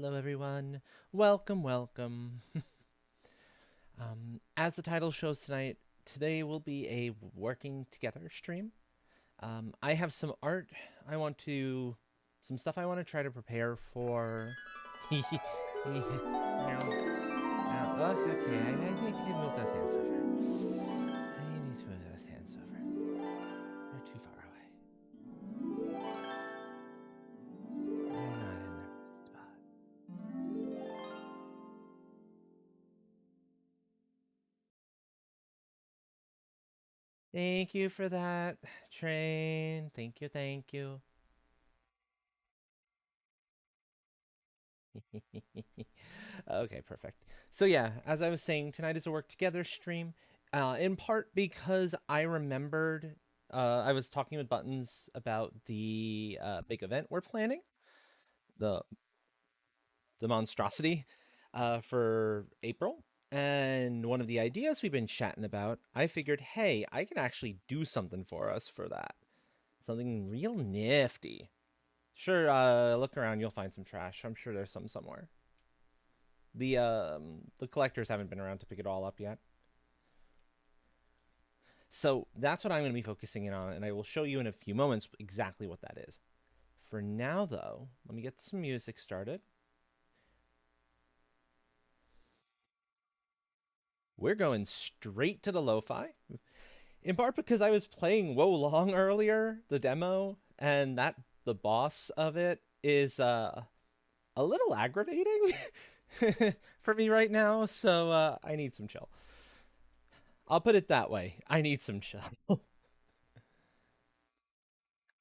Hello, everyone. Welcome, welcome. As the title shows tonight, today will be a working together stream. I have some art I want to, some stuff I want to try to prepare for. Okay, I need to move those hands over. I need to move those hands over. They're too far away. They're not in their spot. Thank you for that, Train. Thank you, thank you. Okay, perfect. So yeah, as I was saying, tonight is a work together stream. In part because I remembered I was talking with Buttons about the big event we're planning, the the monstrosity, for April. And one of the ideas we've been chatting about, I figured, hey, I can actually do something for us for that. Something real nifty. Sure, look around, you'll find some trash. I'm sure there's some somewhere. The collectors haven't been around to pick it all up yet. So that's what I'm going to be focusing in on, and I will show you in a few moments exactly what that is. For now, though, let me get some music started. We're going straight to the lo-fi, in part because I was playing Wo Long earlier, the demo, and that the boss of it is a little aggravating for me right now. So I need some chill. I'll put it that way. I need some chill.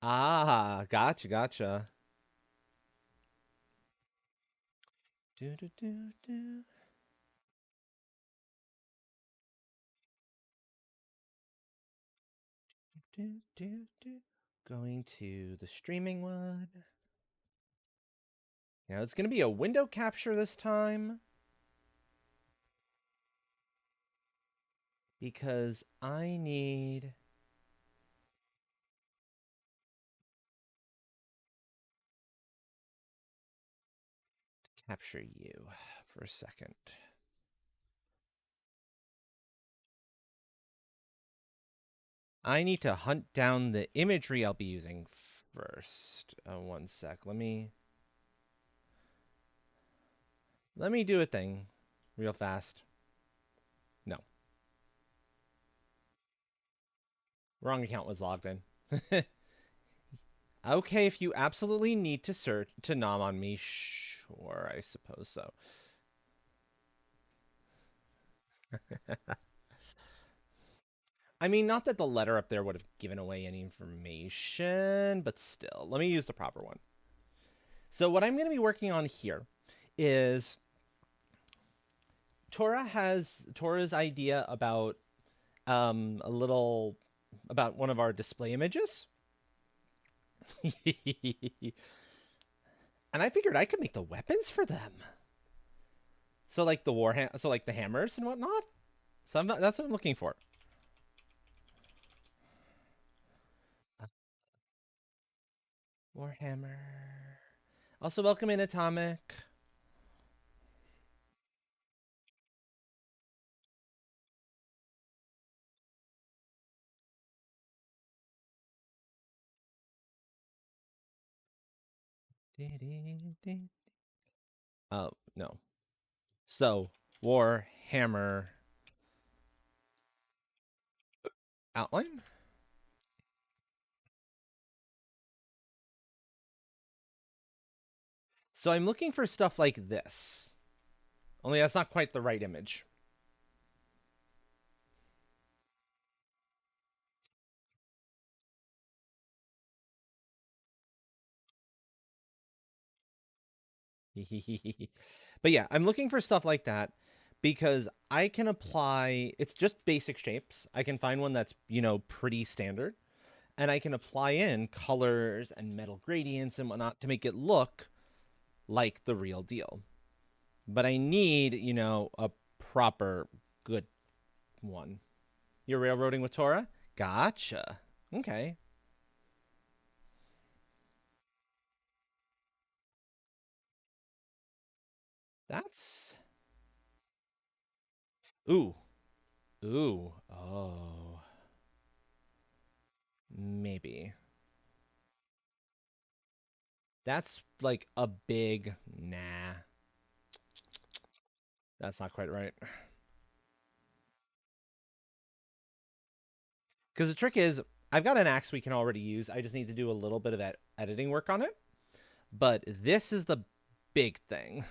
Ah, gotcha, gotcha. Do do do do do do do. Going to the streaming one. Now it's gonna be a window capture this time because I need to capture you for a second. I need to hunt down the imagery I'll be using first. One sec. Let me do a thing real fast. No, wrong account was logged in. Okay, if you absolutely need to search to nom on me, sure, I suppose so. I mean, not that the letter up there would have given away any information, but still, let me use the proper one. So what I'm going to be working on here is Tora's idea about a little about one of our display images. And I figured I could make the weapons for them. So like so like the hammers and whatnot. So that's what I'm looking for. Warhammer. Also, welcome in Atomic. Oh, no. So, Warhammer outline. So, I'm looking for stuff like this. Only that's not quite the right image. But yeah, I'm looking for stuff like that because I can apply, it's just basic shapes. I can find one that's, pretty standard, and I can apply in colors and metal gradients and whatnot to make it look like the real deal. But I need, a proper good one. You're railroading with Tora? Gotcha. Okay. That's ooh. Ooh. Oh. Maybe. That's like a big nah. That's not quite right. Because the trick is, I've got an axe we can already use. I just need to do a little bit of editing work on it. But this is the big thing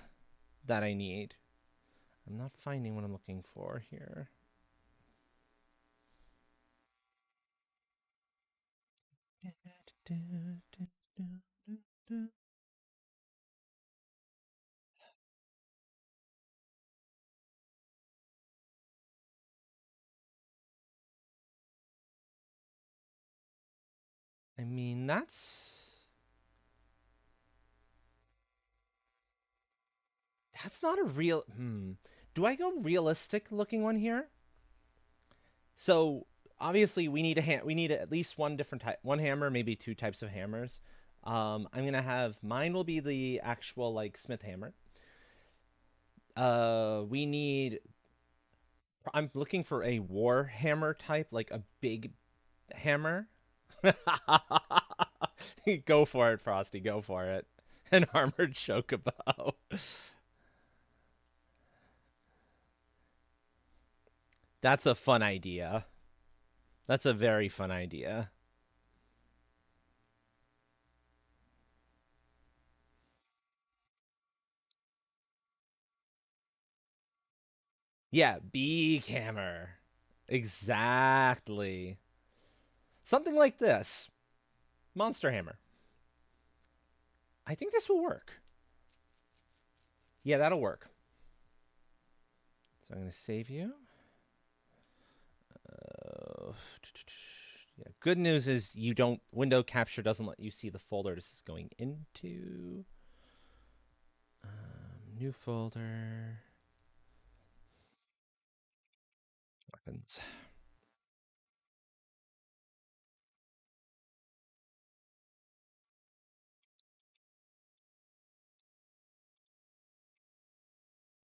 that I need. I'm not finding what I'm looking for here. I mean, that's not a real. Do I go realistic looking one here? So obviously we need we need at least one different type, one hammer, maybe two types of hammers. I'm gonna have mine will be the actual like smith hammer. We need. I'm looking for a war hammer type, like a big hammer. Go for it, Frosty. Go for it. An armored chocobo. That's a fun idea. That's a very fun idea. Yeah, big hammer. Exactly. Something like this. Monster hammer. I think this will work. Yeah, that'll work. So I'm going to save you. Yeah. Good news is you don't window capture doesn't let you see the folder this is going into. New folder. Weapons.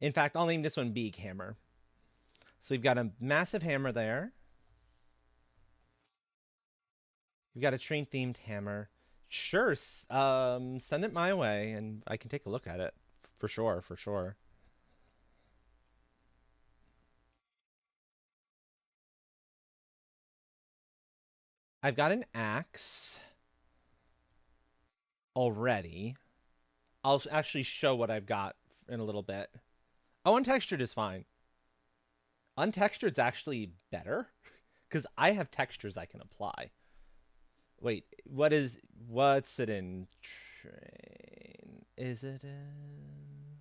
In fact, I'll name this one Big Hammer. So we've got a massive hammer there. We've got a train themed hammer. Sure, send it my way and I can take a look at it. For sure, for sure. I've got an axe already. I'll actually show what I've got in a little bit. Oh, untextured is fine. Untextured's actually better because I have textures I can apply. Wait, what's it in train? Is it in?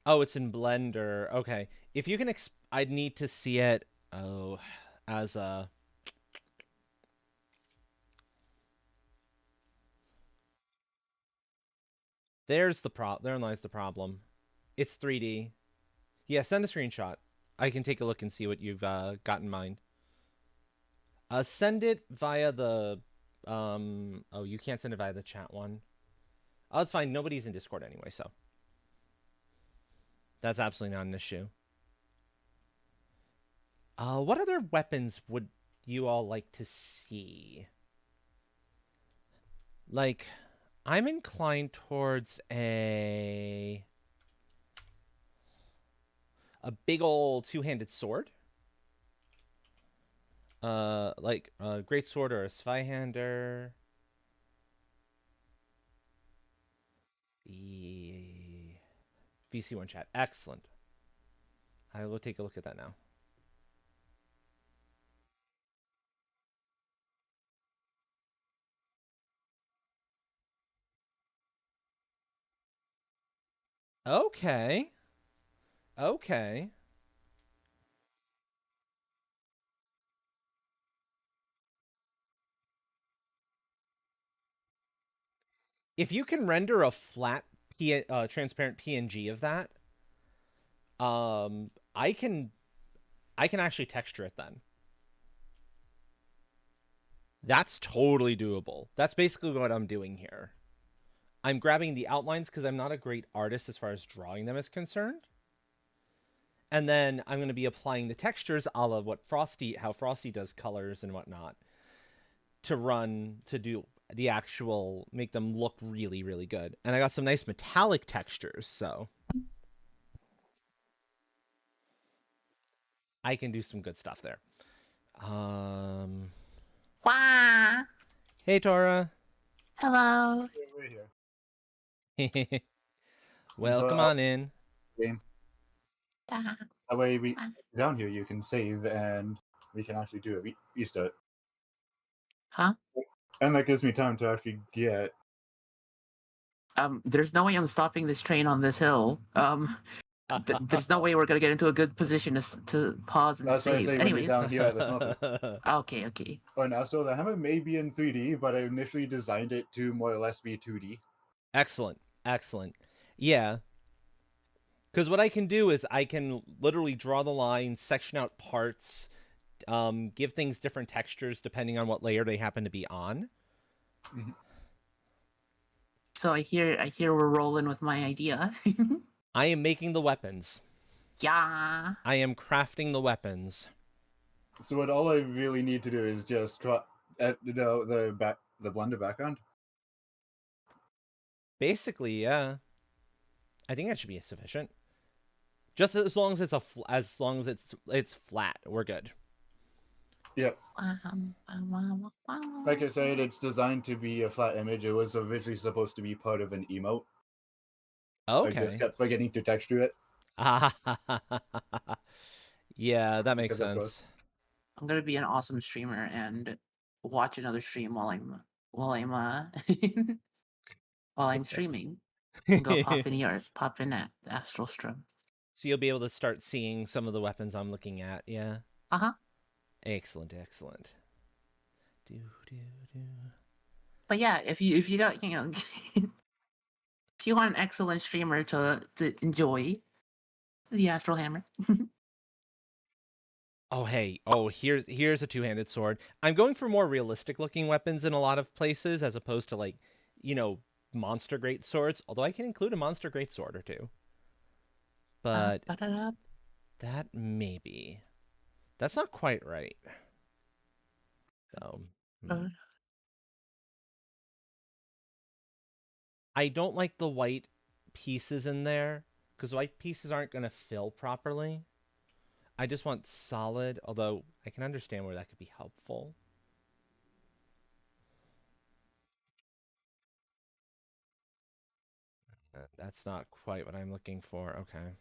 Oh, it's in Blender. Okay, if you can, I'd need to see it. Oh, as a. There's the There lies the problem. It's 3D. Yeah, send a screenshot. I can take a look and see what you've got in mind. Send it via the. Oh, you can't send it via the chat one. Oh, it's fine. Nobody's in Discord anyway, so that's absolutely not an issue. What other weapons would you all like to see? Like, I'm inclined towards a big old two-handed sword. Like a great sword or a Zweihander. VC1 chat. Excellent. I will take a look at that now. Okay. Okay. If you can render a flat transparent PNG of that, I can actually texture it then. That's totally doable. That's basically what I'm doing here. I'm grabbing the outlines because I'm not a great artist as far as drawing them is concerned. And then I'm going to be applying the textures a la how Frosty does colors and whatnot to do the actual, make them look really, really good. And I got some nice metallic textures, so I can do some good stuff there. Wah! Hey, Tora. Hello. We're here. Well, So, come on in. game. Da. That way, we Wow. down here you can save, and we can actually do a restart. Huh? And that gives me time to actually get. There's no way I'm stopping this train on this hill. There's no way we're gonna get into a good position to pause and That's why I save. say when you're Anyways. down here at the smelter. Okay. Oh, now so the hammer may be in 3D, but I initially designed it to more or less be 2D. Excellent. Yeah. Because what I can do is I can literally draw the line, section out parts, give things different textures depending on what layer they happen to be on. Mhm. So I hear we're rolling with my idea. I am making the weapons. Yeah. I am crafting the weapons. So what all I really need to do is just at the Blender background. Basically, yeah. I think that should be sufficient. Just as long as it's flat, we're good. Yep. Like I said, it's designed to be a flat image. It was originally supposed to be part of an emote. Okay. I just kept forgetting to texture it. Yeah, that makes Because of sense. I'm gonna be an awesome streamer and watch another stream while I'm while I'm streaming. And go pop in at Astral Stream. So you'll be able to start seeing some of the weapons I'm looking at, yeah? Uh-huh. Excellent. But yeah, if you don't, if you want an excellent streamer to enjoy the Astral Hammer. Oh, hey. Oh, here's a two-handed sword. I'm going for more realistic looking weapons in a lot of places as opposed to like, monster great swords, although I can include a monster great sword or two. But that maybe. That's not quite right. I don't like the white pieces in there because white pieces aren't going to fill properly. I just want solid, although I can understand where that could be helpful. That's not quite what I'm looking for. Okay.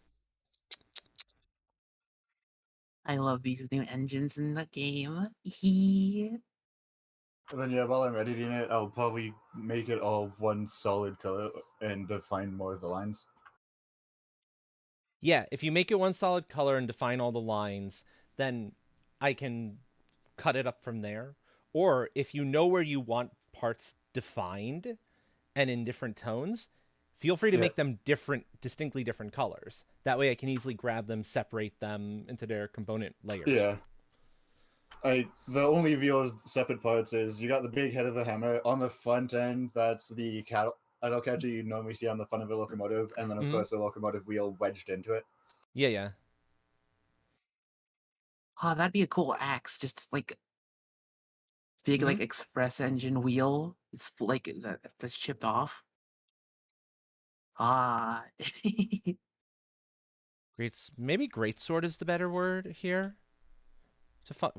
I love these new engines in the game. And then, yeah, while I'm editing it, I'll probably make it all one solid color and define more of the lines. Yeah, if you make it one solid color and define all the lines, then I can cut it up from there. Or if you know where you want parts defined and in different tones, feel free to make them distinctly different colors. That way I can easily grab them, separate them into their component layers. Yeah. The only real separate parts is you got the big head of the hammer. On the front end, that's the cattle catcher you normally see on the front of a locomotive, and then of course the locomotive wheel wedged into it. Yeah. Oh, that'd be a cool axe, just like big like express engine wheel. It's like that's chipped off. Maybe greatsword is the better word here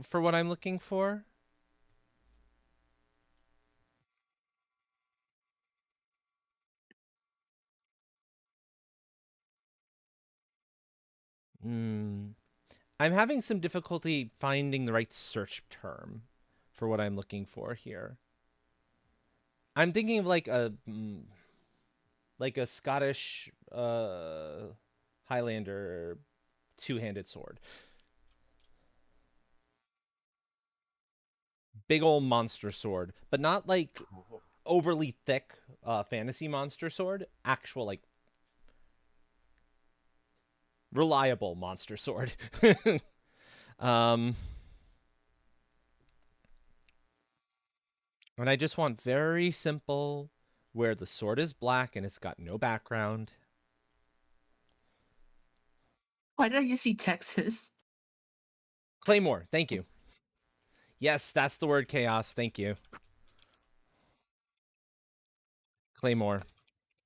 for what I'm looking for. I'm having some difficulty finding the right search term for what I'm looking for here. I'm thinking of like a Scottish Highlander two-handed sword. Big old monster sword, but not like overly thick fantasy monster sword. Actual like reliable monster sword. And I just want very simple, where the sword is black and it's got no background. Why did I just see Texas? Claymore, thank you. Yes, that's the word, Chaos. Thank you. Claymore.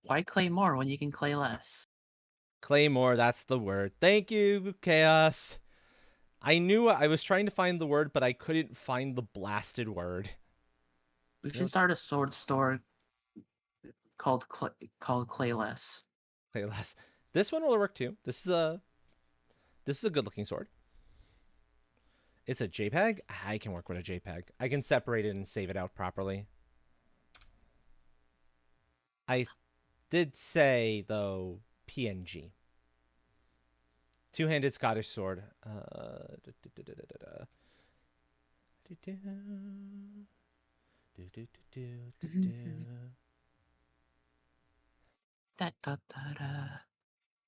Why clay more when you can clay less? Claymore, that's the word. Thank you, Chaos. I knew I was trying to find the word, but I couldn't find the blasted word. We should start a sword store called Clayless. Clayless. This one will work too. This is a good looking sword. It's a JPEG. I can work with a JPEG. I can separate it and save it out properly. I did say though PNG. Two-handed Scottish sword. Da, da, da,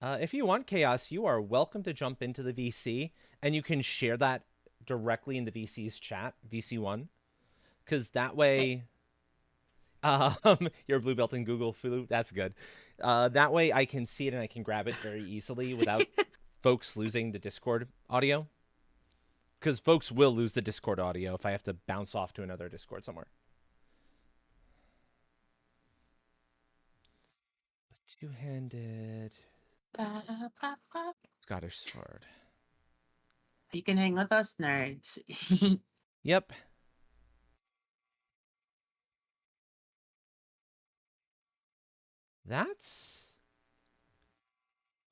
da. If you want, Chaos, you are welcome to jump into the VC, and you can share that directly in the VC's chat, VC1, because that way, you're a blue belt in Google Flu. That's good. That way, I can see it and I can grab it very easily without folks losing the Discord audio, because folks will lose the Discord audio if I have to bounce off to another Discord somewhere. Two-handed Scottish sword. You can hang with us, nerds. Yep. That's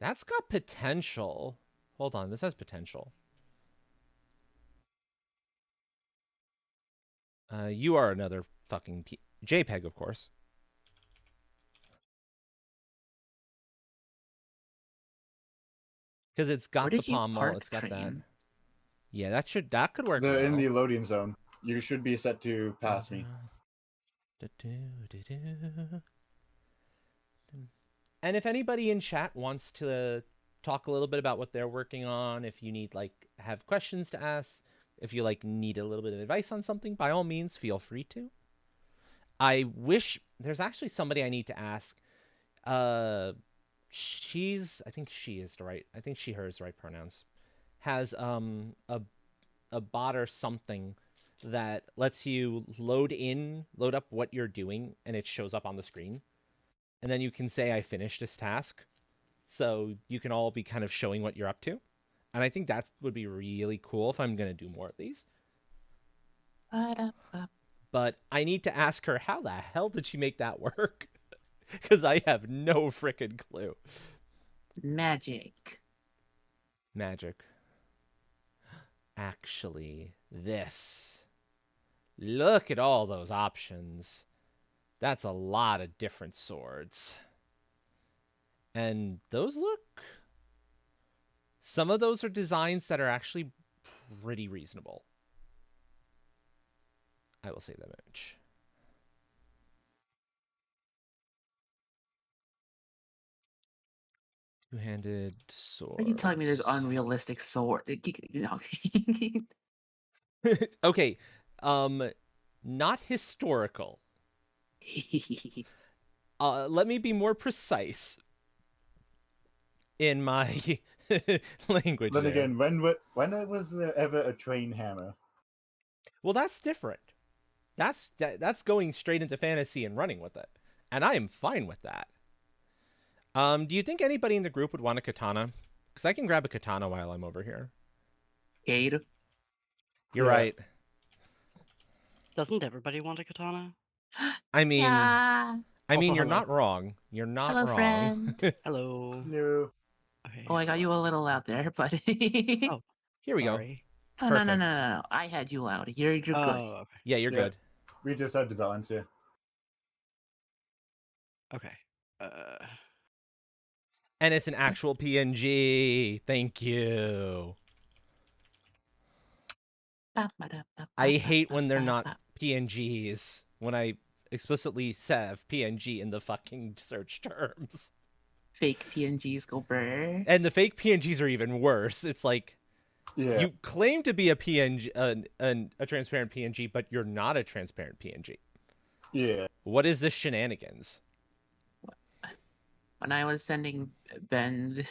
got potential. Hold on, this has potential. You are another fucking JPEG, of course. Because it's got the pommel, it's got that. Yeah, that could work. They're well. in the loading zone. You should be set to pass me. And if anybody in chat wants to talk a little bit about what they're working on, if you need have questions to ask, if you need a little bit of advice on something, by all means, feel free to. I wish there's actually somebody I need to ask. I think she is the right. I think she, her is the right pronouns. Has a bot or something that lets you load up what you're doing, and it shows up on the screen, and then you can say I finished this task, so you can all be kind of showing what you're up to, and I think that would be really cool if I'm gonna do more of these. But I need to ask her, how the hell did she make that work? Because I have no frickin' clue. Magic. Actually, this. Look at all those options. That's a lot of different swords. And those look... Some of those are designs that are actually pretty reasonable. I will save that image. Two-handed sword. Are you telling me there's unrealistic sword? Okay, not historical. Let me be more precise in my language. Then again, when was there ever a train hammer? Well, that's different. That's going straight into fantasy and running with it, and I am fine with that. Do you think anybody in the group would want a katana? Because I can grab a katana while I'm over here. Cade? You're right. Doesn't everybody want a katana? I mean, Yeah. you're hello. not wrong. You're not Hello, wrong. friend. Hello. No. Okay. Oh, I got you a little out there, but Oh, Here we go. sorry. no, no, no, Perfect. no, no, no. I had you out. You're good. Oh, Yeah, you're Yeah. good. We just had to balance here. okay. And it's an actual PNG. Thank you. I hate when they're not PNGs. When I explicitly have PNG in the fucking search terms. Fake PNGs go brr. And the fake PNGs are even worse. It's like, Yeah. you claim to be a PNG, a transparent PNG, but you're not a transparent PNG. Yeah. What is this shenanigans? When I was sending Ben,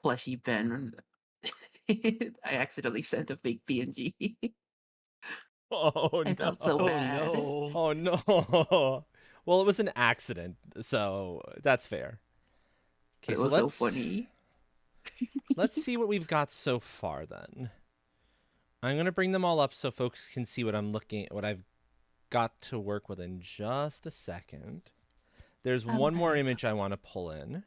plushy Ben, I accidentally sent a fake PNG. Oh I felt so Oh bad. no. Oh no. Well, it was an accident, so that's fair. But Okay, it so was so funny. let's see what we've got so far then. I'm gonna bring them all up so folks can see what I've got to work with in just a second. There's one more Okay. image I want to pull in.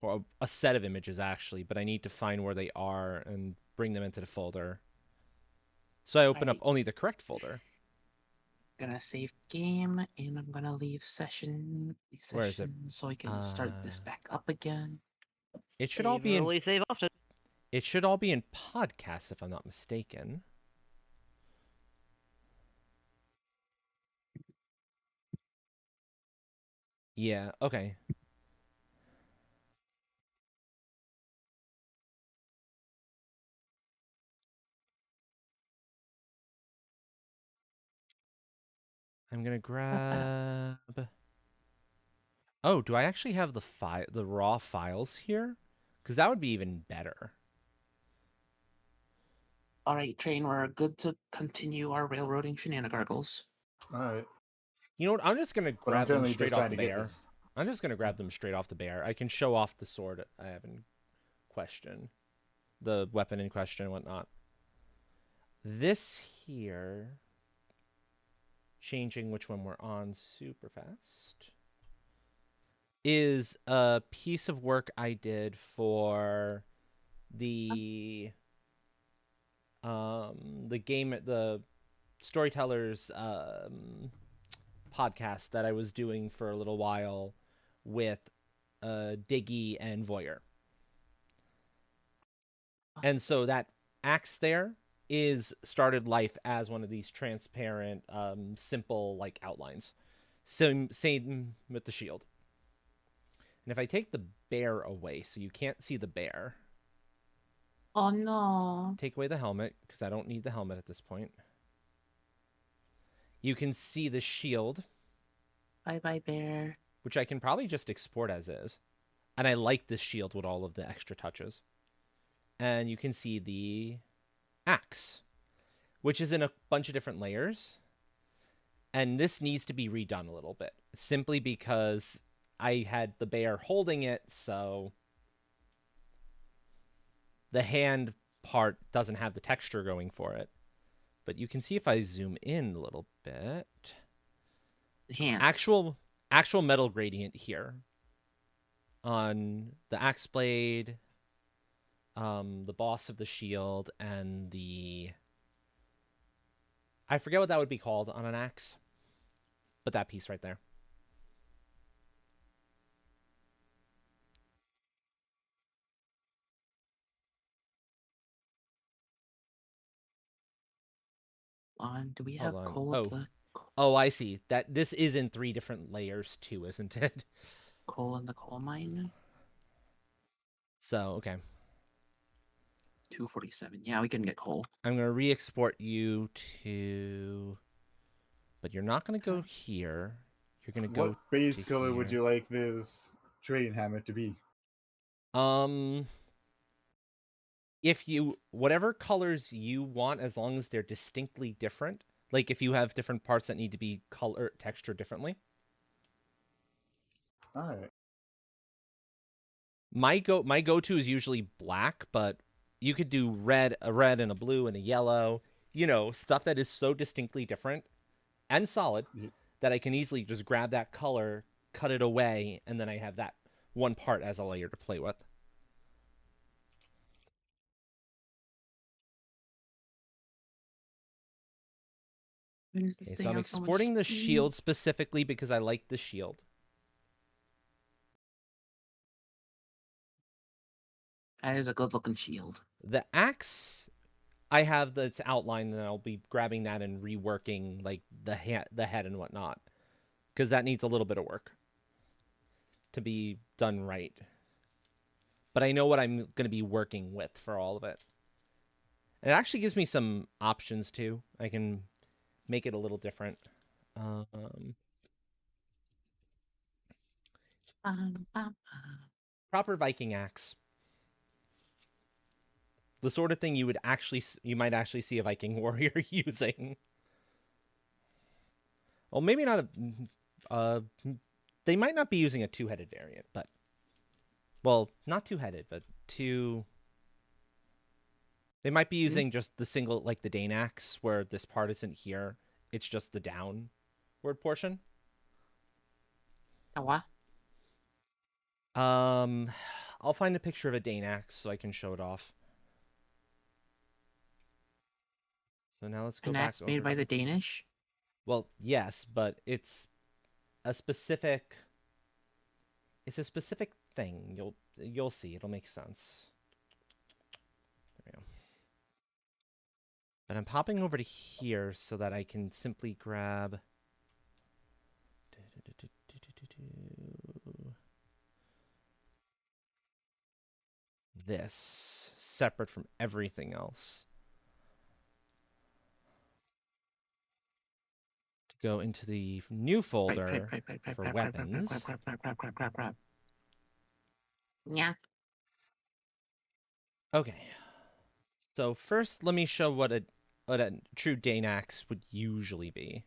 Or a set of images actually, but I need to find where they are and bring them into the folder. So I open up Alright. only the correct folder. Gonna save game and I'm gonna leave session, Where is it? so I can start this back up again. It should all Save be in early, save often. It should all be in podcasts if I'm not mistaken. Yeah, okay. I'm gonna grab. Oh, do I actually have the raw files here? Because that would be even better. Alright, train, we're good to continue our railroading shenanigans. All right. You know what? I'm just gonna But I'm grab them currently straight just off trying the to get bear. this. I'm just gonna grab them straight off the bear. I can show off the sword I have in question, the weapon in question, and whatnot. This here, changing which one we're on super fast, is a piece of work I did for the storytellers podcast that I was doing for a little while with Diggy and Voyeur. And so that axe there is started life as one of these transparent, simple like outlines. Same with the shield. And if I take the bear away, so you can't see the bear. Oh no. Take away the helmet, because I don't need the helmet at this point. You can see the shield. Bye bye, bear. Which I can probably just export as is. And I like this shield with all of the extra touches. And you can see the axe, which is in a bunch of different layers. And this needs to be redone a little bit, simply because I had the bear holding it, so the hand part doesn't have the texture going for it. But you can see if I zoom in a little bit. Hands. Actual metal gradient here on the axe blade, the boss of the shield, and I forget what that would be called on an axe, but that piece right there. Do we have coal Oh. at the Oh, I see. That this is in 3 different layers too, isn't it? coal in the coal mine? So, okay. 247. Yeah, we can get coal. I'm going to re-export you to... But you're not going to go here. You're going to go What base to color would here. you like this train hammer to be? If you... Whatever colors you want, as long as they're distinctly different. Like if you have different parts that need to be textured differently. All right. My go-to is usually black, but you could do a red and a blue and a yellow. You know, stuff that is so distinctly different and solid that I can easily just grab that color, cut it away, and then I have that one part as a layer to play with. Okay, so I'm exporting the shield specifically because I like the shield. That is a good looking shield. The axe, I have its outline, and I'll be grabbing that and reworking like the head and whatnot, because that needs a little bit of work to be done right. But I know what I'm going to be working with for all of it. It actually gives me some options too. I can make it a little different. Bum, bum, bum. Proper Viking axe. The sort of thing you might actually see a Viking warrior using. Well, maybe not they might not be using a two-headed variant, but well, not two-headed, but two. They might be using just the single, like the Dane axe, where this part isn't here. It's just the downward portion. A what? I'll find a picture of a Dane axe so I can show it off. So now let's go An back axe made over by to- the Danish? Well, yes, but it's a specific thing. You'll see. It'll make sense. There we go. But I'm popping over to here so that I can simply grab this separate from everything else. To go into the new folder for weapons. Yeah. Okay. So first, let me show what a true Dane axe would usually be.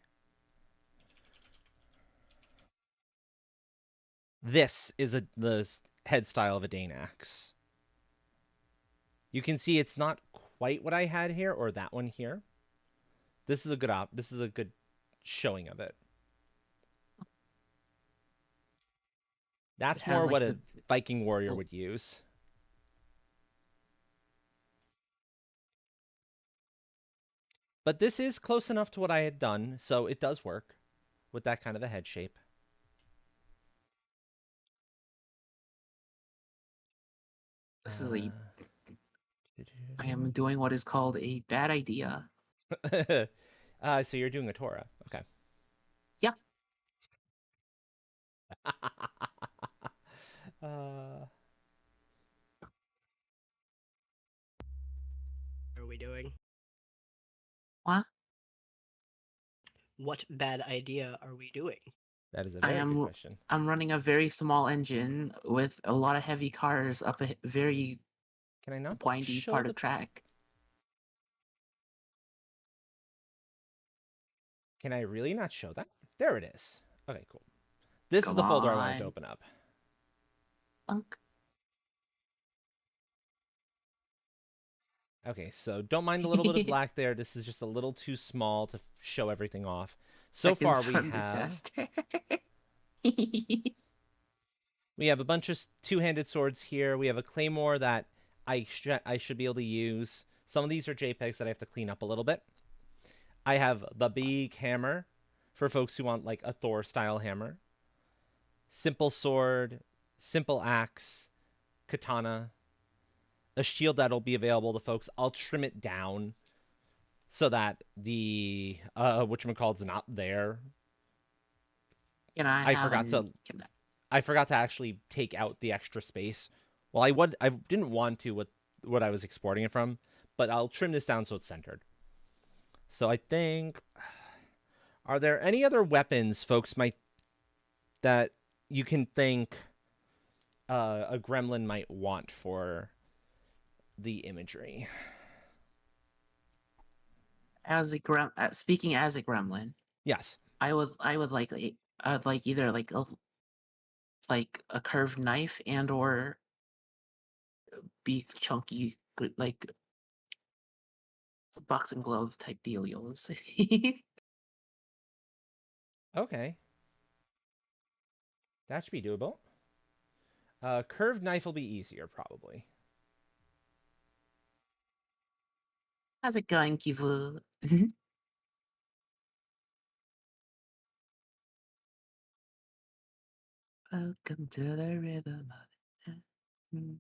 This is the head style of a Dane axe. You can see it's not quite what I had here or that one here. This is a good showing of it. That's It has, more like, what the- a Viking warrior would use. But this is close enough to what I had done, so it does work with that kind of a head shape. This is a. I am doing what is called a bad idea. So you're doing a Torah. Okay. Yeah. uh, Are we doing? What? What bad idea are we doing? that is a I very good am- question. I'm running a very small engine with a lot of heavy cars up a very Can I not windy show part the... of track. Can I really not show that? There it is. Okay, cool. This is Come the folder I wanted to on. open up. Unk. Okay, so don't mind the little bit of black there. This is just a little too small to show everything off. So far Seconds we from have disaster. we have a bunch of two-handed swords here. We have a claymore that I should be able to use. Some of these are JPEGs that I have to clean up a little bit. I have the big hammer for folks who want like a Thor style hammer. Simple sword, simple axe, katana, a shield that'll be available to folks. I'll trim it down so that the whatchamacallit's not there. Can I forgot I forgot to actually take out the extra space. Well, I didn't want to with what I was exporting it from, but I'll trim this down so it's centered. So I think, are there any other weapons folks that you can think a gremlin might want for the imagery? Speaking as a gremlin, Yes. I would like I'd like either like a curved knife and or big chunky like boxing glove type dealios. Okay. That should be doable. Curved knife will be easier, probably. How's it going, Kivu? Welcome to the rhythm of it.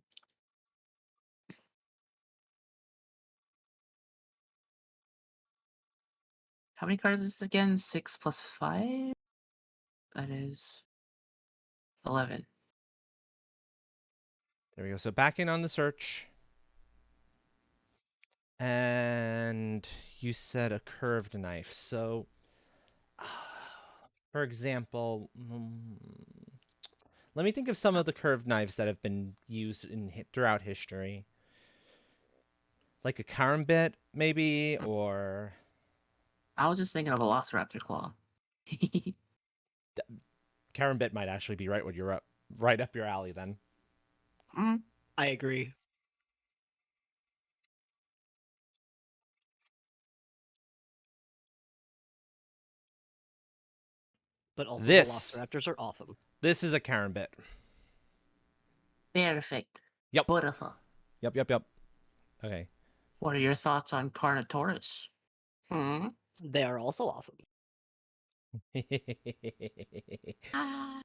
How many cards is this again? 6 plus 5? That is 11. There we go. So back in on the search. And you said a curved knife. So, for example, let me think of some of the curved knives that have been used throughout history. Like a karambit, maybe, or I was just thinking of Velociraptor Claw. karambit might actually be right up your alley then. Mm, I agree. But also, This Velociraptors are awesome. this is a karambit. perfect. Yep. Beautiful. Yep. Okay. What are your thoughts on Carnotaurus? Hmm? They are also awesome. Ah.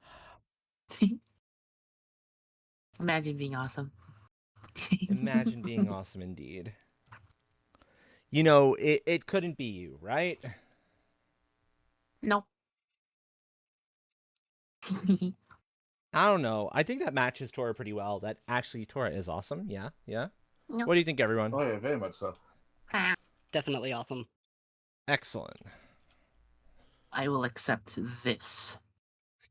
Imagine being awesome. Imagine being awesome indeed. You know, it couldn't be you, right? Nope. I don't know. I think that matches Tora pretty well. That actually Tora is awesome. Yeah. Nope. What do you think, everyone? Oh yeah, very much so. Definitely awesome. Excellent. I will accept this.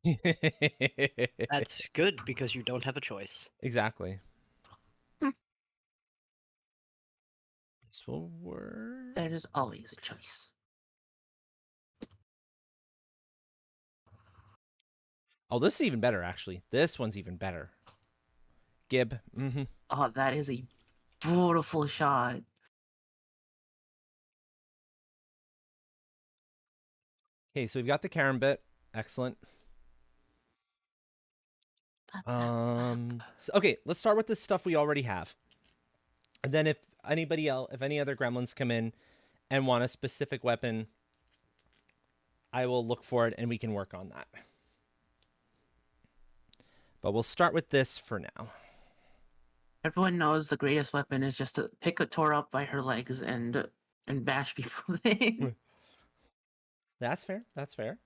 That's good because you don't have a choice. Exactly. Hmm. This will work. There is always a choice. Oh, this is even better, actually. This one's even better. Gib. Mm-hmm. Oh, that is a beautiful shot. Okay, so we've got the karambit. Excellent. Okay, let's start with the stuff we already have. And then if any other gremlins come in and want a specific weapon, I will look for it and we can work on that. But we'll start with this for now. Everyone knows the greatest weapon is just to pick a Tor up by her legs and bash people. That's fair. That's fair.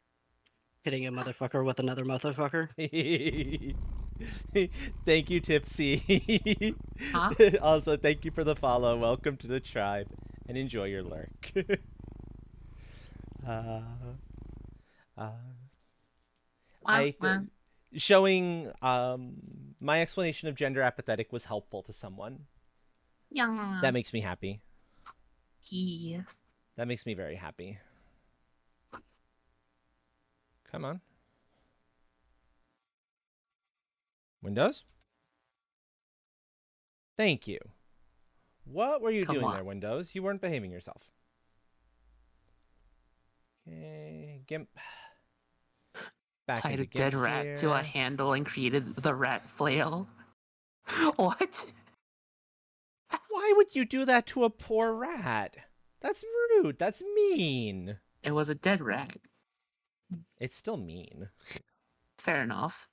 Hitting a motherfucker with another motherfucker. Thank you, Tipsy. Huh? Also, thank you for the follow. Welcome to the tribe, and enjoy your lurk. Showing my explanation of gender apathetic was helpful to someone. Yeah. That makes me happy. Yeah. That makes me very happy. Come on. Windows? Thank you. What were you doing there, Windows? You weren't behaving yourself. Okay, Gimp. Tied a dead rat to a handle and created the rat flail. What? Why would you do that to a poor rat? That's rude. That's mean. It was a dead rat. It's still mean. Fair enough.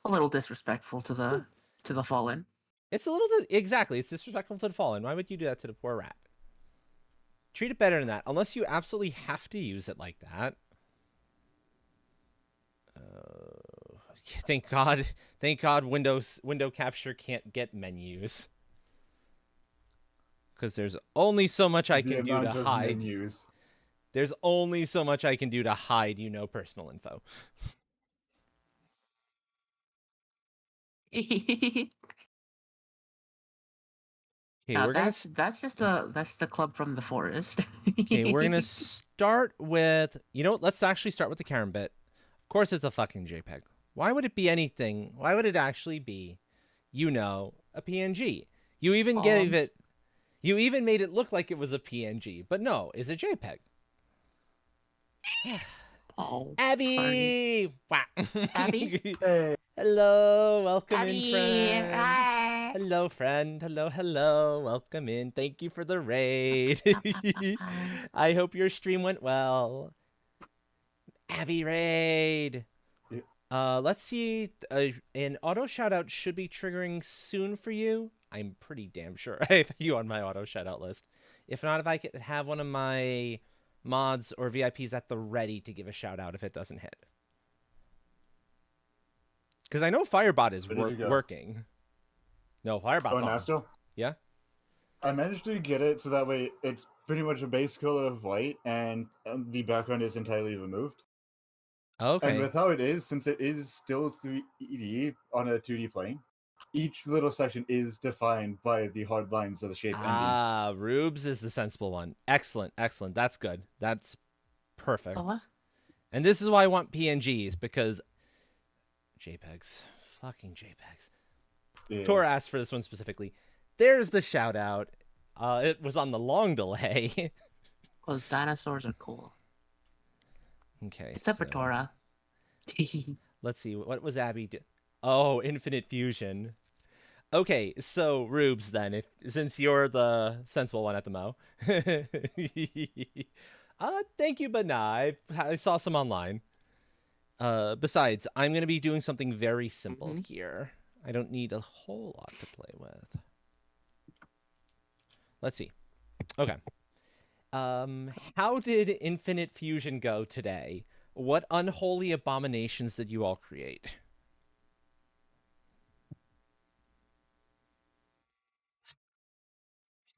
A little disrespectful to the fallen. It's a little exactly. It's disrespectful to the fallen. Why would you do that to the poor rat? Treat it better than that, unless you absolutely have to use it like that. Thank God window capture can't get menus. Because there's only so much I can do to hide. Menus. There's only so much I can do to hide, personal info. Okay, that's just the club from the forest. Okay, we're gonna start with let's actually start with the karambit. Of course it's a fucking JPEG. Why would it be anything? Why would it actually be, a PNG? You even you even made it look like it was a PNG, but no, it's a JPEG. Oh, Abby! Wow. Abby? Hey. Hello, welcome Abby, in, friend. hi. Hello, friend. Hello. Welcome in. Thank you for the raid. I hope your stream went well. Abby raid. Let's see. An auto shoutout should be triggering soon for you. I'm pretty damn sure I have you on my auto shoutout list. If not, if I could have one of my mods or VIPs at the ready to give a shout out if it doesn't hit. Because I know Firebot is working. No, Firebot's on. Astro? Yeah? I managed to get it so that way it's pretty much a base color of white, and the background is entirely removed. And Okay. with how it is, since it is still 3D on a 2D plane, each little section is defined by the hard lines of the shape ending. Ah, Rubes is the sensible one. Excellent, excellent. That's good. That's perfect. Oh, what? And this is why I want PNGs, because JPEGs. Fucking JPEGs. Yeah. Tor asked for this one specifically. There's the shout out. It was on the long delay. Those dinosaurs are cool. Okay. Except for so Tora. Let's see. What was Abby do? Oh, Infinite Fusion. Okay, so Rubes then, since you're the sensible one at the Mo. Thank you, but nah. I saw some online. Besides, I'm gonna be doing something very simple here. I don't need a whole lot to play with. Let's see. Okay. How did Infinite Fusion go today? What unholy abominations did you all create?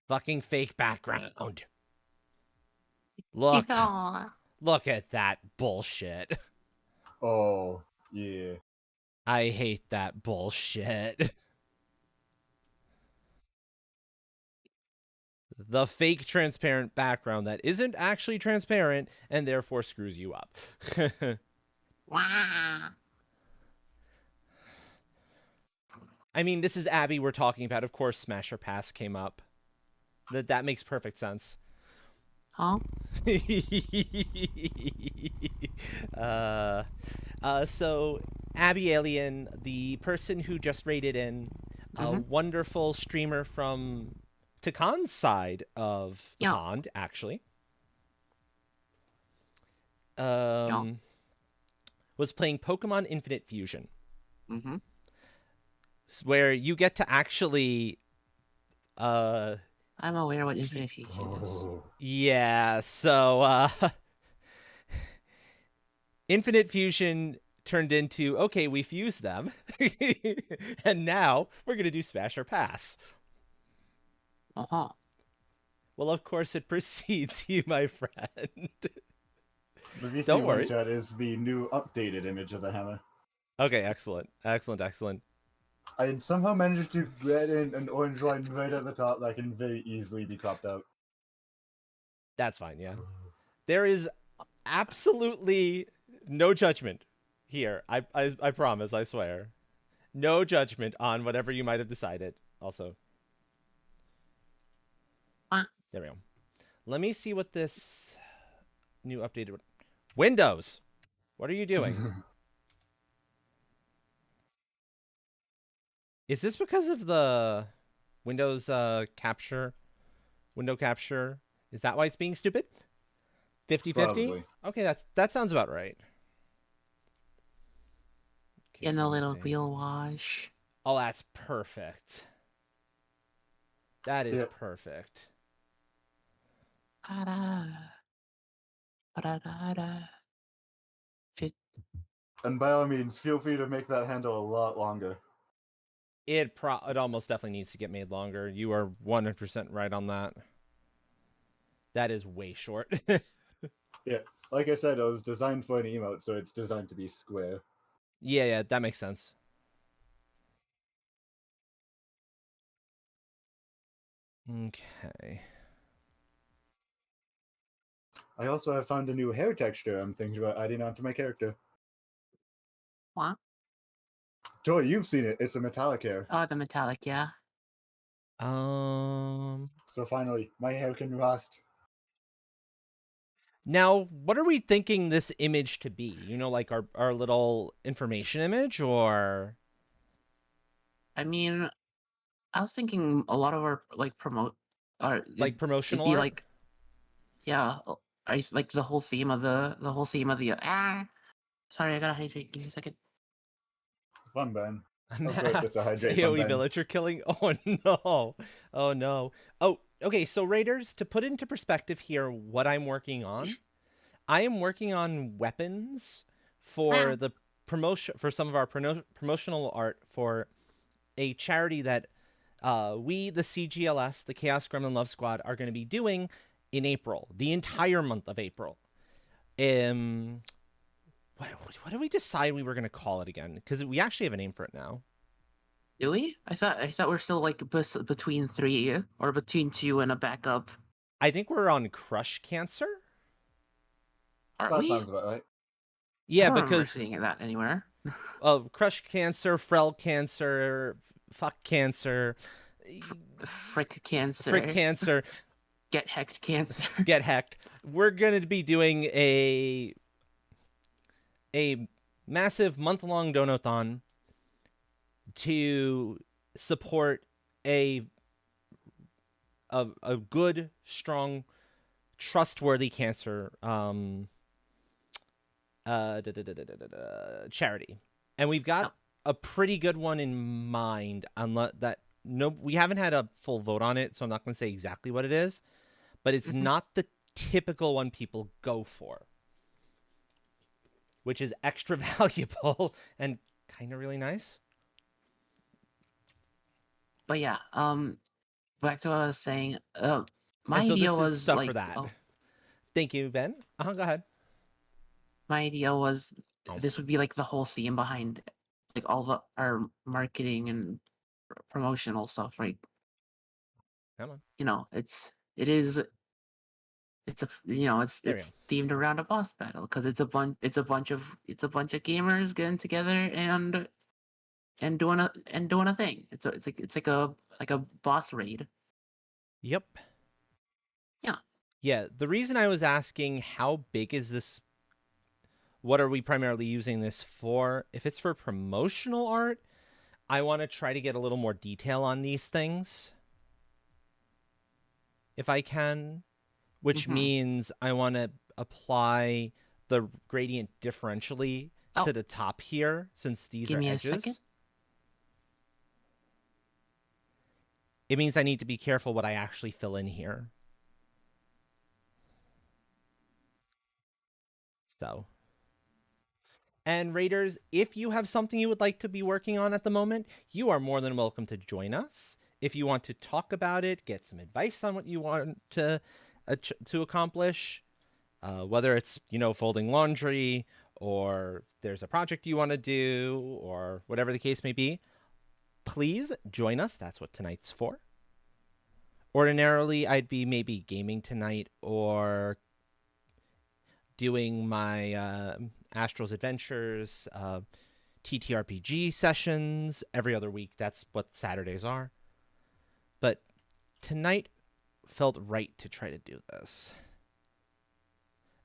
Fucking fake background. Look. Aw. Look at that bullshit. Oh, yeah. I hate that bullshit. The fake transparent background that isn't actually transparent and therefore screws you up. Wah. I mean, this is Abby we're talking about. Of course, Smash or Pass came up. That makes perfect sense. Huh? So Abby Alien, the person who just rated in, a wonderful streamer from Takan's side of the pond, actually. Was playing Pokemon Infinite Fusion. Where you get to actually I'm aware what Infinite Fusion is. yeah, so Infinite Fusion turned into, okay, we fused them. And now we're going to do Smash or Pass. Uh-huh. Well, of course it precedes you, my friend. The VC Don't worry. Chat is the new updated image of the hammer. Okay, excellent. Excellent, excellent. I had somehow managed to get in an orange line right at the top that can very easily be cropped out. That's fine, yeah. There is absolutely no judgment here. I promise, I swear. No judgment on whatever you might have decided. Also. There we go. Let me see what this new updated... Windows! What are you doing? Is this because of the Windows capture? Window capture? Is that why it's being stupid? 50-50? Probably. Okay, that sounds about right. Okay, Getting so a let me little see. wheel wash. Oh, that's perfect. That is Yep. perfect. Ta-da. Ba-da-da-da. And by all means, feel free to make that handle a lot longer. It almost definitely needs to get made longer. You are 100% right on that. That is way short. Yeah, like I said, it was designed for an emote, so it's designed to be square. Yeah, that makes sense. Okay. I also have found a new hair texture I'm thinking about adding onto my character. What? Joy, you've seen it. It's a metallic hair. Oh, the metallic, yeah. So finally, my hair can rust. Now, what are we thinking this image to be? You know, like our little information image, or... I mean, I was thinking a lot of our like like promotional it'd be art? like, yeah, like the whole theme of the Sorry, I gotta hydrate. Give me a second. Fun, Ben. Of course, it's a hydrate. AoE Fun, Ben. villager killing? Oh, no. Oh, no. Oh, okay, so Raiders, to put into perspective here what I'm working on, I am working on weapons for the promotion, for some of our promotional art for a charity that we, the CGLS, the Chaos Gremlin Love Squad, are going to be doing in April, the entire month of April. What did we decide we were going to call it again? Because we actually have a name for it now. Do we? I thought we're still like between 3 or between 2 and a backup. I think we're on Crush Cancer. Are That we? sounds about right. Yeah, I don't remember because seeing that anywhere. Crush Cancer, Frel Cancer, Fuck Cancer, Frick cancer. Frick Cancer, Get hecked cancer. Get Hecked. We're going to be doing a massive month-long donathon to support a good, strong, trustworthy cancer charity, and we've got a pretty good one in mind. We haven't had a full vote on it, so I'm not going to say exactly what it is, but it's not the typical one people go for, which is extra valuable and kind of really nice. But yeah, back to what I was saying. My And so idea this is was stuff like, for that. Thank you, Ben. Go ahead. my idea was Oh. this would be like the whole theme behind like all our marketing and promotional stuff. Like, Come on. you know, it's themed around a boss battle because it's a bunch of gamers getting together and doing a thing. It's like a boss raid. Yep. Yeah. Yeah. The reason I was asking how big is this, what are we primarily using this for? If it's for promotional art, I want to try to get a little more detail on these things, if I can, which means I want to apply the gradient differentially to the top here, since these Give are me a edges. second. It means I need to be careful what I actually fill in here. So. And Raiders, if you have something you would like to be working on at the moment, you are more than welcome to join us. If you want to talk about it, get some advice on what you want to accomplish, whether it's, folding laundry, or there's a project you want to do, or whatever the case may be, please join us. That's what tonight's for. Ordinarily, I'd be maybe gaming tonight or doing my Astral's Adventures, TTRPG sessions every other week. That's what Saturdays are. But tonight felt right to try to do this.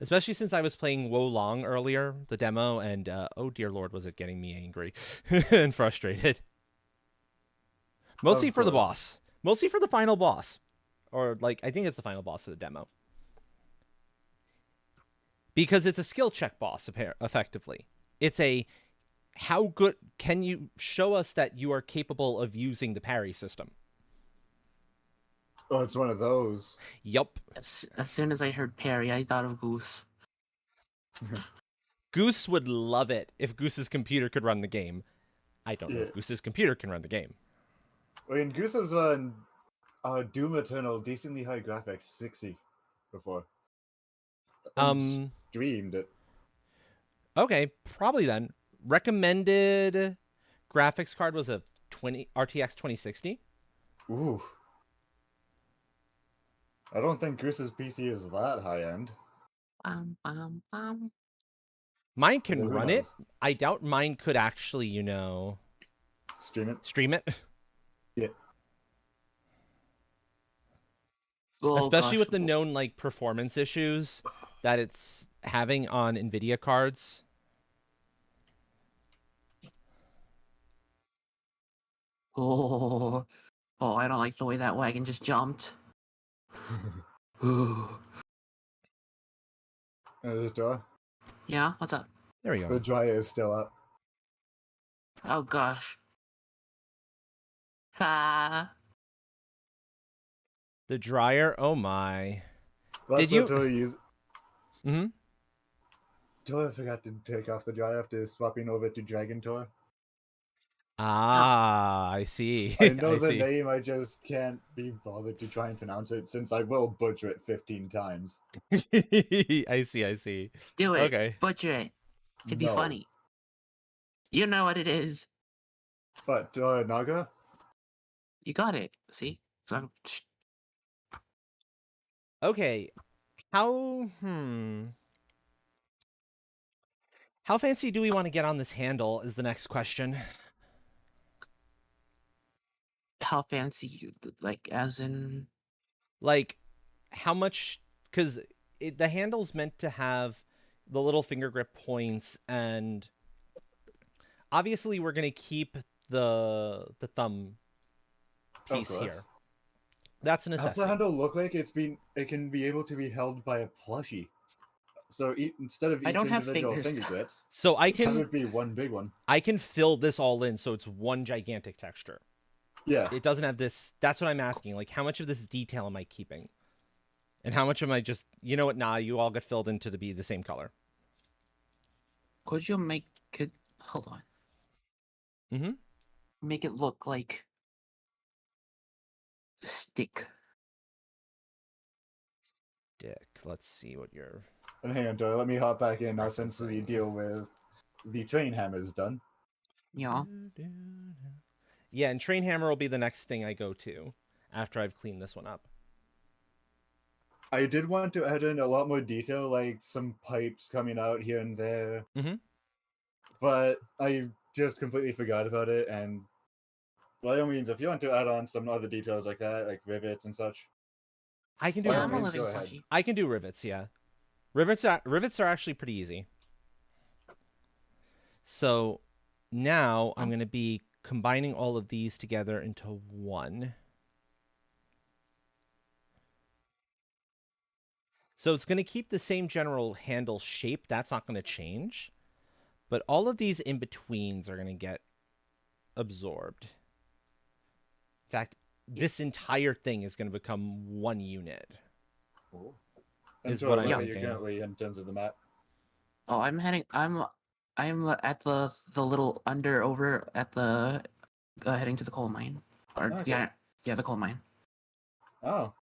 Especially since I was playing Wo Long earlier, the demo, and oh dear lord, was it getting me angry and frustrated. Mostly for the boss. Mostly for the final boss. Or, I think it's the final boss of the demo. Because it's a skill check boss, effectively. It's a, how good can you show us that you are capable of using the parry system? Oh, it's one of those. Yup. As soon as I heard parry, I thought of Goose. Goose would love it if Goose's computer could run the game. I don't know if Goose's computer can run the game. I mean, Goose has run Doom Eternal decently high graphics, 60 before. Streamed it. Okay, probably then. Recommended graphics card was a RTX 2060. Ooh. I don't think Goose's PC is that high end. Mine can Who run it. knows? I doubt mine could actually, Stream it. Yeah. Oh, Especially gosh. with the known performance issues that it's having on NVIDIA cards. Oh, I don't like the way that wagon just jumped. Ooh. The door. Yeah, what's up? There we go. The dryer is still up. Oh gosh. Ah. The dryer. Oh my. That's Did you- what Tor use. Mm-hmm. Tor forgot to take off the dryer after swapping over to Dragon Tor. Ah, I see. I know I the see. name, I just can't be bothered to try and pronounce it since I will butcher it 15 times. I see. I see. Do it. Okay. Butcher it. It'd be No. funny. You know what it is. But Naga? You got it. See? Okay. How How fancy do we want to get on this handle is the next question. How fancy you like as in Like how much cuz the handle's meant to have the little finger grip points, and obviously we're going to keep the thumb Of piece here. course. That's a How's necessity. the handle look like? It can be able to be held by a plushie. So instead of I each don't have individual fingers. finger grips, So I have can it be one big one. fill this all in so it's one gigantic texture. Yeah. It doesn't have this. That's what I'm asking. Like, how much of this detail am I keeping? And how much am I just, you know what, nah, you all get filled in to be the same color. could you make it hold on. Mm-hmm. Make it look like stick. Dick. Let's see what you're... And hang on, Doyle, let me hop back in now since the deal with the train hammer is done. Yeah. Yeah, and train hammer will be the next thing I go to after I've cleaned this one up. I did want to add in a lot more detail, like some pipes coming out here and there. Mhm. But I just completely forgot about it, and by all means, if you want to add on some other details like that, like rivets and such, I can do By Yeah, all I'm a means, rivets. living go ahead. plushie. I can do rivets, yeah. Rivets are actually pretty easy. So now I'm going to be combining all of these together into one. So it's going to keep the same general handle shape. That's not going to change. But all of these in-betweens are going to get absorbed. In fact, this entire thing is going to become one unit. And Is so what I'm where are you thinking. currently in terms of the map? Oh, I'm at the little over at the heading to the coal mine. Or Okay. yeah, the coal mine. Oh,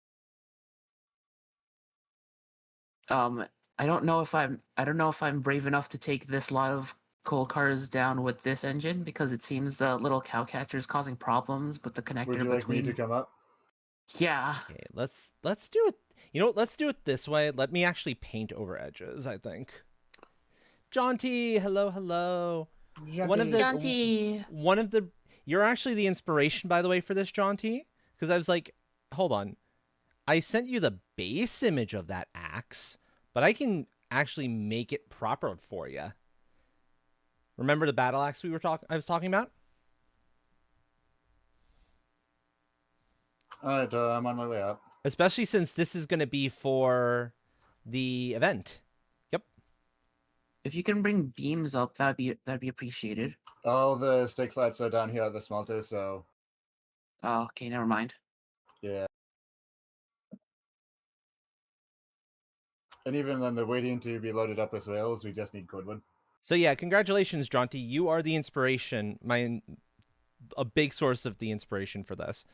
I don't know if I'm brave enough to take this lot of coal cars down with this engine because it seems the little cow catcher is causing problems with the connector would you like between. me to come up? Yeah. Okay, let's do it. You know what? Let's do it this way. Let me actually paint over edges, I think. Jaunty, hello, hello. One of the Jaunty. one of the you're actually the inspiration, by the way, for this, Jaunty, because I was like, hold on. I sent you the base image of that axe, but I can actually make it proper for you. Remember the battle axe I was talking about? Alright, I'm on my way up. Especially since this is going to be for the event. Yep. If you can bring beams up, that'd be appreciated. All the stick flats are down here at the smelter, so Oh, okay, never mind. yeah. And even then, they're waiting to be loaded up with rails. We just need Goodwood. So yeah, congratulations, Jaunty. You are the inspiration, a big source of the inspiration for this.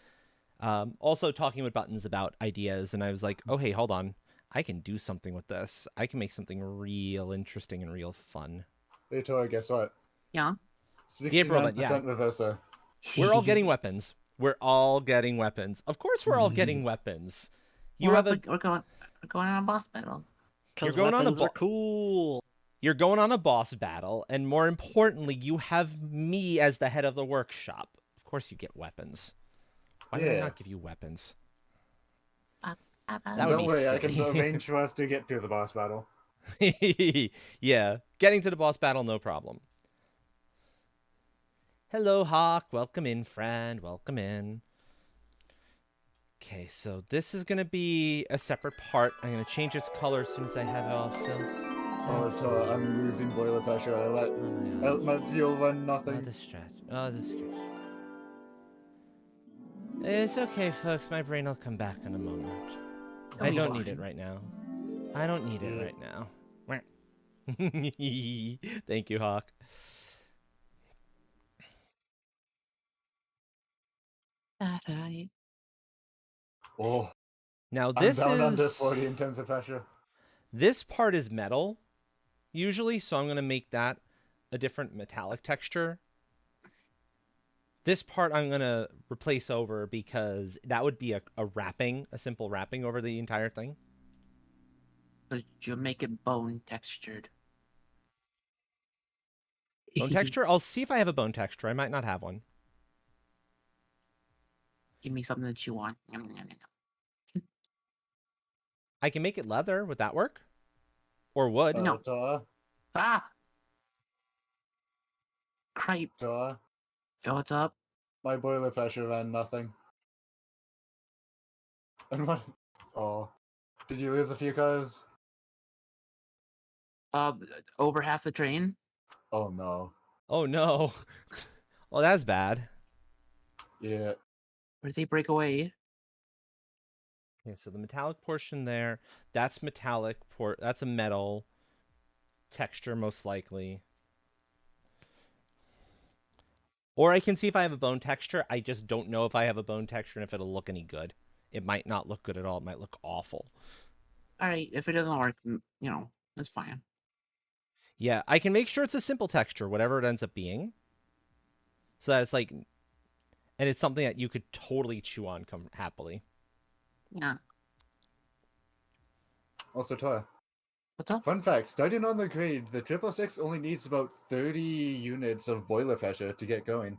Also talking with Buttons about ideas, and I was like, oh, hey, hold on. I can do something with this. I can make something real interesting and real fun. Hey, Tori, guess what? Yeah. 69% yeah. reverser. We're all getting weapons. We're all getting weapons. Of course we're all getting weapons. We're going on a boss battle. You're Because going on a weapons are cool. You're going on a boss battle, and more importantly, you have me as the head of the workshop. Of course you get weapons. Why did I Yeah. not give you weapons? That would Don't be worry, I can silly. arrange for us to get to the boss battle. Yeah, getting to the boss battle, no problem. Hello, Hawk. Welcome in, friend. Welcome in. Okay, so this is going to be a separate part. I'm going to change its color as soon as I have it all filled. Oh, I'm losing boiler pressure. I let my fuel run nothing. Oh, the stretch. Oh, the stretch. It's okay, folks. My brain will come back in a moment. I be don't need fine. it right now. I don't need it right now. Thank you, Hawk. Alright. Oh, Now I'm this down under is 40 in terms of pressure. this part is metal usually, so I'm going to make that a different metallic texture. This part I'm going to replace over because that would be a wrapping, a simple wrapping over the entire thing. Because you make it bone textured. Bone texture? I'll see if I have a bone texture. I might not have one. Give me something that you want. Yum, yum, yum, yum. I can make it leather. Would that work? Or wood? No. Toa, Ah! Cripe. Toa, Yo, what's up? my boiler pressure ran nothing. And what? Oh, did you lose a few cars? Over half the train? Oh no. Oh no. Well, that's bad. Yeah. Where did they break away? Okay, so the metallic portion there, that's metallic that's a metal texture most likely. Or I can see if I have a bone texture. I just don't know if I have a bone texture and if it'll look any good. It might not look good at all. It might look awful. Alright, if it doesn't work, that's fine. Yeah, I can make sure it's a simple texture, whatever it ends up being. So that it's like, and it's something that you could totally chew on happily. Yeah. Also, Toa. What's up? Fun fact, starting on the grade, the 666 only needs about 30 units of boiler pressure to get going.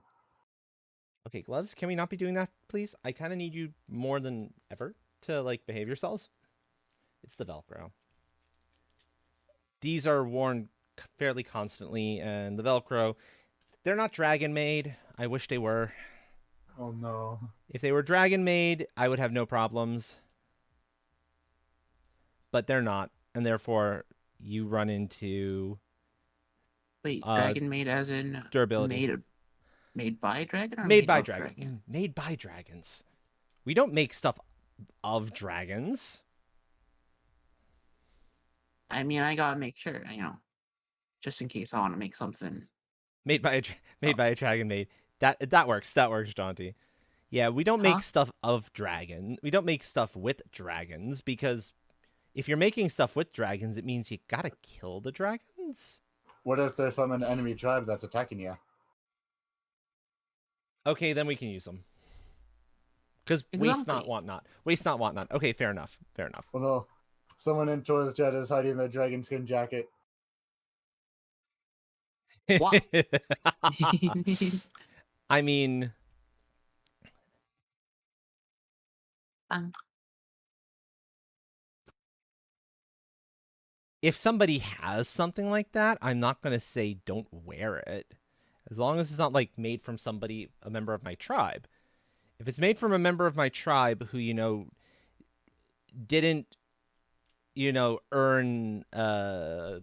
Okay, Gloves, can we not be doing that, please? I kind of need you more than ever to, like, behave yourselves. It's the Velcro. These are worn fairly constantly, and the Velcro, they're not dragon made. I wish they were. Oh no. If they were dragon made, I would have no problems. But they're not, and therefore you run into Wait, dragon made as in durability. Made by dragon or Made by of dragon. Made by dragons. We don't make stuff of dragons. I mean, I gotta make sure, just in case I want to make something. Made by a dragon made. That works. That works, Jaunty. Yeah, we don't make stuff of dragon. We don't make stuff with dragons because if you're making stuff with dragons, it means you gotta kill the dragons. What if they're from an enemy tribe that's attacking you? Okay, then we can use them. Because waste not, want not. Waste not, want not. Okay, fair enough. Fair enough. Although, someone in Troy's jet is hiding their dragon skin jacket. What? I mean... If somebody has something like that, I'm not going to say don't wear it. As long as it's not, like, made from somebody, a member of my tribe. If it's made from a member of my tribe who, didn't, earn that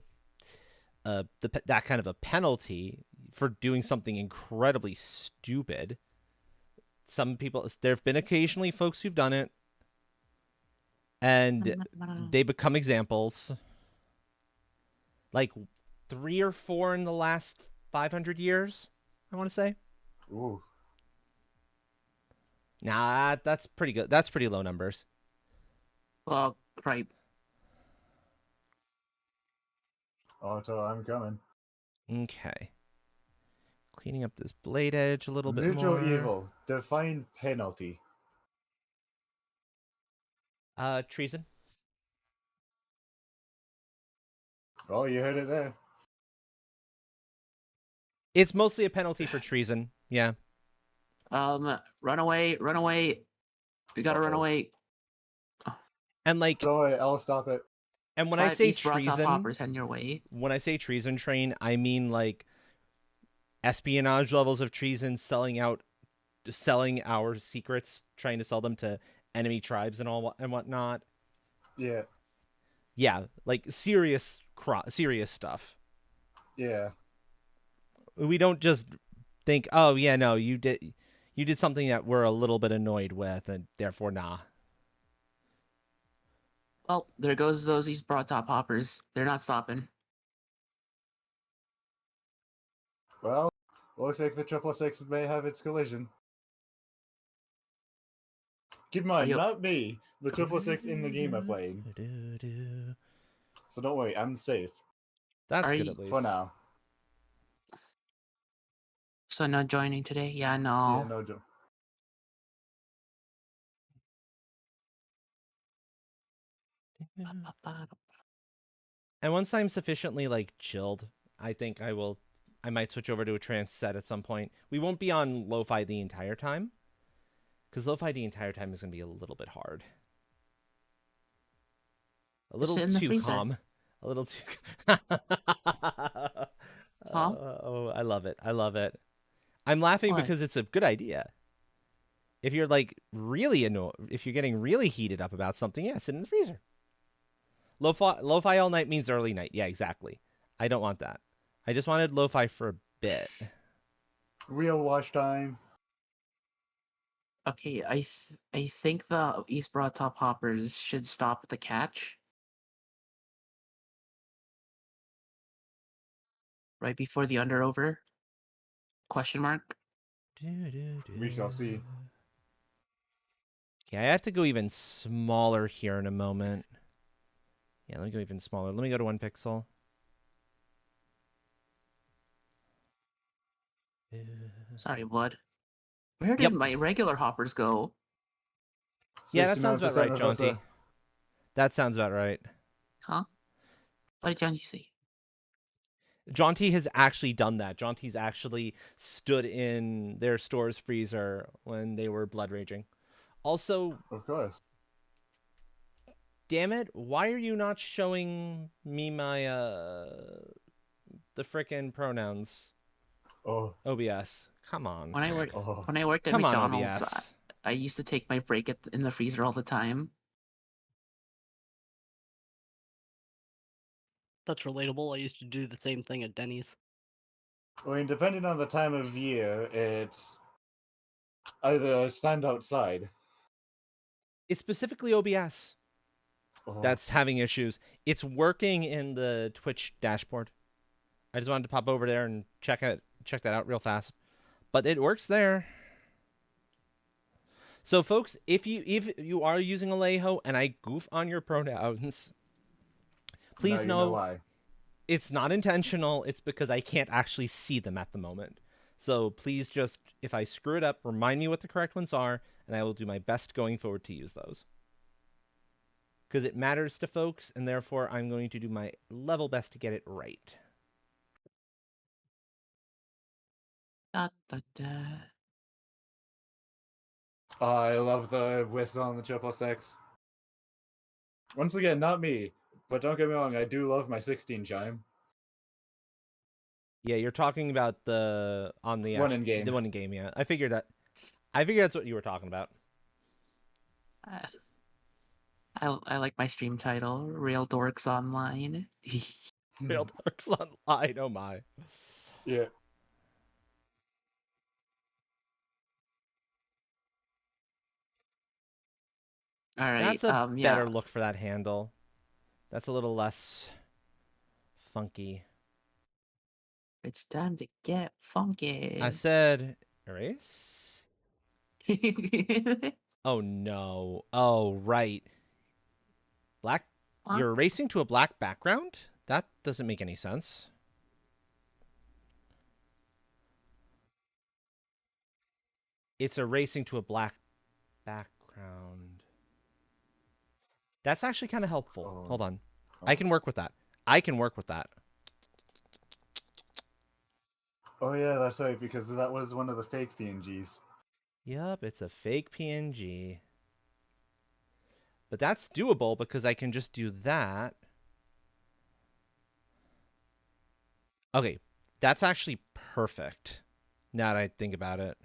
kind of a penalty for doing something incredibly stupid. Some people, there have been occasionally folks who've done it, and they become examples. Like 3 or 4 in the last 500 years, I want to say. Ooh. Nah, that's pretty good. That's pretty low numbers. Well, cripe. Otto, I'm coming. Okay. Cleaning up this blade edge a little bit Neutral more. evil. Define penalty. Treason. Oh, you heard it there. It's mostly a penalty for treason. Yeah. Run away. We gotta run away. And like, Don't worry, I'll stop it. and when I say Top treason, hoppers heading your way. when I say treason train, I mean like espionage levels of treason, selling our secrets, trying to sell them to enemy tribes and all and whatnot. Yeah. Yeah, like serious stuff. Yeah. We don't just think, oh yeah, no, you did something that we're a little bit annoyed with, and therefore nah. Well, there goes these broad top hoppers. They're not stopping. Well, looks like the 666 may have its collision. Keep in mind, you- not me. The 666 in the game are playing. So don't worry, I'm safe That's Are good you- at least. for now. So not joining today? Yeah, Yeah, no. no joke. And once I'm sufficiently like chilled, I think I might switch over to a trance set at some point. We won't be on lo-fi the entire time, because lo-fi the entire time is going to be a little bit hard. A little sit in the too freezer. calm. A little too. Oh, I love it. I love it. I'm laughing What? because it's a good idea. If you're like really annoyed, if you're getting really heated up about something, yeah, sit in the freezer. Lo-fi all night means early night. Yeah, exactly. I don't want that. I just wanted lo-fi for a bit. Real wash time. Okay, I think the East Broad Top Hoppers should stop at the catch. Right before the under over? Question mark? We shall see. Okay, I have to go even smaller here in a moment. Yeah, let me go even smaller. Let me go to 1 pixel. Sorry, Blood. Where did my regular hoppers go? Yeah, that sounds about 69% right, of us Jaunty. are- That sounds about right. Huh? What did Johnny say? Jaunty has actually done that. Jaunty's actually stood in their store's freezer when they were blood raging. Also, Of course. damn it, why are you not showing me my the frickin' pronouns? Oh, OBS. Come on. When I worked oh. when I worked at Come on, McDonald's, OBS. I used to take my break in the freezer all the time. That's relatable. I used to do the same thing at Denny's. I mean, depending on the time of year, it's either stand outside. It's specifically OBS Oh, that's having issues. It's working in the Twitch dashboard. I just wanted to pop over there and check that out real fast. But it works there. So folks, if you are using Alejo and I goof on your pronouns, please now you know why. it's not intentional. It's because I can't actually see them at the moment. So please just, if I screw it up, remind me what the correct ones are, and I will do my best going forward to use those. Because it matters to folks, and therefore I'm going to do my level best to get it right. Da, da, da. I love the whistle on the 666. Once again, not me, but don't get me wrong, I do love my 16 chime. Yeah, you're talking about the One in game. The one in game, yeah. I figured that's what you were talking about. I like my stream title, Real Dorks Online. Real Darks Online, oh my. Yeah. All right. That's a yeah. better look for that handle. That's a little less funky. It's time to get funky. I said erase? Oh no. Oh right. Black Huh? You're erasing to a black background? That doesn't make any sense. It's erasing to a black background. That's actually kind of helpful. Oh. Hold on. I can work with that. I can work with that. Oh yeah, that's right, because that was one of the fake PNGs. Yup, it's a fake PNG. But that's doable because I can just do that. Okay, that's actually perfect. Now that I think about it.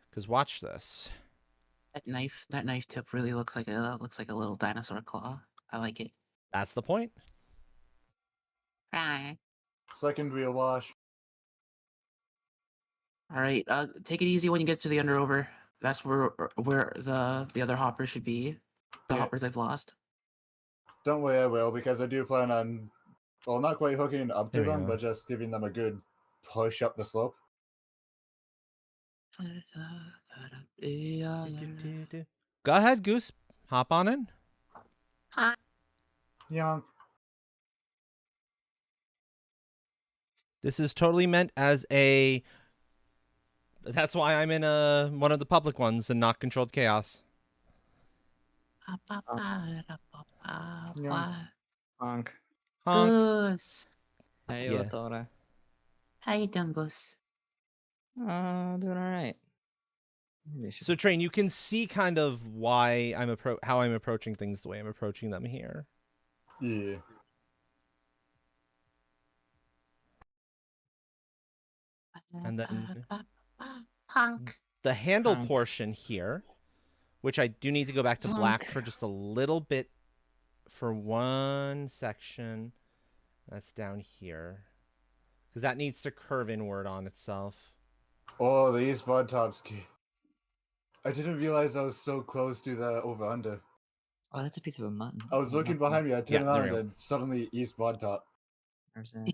Because watch this. That knife tip really looks like a little dinosaur claw. I like it. That's the point. All Second wheel wash. right. Take it easy when you get to the under over. That's where the other hoppers should be. The Yeah. hoppers I've lost. Don't worry, I will, because I do plan on, well, not quite hooking up to There we them, go. but just giving them a good push up the slope. Go ahead, Goose. Hop on in. Yeah. This is totally meant as a... That's why I'm in one of the public ones and not Controlled Chaos. Honk. Honk. Goose. Hey, Yeah. Otora. How you doing, Goose? Doing all right. Maybe I should. So, Train, you can see kind of why how I'm approaching things the way I'm approaching them here. Yeah. And then Honk. the handle Honk. portion here, which I do need to go back to black for just a little bit for one section. That's down here. Because that needs to curve inward on itself. Oh, the East Bod Tops. I didn't realize I was so close to the over-under. Oh, that's a piece of a mutton. I was looking behind me, I turned Yeah, there around, we go. and suddenly East Bod Top. Where's that?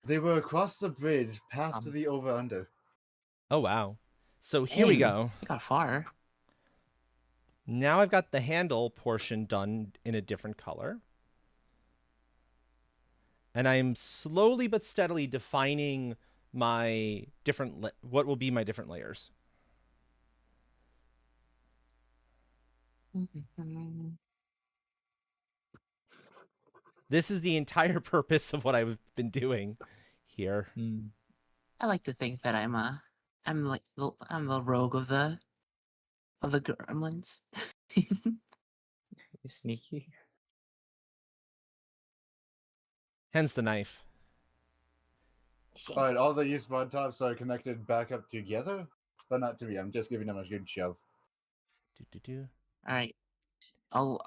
They were across the bridge, past the over-under. Oh, wow. So here we Hey. go. Got far. Now I've got the handle portion done in a different color. And I'm slowly but steadily defining my different, what will be my different layers. This is the entire purpose of what I've been doing here. I like to think that I'm the rogue of the gremlins. Sneaky. Hence the knife. Alright, all the East Bod Tops are connected back up together? But not to me, I'm just giving them a good shove. Do-do-do. All right, I'll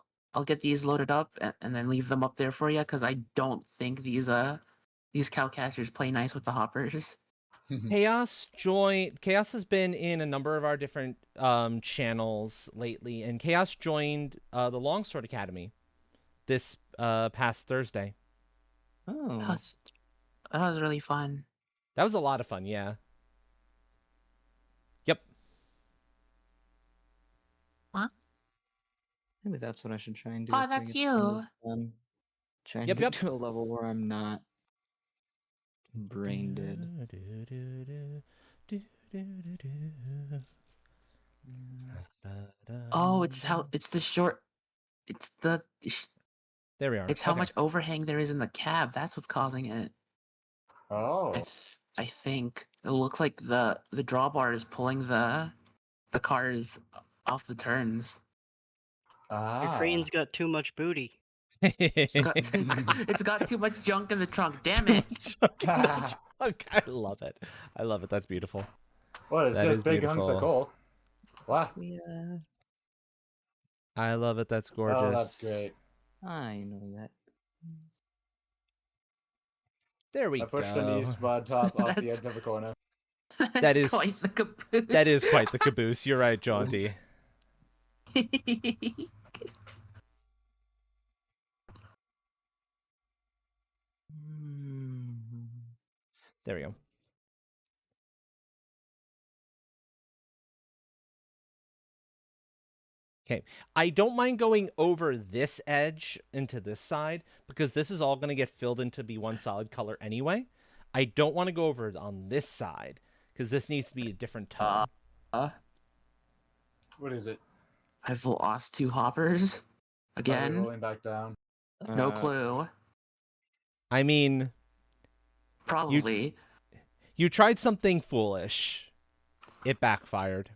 get these loaded up and then leave them up there for you because I don't think these cowcatchers play nice with the hoppers. Chaos has been in a number of our different channels lately, and Chaos joined the Longsword Academy this past Thursday. Oh. That was really fun. That was a lot of fun, yeah. Yep. Maybe that's what I should try and do. Oh, after I that's get some of you. this done. Try and Yep, get yep. to a level where I'm not brain dead. Oh, it's the short. There we are. It's how Okay. much overhang there is in the cab. That's what's causing it. Oh. I think it looks like the drawbar is pulling the cars off the turns. Your Ah. crane's got too much booty. It's got too much junk in the trunk. Damn it! I love it. I love it. That's beautiful. What, it's That is just big hunks beautiful. of coal. Wow. Yeah, I love it. That's gorgeous. Oh, that's great. I know that. There we I pushed go. an East Bod Top off the That's- edge of a corner. That is- quite the caboose. That is quite the caboose. You're right, Jaunty. There we go. Okay, I don't mind going over this edge into this side because this is all going to get filled in to be one solid color anyway. I don't want to go over it on this side because this needs to be a different tone. What is it? I've lost 2 hoppers Probably again. rolling back down. No clue. I mean, Probably. you tried something foolish. It backfired.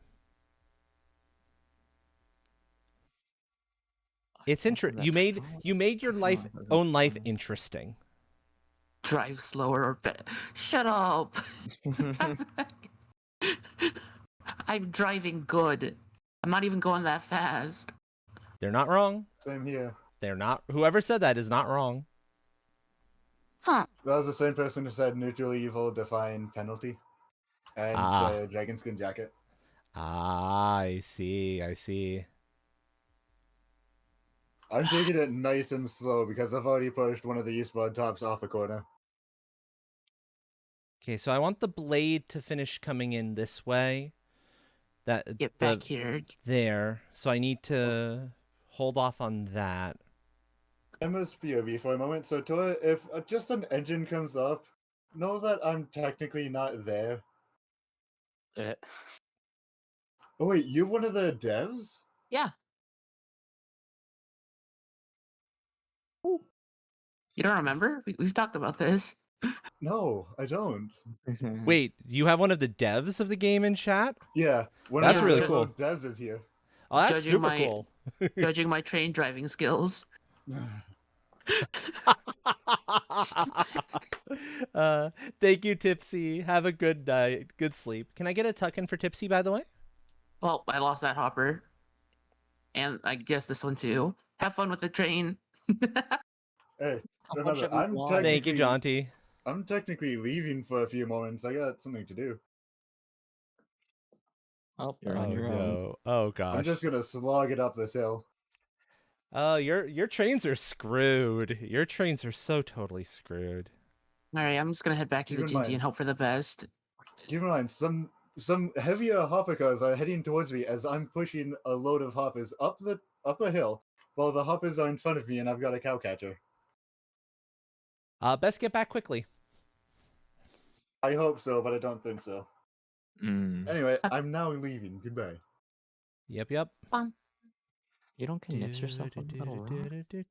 It's interesting. You made your own life interesting. Drive slower or better. Shut up. I'm driving good. I'm not even going that fast. They're not wrong. Same here. They're not. Whoever said that is not wrong. Huh. That was the same person who said neutral evil define penalty. And the dragon skin jacket. Ah, I see. I see. I'm taking it nice and slow because I've already pushed one of the East Bod Tops off a corner. Okay, so I want the blade to finish coming in this way. That Get back here. there. So I need to hold off on that. MSPOV for a moment. So Toa, if just an engine comes up, know that I'm technically not there. Eh. Oh wait, you're one of the devs? Yeah. You don't remember? We've talked about this. No, I don't. Wait, you have one of the devs of the game in chat? Yeah, one That's of the really fellow cool. devs is here. Oh, that's Judging super my- cool. Judging my train driving skills. Thank you, Tipsy. Have a good night. Good sleep. Can I get a tuck in for Tipsy, by the way? Well, I lost that hopper. And I guess this one too. Have fun with the train. Hey, How much remember, have you I'm won? Thank you, technically Jaunty. I'm technically leaving for a few moments. I got something to do. Oh, you're Oh on your own. no. Oh gosh. I'm just gonna slog it up this hill. Oh, your trains are screwed. Your trains are so totally screwed. Alright, I'm just gonna head back to Keep the in Ginty mind- and hope for the best. Keep in mind, some heavier hopper cars are heading towards me as I'm pushing a load of hoppers up a hill, while the hoppers are in front of me and I've got a cow catcher. Best get back quickly. I hope so, but I don't think so. Mm. Anyway, I'm now leaving. Goodbye. Yep, yep. You don't convince yourself on the middle road?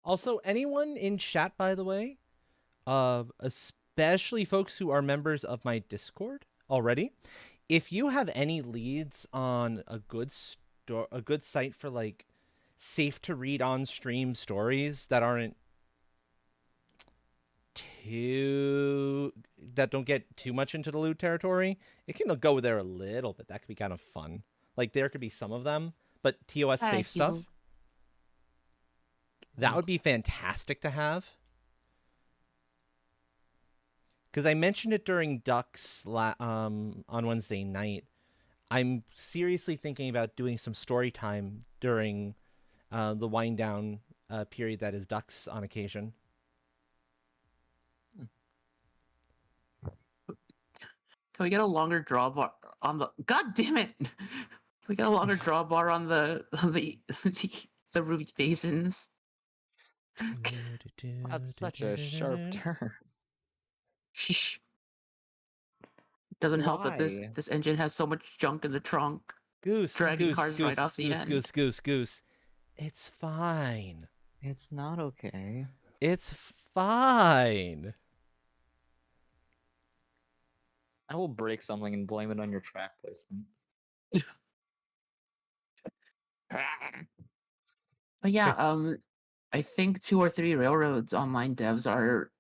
Also, anyone in chat, by the way, especially folks who are members of my Discord already, if you have any leads on a good site for like safe to read on stream stories that don't get too much into the loot territory, it can go there a little bit. That could be kind of fun. Like there could be some of them, but TOS Hi, safe stuff. Hugo. That would be fantastic to have. Because I mentioned it during Ducks on Wednesday night. I'm seriously thinking about doing some story time during the wind down period that is Ducks on occasion. Can we get a longer drawbar on the? God damn it! Can we get a longer drawbar on the Ruby basins? That's such a sharp turn. Shh. Doesn't help that Why? this engine has so much junk in the trunk. Goose, Dragging goose, cars goose, right off the goose, end. goose, goose, goose. It's fine. It's not okay. It's fine. I will break something and blame it on your track placement. But yeah, I think 2 or 3 railroads online devs are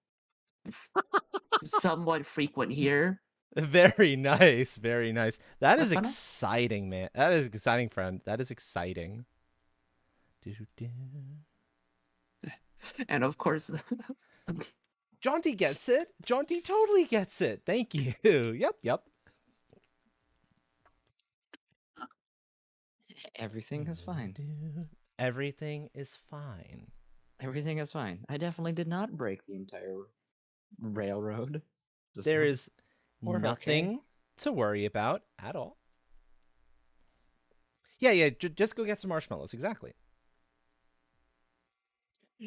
somewhat frequent here. Very nice, very nice. That is That's fun. exciting, man. That is exciting, friend. That is exciting. And of course, Jaunty gets it. Jaunty totally gets it. Thank you. Yep, yep. Everything is fine. Everything is fine. Everything is fine. I definitely did not break the entire railroad. Just There not- is We're okay. nothing to worry about at all. Yeah, just go get some marshmallows. Exactly.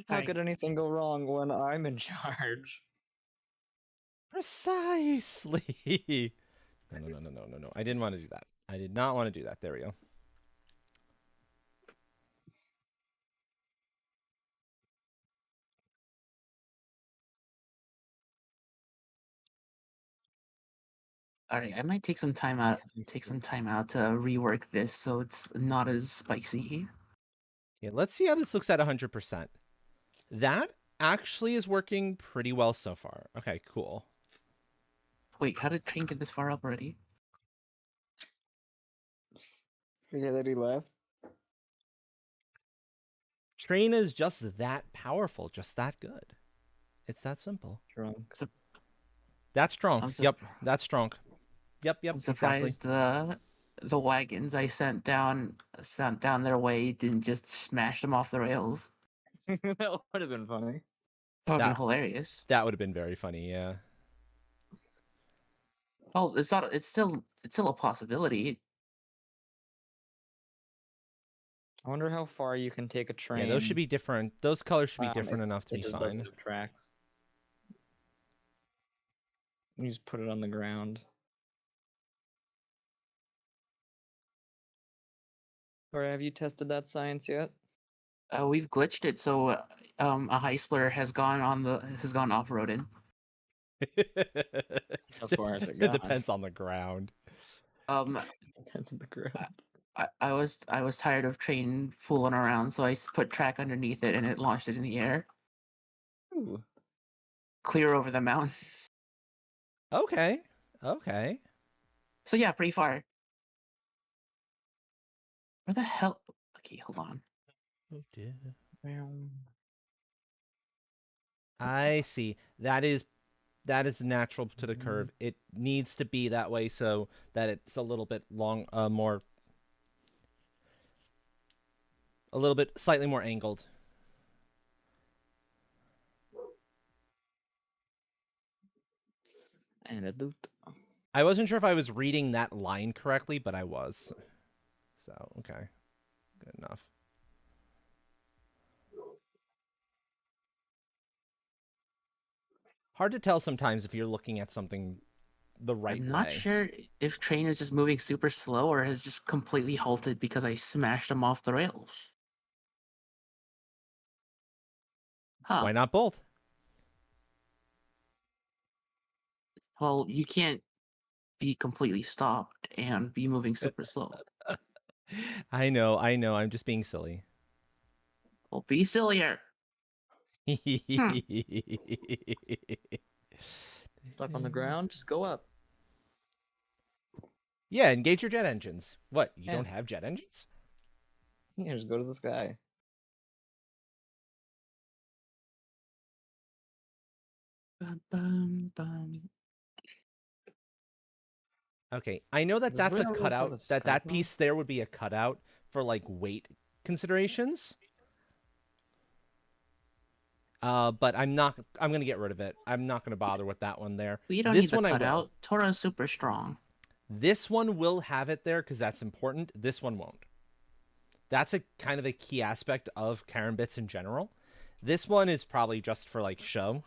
How Alright. could anything go wrong when I'm in charge? Precisely. No. I didn't want to do that. I did not want to do that. There we go. alright, I might take some time out. Take some time out to rework this so it's not as spicy. Yeah, let's see how this looks at 100%. That actually is working pretty well so far. Okay, cool. Wait, how did train get this far up already? Forget that he left. Train is just that powerful, just that good. It's that simple. Drunk. That's strong. I'm Yep, that's strong. Yep, I'm exactly. surprised the wagons I sent down their way didn't just smash them off the rails. That would have been funny. That would have been That- hilarious. That would have been very funny, yeah. Oh, it's not. It's still a possibility. I wonder how far you can take a train. Yeah, those should be different. Those colors should be if different enough to it be just doesn't fine. have tracks. You just put it on the ground. Or have you tested that science yet? We've glitched it, so a Heisler has gone off roaded. How far has it It gone? depends on the ground. Depends on the ground. I was tired of train fooling around, so I put track underneath it and it launched it in the air, Ooh. clear over the mountains. Okay. Okay. So yeah, pretty far. Where the hell? Okay, hold on. Oh dear. Um, I see. That is natural to the curve. It needs to be that way so that it's a little bit slightly more angled. And a loot. I wasn't sure if I was reading that line correctly, but I was. So, okay. Good enough. Hard to tell sometimes if you're looking at something the right I'm not way. sure if train is just moving super slow or has just completely halted because I smashed him off the rails. Huh. Why not both? Well, you can't be completely stopped and be moving super slow. I know. I'm just being silly. Well, be sillier. Stuck on the ground, just go up. Yeah, engage your jet engines. What? You Yeah. don't have jet engines? Yeah, just go to the sky. Bum, bum, bum. Okay, I know that Does that's a railroads have cutout. a That Skype mode? piece there would be a cutout for like weight considerations. But I'm gonna get rid of it. I'm not gonna bother with that one there. We don't This need the one I will. cutout. Tora's super strong. This one will have it there because that's important. This one won't. That's a kind of a key aspect of Karen bits in general. This one is probably just for like show.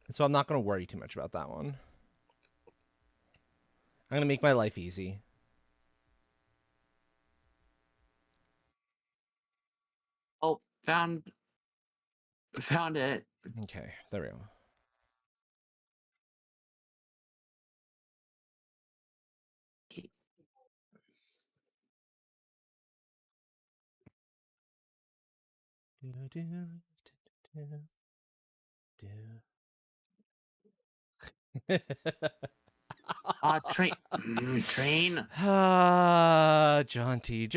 And so I'm not going to worry too much about that one. I'm going to make my life easy. Oh, found it. Okay, there we go. Okay. Train. Train. Ah, jaunty.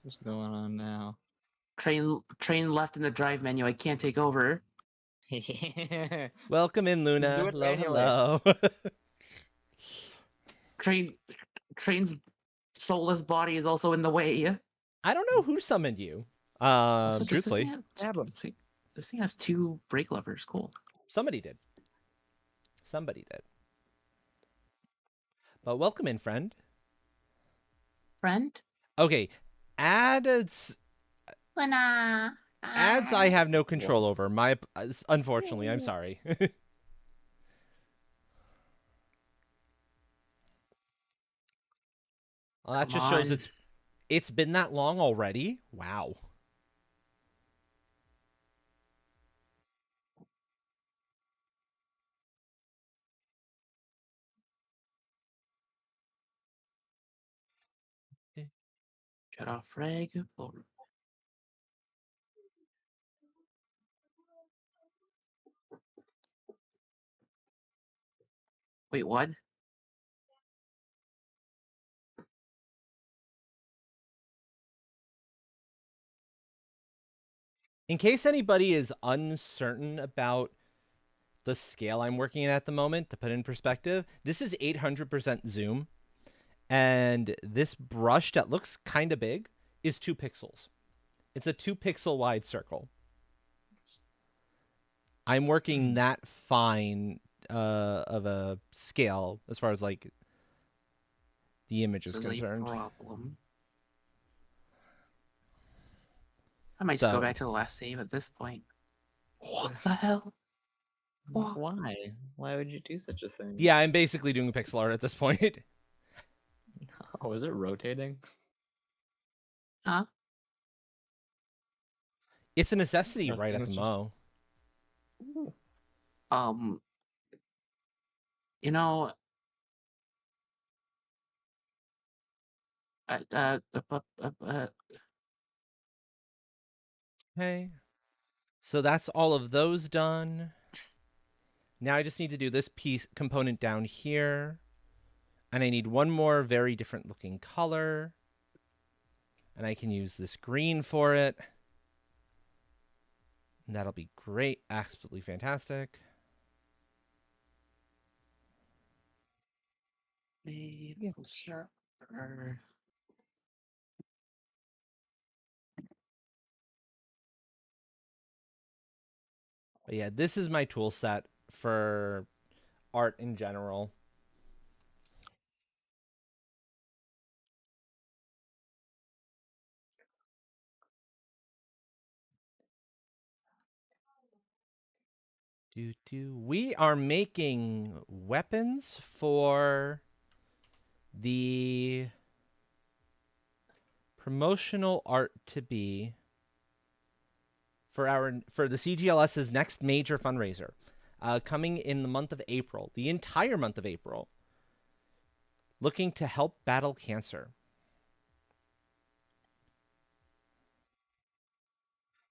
What's going on now? Train left in the drive menu. I can't take over. Welcome in, Luna. do it Hello, manually. hello. Train's soulless body is also in the way. I don't know who summoned you. Also, Truthfully, this thing has 2 brake levers. Cool. somebody did. But welcome in, friend. Friend? Okay, ads Luna. I have no control over. Unfortunately, I'm sorry. Well, that Come just shows on. it's been that long already. Wow. Shut off frag. Wait, what? In case anybody is uncertain about the scale I'm working at the moment, to put in perspective, this is 800% zoom. And this brush that looks kind of big is 2 pixels. It's a 2 pixel wide circle. I'm working that fine of a scale as far as like the image is This is a concerned. problem. I might just go So- back to the last save at this point. What the hell? Wha- Why? Why would you do such a thing? Yeah, I'm basically doing pixel art at this point. Oh, is it rotating? Huh? It's a necessity Nothing, right at it's the just- mo. You know, Okay. So that's all of those done. Now I just need to do this piece component down here. And I need one more very different looking color. And I can use this green for it. And that'll be great. Absolutely fantastic. maple syrup. But yeah, this is my tool set for art in general. We are making weapons for the promotional art to be for the CGLS's next major fundraiser, coming in the month of April, the entire month of April, looking to help battle cancer.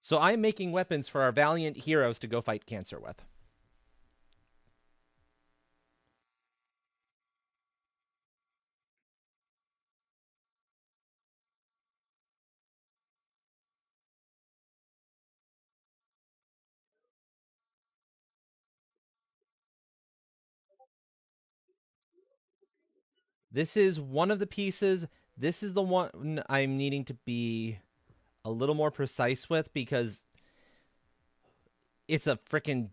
So I'm making weapons for our valiant heroes to go fight cancer with. This is one of the pieces. This is the one I'm needing to be a little more precise with because it's a freaking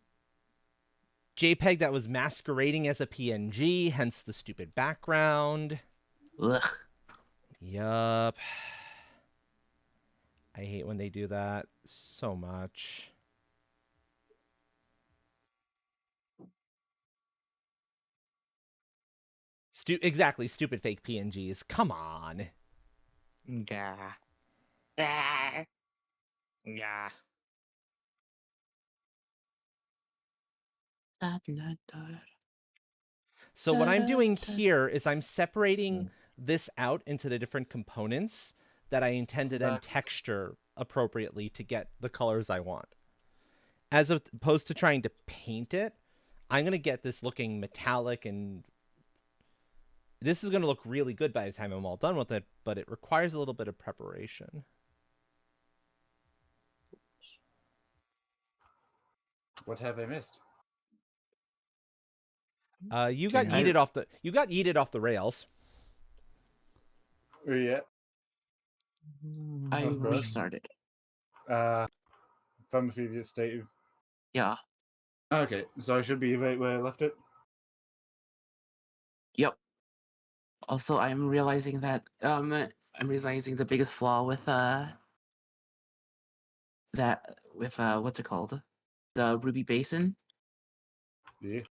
JPEG that was masquerading as a PNG, hence the stupid background. Ugh. Yup. I hate when they do that so much. Exactly, stupid fake PNGs. Come on. Yeah. Yeah. So what I'm doing here is I'm separating this out into the different components that I intend to then texture appropriately to get the colors I want. As opposed to trying to paint it, I'm going to get this looking metallic, and this is going to look really good by the time I'm all done with it, but it requires a little bit of preparation. What have I missed? You got Can yeeted off the rails. Oh, yeah. I Of course. restarted. From the previous state. Yeah. Okay, so I should be right where I left it. Yep. Also, I'm realizing that I'm realizing the biggest flaw with what's it called? The Ruby Basin. Yeah.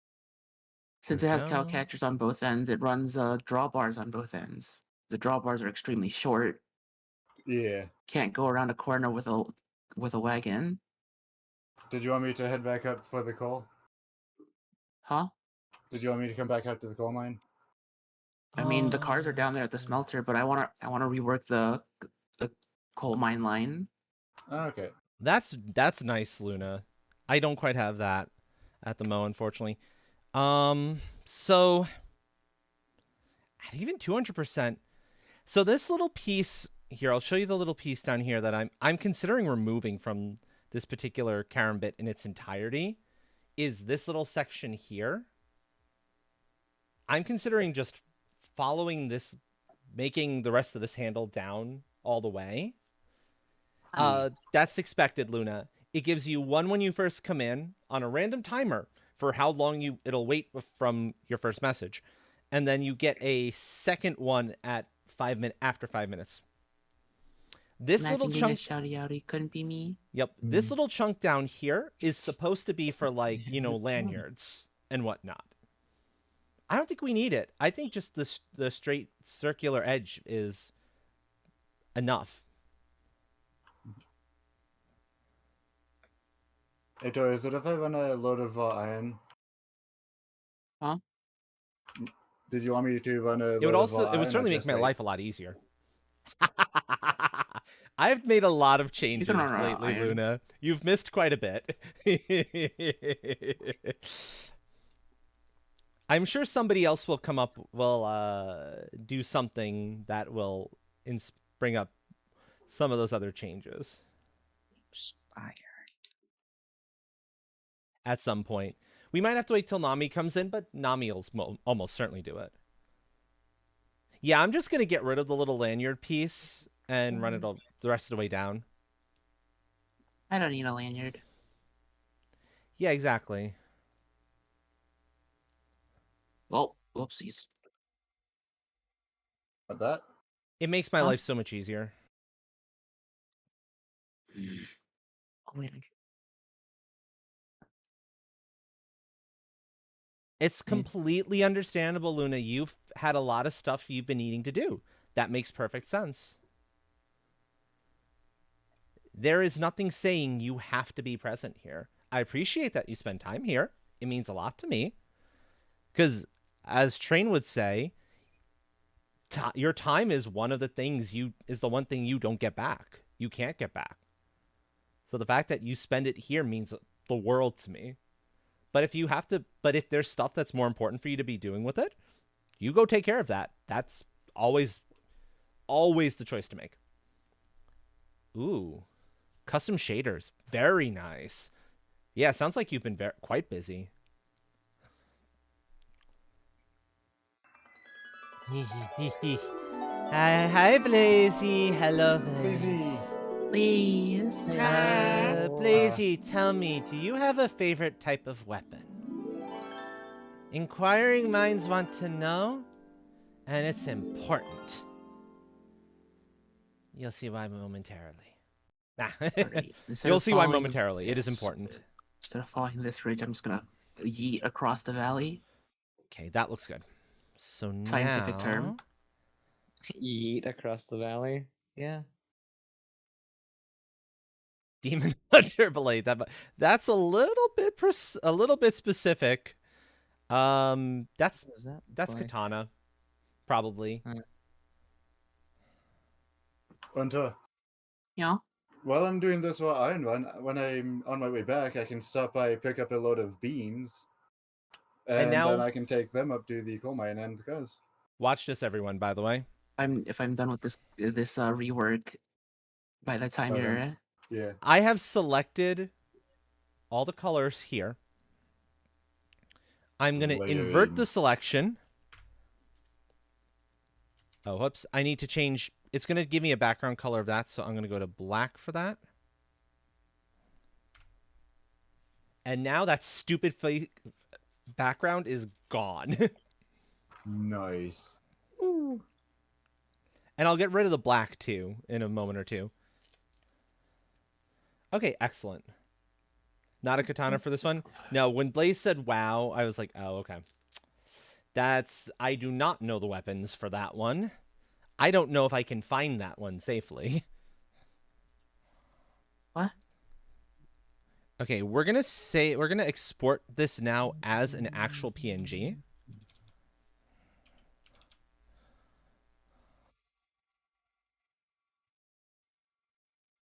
Since it has No. cowcatchers on both ends, it runs drawbars on both ends. The drawbars are extremely short. Yeah. Can't go around a corner with a wagon. Did you want me to head back up for the coal? Huh? Did you want me to come back out to the coal mine? I mean, the cars are down there at the smelter, but I wanna rework the coal mine line. Okay. That's nice, Luna. I don't quite have that at the mo, unfortunately. So at even 200%. So this little piece here, I'll show you the little piece down here that I'm considering removing from this particular Karambit in its entirety. Is this little section here. I'm considering just following this, making the rest of this handle down all the way. Hi. That's expected, Luna. It gives you one when you first come in on a random timer for how long it'll wait from your first message. And then you get a second one at after 5 minutes. This Imagine little getting chunk, a shouty outy couldn't be me. yep, this little chunk down here is supposed to be for like, Just one. lanyards and whatnot. I don't think we need it. I think just the straight circular edge is enough. Hey, Tori, is it if I run a load of iron? Huh? Did you want me to run a? It would certainly make my life a lot easier. I've made a lot of changes run out of lately, iron. Luna. You've missed quite a bit. I'm sure somebody else will do something that will bring up some of those other changes Spire. at some point. We might have to wait till Nami comes in, but Nami will almost certainly do it. Yeah, I'm just going to get rid of the little lanyard piece and run it all, the rest of the way down. I don't need a lanyard. Yeah, exactly. Oh, whoopsies. What that? It makes my Huh? life so much easier. Oh, wait. It's completely understandable, Luna. You've had a lot of stuff you've been needing to do. That makes perfect sense. There is nothing saying you have to be present here. I appreciate that you spend time here. It means a lot to me. Because, as Train would say, your time is one of the things is the one thing you don't get back. You can't get back. So the fact that you spend it here means the world to me. But if there's stuff that's more important for you to be doing with it, you go take care of that. That's always the choice to make. Ooh, custom shaders. Very nice. Yeah, sounds like you've been quite busy. Hi, Blazy. Hello, Blazy. Please. Blazy, tell me, do you have a favorite type of weapon? Inquiring minds want to know, and it's important. You'll see why momentarily. Alright, instead You'll of see why following momentarily. It is this- important. Instead of following this ridge, I'm just gonna yeet across the valley. Okay, that looks good. So Scientific now... term. Yeet across the valley. Yeah. Demon Hunter Blade. That's a little bit specific. That's What was that? that's Boy. Katana, probably. Hunter, Yeah. while I'm doing this iron run, when I'm on my way back, I can stop by, pick up a load of beans, and now- then I can take them up to the coal mine and guys. Watch this, everyone. By the way, If I'm done with this rework by the time Oh, you're then- Yeah. I have selected all the colors here. I'm going to invert Layering. the selection. Oh, whoops. I need to change. It's going to give me a background color of that, so I'm going to go to black for that. And now that stupid background is gone. Nice. And I'll get rid of the black, too, in a moment or two. Okay, excellent. Not a katana for this one? No, when Blaze said wow, I was like, oh, okay. I do not know the weapons for that one. I don't know if I can find that one safely. What? Okay, we're gonna export this now as an actual PNG.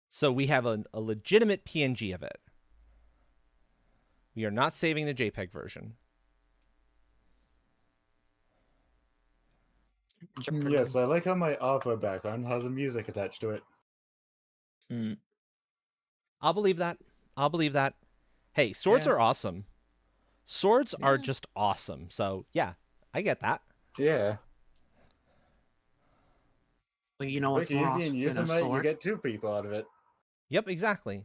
So we have a legitimate PNG of it. We are not saving the JPEG version. Yes, I like how my opera background has a music attached to it. Hmm. I'll believe that. I'll believe that. Hey, swords Yeah. are awesome. Swords are Yeah. just awesome. So, yeah, I get that. Yeah. But you know what's Quick, more easy, and awesome use than a them. You sword? get 2 people out of it. Yep, exactly.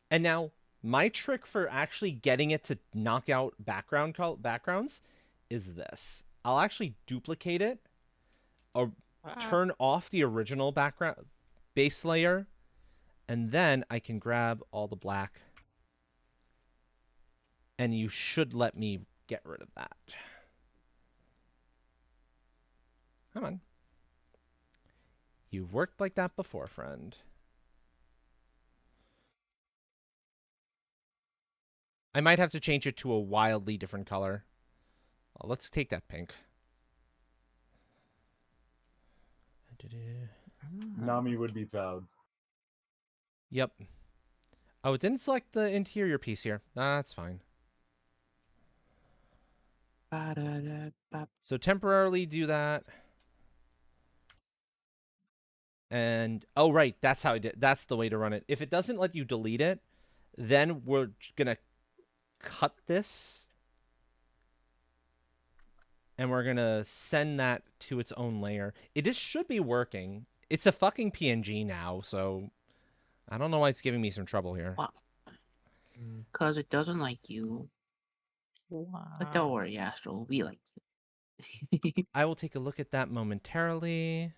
And now my trick for actually getting it to knock out backgrounds is this. I'll actually duplicate it or turn off the original background base layer, and then I can grab all the black, and you should let me get rid of that. Come on. You've worked like that before, friend. I might have to change it to a wildly different color. Oh, let's take that pink. Nami would be proud. Yep. Oh, it didn't select the interior piece here. That's fine. So temporarily do that. And, oh, right, that's how I did. That's the way to run it. If it doesn't let you delete it, then we're going to cut this. And we're going to send that to its own layer. It just should be working. It's a fucking PNG now, so I don't know why it's giving me some trouble here. Because it doesn't like you. But don't worry, Astral. We like you. I will take a look at that momentarily.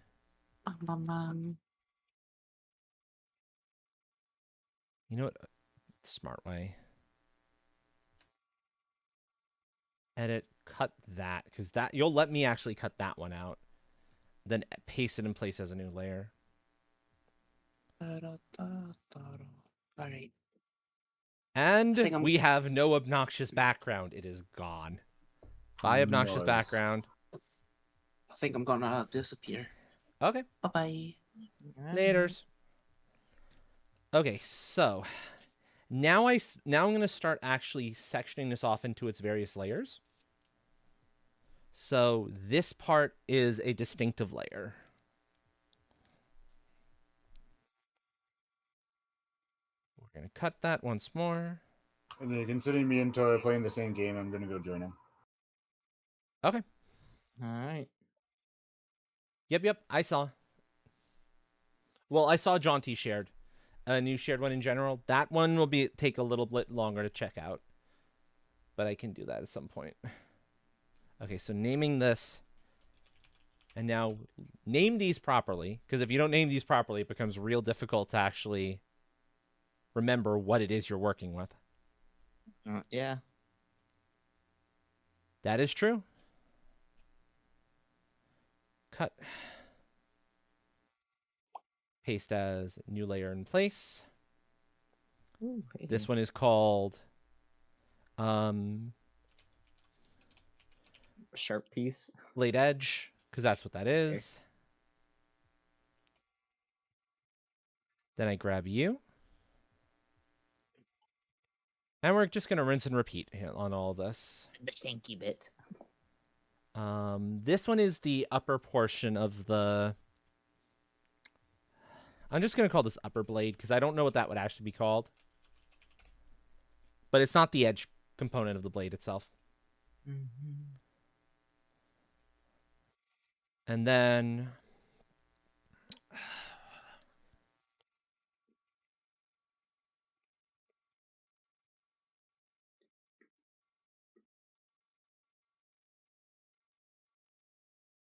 You know what? Smart way. Edit, cut that, because that you'll let me actually cut that one out. Then paste it in place as a new layer. Alright. And we have no obnoxious background. It is gone. Bye, obnoxious Nice. background. I think I'm gonna disappear. Okay. Bye-bye. Laters. Okay, so now I'm going to start actually sectioning this off into its various layers. So this part is a distinctive layer. We're going to cut that once more. And then considering me and Tor are playing the same game, I'm gonna go join him. Okay. All right. Yep, I saw. Well, I saw Jaunty shared. And you shared one in general. That one will take a little bit longer to check out. But I can do that at some point. Okay, so naming this. And now name these properly. Because if you don't name these properly, it becomes real difficult to actually remember what it is you're working with. Yeah. That is true. Cut. Paste as new layer in place. Ooh, This one is called sharp piece. Blade Edge, because that's what that is. Okay. Then I grab you. And we're just going to rinse and repeat on all of this. The stinky bit. This one is the upper portion of the... I'm just going to call this upper blade, because I don't know what that would actually be called. But it's not the edge component of the blade itself. Mm-hmm. And then...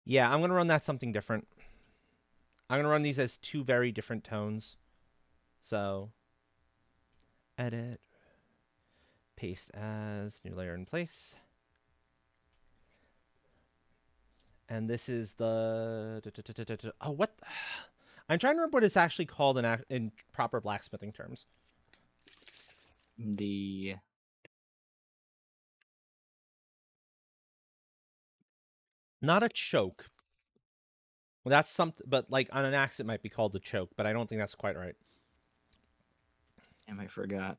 Yeah, I'm going to run that something different. I'm going to run these as 2 very different tones. So, edit, paste as, new layer in place. And this is the... Oh, what? I'm trying to remember what it's actually called in proper blacksmithing terms. The... Not a choke. Well, that's something, but like on an axe it might be called a choke, but I don't think that's quite right. Damn, I forgot.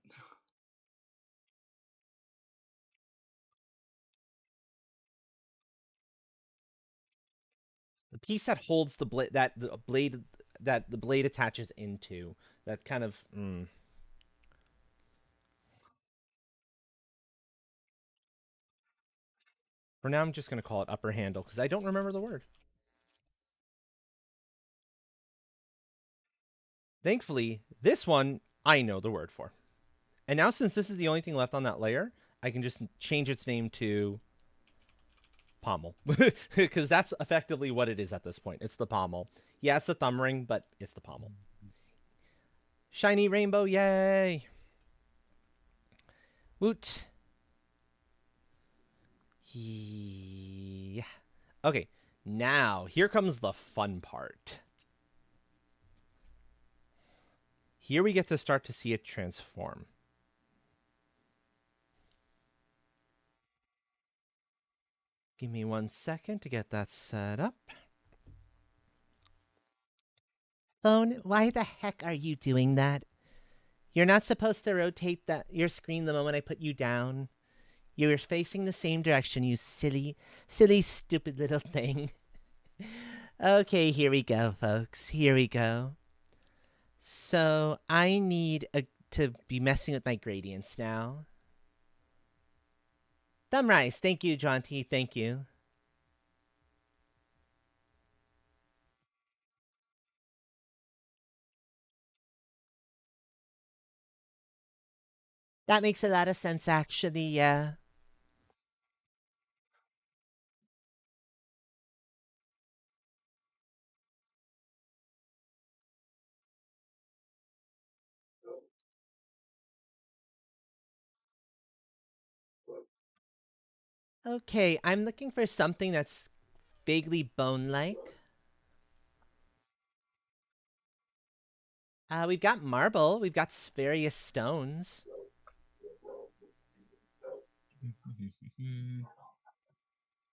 The piece that holds the blade that the blade attaches into. That kind of For now I'm just going to call it upper handle because I don't remember the word. Thankfully, this one I know the word for. And now since this is the only thing left on that layer, I can just change its name to pommel. Because that's effectively what it is at this point. It's the pommel. Yeah, it's the thumb ring, but it's the pommel. Shiny rainbow, yay! Woot. Yeah. Okay, now here comes the fun part. Here we get to start to see it transform. Give me 1 second to get that set up. Phone, why the heck are you doing that? You're not supposed to rotate your screen the moment I put you down. You're facing the same direction, you silly, stupid little thing. Okay, here we go, folks. Here we go. So I need to be messing with my gradients now. Thumbrise, thank you, Jaunty, thank you. That makes a lot of sense, actually, yeah. Okay, I'm looking for something that's vaguely bone-like. We've got marble. We've got various stones.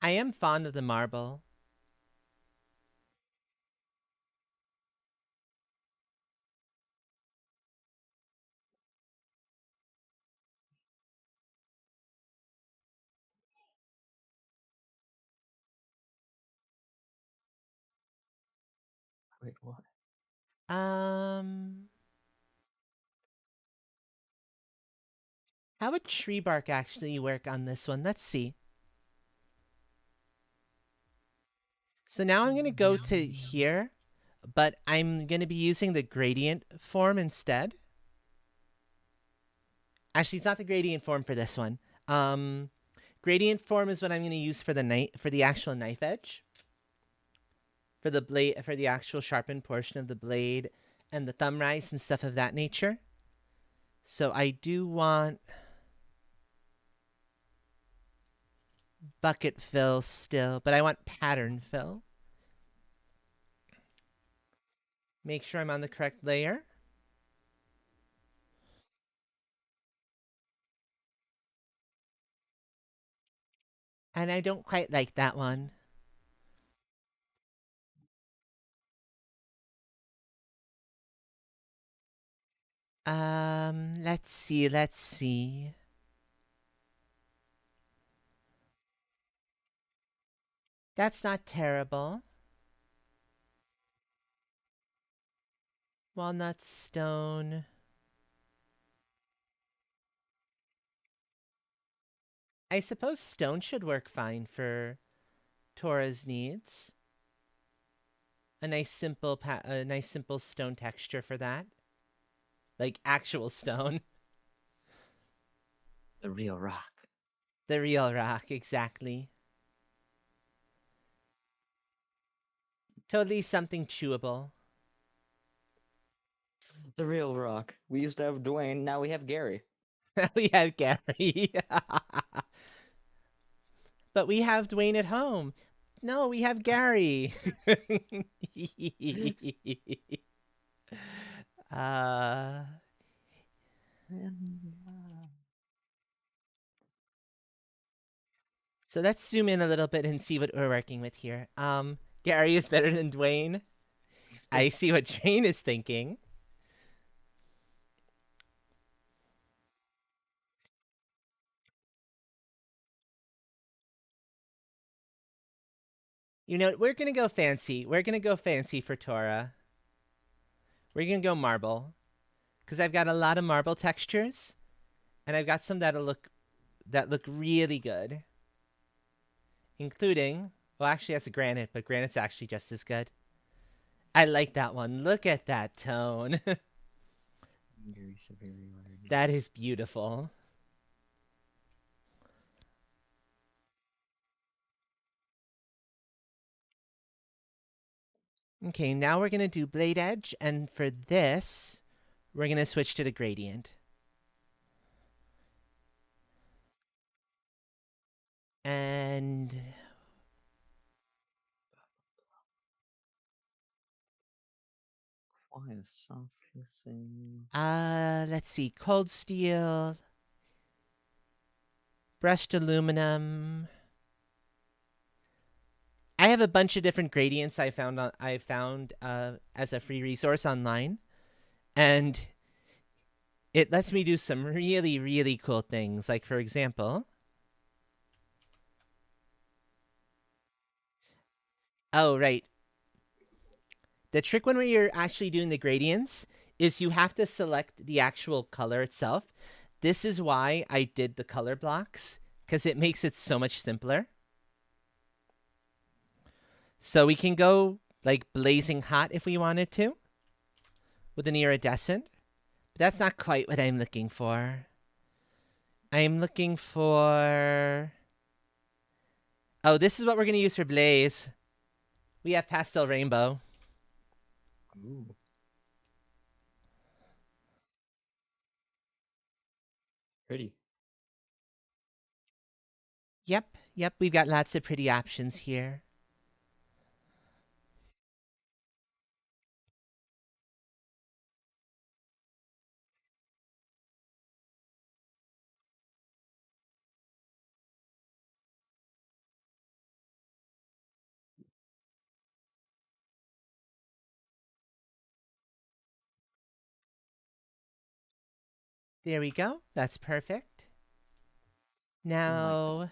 I am fond of the marble. Wait, what? How would tree bark actually work on this one? Let's see. So now I'm going to go to here, but I'm going to be using the gradient form instead. Actually, it's not the gradient form for this one. Gradient form is what I'm going to use for the actual knife edge. For the blade, for the actual sharpened portion of the blade and the thumb rise and stuff of that nature. So I do want bucket fill still, but I want pattern fill. Make sure I'm on the correct layer. And I don't quite like that one. Let's see. That's not terrible. Walnut stone. I suppose stone should work fine for Tora's needs. A nice simple stone texture for that. Like actual stone. The real rock. The real rock, exactly. Totally something chewable. The real rock. We used to have Dwayne, now we have Gary. We have Gary. But we have Dwayne at home. No, we have Gary. So let's zoom in a little bit and see what we're working with here. Gary is better than Dwayne. I see what Jane is thinking. You know, we're going to go fancy. We're going to go fancy for Tora. We're going to go marble. Because I've got a lot of marble textures. And I've got some that look really good. Including, well, actually, that's a granite, but granite's actually just as good. I like that one. Look at that tone. Very superiority. That is beautiful. Okay, now we're going to do blade edge, and for this, we're going to switch to the gradient. And Why a soft hissing? let's see, cold steel, brushed aluminum. I have a bunch of different gradients I found as a free resource online, and it lets me do some really, really cool things. Like, for example, oh, right. The trick when you're actually doing the gradients is you have to select the actual color itself. This is why I did the color blocks, because it makes it so much simpler. So we can go like blazing hot if we wanted to with an iridescent. But that's not quite what I'm looking for. I'm looking for... Oh, this is what we're going to use for blaze. We have pastel rainbow. Ooh. Pretty. Yep, we've got lots of pretty options here. There we go. That's perfect. Now,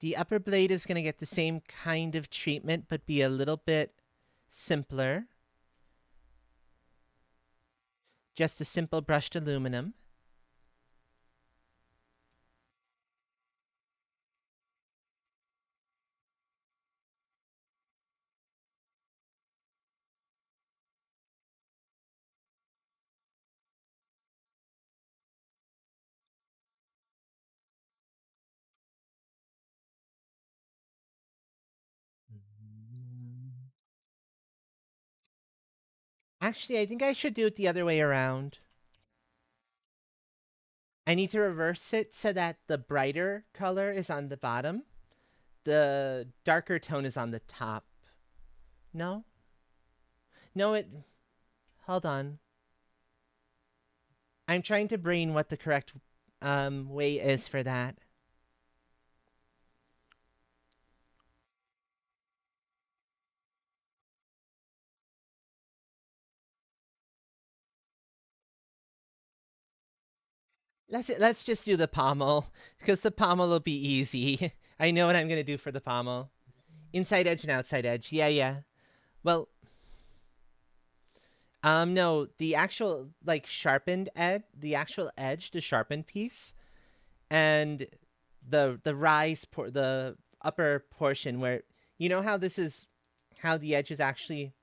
the upper blade is going to get the same kind of treatment, but be a little bit simpler. Just a simple brushed aluminum. Actually, I think I should do it the other way around. I need to reverse it so that the brighter color is on the bottom. The darker tone is on the top. No? No, it... Hold on. I'm trying to brain what the correct way is for that. Let's just do the pommel, because the pommel will be easy. I know what I'm going to do for the pommel. Inside edge and outside edge. Yeah. Well, no, the actual, like, sharpened edge, the actual edge, the sharpened piece, and the the upper portion where, you know how this is, how the edge is actually...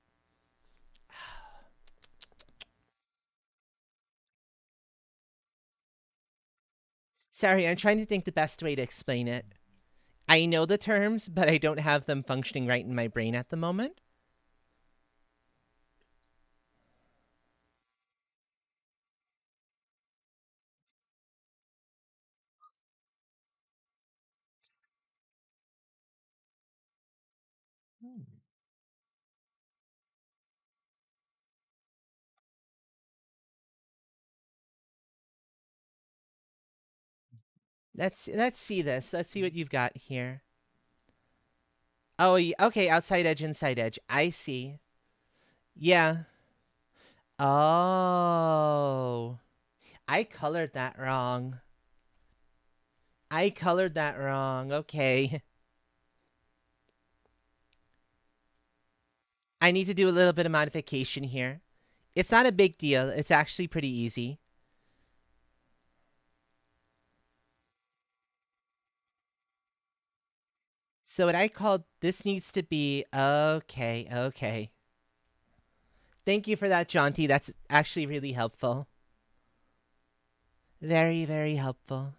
Sorry, I'm trying to think the best way to explain it. I know the terms, but I don't have them functioning right in my brain at the moment. Let's see this. Let's see what you've got here. Oh, okay, outside edge, inside edge. I see. Yeah. Oh. I colored that wrong. Okay. I need to do a little bit of modification here. It's not a big deal. It's actually pretty easy. So what I called this needs to be okay, okay. Thank you for that, Jaunty. That's actually really helpful. Very, very helpful.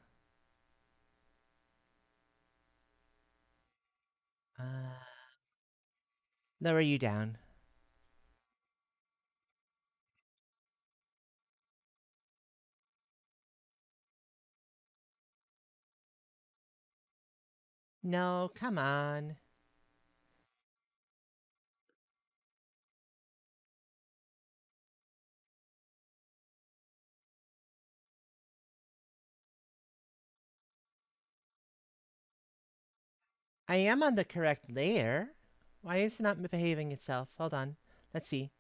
Lower you down. No, come on. I am on the correct layer. Why is it not behaving itself? Hold on. Let's see.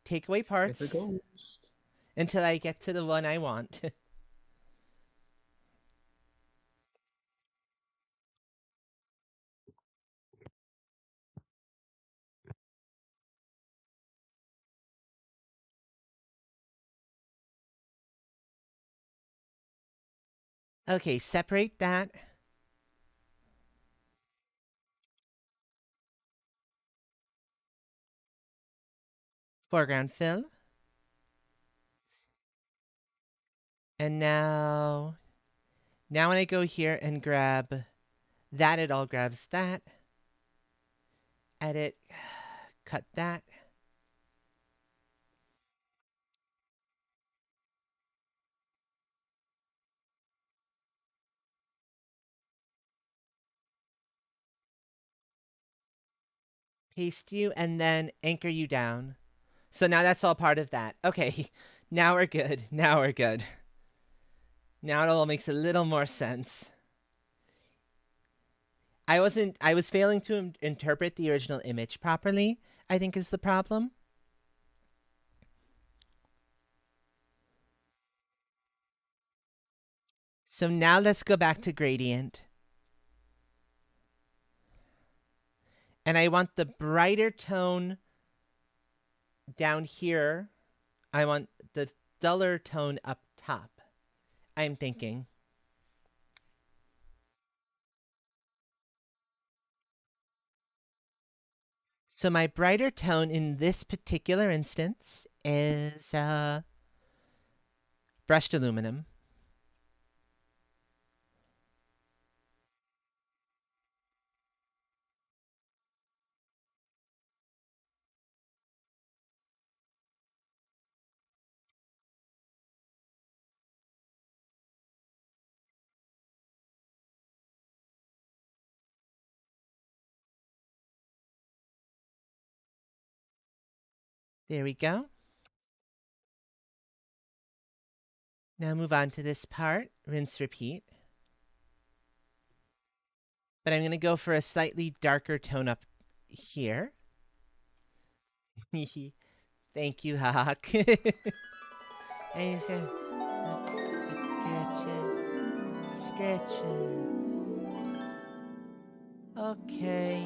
Take away It's a parts ghost. until I get to the one I want. Okay, separate that. Foreground fill. And now when I go here and grab that, it all grabs that. Edit, cut that. Paste you, and then anchor you down. So now that's all part of that. Okay, now we're good. Now we're good. Now it all makes a little more sense. I was failing to interpret the original image properly, I think is the problem. So now let's go back to gradient. And I want the brighter tone down here. I want the duller tone up top, I'm thinking. So my brighter tone in this particular instance is brushed aluminum. There we go. Now move on to this part, rinse, repeat. But I'm going to go for a slightly darker tone up here. Thank you, Hawk. I just gotta scratch it. Okay.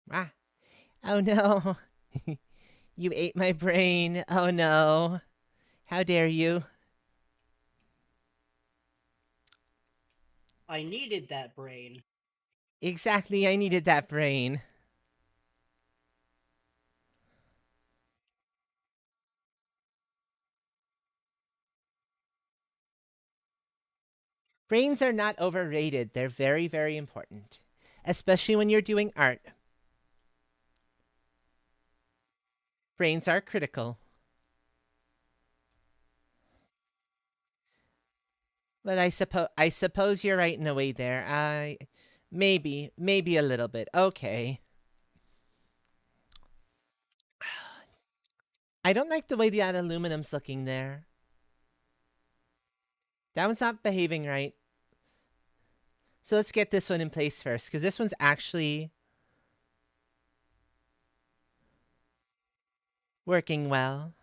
Ah. Oh no. You ate my brain. Oh no. How dare you? I needed that brain. Exactly, I needed that brain. Brains are not overrated. They're very, very important, especially when you're doing art. Brains are critical. But I suppose you're right in a way there. Maybe a little bit. Okay. I don't like the way the aluminum's looking there. That one's not behaving right. So let's get this one in place first, because this one's actually working well.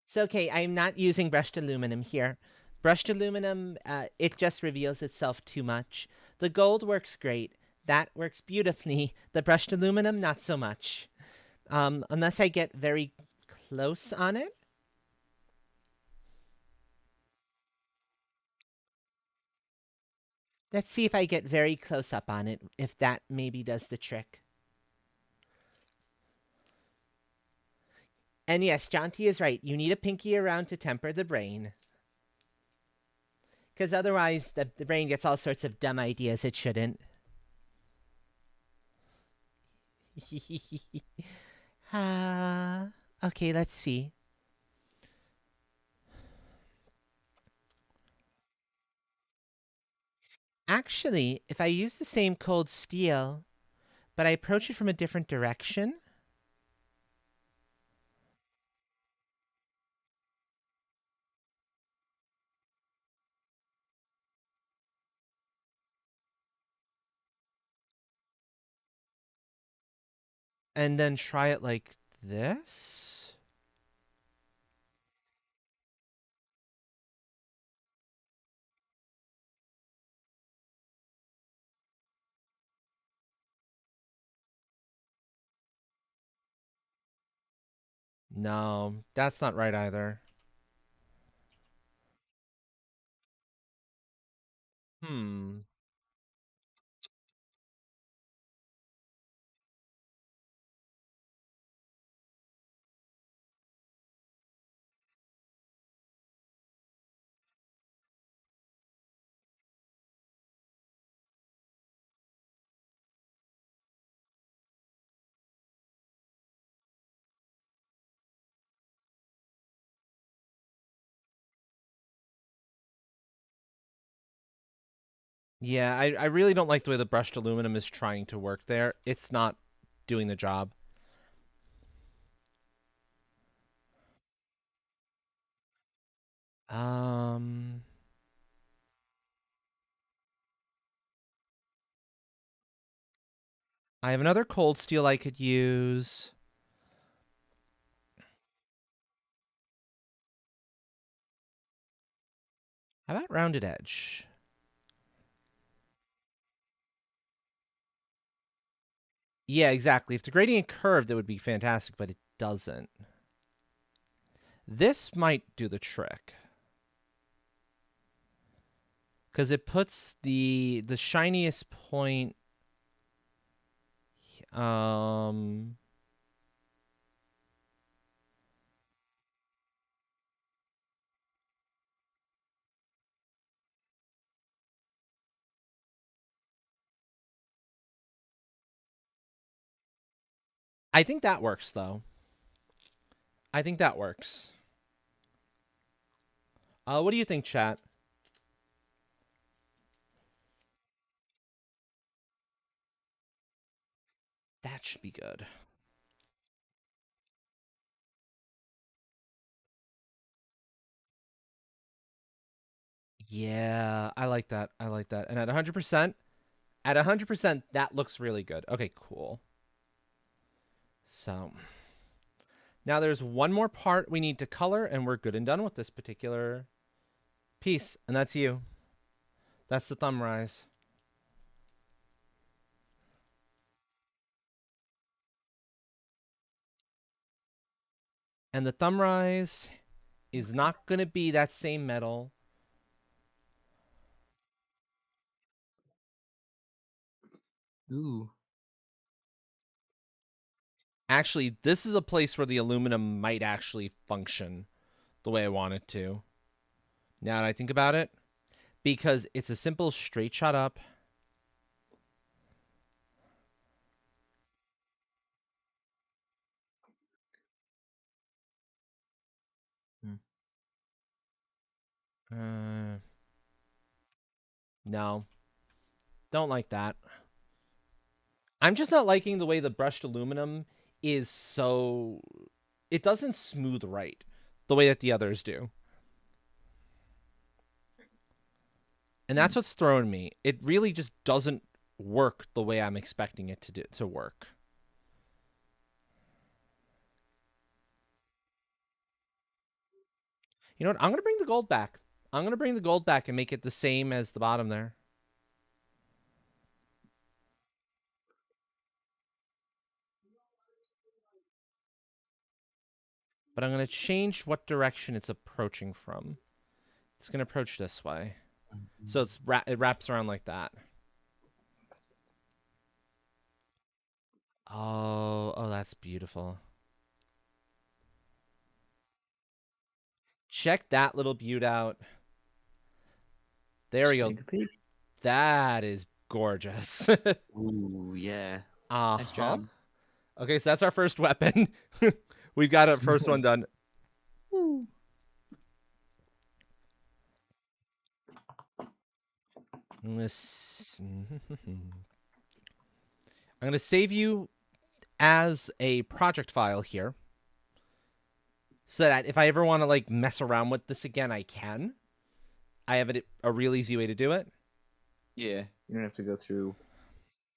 So okay, I'm not using brushed aluminum here, Brushed aluminum, it just reveals itself too much. The gold works great. That works beautifully. The brushed aluminum, not so much. Unless I get very close on it. Let's see if I get very close up on it, if that maybe does the trick. And yes, Jonty is right. You need a pinky around to temper the brain. Because otherwise, the brain gets all sorts of dumb ideas it shouldn't. Okay, let's see. Actually, if I use the same cold steel, but I approach it from a different direction, and then try it like this. No, that's not right either. Hmm. Yeah, I really don't like the way the brushed aluminum is trying to work there. It's not doing the job. Um, I have another cold steel I could use. How about rounded edge? Yeah, exactly. If the gradient curved, it would be fantastic, but it doesn't. This might do the trick. Because it puts the shiniest point... I think that works, though. I think that works. What do you think, chat? That should be good. Yeah, I like that. I like that. And at 100%, that looks really good. Okay, cool. So now there's one more part we need to color, and we're good and done with this particular piece. And that's you. That's the thumb rise. And the thumb rise is not going to be that same metal. Ooh. Actually, this is a place where the aluminum might actually function the way I want it to. Now that I think about it, because it's a simple straight shot up. No. Don't like that. I'm just not liking the way the brushed aluminum is so... It doesn't smooth right the way that the others do. And that's what's throwing me. It really just doesn't work the way I'm expecting it to work. You know what? I'm going to bring the gold back. I'm going to bring the gold back and make it the same as the bottom there. But I'm going to change what direction it's approaching from. It's going to approach this way. So it wraps around like that. Oh, that's beautiful. Check that little beaut out. There we go. Sneak peek. That is gorgeous. Ooh, yeah. Uh-huh. Nice job. Okay, so that's our first weapon. We've got a first one done. I'm going to save you as a project file here, so that if I ever want to like mess around with this again, I can. I have a real easy way to do it. Yeah, you don't have to go through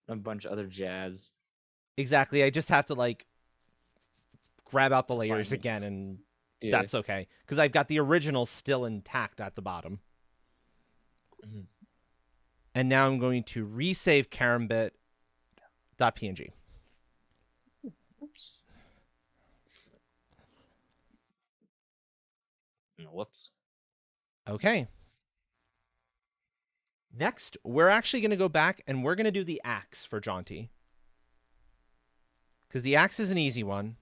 a bunch of other jazz. Exactly. I just have to like grab out the layers Find it. again, and Yeah. that's okay because I've got the original still intact at the bottom. Mhm. And now I'm going to resave karambit.png. Oops. Whoops. Okay. Next, we're actually going to go back and we're going to do the axe for Jaunty. Because the axe is an easy one.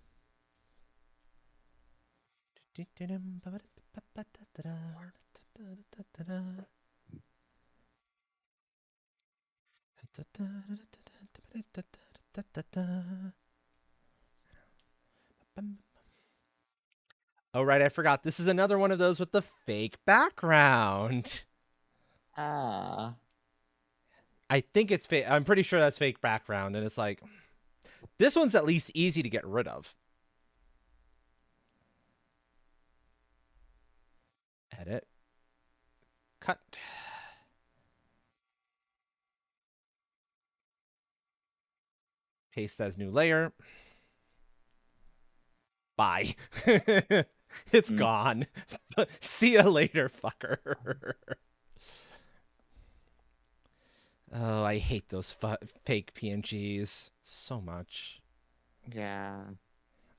Oh, right, I forgot. This is another one of those with the fake background. Ah. I think it's fake. I'm pretty sure that's fake background. And it's like, this one's at least easy to get rid of. Edit. Cut. Paste as new layer. Bye. It's gone. See you later, fucker. Oh, I hate those fake PNGs so much. Yeah.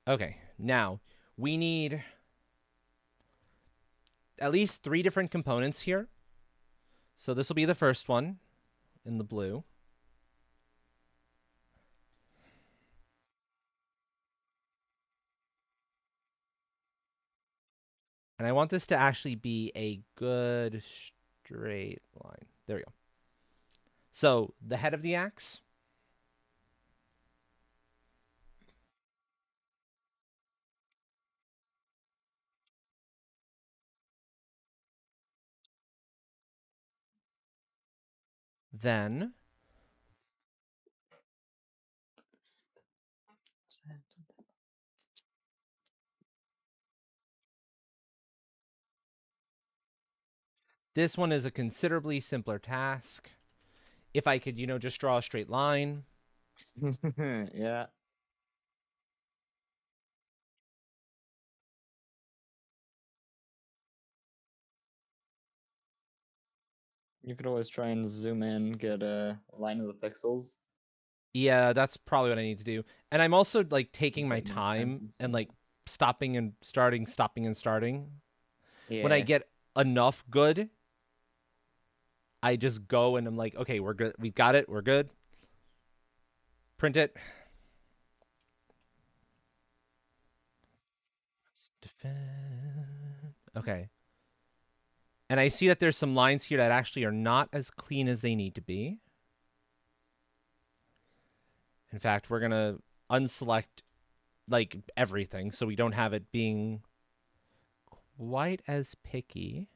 Okay, now we need at least 3 different components here. So this will be the first one in the blue. And I want this to actually be a good straight line. There we go. So the head of the axe. Then this one is a considerably simpler task. If I could, just draw a straight line. Yeah. You could always try and zoom in, get a line of the pixels. Yeah, that's probably what I need to do. And I'm also like taking my Get more time frames and like stopping and starting, stopping and starting. Yeah. When I get enough good, I just go and I'm like, okay, we're good. We've got it. We're good. Print it. Okay. And I see that there's some lines here that actually are not as clean as they need to be. In fact, we're going to unselect like everything so we don't have it being quite as picky.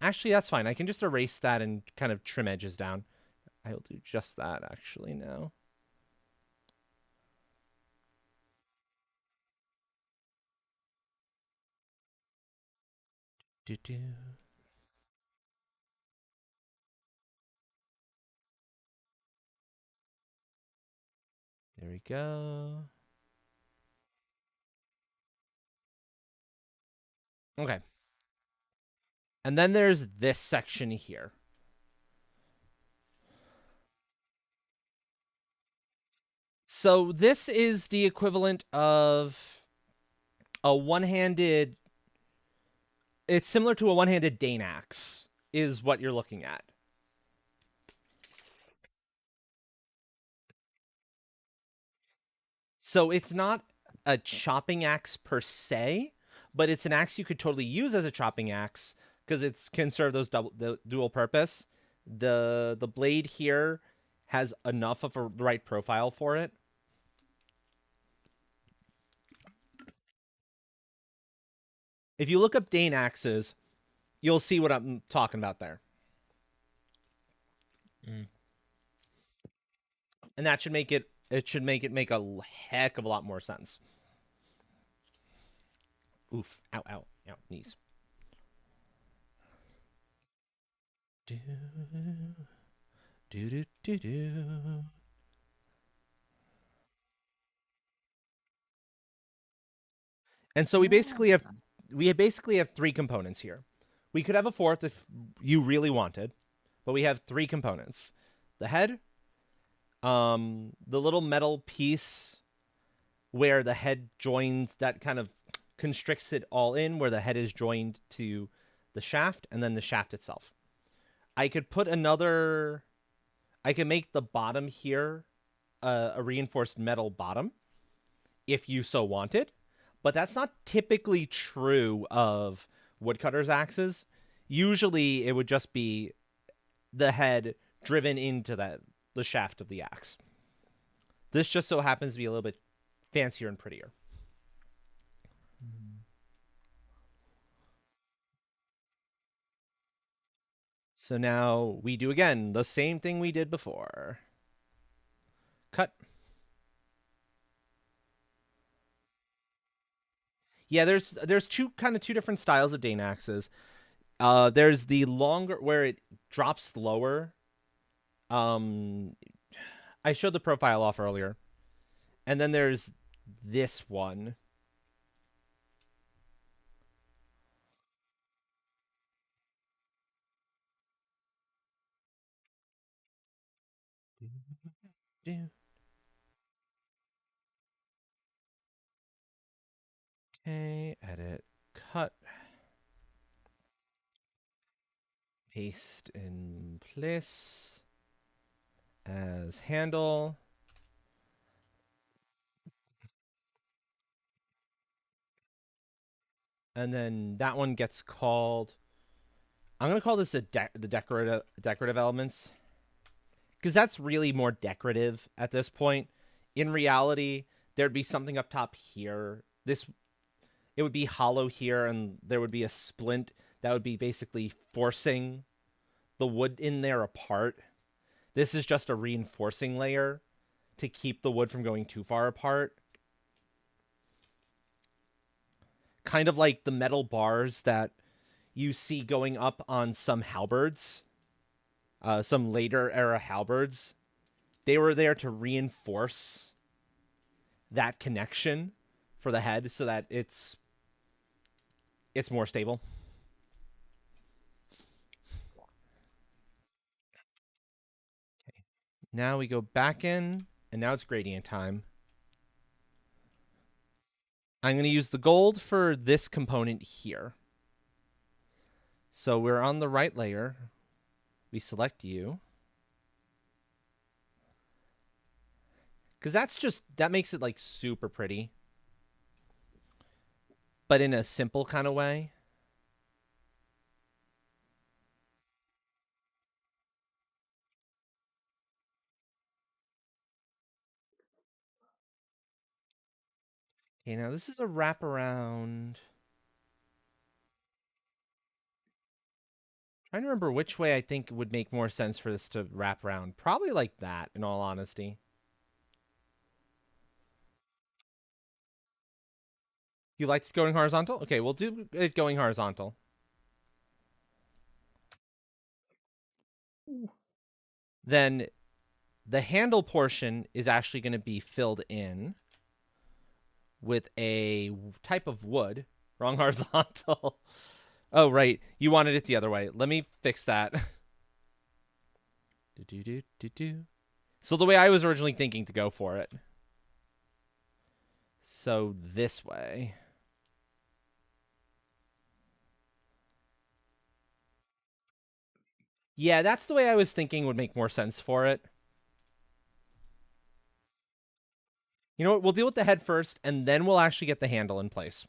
Actually, that's fine. I can just erase that and kind of trim edges down. I will do just that actually now. Do-do. There we go. Okay. And then there's this section here. So this is the equivalent of a one-handed... It's similar to a one-handed Dane axe, is what you're looking at. So it's not a chopping axe per se, but it's an axe you could totally use as a chopping axe because it can serve those the dual purpose. The blade here has enough of a right profile for it. If you look up Dane axes, you'll see what I'm talking about there. And that should make it make a heck of a lot more sense. Oof. Ow, ow, ow, knees. Do, do, do, do, do. And so we basically have three components here. We could have a fourth if you really wanted, but we have three components. The head, the little metal piece where the head joins, that kind of constricts it all in, where the head is joined to the shaft, and then the shaft itself. I could put another... I can make the bottom here a reinforced metal bottom, if you so wanted. But that's not typically true of woodcutters' axes. Usually it would just be the head driven into the shaft of the axe. This just so happens to be a little bit fancier and prettier. So now we do again the same thing we did before. Cut. Yeah, there's two different styles of Dane axes. There's the longer where it drops lower. I showed the profile off earlier. And then there's this one. Okay, edit, cut, paste in place as handle. And then that one gets called... I'm going to call this the decorative elements. Because that's really more decorative at this point. In reality, there'd be something up top here. It would be hollow here, and there would be a splint that would be basically forcing the wood in there apart. This is just a reinforcing layer to keep the wood from going too far apart. Kind of like the metal bars that you see going up on some halberds, some later era halberds. They were there to reinforce that connection for the head so that it's more stable. Okay. Now we go back in, and now it's gradient time. I'm going to use the gold for this component here. So we're on the right layer. We select you. Because that makes it like super pretty. But in a simple kind of way. Okay, now this is a wraparound. Trying to remember which way I think would make more sense for this to wrap around. Probably like that, in all honesty. You liked it going horizontal? Okay, we'll do it going horizontal. Then The handle portion is actually going to be filled in with a type of wood. Wrong horizontal. Oh, right. You wanted it the other way. Let me fix that. So the way I was originally thinking to go for it. So this way. Yeah, that's the way I was thinking would make more sense for it. You know what? We'll deal with the head first, and then we'll actually get the handle in place.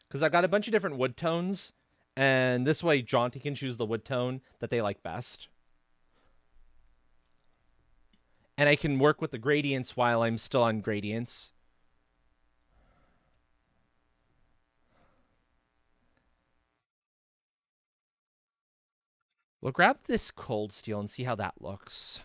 Because I've got a bunch of different wood tones, and this way Jaunty can choose the wood tone that they like best. And I can work with the gradients while I'm still on gradients. We'll grab this cold steel and see how that looks.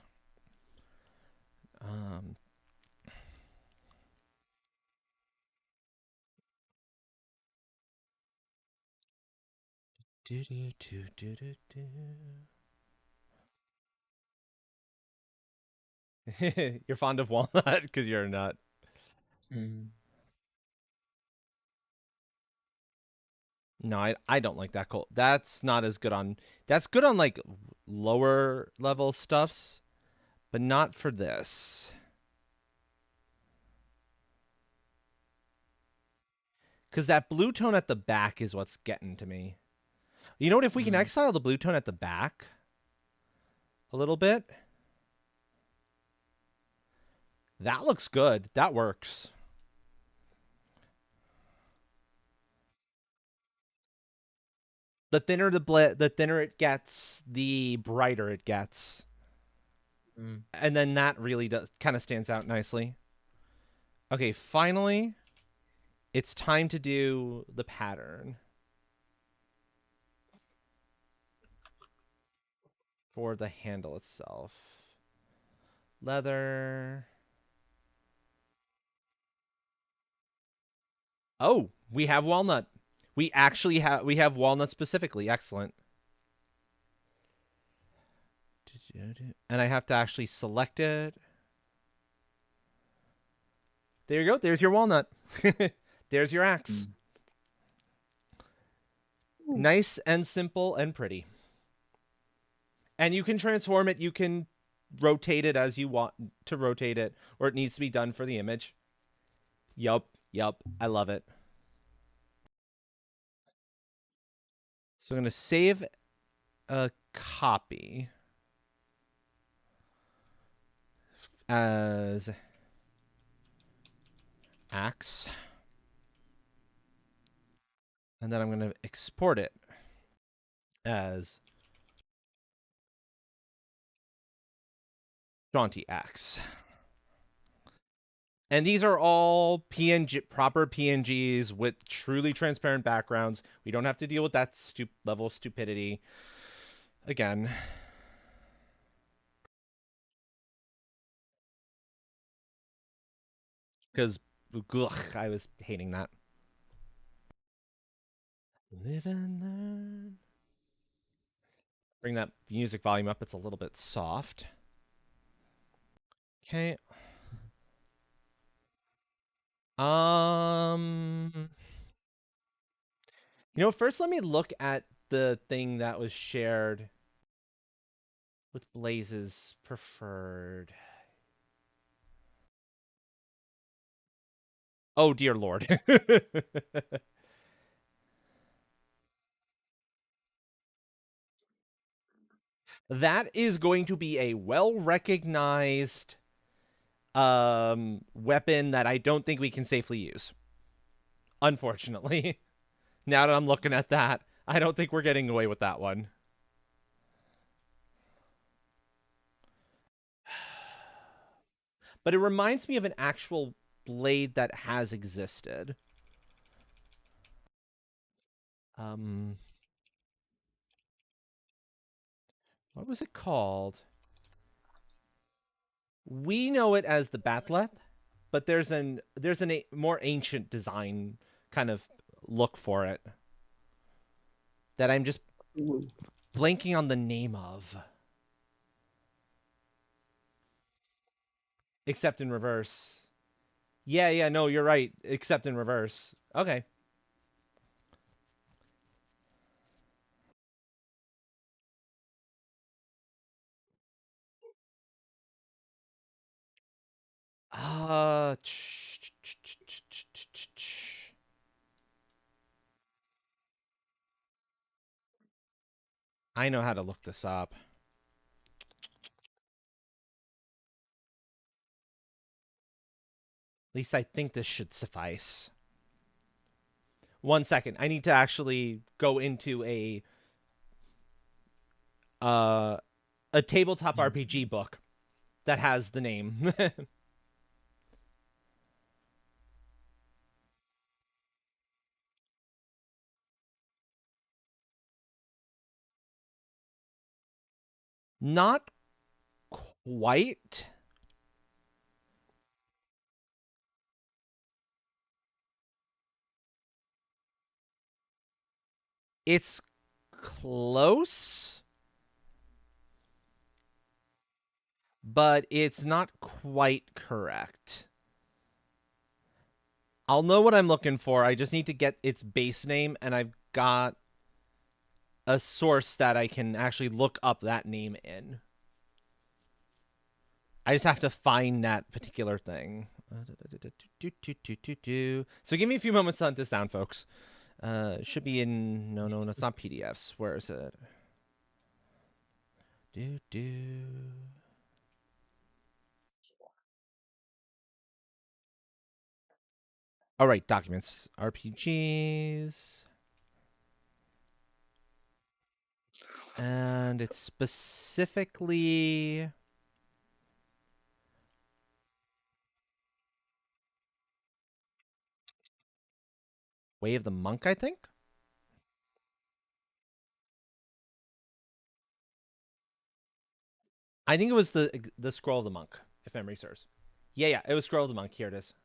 You're fond of walnut because you're a nut. No, I don't like that cold. That's not as good on... That's good on, like, lower level stuffs, but not for this. Because that blue tone at the back is what's getting to me. You know what? If we can exile the blue tone at the back a little bit, that looks good. That works. The thinner the thinner it gets, the brighter it gets. And then that really does kind of stands out nicely. Okay, finally, it's time to do the pattern for the handle itself. Leather. Oh, we have walnut. We actually have walnut specifically. Excellent. And I have to actually select it. There you go. There's your walnut. There's your axe. Nice and simple and pretty. And you can transform it. You can rotate it as you want to rotate it, or it needs to be done for the image. Yup. I love it. So I'm going to save a copy as axe. And then I'm going to export it as Jaunty axe. And these are all proper PNGs with truly transparent backgrounds. We don't have to deal with that level of stupidity again. Because I was hating that. Live and learn. Bring that music volume up. It's a little bit soft. Okay. You know, first let me look at the thing that was shared with Blaze's preferred. Oh, dear Lord. That is going to be a well-recognized weapon that I don't think we can safely use. Unfortunately. Now that I'm looking at that, I don't think we're getting away with that one. But it reminds me of an actual blade that has existed. What was it called? We know it as the Bat'leth, but there's a more ancient design kind of look for it that I'm just blanking on the name of. Except in reverse. Yeah, no, you're right. Except in reverse. Okay. Uh, I know how to look this up. At least I think this should suffice. 1 second. I need to actually go into a tabletop RPG book that has the name. Not quite. It's close, but it's not quite correct. I'll know what I'm looking for. I just need to get its base name, and I've got a source that I can actually look up that name in. I just have to find that particular thing. So give me a few moments to hunt this down, folks. It should be in... No, it's not PDFs. Where is it? All right, documents. RPGs. And it's specifically... Way of the Monk, I think? I think it was the Scroll of the Monk, if memory serves. Yeah, it was Scroll of the Monk. Here it is.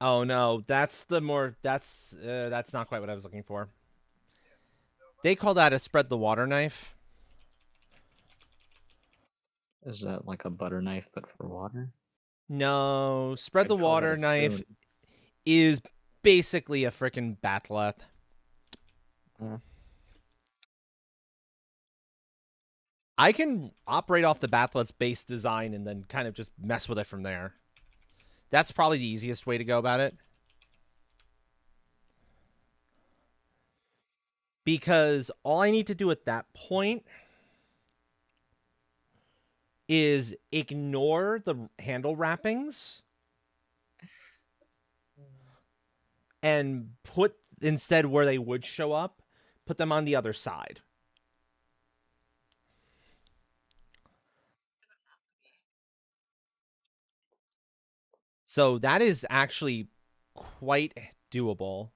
Oh no, that's not quite what I was looking for. They call that a spread the water knife. Is that like a butter knife but for water? No, spread I'd the call that a water knife spoon. is basically a freaking bat'leth. I can operate off the bat'leth's base design and then kind of just mess with it from there. That's probably the easiest way to go about it. Because all I need to do at that point is ignore the handle wrappings and put instead where they would show up, put them on the other side. So that is actually quite doable.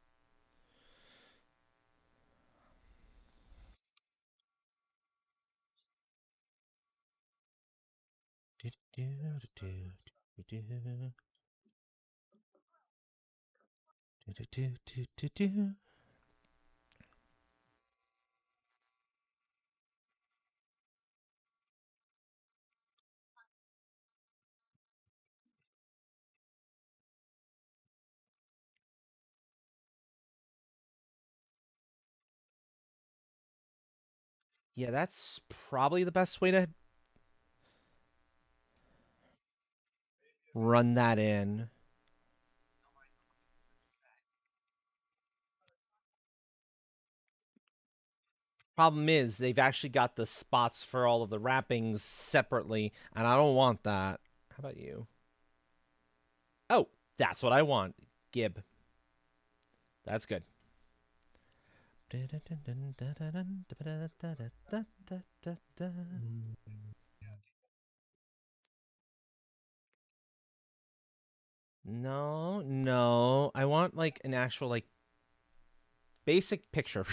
Yeah, that's probably the best way to run that in. Problem is, they've actually got the spots for all of the wrappings separately, and I don't want that. How about you? Oh, that's what I want. Gib. That's good. No. I want like an actual like basic picture.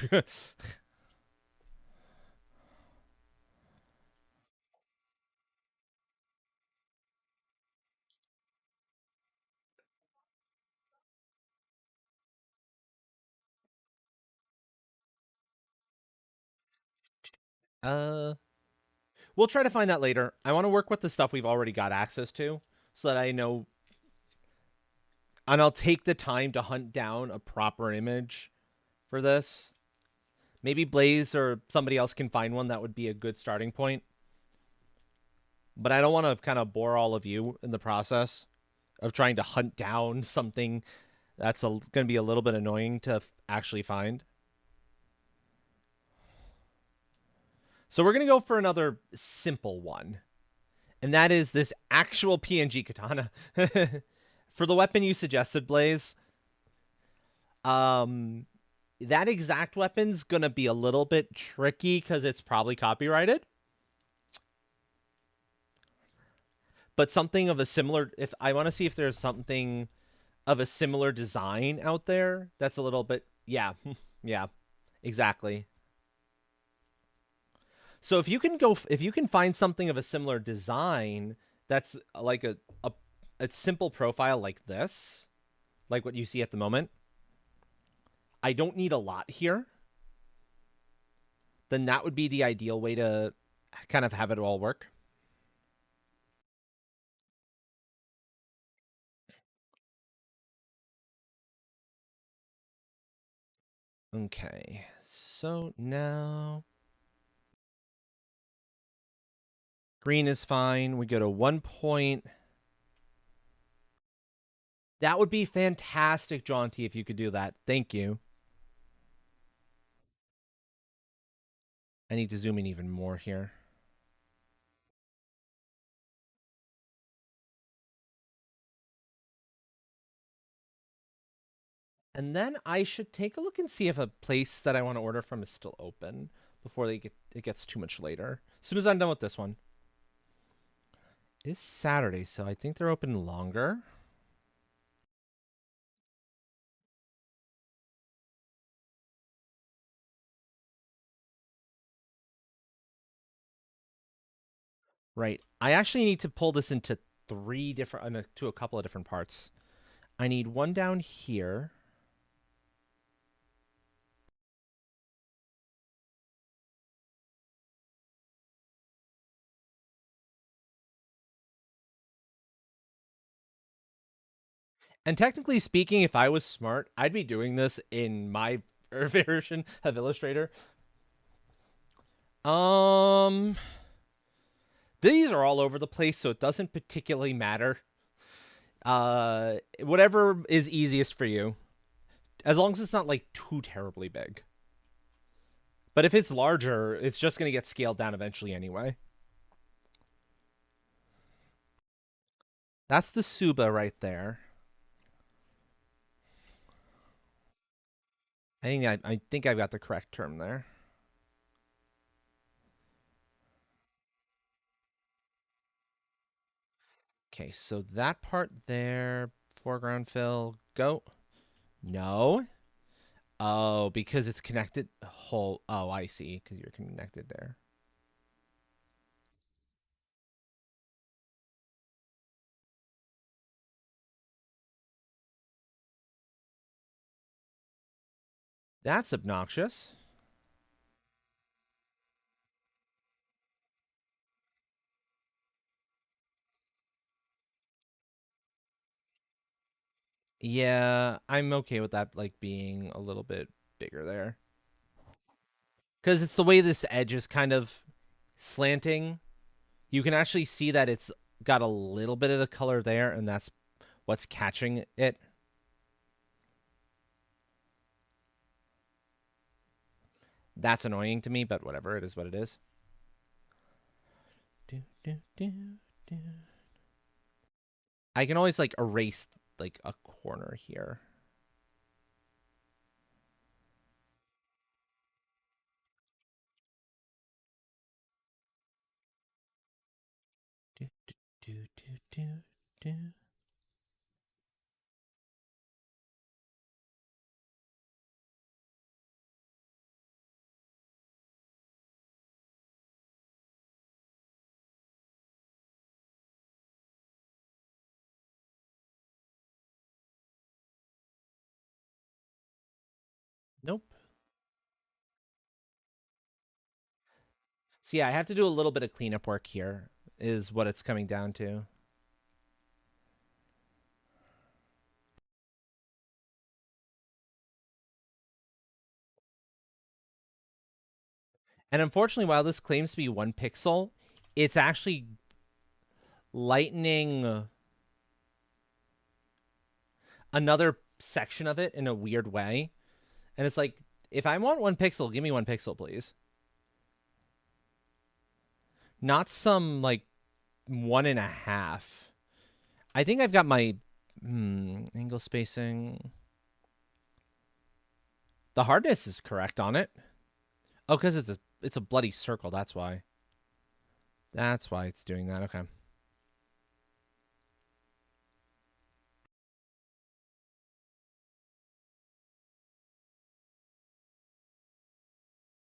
We'll try to find that later. I want to work with the stuff we've already got access to so that I know. And I'll take the time to hunt down a proper image for this. Maybe Blaze or somebody else can find one that would be a good starting point. But I don't want to kind of bore all of you in the process of trying to hunt down something that's going to be a little bit annoying to actually find. So we're going to go for another simple one. And that is this actual PNG katana. For the weapon you suggested, Blaze, that exact weapon's going to be a little bit tricky because it's probably copyrighted. But something of a similar, if I want to see if there's something of a similar design out there that's a little bit, yeah, yeah, exactly. So if you can find something of a similar design that's like a simple profile like this, like what you see at the moment, I don't need a lot here, then that would be the ideal way to kind of have it all work. Okay, so now green is fine. We go to 1 point. That would be fantastic, Jaunty, if you could do that. Thank you. I need to zoom in even more here. And then I should take a look and see if a place that I want to order from is still open before it gets too much later. As soon as I'm done with this one. It is Saturday, so I think they're open longer. Right. I actually need to pull this into to a couple of different parts. I need one down here. And technically speaking, if I was smart, I'd be doing this in my version of Illustrator. These are all over the place, so it doesn't particularly matter. Whatever is easiest for you. As long as it's not like too terribly big. But if it's larger, it's just going to get scaled down eventually anyway. That's the Suba right there. I think I've got the correct term there. Okay, so that part there, foreground fill, go. No. Oh, because it's connected whole. Oh, I see, because you're connected there. That's obnoxious. Yeah, I'm okay with that, like, being a little bit bigger there. Because it's the way this edge is kind of slanting. You can actually see that it's got a little bit of the color there, and that's what's catching it. That's annoying to me, but whatever, it is what it is. I can always, like, erase, like, a corner here. Nope. So yeah, I have to do a little bit of cleanup work here, is what it's coming down to. And unfortunately, while this claims to be 1 pixel, it's actually lightening another section of it in a weird way. And it's like, if I want 1 pixel, give me 1 pixel, please. Not some, like, 1.5. I think I've got my angle spacing. The hardness is correct on it. Oh, because it's a bloody circle. That's why. That's why it's doing that. Okay.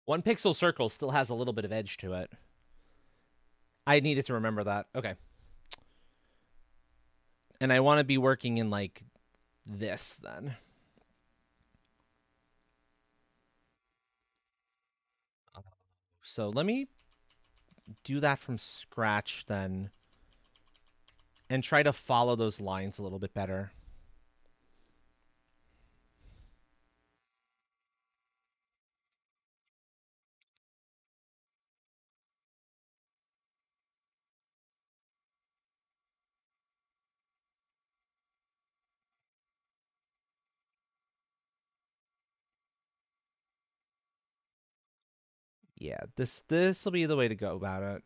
One pixel circle still has a little bit of edge to it. I needed to remember that. Okay. And I want to be working in like this then. So let me do that from scratch then and try to follow those lines a little bit better. Yeah, this will be the way to go about it.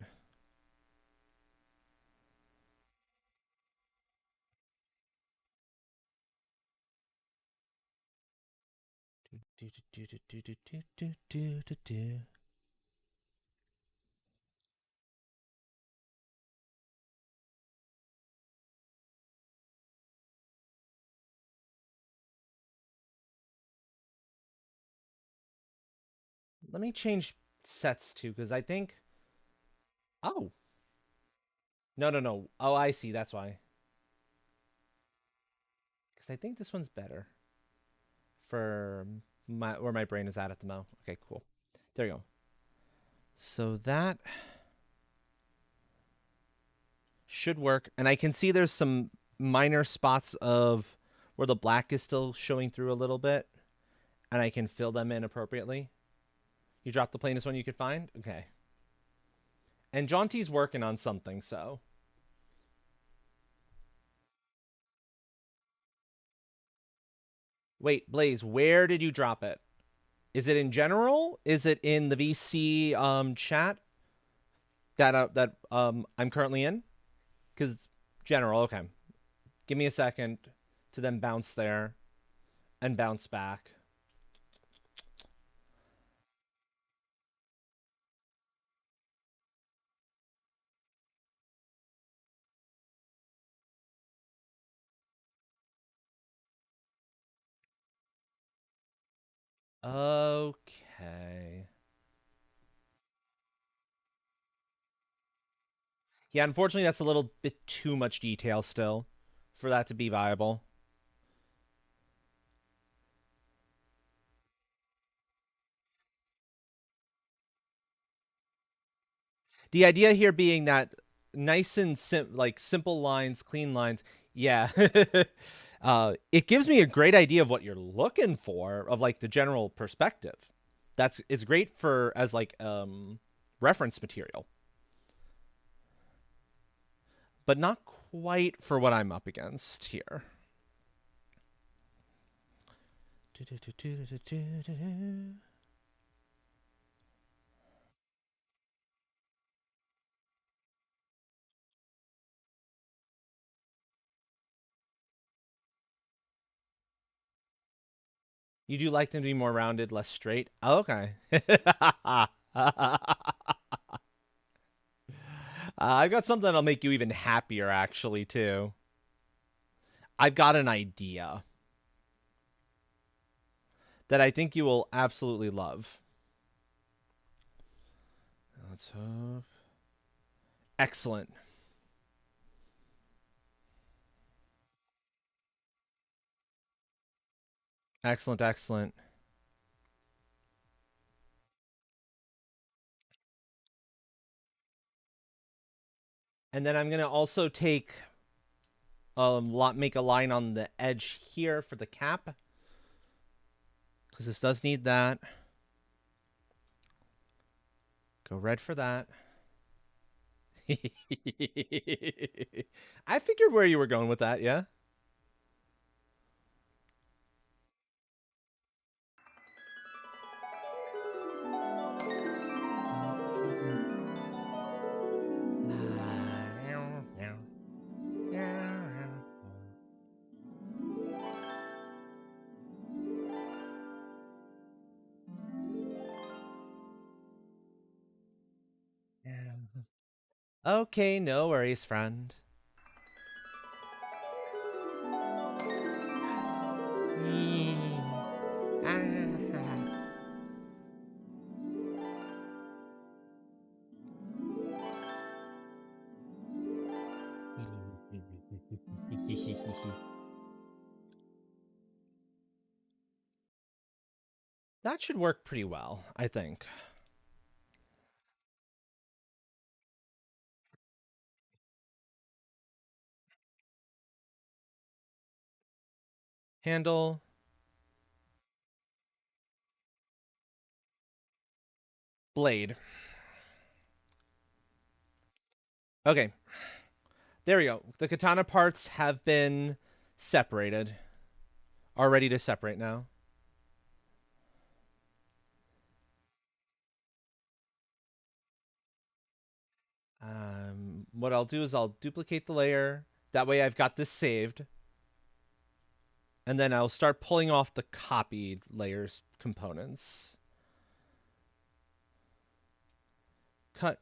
Let me change sets too, because I think... Oh. No. Oh, I see. That's why. Because I think this one's better for where my brain is at the moment. Okay, cool. There you go. So that should work. And I can see there's some minor spots of where the black is still showing through a little bit. And I can fill them in appropriately. You dropped the plainest one you could find? Okay. And Jaunty's working on something, so... Wait, Blaze, where did you drop it? Is it in general? Is it in the VC chat that I'm currently in? Because general, okay. Give me a second to then bounce there and bounce back. Okay. Yeah, unfortunately, that's a little bit too much detail still for that to be viable. The idea here being that nice and simple lines, clean lines. Yeah. It gives me a great idea of what you're looking for, of like the general perspective. It's great for as like reference material. But not quite for what I'm up against here. You do like them to be more rounded, less straight? Oh, okay. I've got something that'll make you even happier, actually, too. I've got an idea that I think you will absolutely love. Let's hope. Excellent. Excellent. And then I'm going to also take make a line on the edge here for the cap, because this does need that. Go red for that. I figured where you were going with that, yeah. Okay, no worries, friend. That should work pretty well, I think. Handle. Blade. Okay. There we go. The katana parts have been separated. Are ready to separate now. What I'll do is I'll duplicate the layer. That way I've got this saved. And then I'll start pulling off the copied layers components. Cut.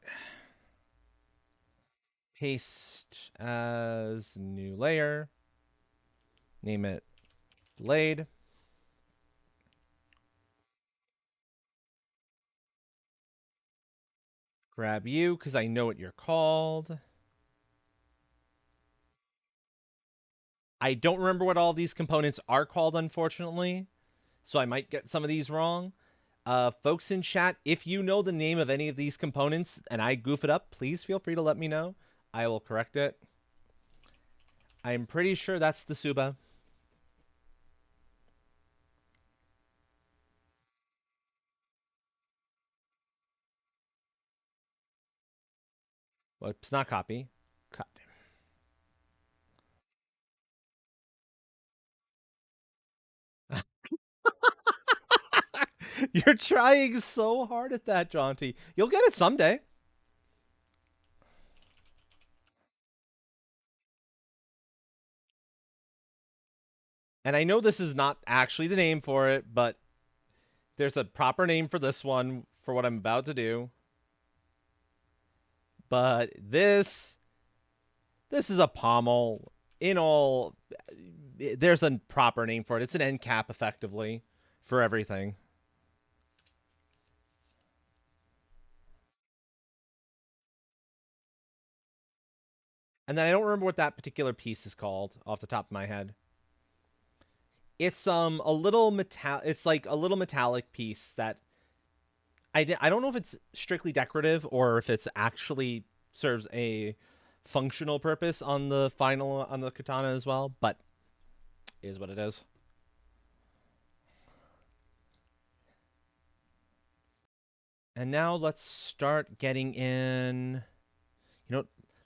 Paste as new layer. Name it Blade. Grab you because I know what you're called. I don't remember what all these components are called, unfortunately, so I might get some of these wrong. Folks in chat, if you know the name of any of these components and I goof it up, please feel free to let me know. I will correct it. I'm pretty sure that's the Suba. Whoops, not copy. Cut. You're trying so hard at that, Jaunty. You'll get it someday. And I know this is not actually the name for it, but there's a proper name for this one for what I'm about to do. But this is a pommel. In all, there's a proper name for it. It's an end cap, effectively, for everything. And then I don't remember what that particular piece is called off the top of my head. It's a little it's like a little metallic piece that I don't know if it's strictly decorative or if it's actually serves a functional purpose on the katana as well, but it is what it is. And now let's start getting in. You know,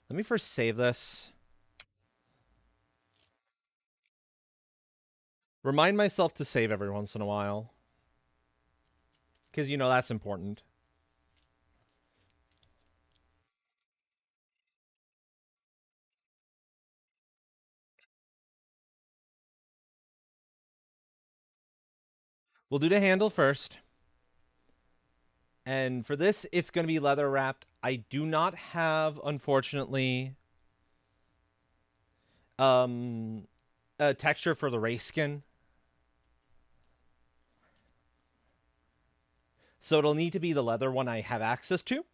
let me first save this. Remind myself to save every once in a while. Because, you know, that's important. We'll do the handle first. And for this, it's going to be leather wrapped. I do not have, unfortunately, a texture for the race skin. So it'll need to be the leather one I have access to.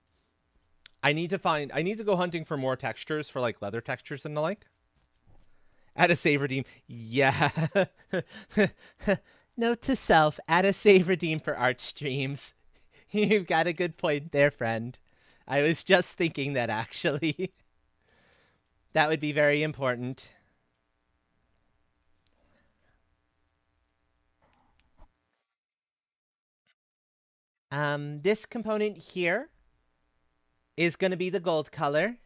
I need to go hunting for more textures for like leather textures and the like. Add a save redeem. Yeah. Note to self, add a save redeem for art streams. You've got a good point there, friend. I was just thinking that, actually. That would be very important. This component here is going to be the gold color.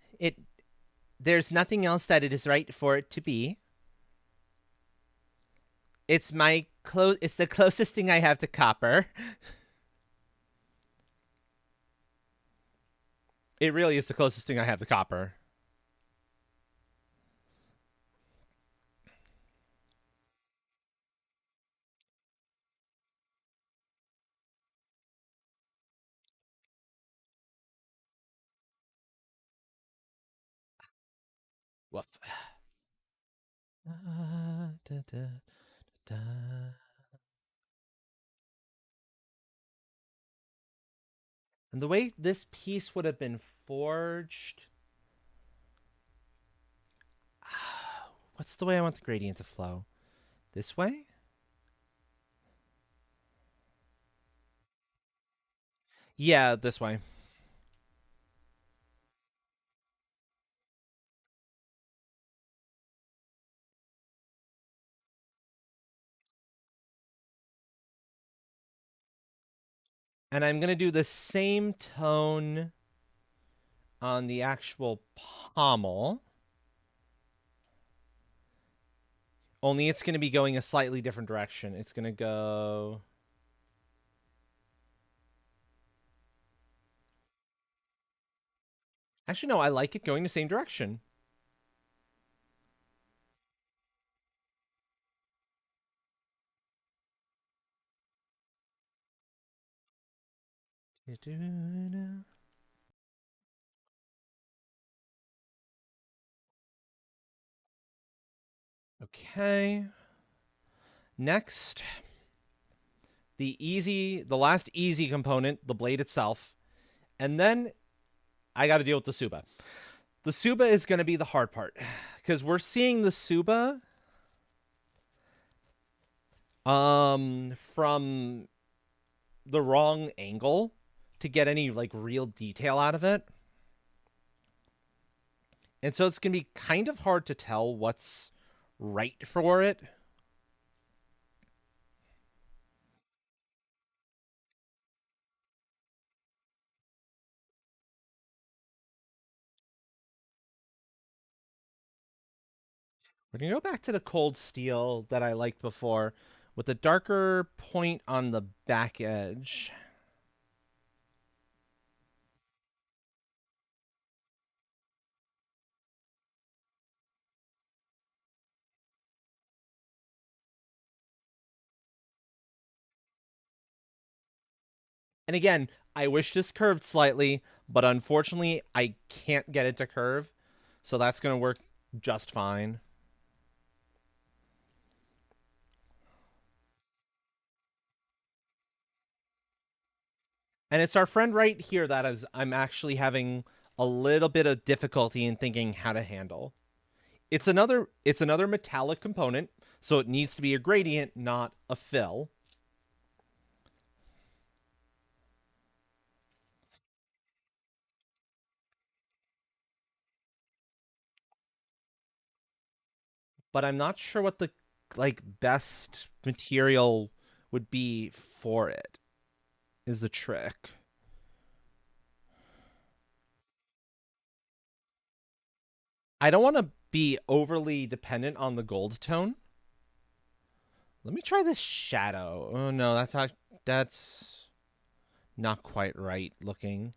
There's nothing else that it is right for it to be. It's it's the closest thing I have to copper. It really is the closest thing I have to copper. Woof. Da, da, da. And the way this piece would have been forged... What's the way I want the gradient to flow? This way? Yeah, this way. And I'm going to do the same tone on the actual pommel. Only it's going to be going a slightly different direction. It's going to go... Actually, no, I like it going the same direction. Okay. Next, the last easy component, the blade itself. And then I got to deal with the Tsuba. The Tsuba is going to be the hard part because we're seeing the Tsuba from the wrong angle to get any like real detail out of it. And so it's going to be kind of hard to tell what's right for it. We're going to go back to the cold steel that I liked before with a darker point on the back edge. And again, I wish this curved slightly, but unfortunately, I can't get it to curve. So that's going to work just fine. And it's our friend right here that I'm actually having a little bit of difficulty in thinking how to handle. It's another metallic component, so it needs to be a gradient, not a fill. But I'm not sure what the best material would be for it. Is the trick. I don't want to be overly dependent on the gold tone. Let me try this shadow. Oh no, that's not quite right looking.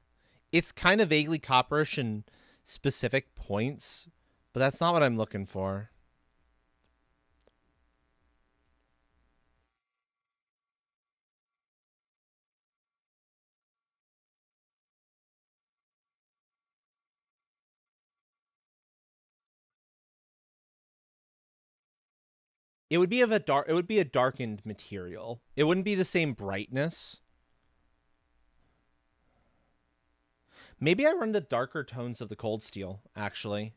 It's kind of vaguely copperish in specific points, but that's not what I'm looking for. It would be a darkened material. It wouldn't be the same brightness. Maybe I run the darker tones of the cold steel, actually.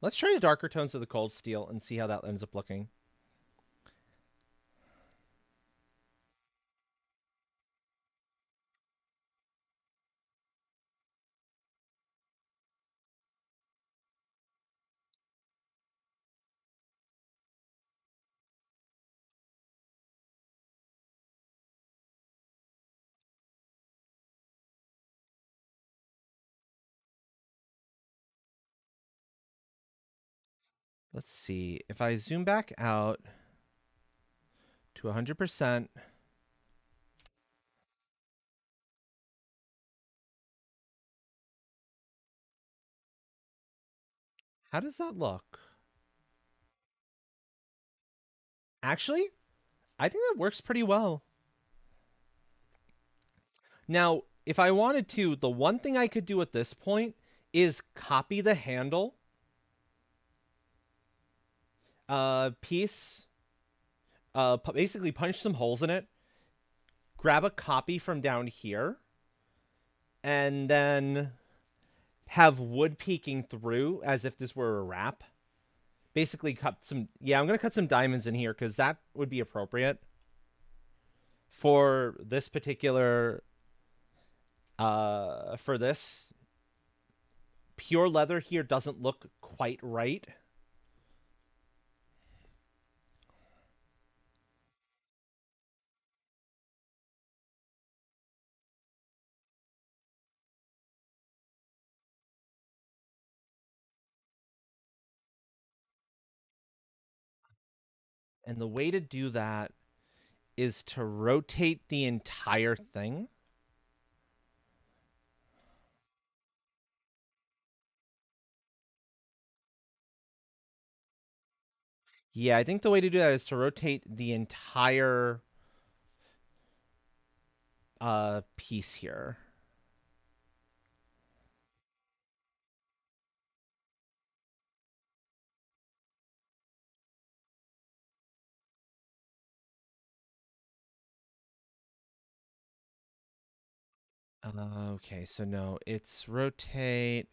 Let's try the darker tones of the cold steel and see how that ends up looking. Let's see. If I zoom back out to 100%, how does that look? Actually, I think that works pretty well. Now, if I wanted to, the one thing I could do at this point is copy the handle piece, basically punch some holes in it, grab a copy from down here, and then have wood peeking through as if this were a wrap. Basically cut some, yeah, I'm going to cut some diamonds in here because that would be appropriate for this particular, for this. Pure leather here doesn't look quite right. And the way to do that is to rotate the entire thing. Yeah, I think the way to do that is to rotate the entire piece here. Okay, so no, it's rotate,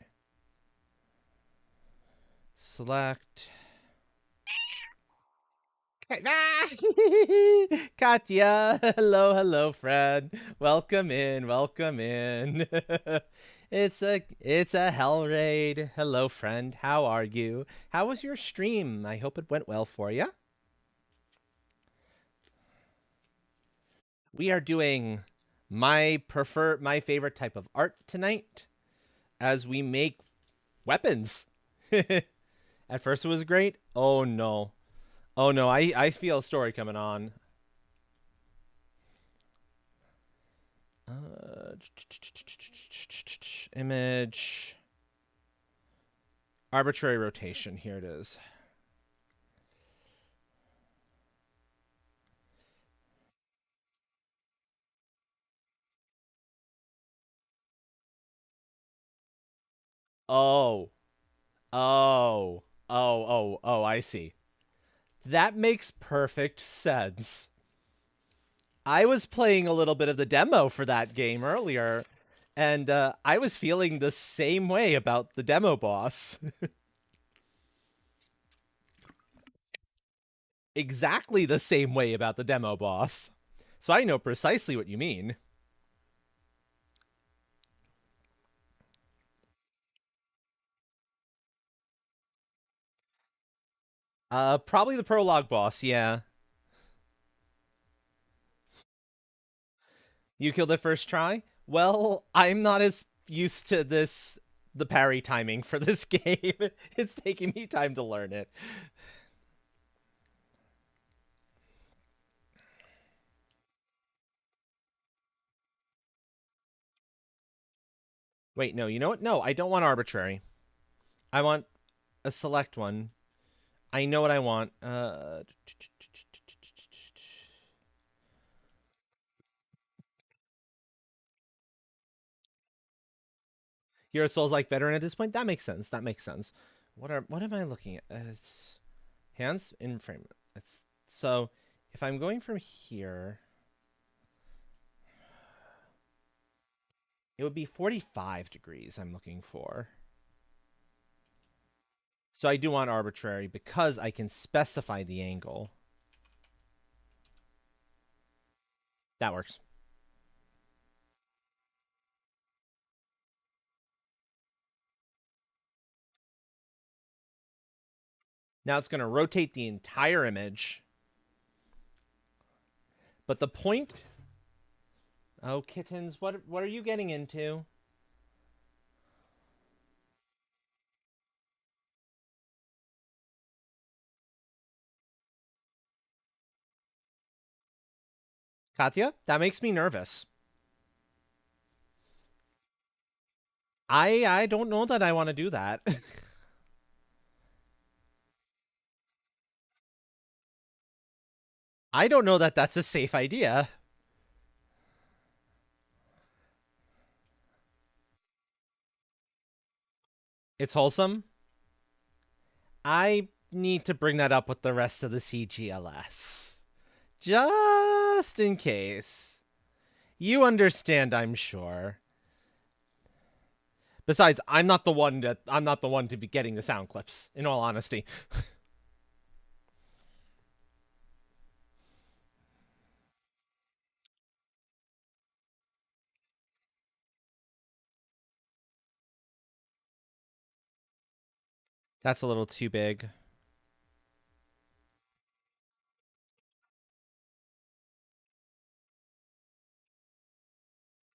select. Katya, hello, friend. Welcome in, welcome in. It's a hell raid. Hello, friend. How are you? How was your stream? I hope it went well for you. We are doing my favorite type of art tonight as we make weapons. At first it was great. Oh no. Oh no, I feel a story coming on. Image. Arbitrary rotation. Here it is. Oh. Oh, I see. That makes perfect sense. I was playing a little bit of the demo for that game earlier, and I was feeling the same way about the demo boss. Exactly the same way about the demo boss. So I know precisely what you mean. Probably the prologue boss, yeah. You killed it first try? Well, I'm not as used to the parry timing for this game. It's taking me time to learn it. Wait, no, you know what? No, I don't want arbitrary. I want a select one. I know what I want. Hero Souls like veteran at this point. That makes sense. That makes sense. What am I looking at? It's hands in frame. It's so if I'm going from here, it would be 45 degrees I'm looking for. So I do want arbitrary because I can specify the angle. That works. Now it's going to rotate the entire image. But the point... Oh, kittens, what are you getting into? Katya, that makes me nervous. I don't know that I want to do that. I don't know that that's a safe idea. It's wholesome. I need to bring that up with the rest of the CGLS. Just in case. You understand, I'm sure. Besides, I'm not the one to be getting the sound clips, in all honesty. That's a little too big.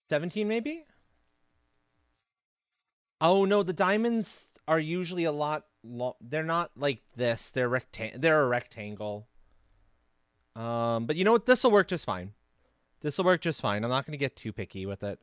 $17 maybe? Oh no, the diamonds are usually a lot they're not like this. They're a rectangle. But you know what? This will work just fine. This will work just fine. I'm not going to get too picky with it.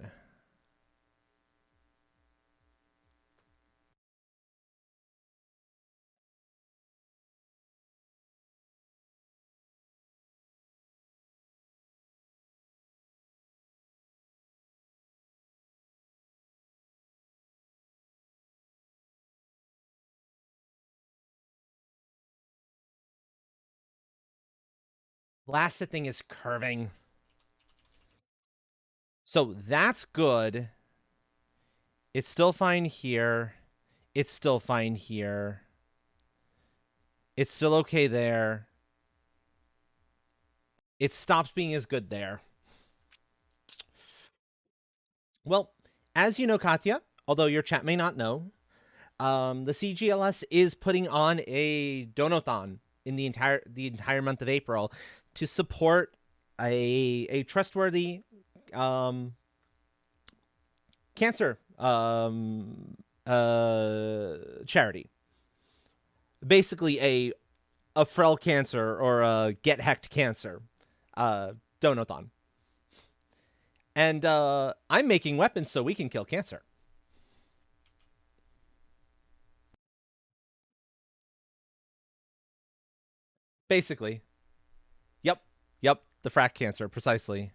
Blasted thing is curving. So that's good. It's still fine here. It's still fine here. It's still okay there. It stops being as good there. Well, as you know, Katya, although your chat may not know, the CGLS is putting on a donathon in the entire month of April to support a trustworthy cancer charity. Basically a Frel Cancer or a Get Hecked Cancer donathon. And I'm making weapons so we can kill cancer. Basically. Yep, the frack cancer, precisely.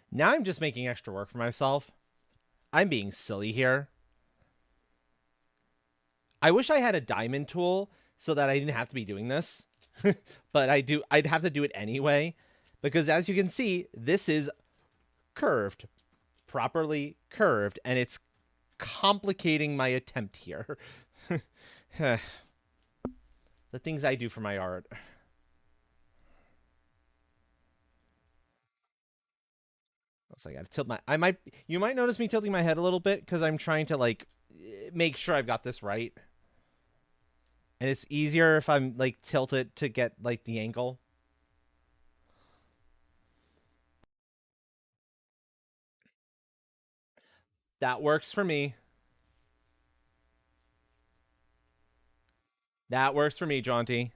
Now I'm just making extra work for myself. I'm being silly here. I wish I had a diamond tool so that I didn't have to be doing this. But I'd have to do it anyway. Because as you can see, this is curved. Properly curved. And it's complicating my attempt here. The things I do for my art. So I gotta tilt my... You might notice me tilting my head a little bit because I'm trying to, like, make sure I've got this right. And it's easier if I'm, like, tilted to get, like, the angle. That works for me. That works for me, Jaunty.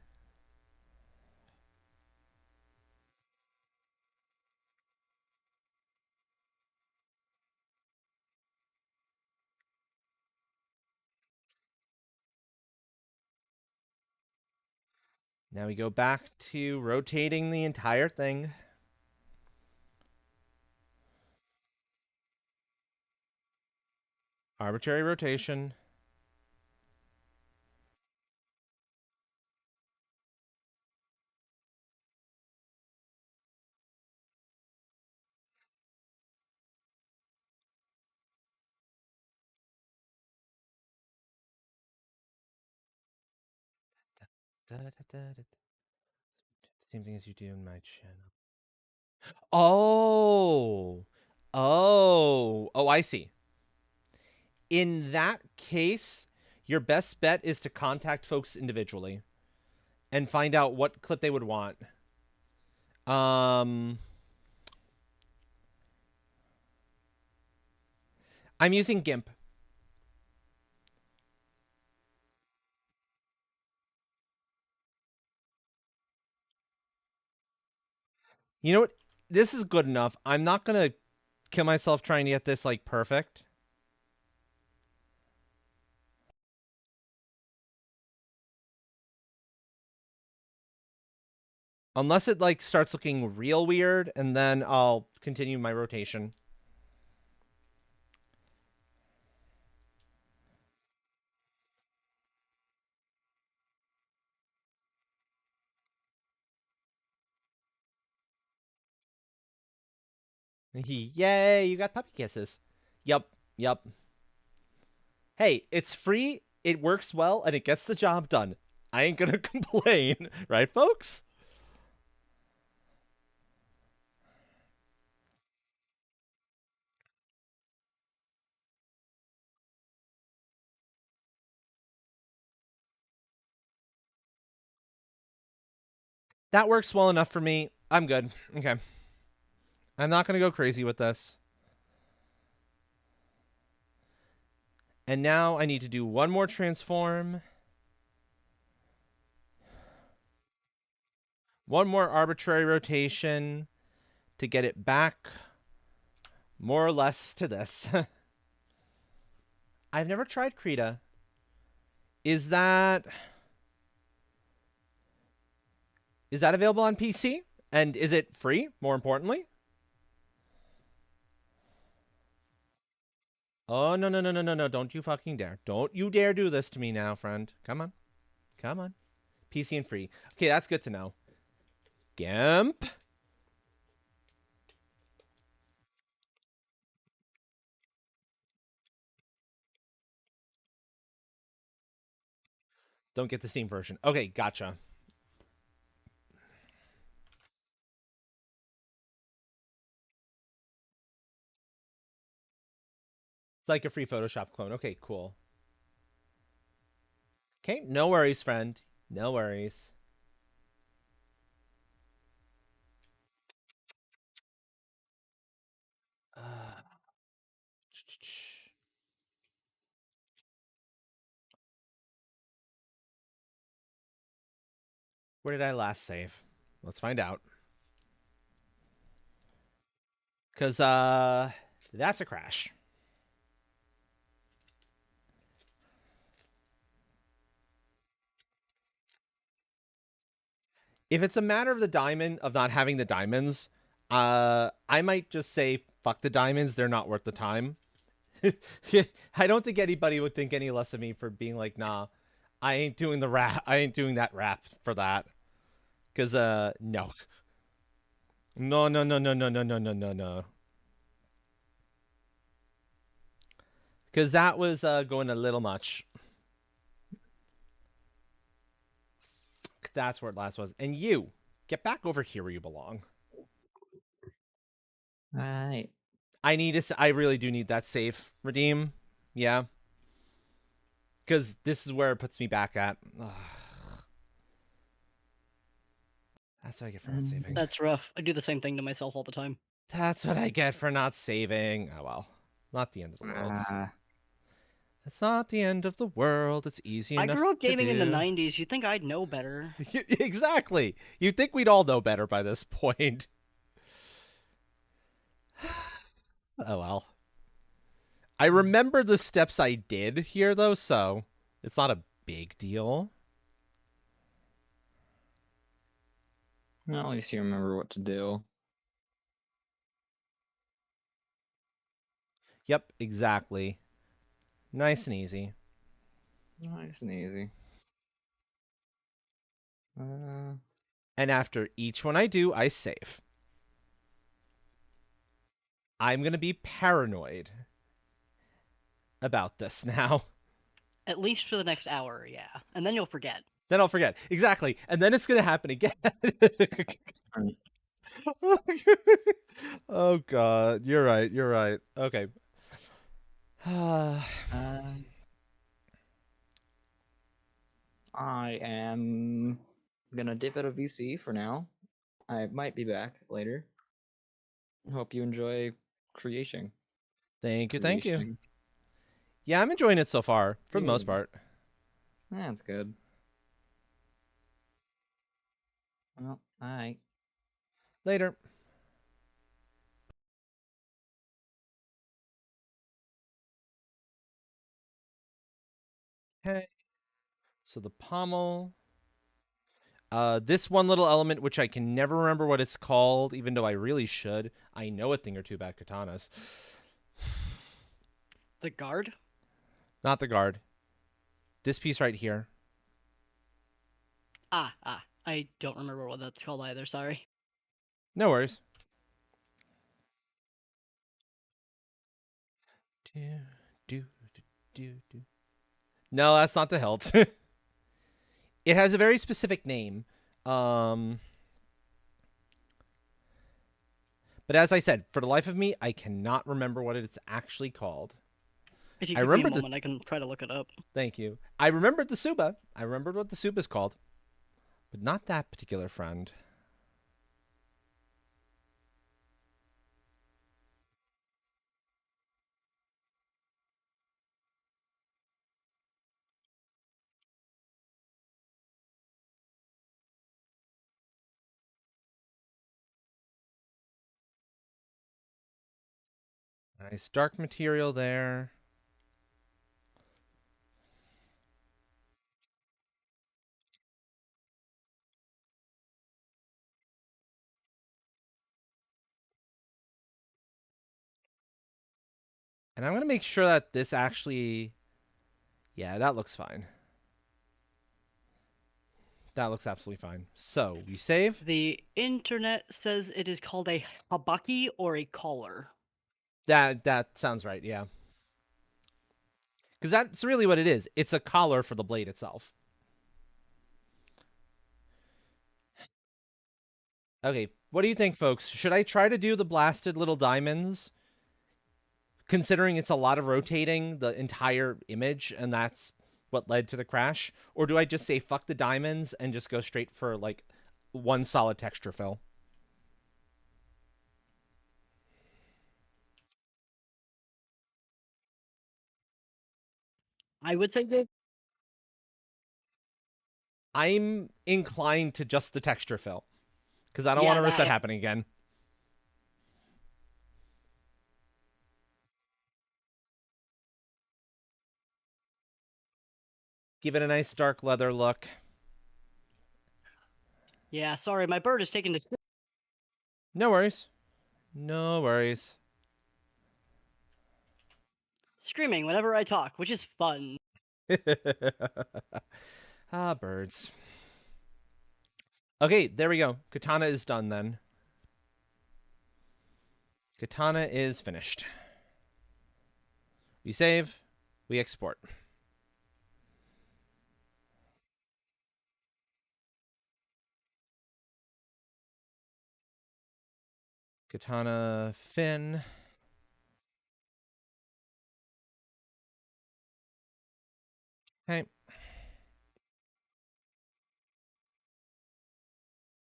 Now we go back to rotating the entire thing. Arbitrary rotation. Same thing as you do in my channel. Oh, I see. In that case, your best bet is to contact folks individually and find out what clip they would want. I'm using GIMP. You know what? This is good enough. I'm not going to kill myself trying to get this, like, perfect. Unless it, like, starts looking real weird, and then I'll continue my rotation. Yay, you got puppy kisses. Yup. Hey, it's free, it works well, and it gets the job done. I ain't gonna complain, right, folks? That works well enough for me. I'm good. Okay. I'm not gonna go crazy with this. And now I need to do one more transform. One more arbitrary rotation to get it back more or less to this. I've never tried Krita. Is that available on PC? And is it free, more importantly? Oh, no. Don't you fucking dare. Don't you dare do this to me now, friend. Come on. PC and free. Okay, that's good to know. GIMP. Don't get the Steam version. Okay, gotcha. It's like a free Photoshop clone. Okay, cool. Okay, no worries, friend. No worries. Where did I last save? Let's find out. Because, that's a crash. If it's a matter of the diamond, of not having the diamonds, I might just say, fuck the diamonds, they're not worth the time. I don't think anybody would think any less of me for being like, nah, I ain't doing the rap. I ain't doing that rap for that. Because, no. No. Because that was going a little much. That's where it last was. And you, get back over here where you belong. Right. I really do need that save redeem. Yeah. Because this is where it puts me back at. Ugh. That's what I get for not saving. That's rough. I do the same thing to myself all the time. That's what I get for not saving. Oh, well. Not the end of the world. It's not the end of the world. It's easy enough to do. I grew up gaming in the 90s. You'd think I'd know better. Exactly. You'd think we'd all know better by this point. Oh, well. I remember the steps I did here, though, so it's not a big deal. Well, at least you remember what to do. Yep, exactly. Nice and easy. Nice and easy. And after each one I do, I save. I'm going to be paranoid about this now. At least for the next hour, yeah. And then you'll forget. Then I'll forget. Exactly. And then it's going to happen again. Oh, God. You're right. Okay. I am gonna dip out of VC for now. I might be back later. Hope you enjoy creating. Thank you, thank you. Creating. Yeah, I'm enjoying it so far, for the most Good. part. That's good. Well, alright. Later. Okay. So the pommel. This one little element, which I can never remember what it's called, even though I really should. I know a thing or two about katanas. The guard? Not the guard. This piece right here. Ah. I don't remember what that's called either, sorry. No worries. No, that's not the hilt. It has a very specific name. But as I said, for the life of me, I cannot remember what it's actually called. If you I give me a remember the- moment, I can try to look it up. Thank you. I remembered the Suba. I remembered what the Suba is called. But not that particular friend. Nice dark material there. And I'm going to make sure that this actually... Yeah, that looks fine. That looks absolutely fine. So, we save. The internet says it is called a habaki or a collar. That sounds right, yeah. Because that's really what it is. It's a collar for the blade itself. Okay, what do you think, folks? Should I try to do the blasted little diamonds? Considering it's a lot of rotating the entire image, and that's what led to the crash? Or do I just say fuck the diamonds and just go straight for, like, one solid texture fill? I would say that I'm inclined to just the texture fill. Because I don't want to risk that happening again. Give it a nice dark leather look. Yeah, sorry, my bird is taking the... No worries. No worries. Screaming whenever I talk, which is fun. Ah, birds. Okay, there we go. Katana is done then. Katana is finished. We save. We export. Katana fin. Okay.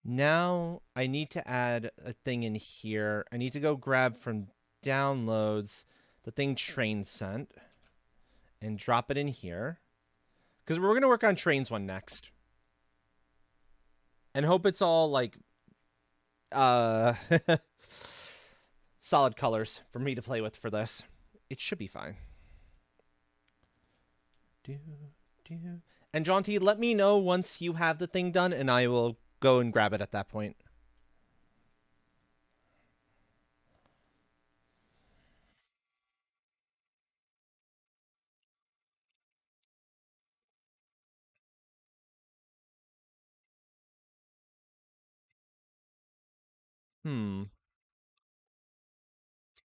Now I need to add a thing in here. I need to go grab from downloads the thing Train sent and drop it in here. Because we're going to work on Train's one next. And hope it's all like solid colors for me to play with for this. It should be fine. And Jaunty, let me know once you have the thing done and I will go and grab it at that point.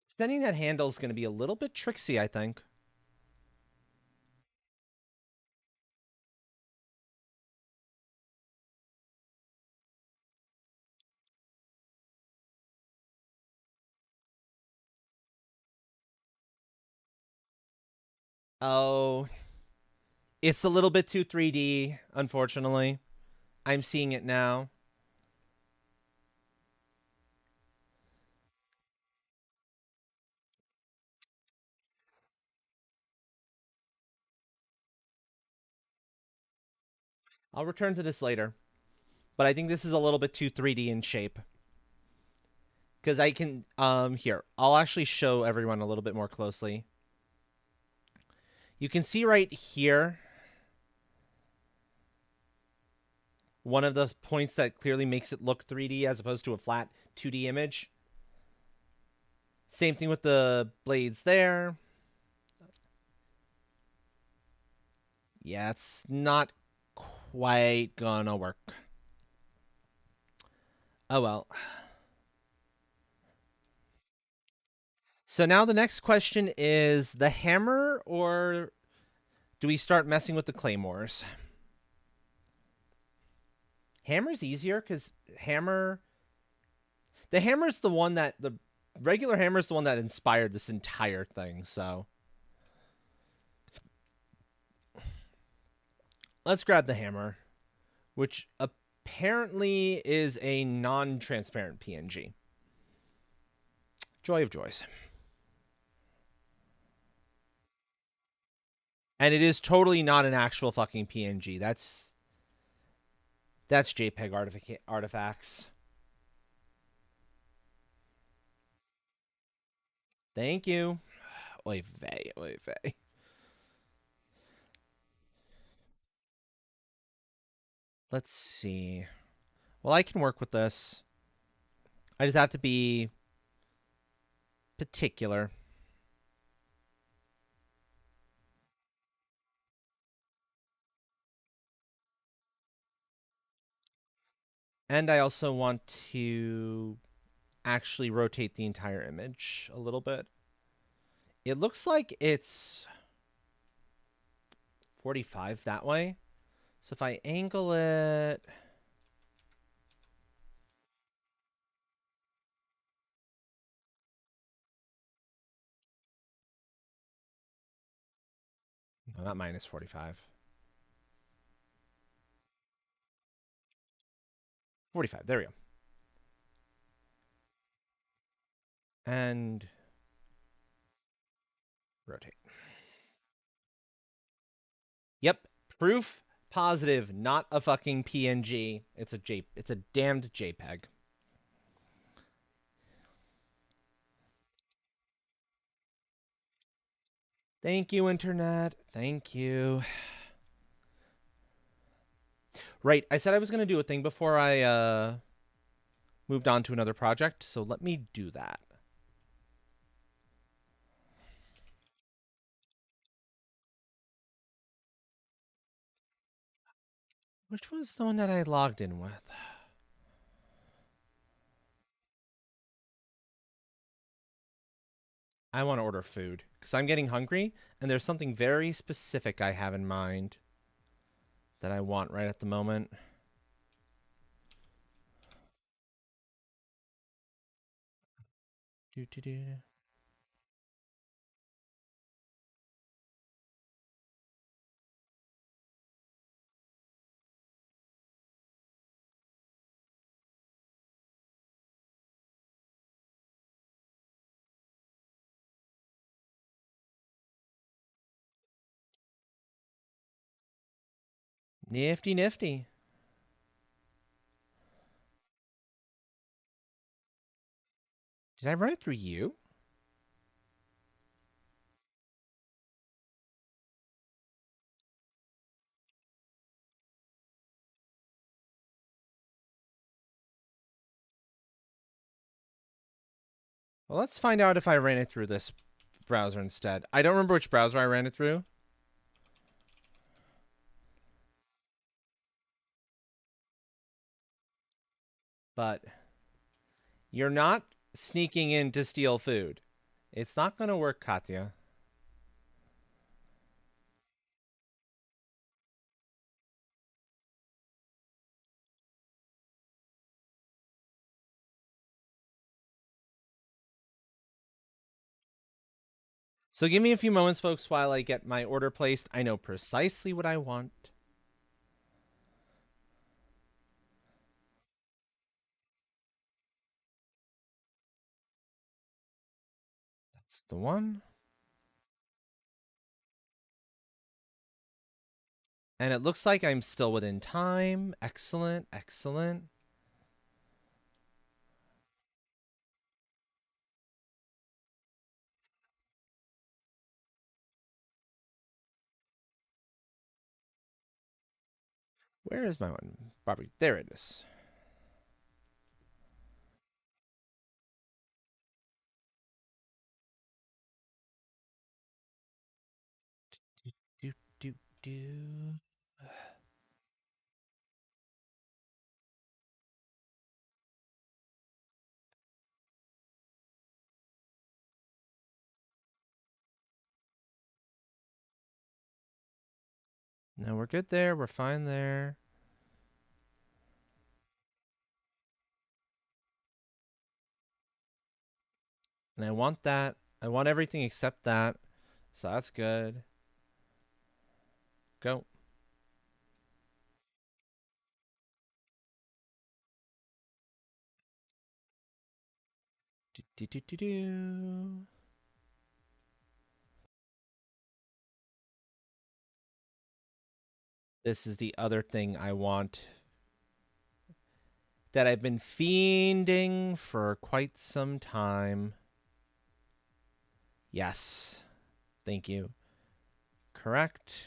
Extending that handle is going to be a little bit tricksy, I think. Oh, it's a little bit too 3D, unfortunately. I'm seeing it now. I'll return to this later. But I think this is a little bit too 3D in shape. Because I can, here, I'll actually show everyone a little bit more closely. You can see right here, one of the points that clearly makes it look 3D as opposed to a flat 2D image. Same thing with the blades there. Yeah, it's not quite gonna work. Oh well. So now the next question is the hammer, or do we start messing with the claymores? Hammer's easier because the hammer's the one that, the regular hammer's the one that inspired this entire thing, so. Let's grab the hammer, which apparently is a non-transparent PNG. Joy of joys. And it is totally not an actual fucking PNG. That's JPEG artifacts. Thank you. Oy vey, oy vey. Let's see. Well, I can work with this. I just have to be particular. And I also want to actually rotate the entire image a little bit. It looks like it's 45 that way. So if I angle it... No, not minus 45. 45, there we go. And rotate. Yep, proof positive, not a fucking PNG. It's a damned JPEG. Thank you, internet. Thank you. Right, I said I was going to do a thing before I moved on to another project, so let me do that. Which was the one that I logged in with? I want to order food because I'm getting hungry, and there's something very specific I have in mind that I want right at the moment. Nifty, nifty. Did I run it through you? Well, let's find out if I ran it through this browser instead. I don't remember which browser I ran it through. But you're not sneaking in to steal food. It's not going to work, Katya. So give me a few moments, folks, while I get my order placed. I know precisely what I want. That's the one. And it looks like I'm still within time. Excellent, excellent. Where is my one? Barbie, there it is. Do, do, do. No, we're good there. We're fine there. And I want that. I want everything except that. So that's good. Go. Do, do, do, do, do. This is the other thing I want that I've been fiending for quite some time. Yes. Thank you. Correct.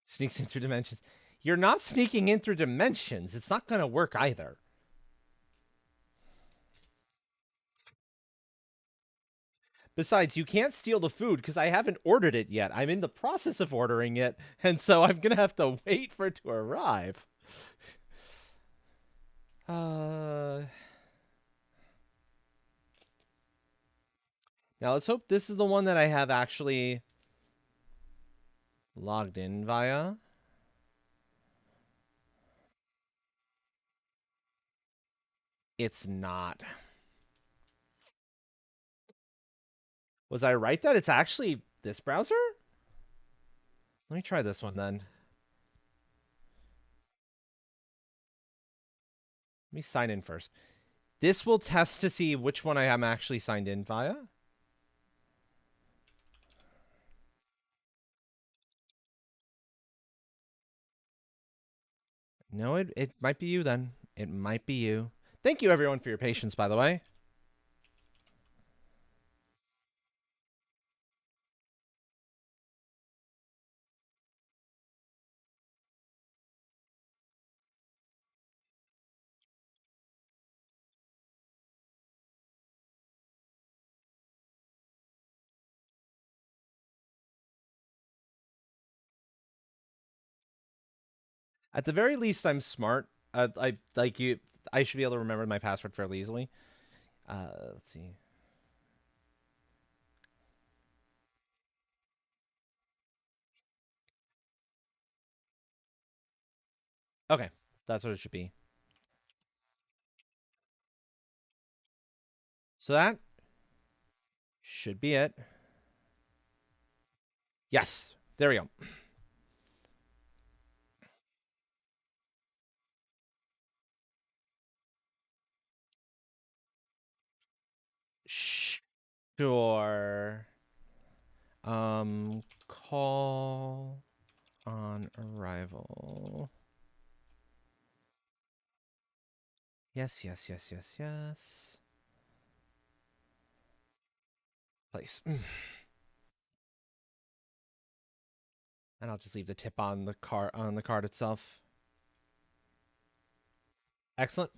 Sneaks in through dimensions. You're not sneaking in through dimensions. It's not going to work either. Besides, you can't steal the food because I haven't ordered it yet. I'm in the process of ordering it, and so I'm going to have to wait for it to arrive. Now let's hope this is the one that I have actually logged in via. It's not. Was I right that it's actually this browser? Let me try this one then. Let me sign in first. This will test to see which one I am actually signed in via. No, it might be you then. It might be you. Thank you everyone for your patience, by the way. At the very least, I'm smart. I like you. I should be able to remember my password fairly easily. Let's see. Okay, that's what it should be. So that should be it. Yes, there we go. Sure. Call on arrival. Yes, yes, yes, yes, yes. Place. And I'll just leave the tip on the card itself. Excellent.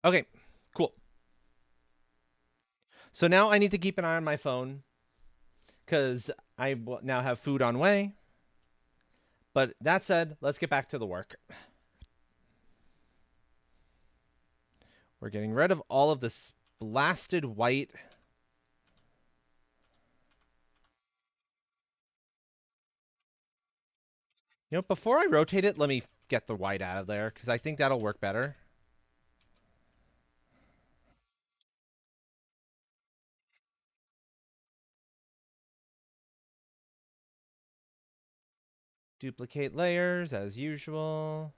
Okay, cool. So now I need to keep an eye on my phone because I now have food on way. But that said, let's get back to the work. We're getting rid of all of this blasted white. You know, before I rotate it, let me get the white out of there because I think that'll work better. Duplicate layers as usual.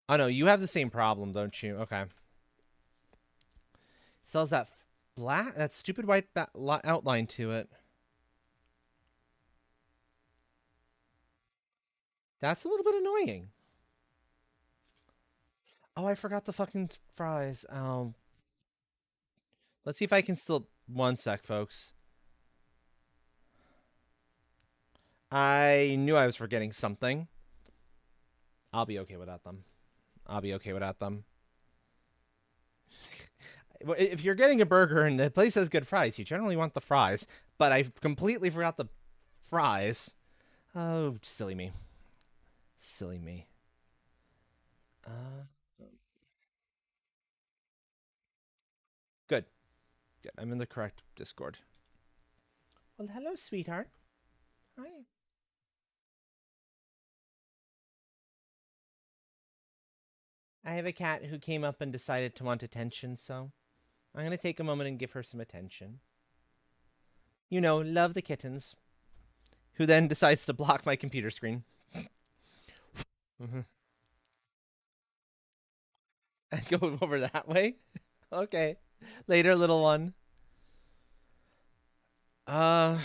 Oh no, you have the same problem, don't you? Okay. Sells that black, that stupid white outline to it. That's a little bit annoying. Oh, I forgot the fucking fries. Let's see if I can still... One sec, folks. I knew I was forgetting something. I'll be okay without them. I'll be okay without them. If you're getting a burger and the place has good fries, you generally want the fries. But I completely forgot the fries. Oh, silly me. Silly me. Good. Good. I'm in the correct Discord. Well, hello, sweetheart. Hi. I have a cat who came up and decided to want attention, so I'm going to take a moment and give her some attention. You know, love the kittens. Who then decides to block my computer screen. And go over that way? Okay. Later, little one. We'll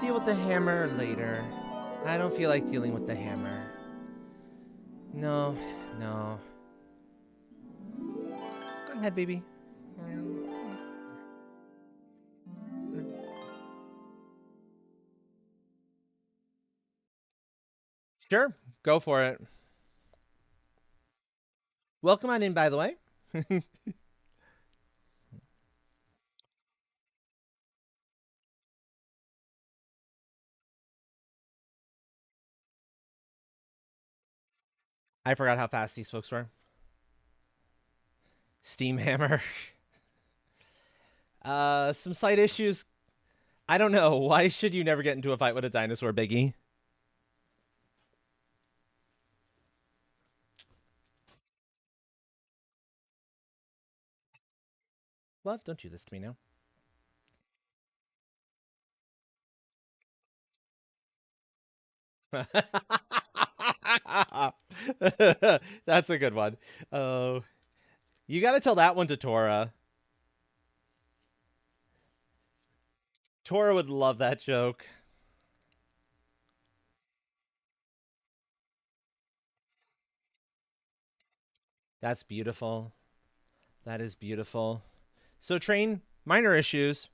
deal with the hammer later. I don't feel like dealing with the hammer. No, no. Go ahead, baby. Sure, go for it. Welcome on in, by the way. I forgot how fast these folks were. Steam hammer. Some slight issues. I don't know. Why should you never get into a fight with a dinosaur, Biggie? Love, don't do this to me now. That's a good one. Oh, you got to tell that one to Tora. Tora would love that joke. That's beautiful. That is beautiful. So, Train, minor issues.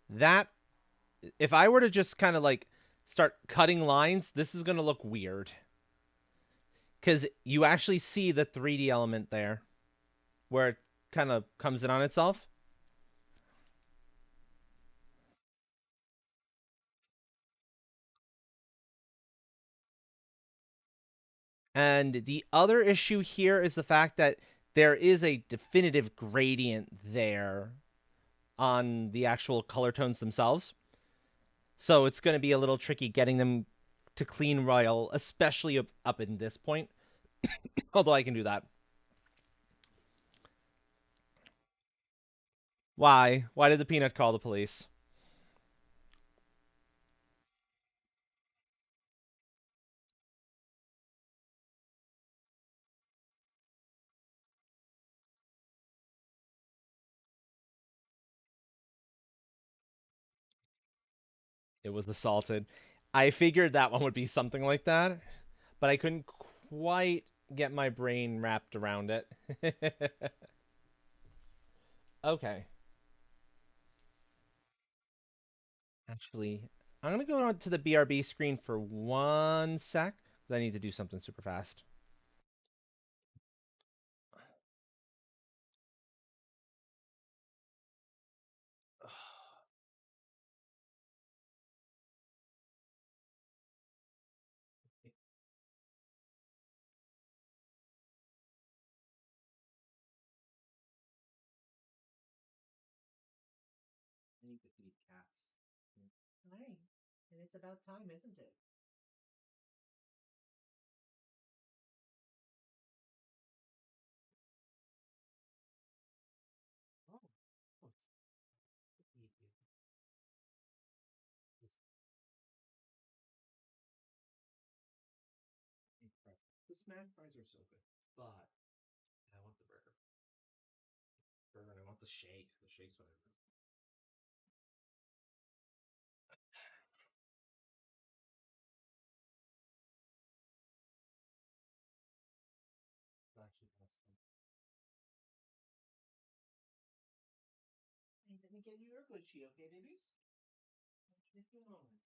That, if I were to just kind of like start cutting lines, this is going to look weird. Because you actually see the 3D element there, where it kind of comes in on itself. And the other issue here is the fact that there is a definitive gradient there on the actual color tones themselves. So it's going to be a little tricky getting them to clean royal, especially up in this point. Although I can do that. Why? Why did the peanut call the police? It was assaulted. I figured that one would be something like that, but I couldn't quite get my brain wrapped around it. Okay. Actually, I'm going to go on to the BRB screen for 1 sec. I need to do something super fast. I need to feed cats. Hi. And it's about time, isn't it? smack fries are so good, but I want the burger. Burger, and I want the shake. The shake's what I want. It's actually awesome. Hey, let me get you your good sheet, okay, babies? Give me a few moments.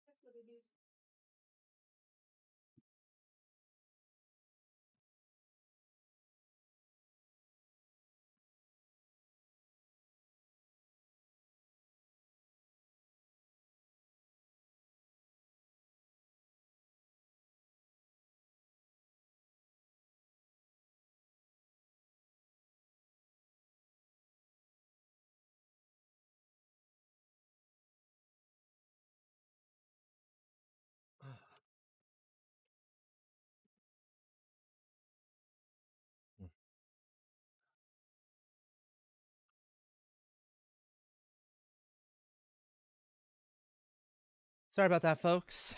That's what it is. Sorry about that, folks.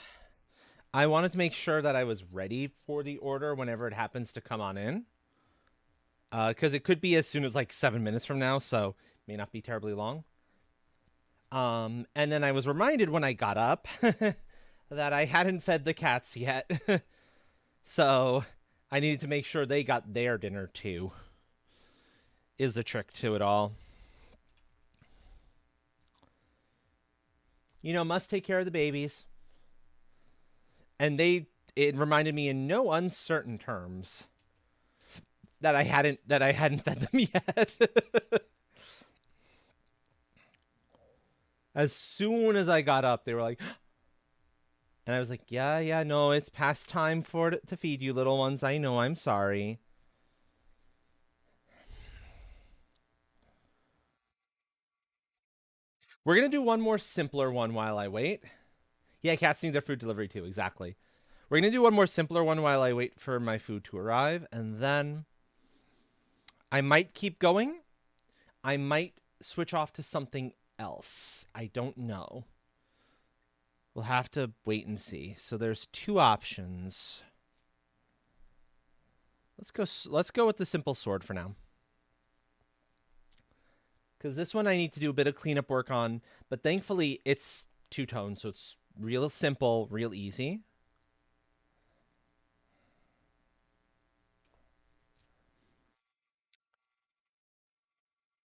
I wanted to make sure that I was ready for the order whenever it happens to come on in. Because it could be as soon as like 7 minutes from now, so may not be terribly long. And then I was reminded when I got up that I hadn't fed the cats yet. So I needed to make sure they got their dinner too. Is the trick to it all. You know, must take care of the babies. And it reminded me in no uncertain terms that I hadn't fed them yet. As soon as I got up, they were like, and I was like, yeah, no, it's past time to feed you, little ones. I know, I'm sorry. We're going to do one more simpler one while I wait. Yeah, cats need their food delivery too, exactly. We're going to do one more simpler one while I wait for my food to arrive, and then I might keep going. I might switch off to something else. I don't know. We'll have to wait and see. So there's two options. Let's go with the simple sword for now. Because this one I need to do a bit of cleanup work on, but thankfully it's two-tone, so it's real simple, real easy.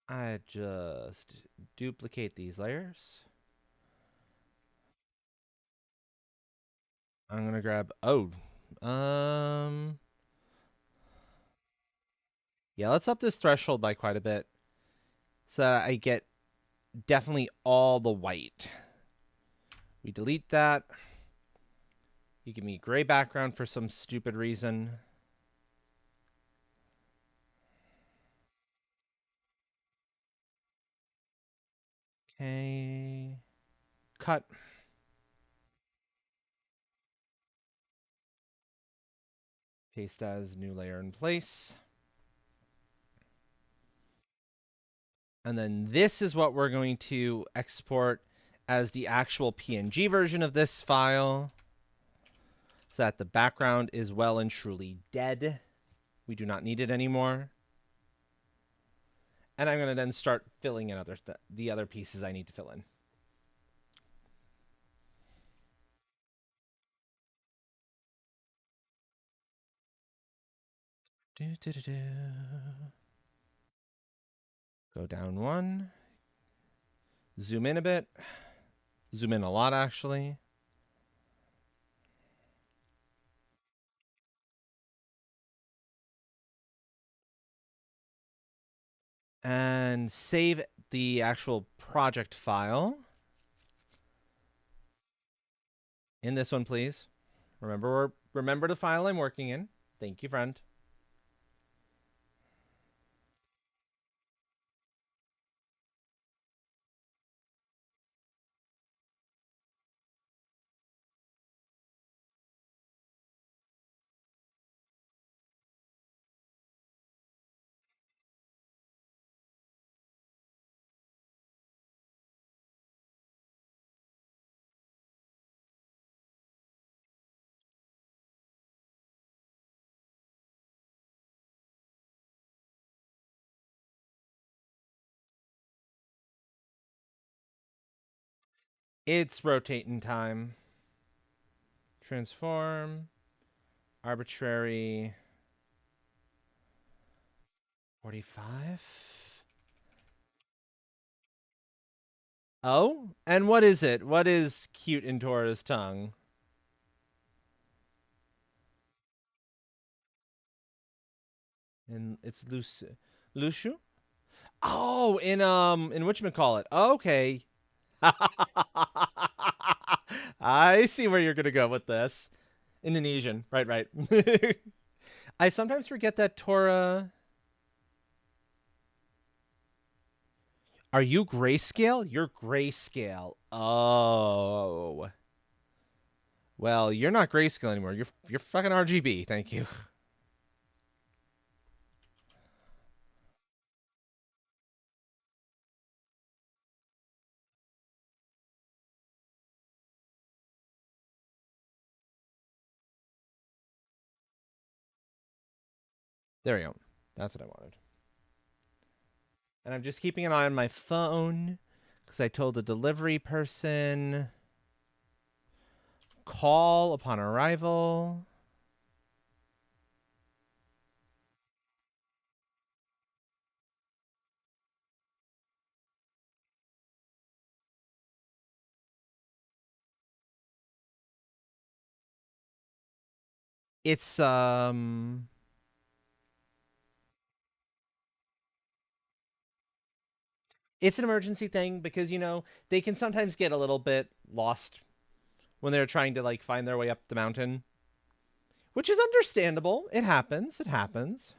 I just duplicate these layers. I'm going to grab, yeah, let's up this threshold by quite a bit so that I get definitely all the white. We delete that. You give me gray background for some stupid reason. Okay. Cut. Paste as new layer in place. And then this is what we're going to export as the actual PNG version of this file. so that the background is well and truly dead. We do not need it anymore. And I'm going to then start filling in the other pieces I need to fill in. Go down one. Zoom in a bit. Zoom in a lot, actually. And save the actual project file. In this one, please. Remember the file I'm working in. Thank you, friend. It's rotating time. Transform. Arbitrary. 45. Oh? And what is it? What is cute in Tora's tongue? And it's Lushu? Oh, in whatchamacallit. Okay. I see where you're gonna go with this. Indonesian. Right. I sometimes forget that Tora. Are you grayscale? You're grayscale. Oh. Well, you're not grayscale anymore. You're fucking RGB. Thank you. There we go. That's what I wanted. And I'm just keeping an eye on my phone because I told the delivery person call upon arrival. It's it's an emergency thing because, you know, they can sometimes get a little bit lost when they're trying to like find their way up the mountain, which is understandable. It happens. It happens.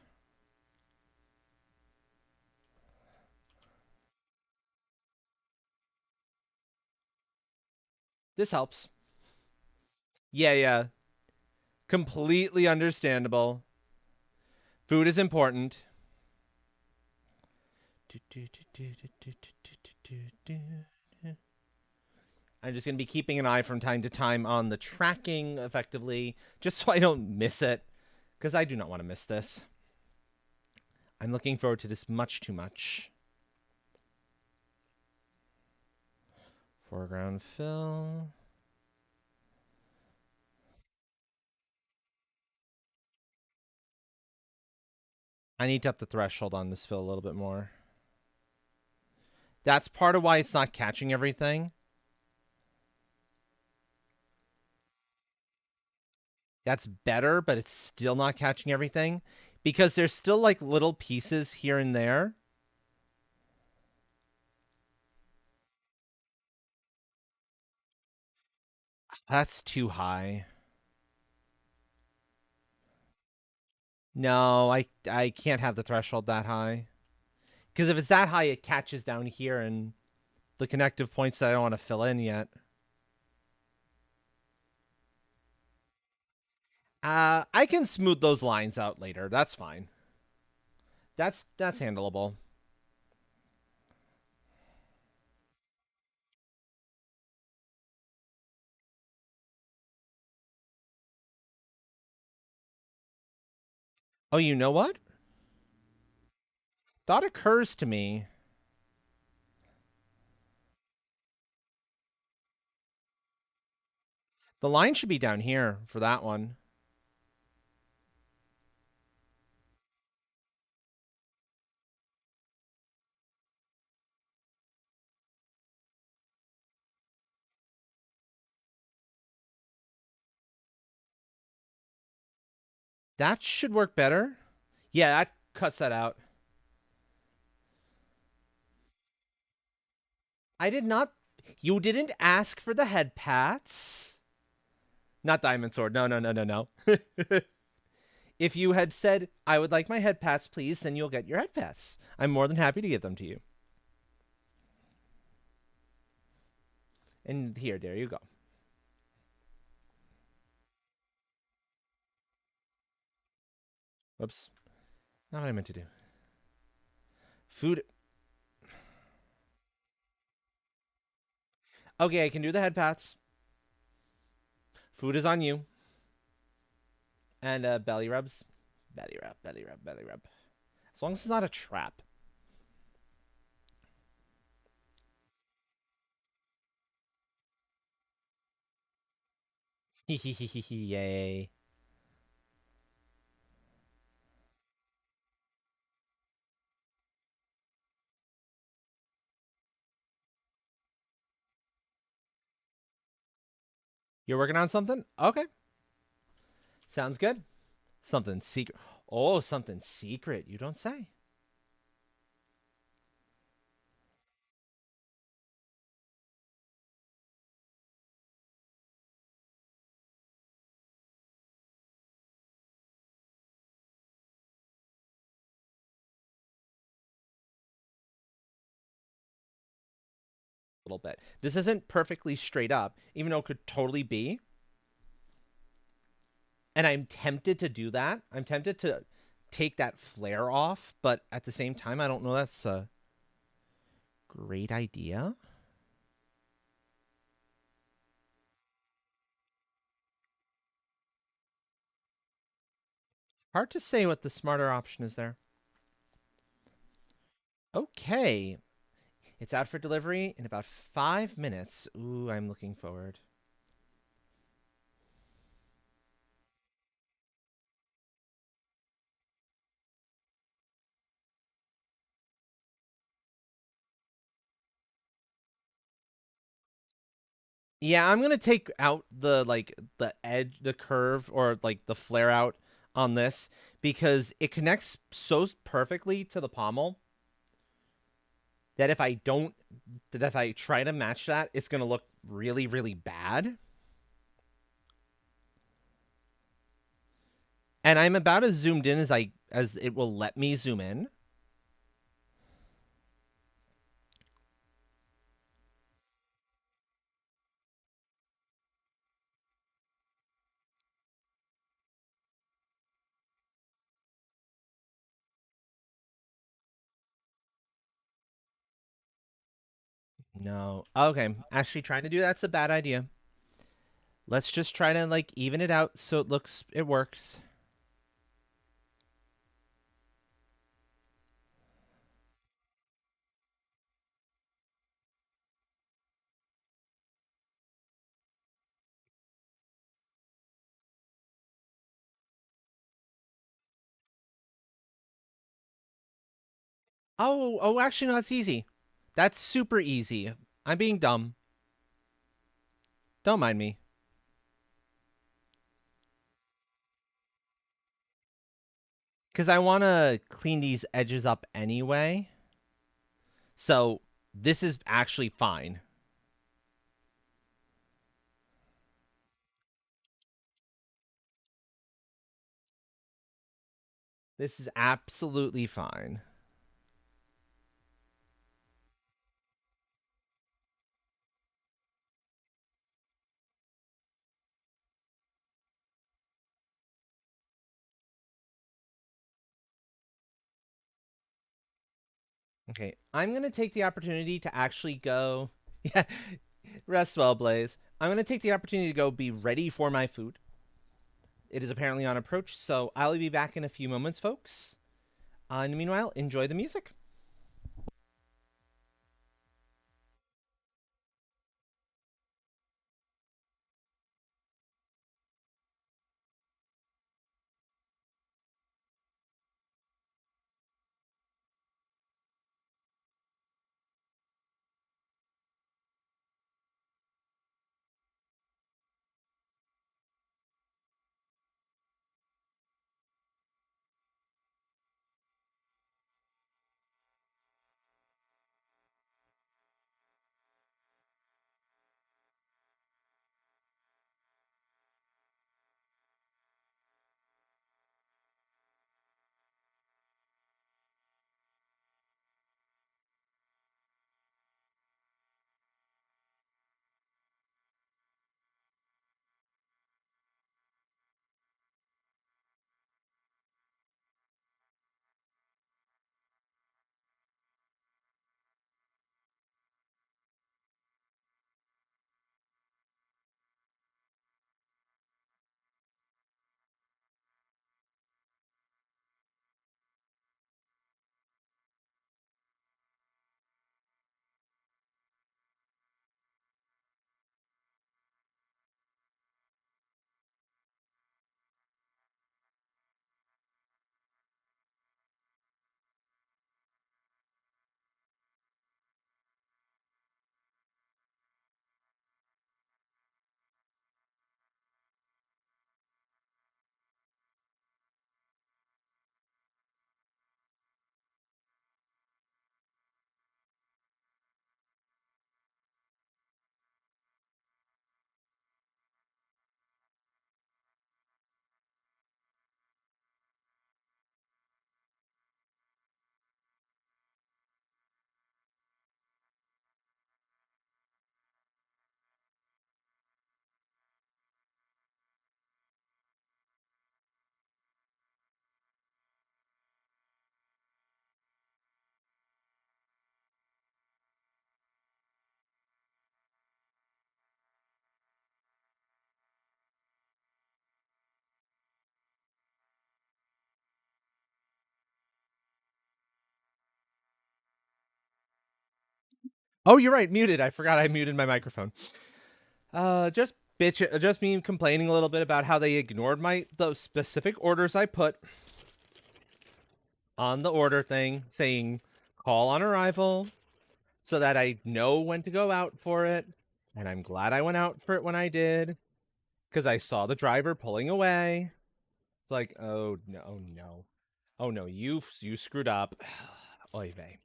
This helps. Yeah. Completely understandable. Food is important. I'm just going to be keeping an eye from time to time on the tracking effectively, just so I don't miss it, because I do not want to miss this. I'm looking forward to this much too much. Foreground fill. I need to up the threshold on this fill a little bit more. That's part of why it's not catching everything. That's better, but it's still not catching everything because there's still like little pieces here and there. That's too high. No, I can't have the threshold that high. Because if it's that high, it catches down here and the connective points that I don't want to fill in yet. I can smooth those lines out later. That's fine. That's handleable. Oh, you know what? Thought occurs to me. The line should be down here for that one. That should work better. Yeah, that cuts that out. I did not. You didn't ask for the head pats. Not Diamond Sword. No, no, no, no, no. If you had said, I would like my head pats, please, then you'll get your head pats. I'm more than happy to give them to you. And here, there you go. Whoops. Not what I meant to do. Food. Okay, I can do the head pats. Food is on you. And belly rubs. Belly rub, belly rub, belly rub. As long as it's not a trap. Yay. You're working on something? Okay. Sounds good. Something secret. Oh, something secret. You don't say. Little bit. This isn't perfectly straight up, even though it could totally be. And I'm tempted to do that. I'm tempted to take that flare off, but at the same time, I don't know that's a great idea. Hard to say what the smarter option is there. Okay. It's out for delivery in about 5 minutes. Ooh, I'm looking forward. Yeah, I'm gonna take out the the edge, the curve, or like the flare out on this because it connects so perfectly to the pommel that if I try to match that, it's gonna look really, really bad. And I'm about as zoomed in as it will let me zoom in. No. Okay. Actually trying to do that's a bad idea. Let's just try to like even it out so it works. Oh, actually no, that's easy. That's super easy. I'm being dumb. Don't mind me. Because I want to clean these edges up anyway. So this is actually fine. This is absolutely fine. Okay, I'm going to take the opportunity to actually go... Yeah, rest well, Blaze. I'm going to take the opportunity to go be ready for my food. it is apparently on approach, so I'll be back in a few moments, folks. And meanwhile, enjoy the music. Oh, you're right, muted. I forgot I muted my microphone. Just me complaining a little bit about how they ignored those specific orders I put on the order thing, saying call on arrival, so that I know when to go out for it. And I'm glad I went out for it when I did, because I saw the driver pulling away. It's like, oh no, oh no, you screwed up. Oy vey.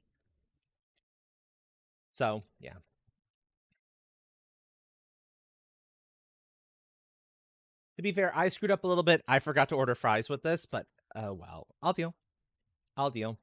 So yeah. To be fair, I screwed up a little bit. I forgot to order fries with this, but oh well. I'll deal. I'll deal.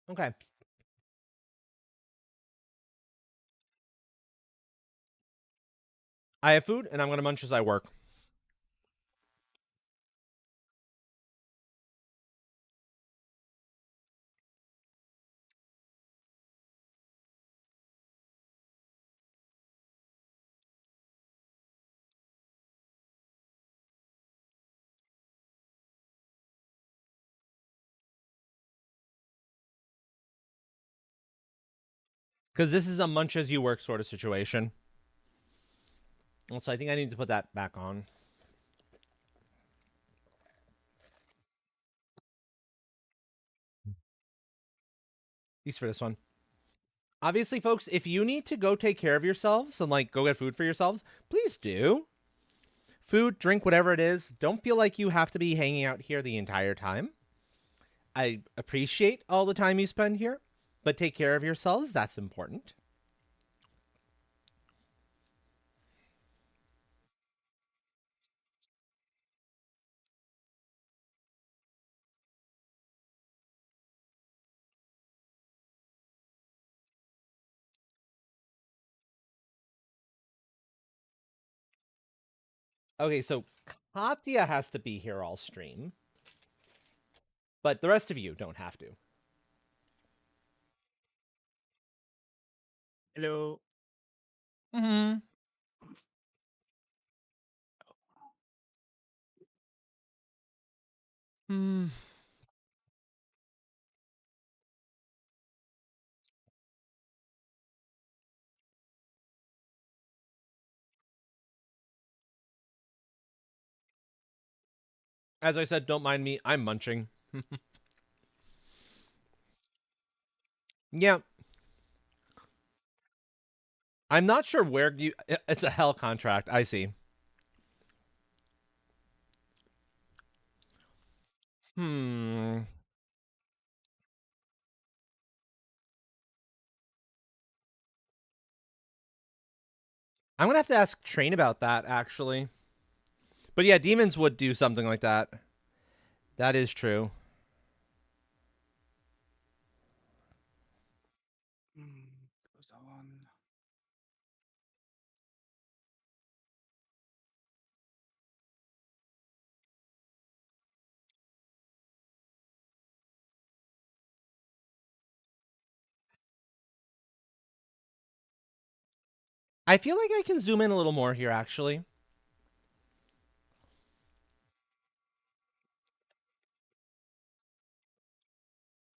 Okay. I have food, and I'm gonna munch as I work. Because this is a munch as you work sort of situation. Also, I think I need to put that back on. At least for this one. Obviously, folks, if you need to go take care of yourselves and like go get food for yourselves, please do. Food, drink, whatever it is. Don't feel like you have to be hanging out here the entire time. I appreciate all the time you spend here, but take care of yourselves. That's important. Okay, so Katya has to be here all stream, but the rest of you don't have to. Hello. Mm-hmm. Hmm. As I said, don't mind me. I'm munching. Yeah. I'm not sure where you... It's a hell contract. I see. Hmm. I'm going to have to ask Train about that, actually. But yeah, demons would do something like that. That is true. Goes on. I feel like I can zoom in a little more here, actually.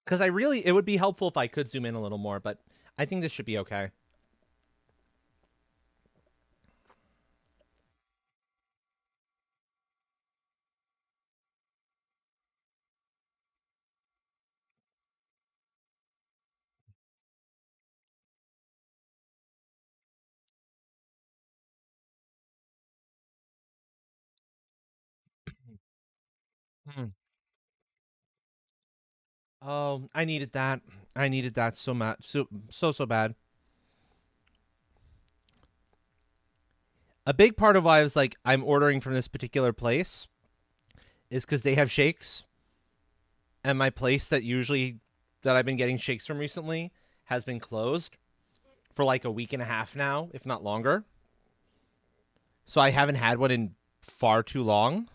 Because it would be helpful if I could zoom in a little more, but I think this should be okay. Hmm. Oh, I needed that. I needed that so much. So bad. A big part of why I was like, I'm ordering from this particular place is because they have shakes. And my place that I've been getting shakes from recently has been closed for like a week and a half now, if not longer. So I haven't had one in far too long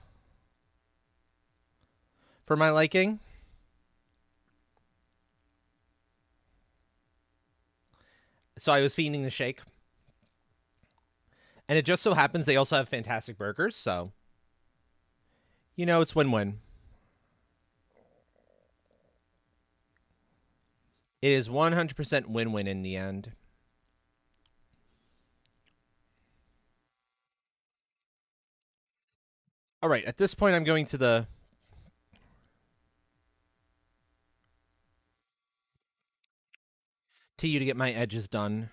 for my liking. So I was feeding the shake. And it just so happens they also have fantastic burgers, so it's win-win. It is 100% win-win in the end. All right, at this point I'm going to you to get my edges done.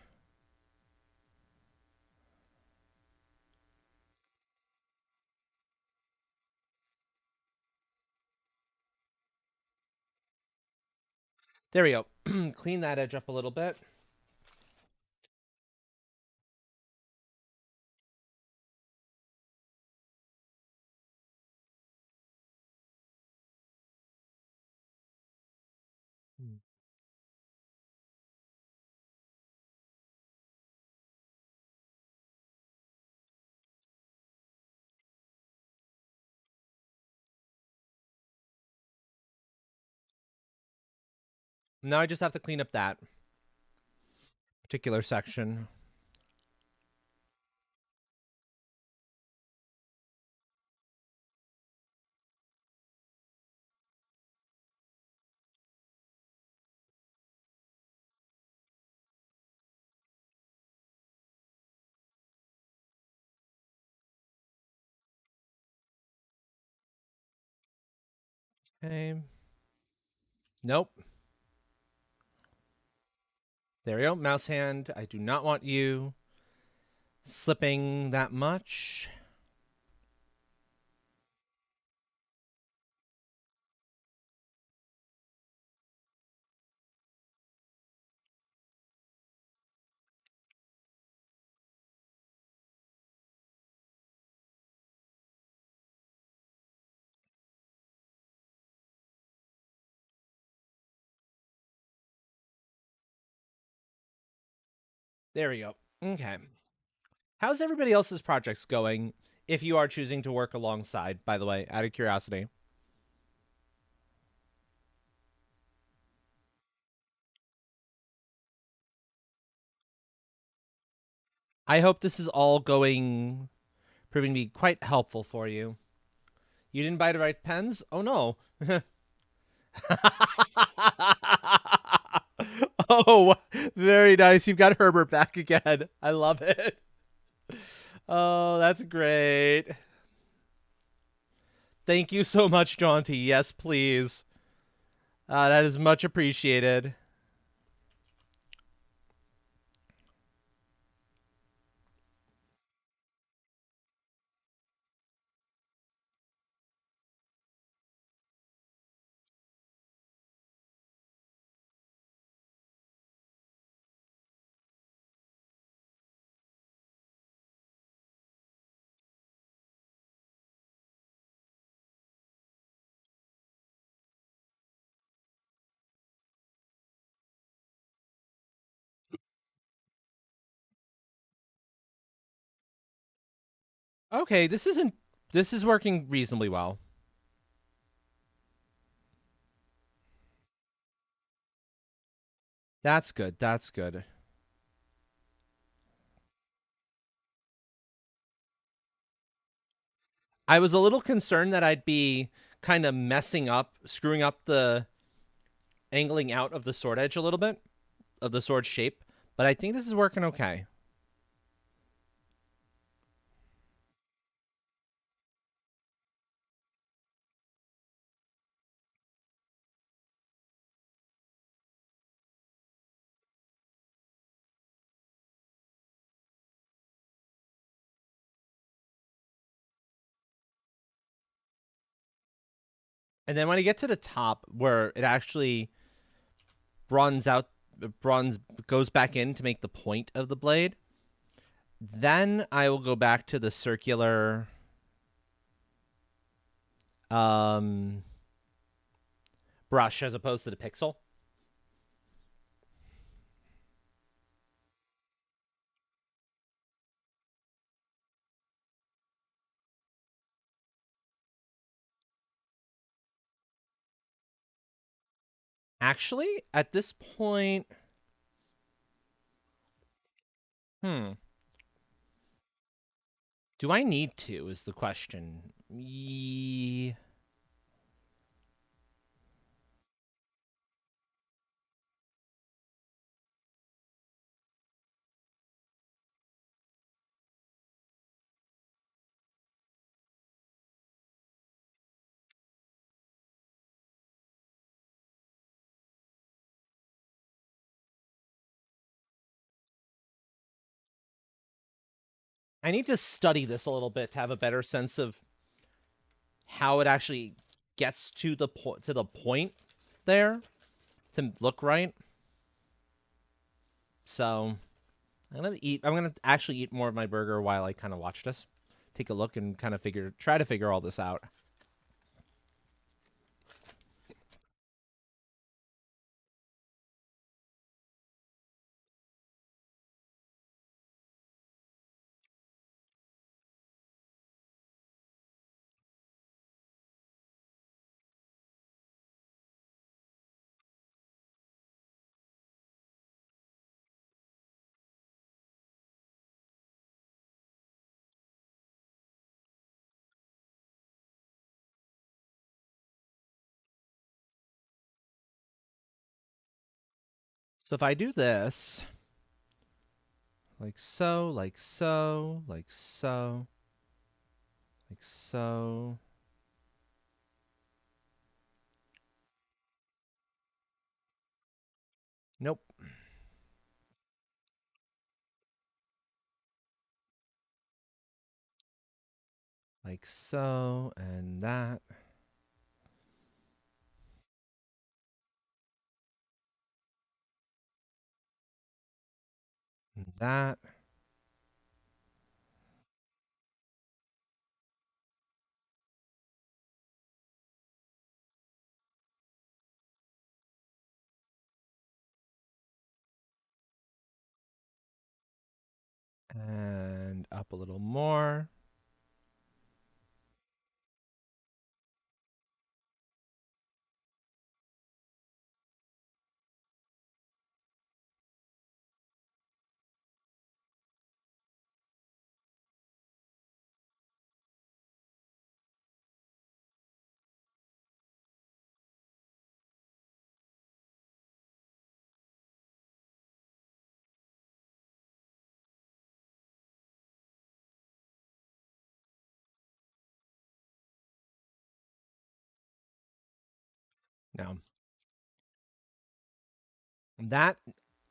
There we go. Clean that edge up a little bit. Now I just have to clean up that particular section. Okay. Nope. There we go. Mouse hand. I do not want you slipping that much. There we go. Okay. How's everybody else's projects going? if you are choosing to work alongside, by the way, out of curiosity. I hope this is all proving to be quite helpful for you. You didn't buy the right pens? Oh no. Oh, very nice. You've got Herbert back again. I love it. Oh, that's great. Thank you so much, Jaunty. Yes, please. That is much appreciated. Okay, this is working reasonably well. That's good. That's good. I was a little concerned that I'd be kind of screwing up the angling out of the sword edge a little bit, of the sword shape, but I think this is working okay. And then when I get to the top where it actually bronze goes back in to make the point of the blade, then I will go back to the circular brush as opposed to the pixel. Actually, at this point, do I need to is the question. I need to study this a little bit to have a better sense of how it actually gets to the point there to look right. So I'm gonna actually eat more of my burger while I kind of watch this, take a look, and kind of try to figure all this out. So if I do this, like so, like so, like so, like so. Nope. Like so, and that. And that. And up a little more. No. That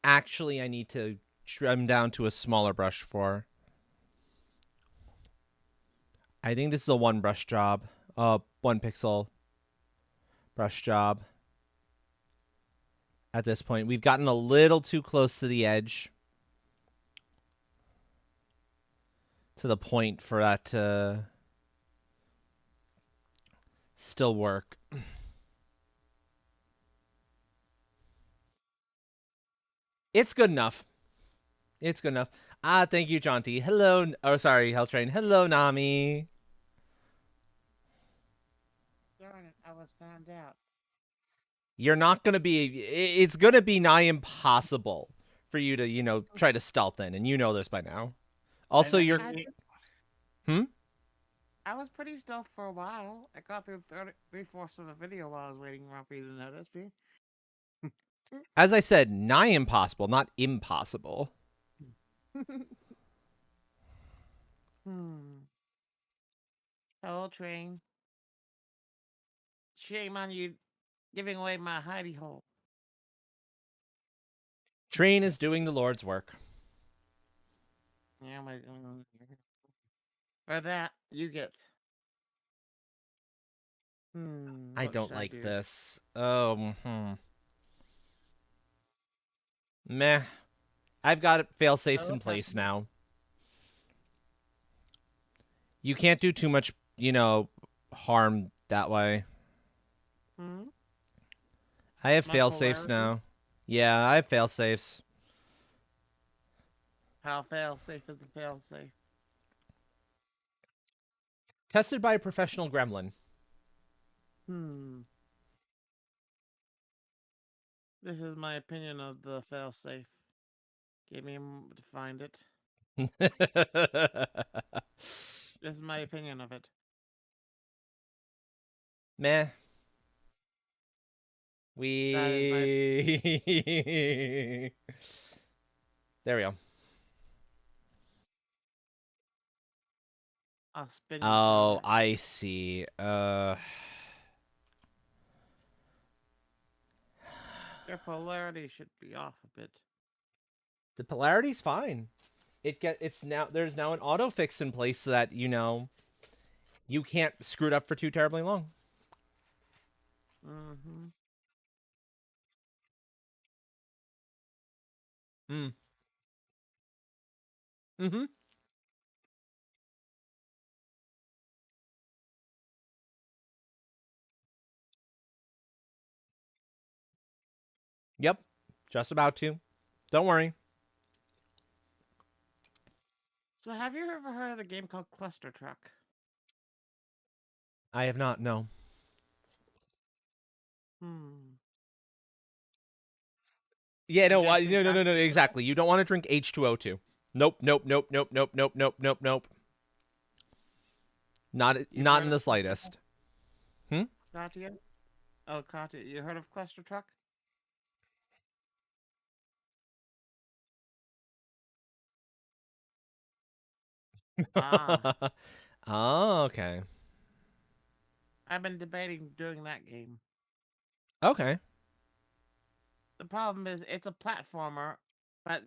actually I need to trim down to a smaller brush for. I think this is a one brush job. 1 pixel brush job. At this point, we've gotten a little too close to the edge. To the point for that to still work. It's good enough. It's good enough. Ah, thank you, Jaunty. Hello. Oh, sorry, Helltrain. Hello, Nami. Darn it, I was found out. You're not going to be... It's going to be nigh impossible for you to, you know, try to stealth in. And you know this by now. Also, you're... I was pretty stealth for a while. I got through 3/4 of the video while I was waiting around for you to notice me. As I said, nigh impossible, not impossible. Hello, Train. Shame on you giving away my hidey hole. Train is doing the Lord's work. Yeah, for that, you get. I don't like this. Oh, Meh. I've got fail-safes in place now. You can't do too much, you know, harm that way. I have fail-safes now. Yeah, I have fail-safes. How fail-safe is the fail-safe? Tested by a professional gremlin. This is my opinion of the fail-safe. Give me a moment to find it. This is my opinion of it. Meh. There we go. I'll spin. Oh, I see. Their polarity should be off a bit. The polarity's fine. There's now an auto fix in place so that, you know, you can't screw it up for too terribly long. Yep. Just about to. Don't worry. So have you ever heard of the game called Cluster Truck? I have not, no. Yeah, no, no, exactly. You don't want to drink H2O2. Nope. Not in the slightest. Katya? Oh, Katya, you heard of Cluster Truck? Oh, okay. I've been debating doing that game. Okay. The problem is it's a platformer, but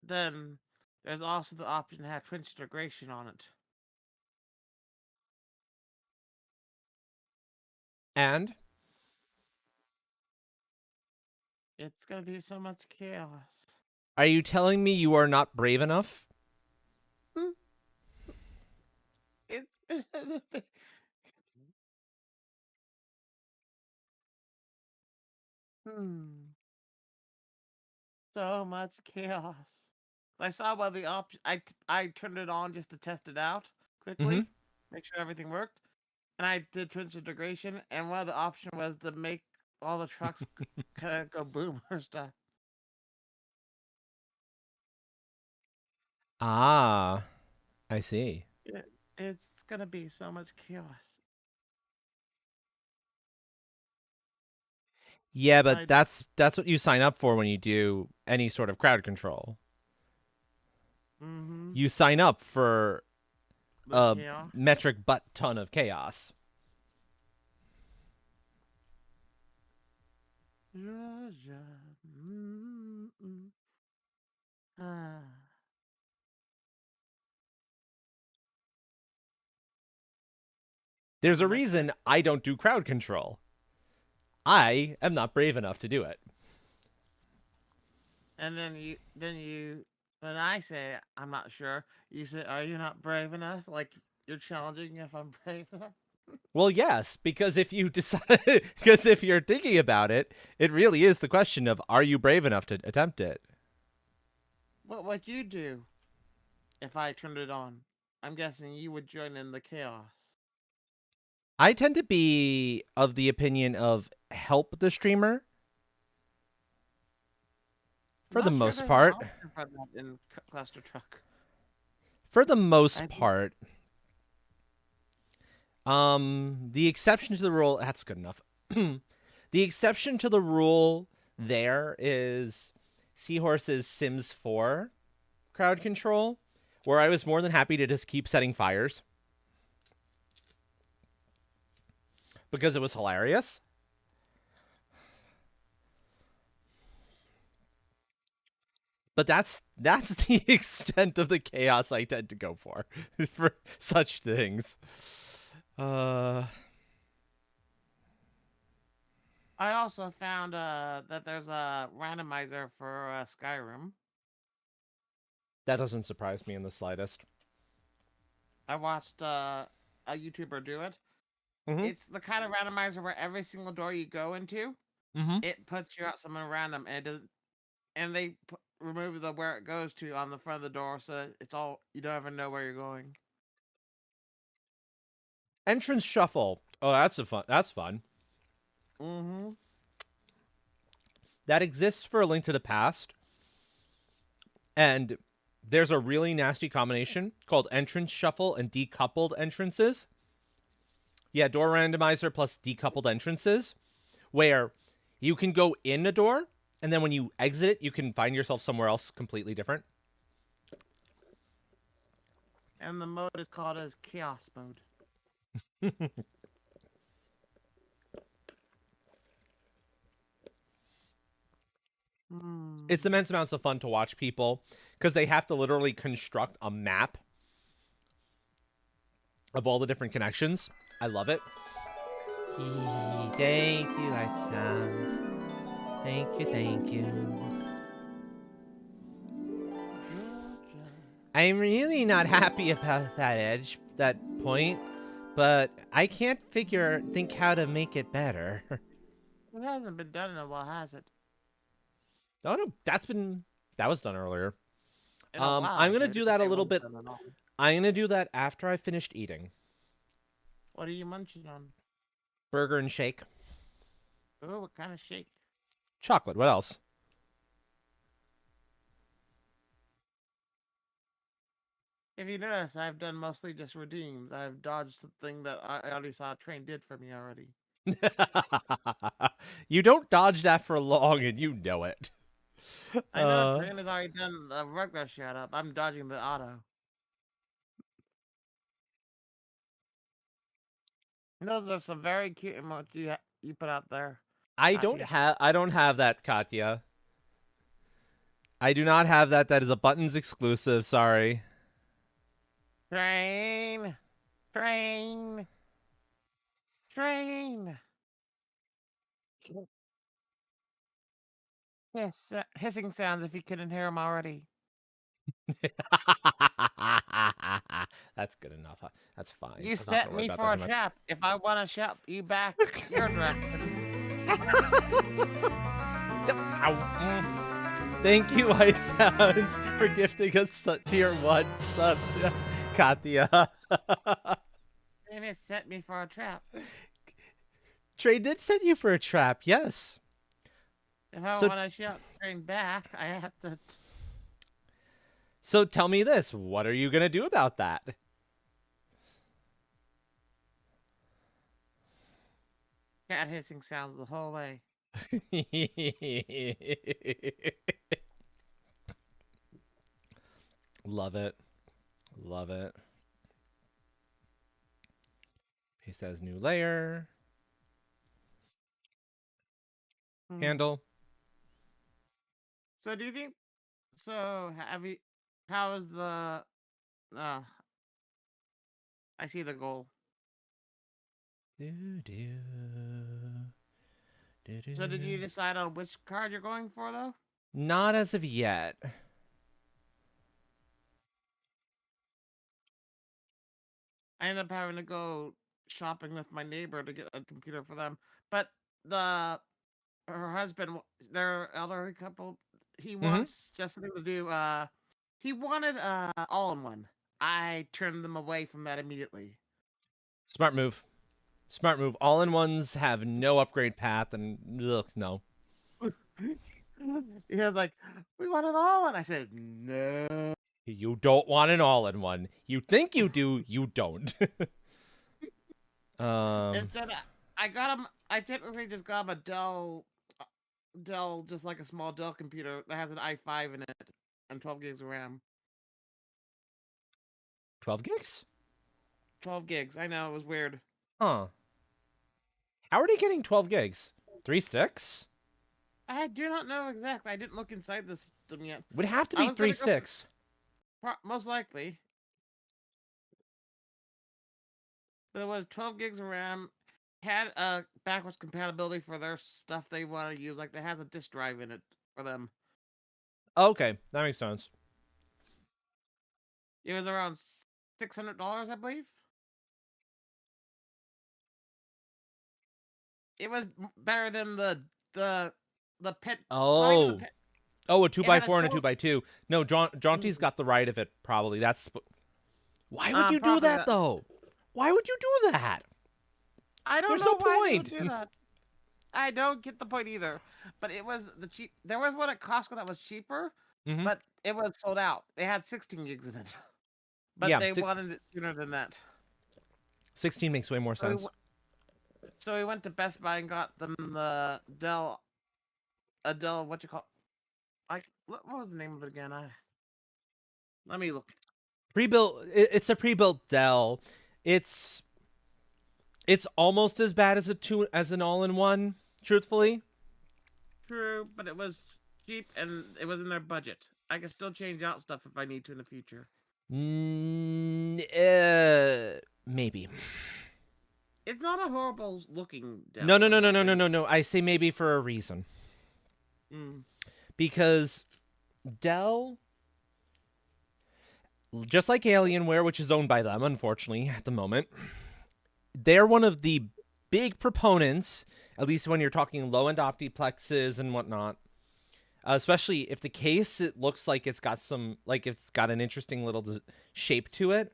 then there's also the option to have Twitch integration on it. And? It's gonna be so much chaos. Are you telling me you are not brave enough? It's so much chaos. I saw one of the options. I turned it on just to test it out quickly, make sure everything worked, and I did Twitch integration. And one of the options was to make all the trucks kind of go boom or stuff. Ah, I see. It's gonna be so much chaos. Yeah, but that's what you sign up for when you do any sort of crowd control. You sign up for a metric butt ton of chaos. Georgia. Ah. There's a Next reason I don't do crowd control. I am not brave enough to do it. And when I say I'm not sure, you say, "Are you not brave enough?" Like you're challenging if I'm brave enough. Well, yes, because if you decide, because if you're thinking about it, it really is the question of, are you brave enough to attempt it? What would you do if I turned it on? I'm guessing you would join in the chaos. I tend to be of the opinion of help the streamer for the Not sure most there's an part. option for that in Cluster Truck. For the most think- part. The exception to the rule, that's good enough. The exception to the rule there is Seahorse's Sims 4 crowd control, where I was more than happy to just keep setting fires because it was hilarious. But that's the extent of the chaos I tend to go for such things. I also found that there's a randomizer for Skyrim. That doesn't surprise me in the slightest. I watched a YouTuber do it. Mhm. It's the kind of randomizer where every single door you go into, Mm-hmm. it puts you out something random, and it doesn't. And they remove the where it goes to on the front of the door, so it's all you don't ever know where you're going. Entrance shuffle. Oh, that's fun. Mm-hmm. That exists for A Link to the Past. And there's a really nasty combination called entrance shuffle and decoupled entrances. Yeah, door randomizer plus decoupled entrances, where you can go in a door, and then when you exit it, you can find yourself somewhere else completely different. And the mode is called as chaos mode. It's immense amounts of fun to watch people because they have to literally construct a map of all the different connections. I love it. Thank you, White Sounds. Thank you. I'm really not happy about that point, but I can't think how to make it better. It hasn't been done in a while, has it? Oh no, that was done earlier. In a while, I'm gonna dude, do that a it little wasn't bit. done at all. I'm gonna do that after I finished eating. What are you munching on? Burger and shake. Oh, what kind of shake? Chocolate. What else? If you notice, I've done mostly just redeems. I've dodged something that I already saw Train did for me already. You don't dodge that for long, and you know it. I know Train has already done the regular shut up. I'm dodging the auto. Those are some very cute emotes you put out there. I Katya. don't have that, Katya. I do not have that. That is a Buttons exclusive. Sorry. Train. Train. Train. Yes, hissing sounds if you couldn't hear them already. That's good enough. Huh? That's fine. You I'm not set gonna worry me about for that a too much. trap. If I want to shut you back your direction. Ow. Thank you, White Sounds, for gifting us tier 1 sub, Katya. And it set me for a trap. Trey did set you for a trap, yes. If I So- want to shut Train back, I have to. So tell me this, what are you going to do about that? Cat hissing sounds the whole way. Love it. Love it. He says new layer. handle. So do you think? So have you? How is the? I see the goal. So did you decide on which card you're going for though? Not as of yet. I ended up having to go shopping with my neighbor to get a computer for them, but her husband, their elderly couple, he wants just something to do. He wanted all-in-one. I turned them away from that immediately. Smart move. Smart move. All-in-ones have no upgrade path, and ugh, no. He was like, "We want it all," and I said, "No." You don't want an all-in-one. You think you do, you don't. Instead, I got him. I technically just got him a Dell, just like a small Dell computer that has an i5 in it and 12 gigs of RAM. 12 gigs? 12 gigs. I know, it was weird. Huh. How are they getting 12 gigs? 3 sticks? I do not know exactly. I didn't look inside the system yet. Would have to I be was 3 gonna go- sticks. Most likely. But it was 12 gigs of RAM. Had backwards compatibility for their stuff they want to use. Like, it has a disk drive in it for them. Okay, that makes sense. It was around $600, I believe. It was better than the pet. Oh. Oh, a 2x4 and a sold- 2x2. No, Jaunty's got the right of it, probably. That's. Why would you do probably that, that- though? Why would you do that? I don't There's know no why they would point. do that. I don't get the point either. But it was the cheap. There was one at Costco that was cheaper, Mhm. but it was sold out. They had 16 gigs in it, but Yeah, they wanted it sooner than that. 16 makes way more sense. So we went to Best Buy and got them the Dell. A Dell, what you call? What was the name of it again? Let me look. Pre-built. It's a pre-built Dell. It's almost as bad as an all-in-one. Truthfully. True, but it was cheap and it was in their budget. I can still change out stuff if I need to in the future. Maybe. It's not a horrible looking Dell. No. I say maybe for a reason. Mm. Because Dell, just like Alienware, which is owned by them, unfortunately, at the moment, they're one of the big proponents, at least when you're talking low-end optiplexes and whatnot, especially if the case, it looks like it's got an interesting little shape to it.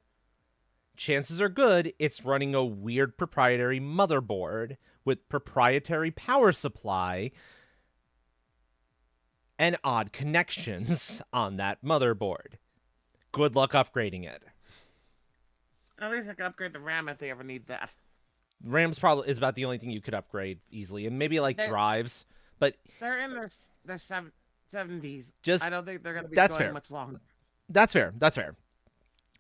Chances are good it's running a weird proprietary motherboard with proprietary power supply and odd connections on that motherboard. Good luck upgrading it. At least I can upgrade the RAM if they ever need that. RAM's probably is about the only thing you could upgrade easily, and maybe like drives, but They're in their 70s. Just- I don't think they're going to be that's going fair. much longer. that's fair.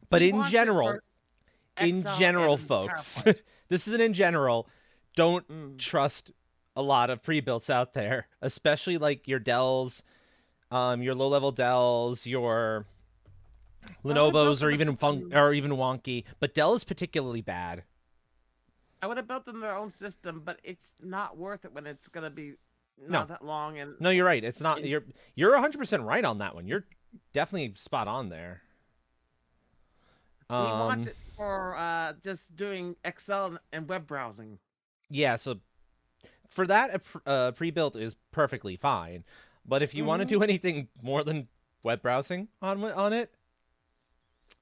But He in wants it general, for Excel and folks, PowerPoint. this is in general. Don't Mm. trust a lot of pre-builts out there, especially like your Dells, your low-level Dells, your Lenovo's, or even wonky. But Dell is particularly bad. I would have built them their own system, but it's not worth it when it's going to be not that long. And No, you're right. It's not. You're 100% right on that one. You're definitely spot on there. we want it for just doing Excel and web browsing. Yeah, so for that, a pre-built is perfectly fine. But if you want to do anything more than web browsing on it,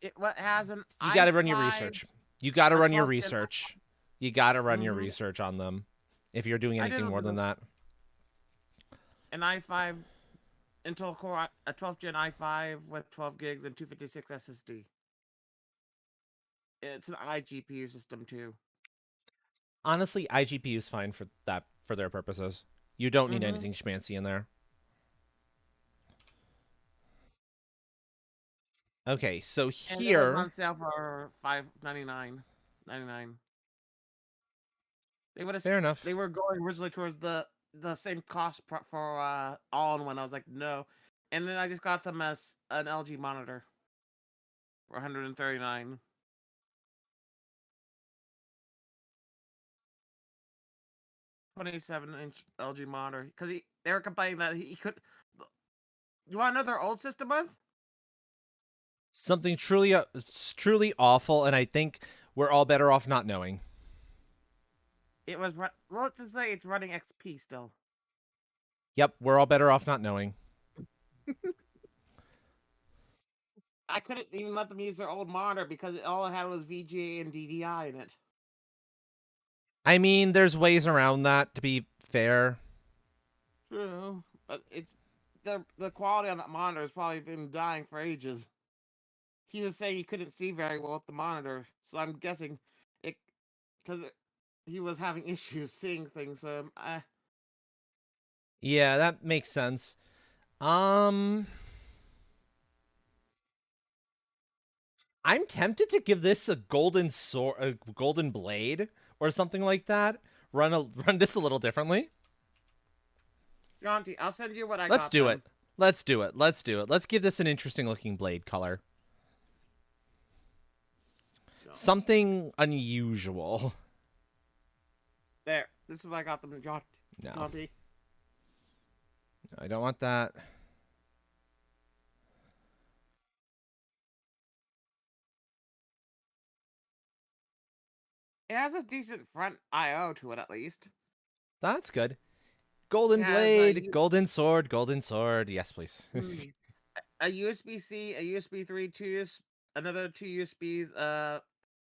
It has an you got to run your i5 research. You got to run your 12 gen research. You got to run your Mhm. research on them if you're doing I anything didn't more than know. that. An i5 Intel Core, a 12th gen i5 with 12 gigs and 256 SSD. It's an iGPU system too. Honestly, iGPU is fine for their purposes. You don't need Mhm. anything schmancy in there. Okay, so And it was here, on sale for $599.99. They would have. fair enough. They were going originally towards the the same cost for all-in-one. I was like, no. And then I just got them as an LG monitor for 139. $27-inch LG monitor because they were complaining that he could. You want to know their old system was? Something truly awful, and I think we're all better off not knowing. It was let's just say it's running XP still. Yep, we're all better off not knowing. I couldn't even let them use their old monitor because all it had was VGA and DVI in it. I mean, there's ways around that, to be fair. True, but it's the quality on that monitor has probably been dying for ages. He was saying he couldn't see very well with the monitor, so I'm guessing it because he was having issues seeing things. So Yeah, that makes sense. I'm tempted to give this a golden sword, a golden blade, or something like that. Run this a little differently. Jonty, I'll send you what I Let's got do them. it. Let's do it. Let's do it. Let's give this an interesting looking blade color. Something unusual. There. This is what I got them, No, Jonty. I don't want that. It has a decent front I/O to it, at least. That's good. Golden It has, blade, golden sword, golden sword. Yes, please. A USB-C, a USB 3, another 2 USBs,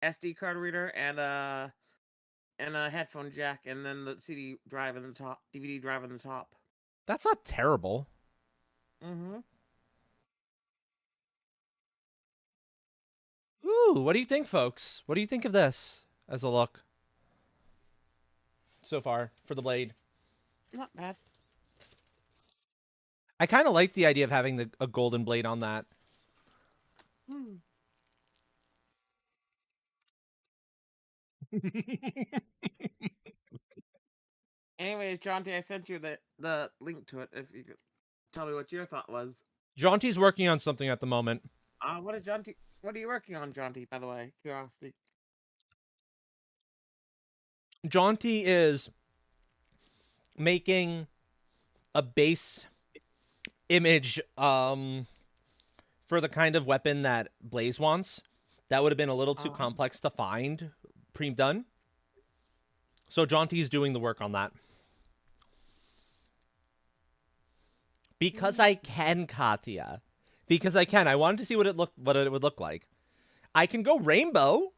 SD card reader, and a headphone jack, and then the CD drive in the top, DVD drive in the top. That's not terrible. Mm-hmm. Ooh, what do you think, folks? What do you think of this as a look so far for the blade? Not bad. I kind of like the idea of having a golden blade on that. Anyways, Jonty, I sent you the link to it. If you could tell me what your thought was. Jaunty's working on something at the moment. What is Jonty? What are you working on, Jonty? By the way, curiosity. Jaunty is making a base image for the kind of weapon that Blaze wants. That would have been a little too complex to find pre-done. So Jaunty's doing the work on that. Because I can, Katya. Because I can. I wanted to see what it would look like. I can go rainbow.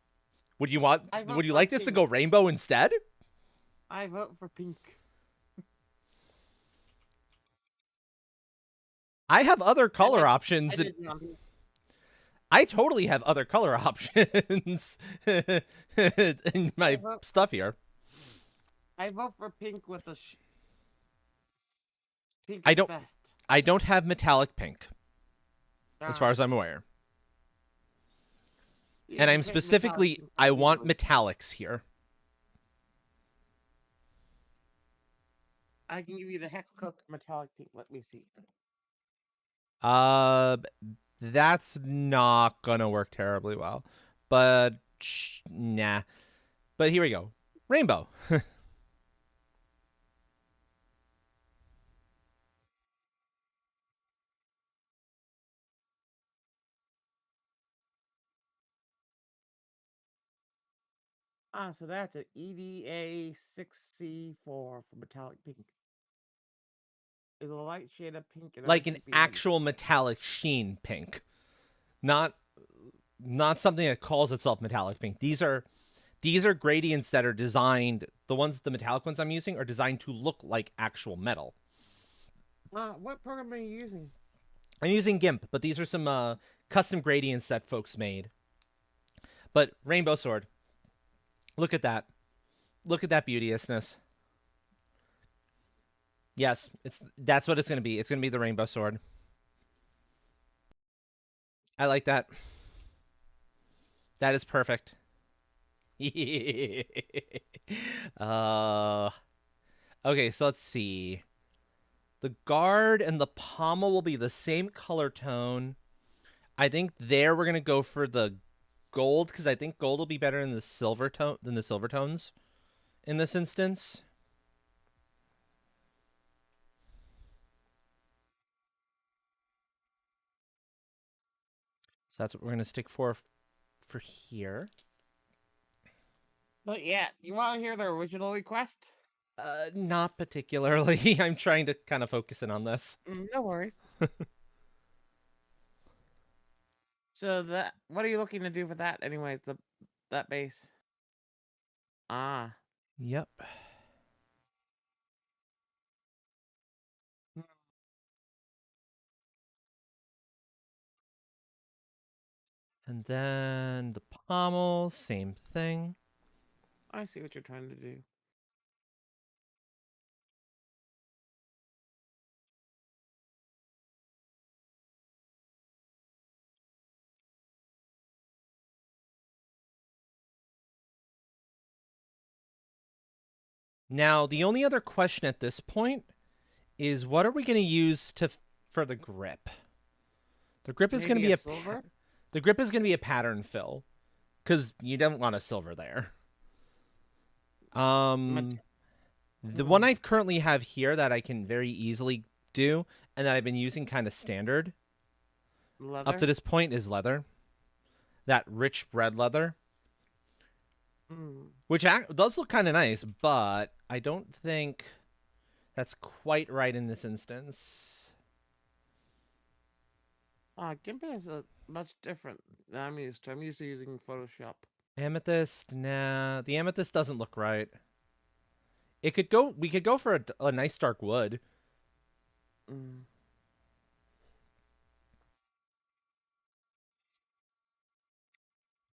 Would you like this to go rainbow instead? I vote for pink. I have other color options. I totally have other color options in my stuff here. I vote for pink with a pink. I don't have metallic pink, as far as I'm aware. Yeah, And I'm specifically, I want metallics here. I can give you the Hexcook metallic pink. Let me see. That's not gonna work terribly well, but nah. But here we go, rainbow. So that's an EDA 6C4 for metallic pink. Is a light shade of pink and Like an RGB. actual metallic sheen pink, not something that calls itself metallic pink. These are gradients that are designed. The metallic ones I'm using are designed to look like actual metal. What program are you using? I'm using GIMP, but these are some custom gradients that folks made. But rainbow sword. Look at that. Look at that beauteousness. Yes, that's what it's going to be. It's going to be the rainbow sword. I like that. That is perfect. Okay, so let's see. The guard and the pommel will be the same color tone. I think there we're gonna go for the gold because I think gold will be better in the silver tone than the silver tones in this instance. So that's what we're gonna stick for here. But yeah, you want to hear the original request? Not particularly. I'm trying to kind of focus in on this. No worries. So that, what are you looking to do for that, anyways? That base. Ah, Yep. And then the pommel, same thing. I see what you're trying to do. Now, the only other question at this point is what are we going to use for the grip? The grip is going to Maybe be a a silver? the grip is going to be a pattern fill cuz you don't want a silver there. The one I currently have here that I can very easily do and that I've been using kind of standard Leather? up to this point is leather. That rich red leather. Which does look kind of nice, but I don't think that's quite right in this instance. GIMP is much different than I'm used to. I'm used to using Photoshop. Amethyst, nah. The amethyst doesn't look right. We could go for a nice dark wood.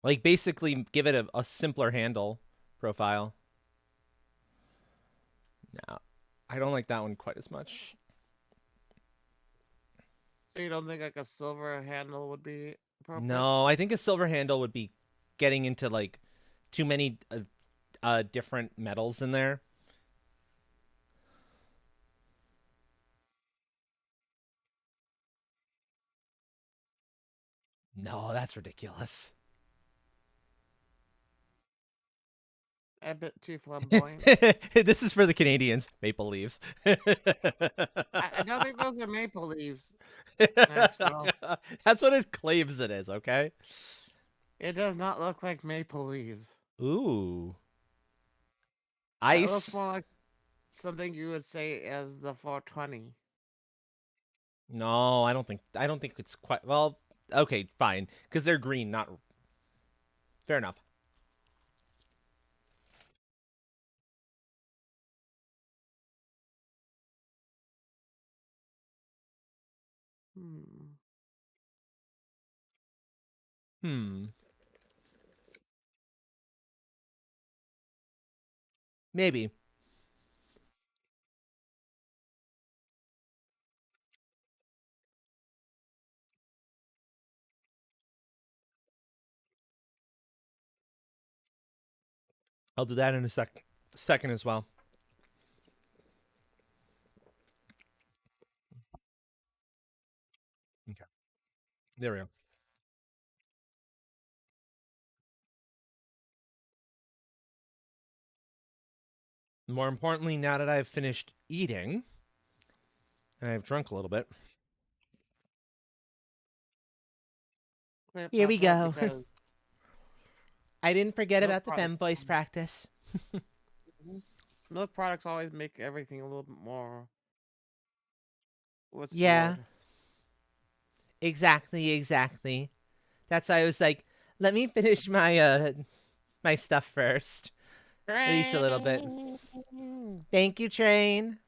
Like, basically give it a simpler handle profile. No, I don't like that one quite as much. So you don't think like a silver handle would be appropriate? No, I think a silver handle would be getting into, like, too many different metals in there. No, that's ridiculous. A bit too flamboyant. This is for the Canadians. Maple leaves. I don't think those are maple leaves. Maxwell. That's what it claims it is, okay? It does not look like maple leaves. Ooh. It Ice. looks more like something you would say as the 420. No, I don't think it's quite well. Okay, fine, because they're green, not fair enough. Maybe. I'll do that in a second as well. Okay. There we go. More importantly, now that I've finished eating and I've drunk a little bit. Here we go. I didn't forget Milk about the products. femvoice practice. Milk products always make everything a little bit more. What's the Yeah. word? Exactly. That's why I was like, let me finish my my stuff first. At least a little bit. Thank you, Train.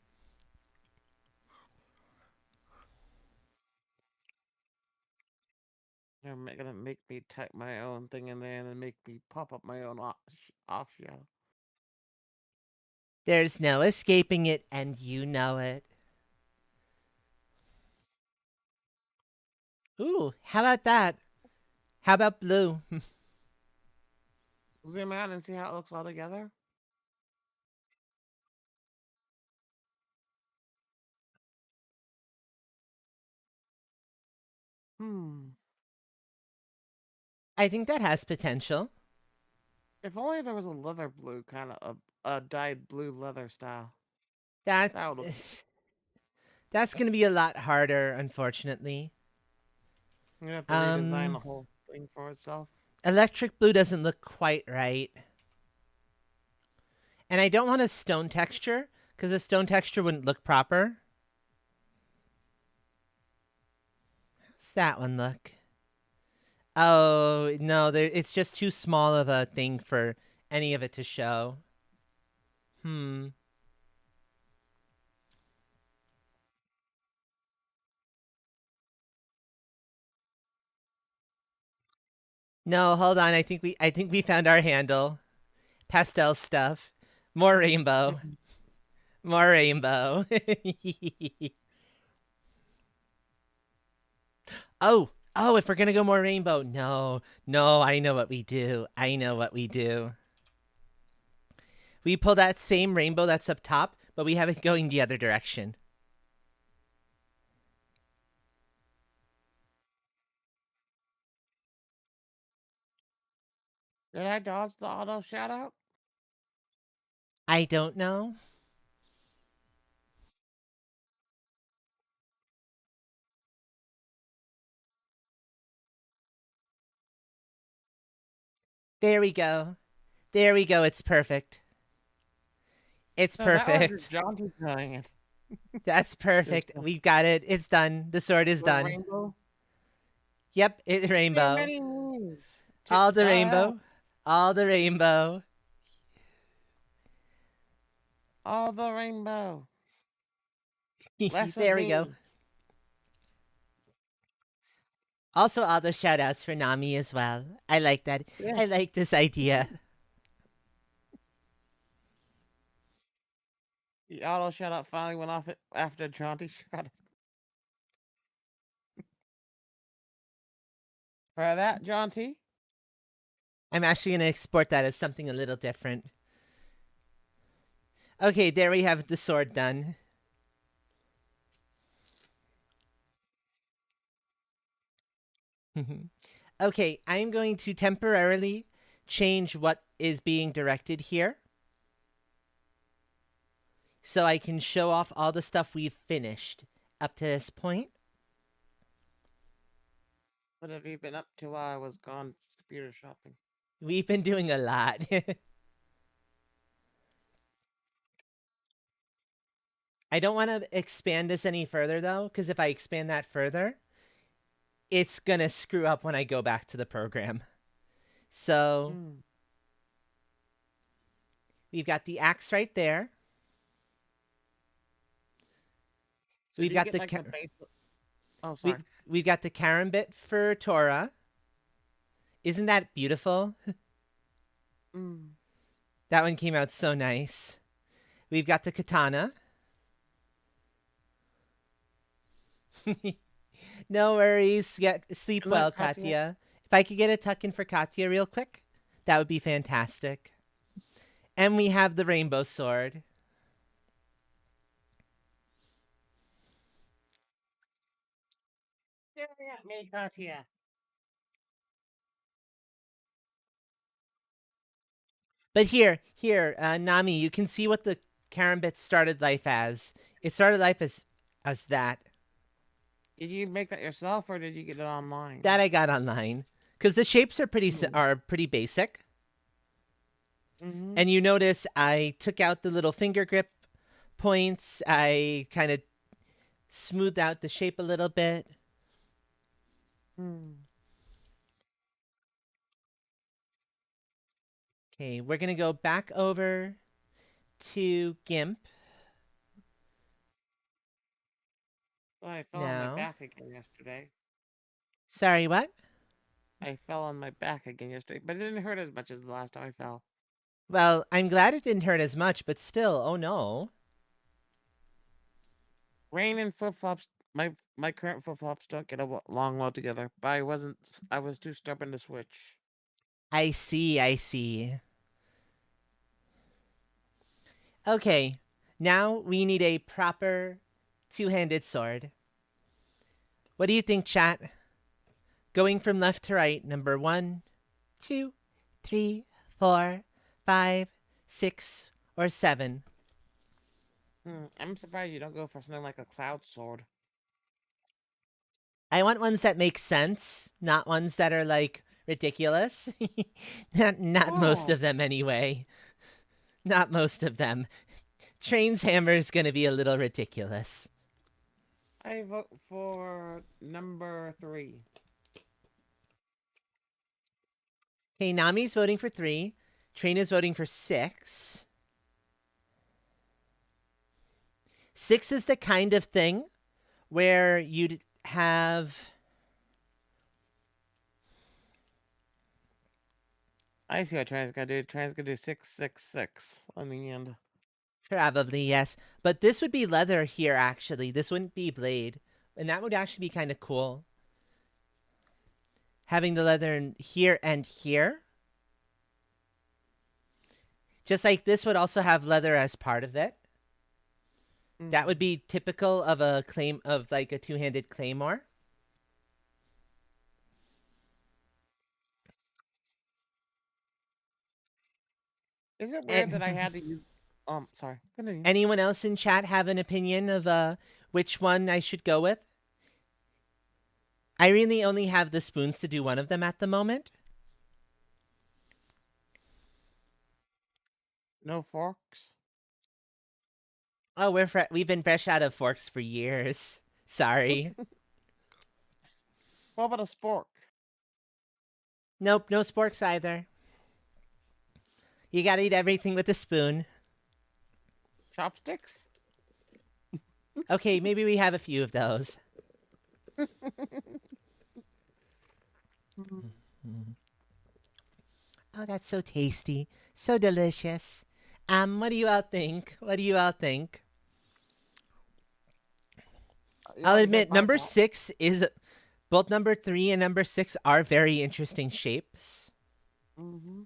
You're gonna make me type my own thing in there and then make me pop up my own off shadow. There's no escaping it, and you know it. Ooh, how about that? How about blue? Zoom out and see how it looks all together. Hmm. I think that has potential. If only there was a leather blue, kind of a dyed blue leather style. That That would. that's gonna be a lot harder, unfortunately. You have to redesign the Um, whole thing for itself. electric blue doesn't look quite right, and I don't want a stone texture because a stone texture wouldn't look proper. How's that one look? Oh no, it's just too small of a thing for any of it to show. Hmm. No, hold on. I think we found our handle. Pastel stuff. More rainbow. More rainbow. Oh, oh, if we're gonna go more rainbow. No, no, I know what we do. I know what we do. We pull that same rainbow that's up top, but we have it going the other direction. Did I dodge the auto shout out? I don't know. There we go. There we go. It's perfect. It's No, that was perfect. Jaunty doing it. That's perfect. Just We've got it. It's done. The sword is the done. rainbow. Yep, it's rainbow. Many wings. All the Shout out. rainbow. All the rainbow. All the rainbow. Less of There we go. me. Also, all the shout outs for Nami as well. I like that. Yeah. I like this idea. The auto shout out finally went off it after Jaunty shot it. For that, Jaunty. I'm actually going to export that as something a little different. Okay, there we have the sword done. Okay, I'm going to temporarily change what is being directed here, so I can show off all the stuff we've finished up to this point. What have you been up to while I was gone computer shopping? We've been doing a lot. I don't want to expand this any further, though, because if I expand that further, it's going to screw up when I go back to the program. So we've got the axe right there. So We've do you got get, the like, ca- base... Oh, sorry. We've got the karambit for Tora. Isn't that beautiful? That one came out so nice. We've got the katana. No worries. Sleep Good luck, well, Katya. Katya. If I could get a tuck in for Katya real quick, that would be fantastic. And we have the rainbow sword. Staring at me, Katya. But here, Nami, you can see what the karambit started life as. It started life as that. Did you make that yourself, or did you get it online? That I got online. Because the shapes are pretty basic. And you notice I took out the little finger grip points. I kind of smoothed out the shape a little bit. Okay, we're going to go back over to GIMP. Oh, I fell on Now. my back again yesterday. Sorry, what? I fell on my back again yesterday, but it didn't hurt as much as the last time I fell. Well, I'm glad it didn't hurt as much, but still, oh no. Rain and flip-flops, my current flip-flops don't get along well together, but I was too stubborn to switch. I see. Okay, now we need a proper two-handed sword. What do you think, chat? Going from left to right, number 1, 2, 3, 4, 5, 6, or 7. I'm surprised you don't go for something like a cloud sword. I want ones that make sense, not ones that are like ridiculous. not most Oh. of them anyway. Not most of them. Train's hammer is going to be a little ridiculous. I vote for number 3. Okay, Nami's voting for 3. Train is voting for 6. 6 is the kind of thing where you'd have... I see what Train's gonna do. Train's gonna do 666 on the end. Probably, yes. But this would be leather here, actually. This wouldn't be blade. And that would actually be kind of cool. Having the leather in here and here. Just like this would also have leather as part of it. That would be typical of a claim of like a two-handed claymore. Is it weird that I had to use? Sorry. Continue. Anyone else in chat have an opinion of which one I should go with? I really only have the spoons to do one of them at the moment. No forks. Oh, we've been fresh out of forks for years. Sorry. What about a spork? Nope, no sporks either. You gotta eat everything with a spoon. Chopsticks? Okay, maybe we have a few of those. Oh, that's so tasty. So delicious. What do you all think? What do you all think? I'll admit, number 6 is... Both number 3 and number 6 are very interesting shapes. Mm-hmm.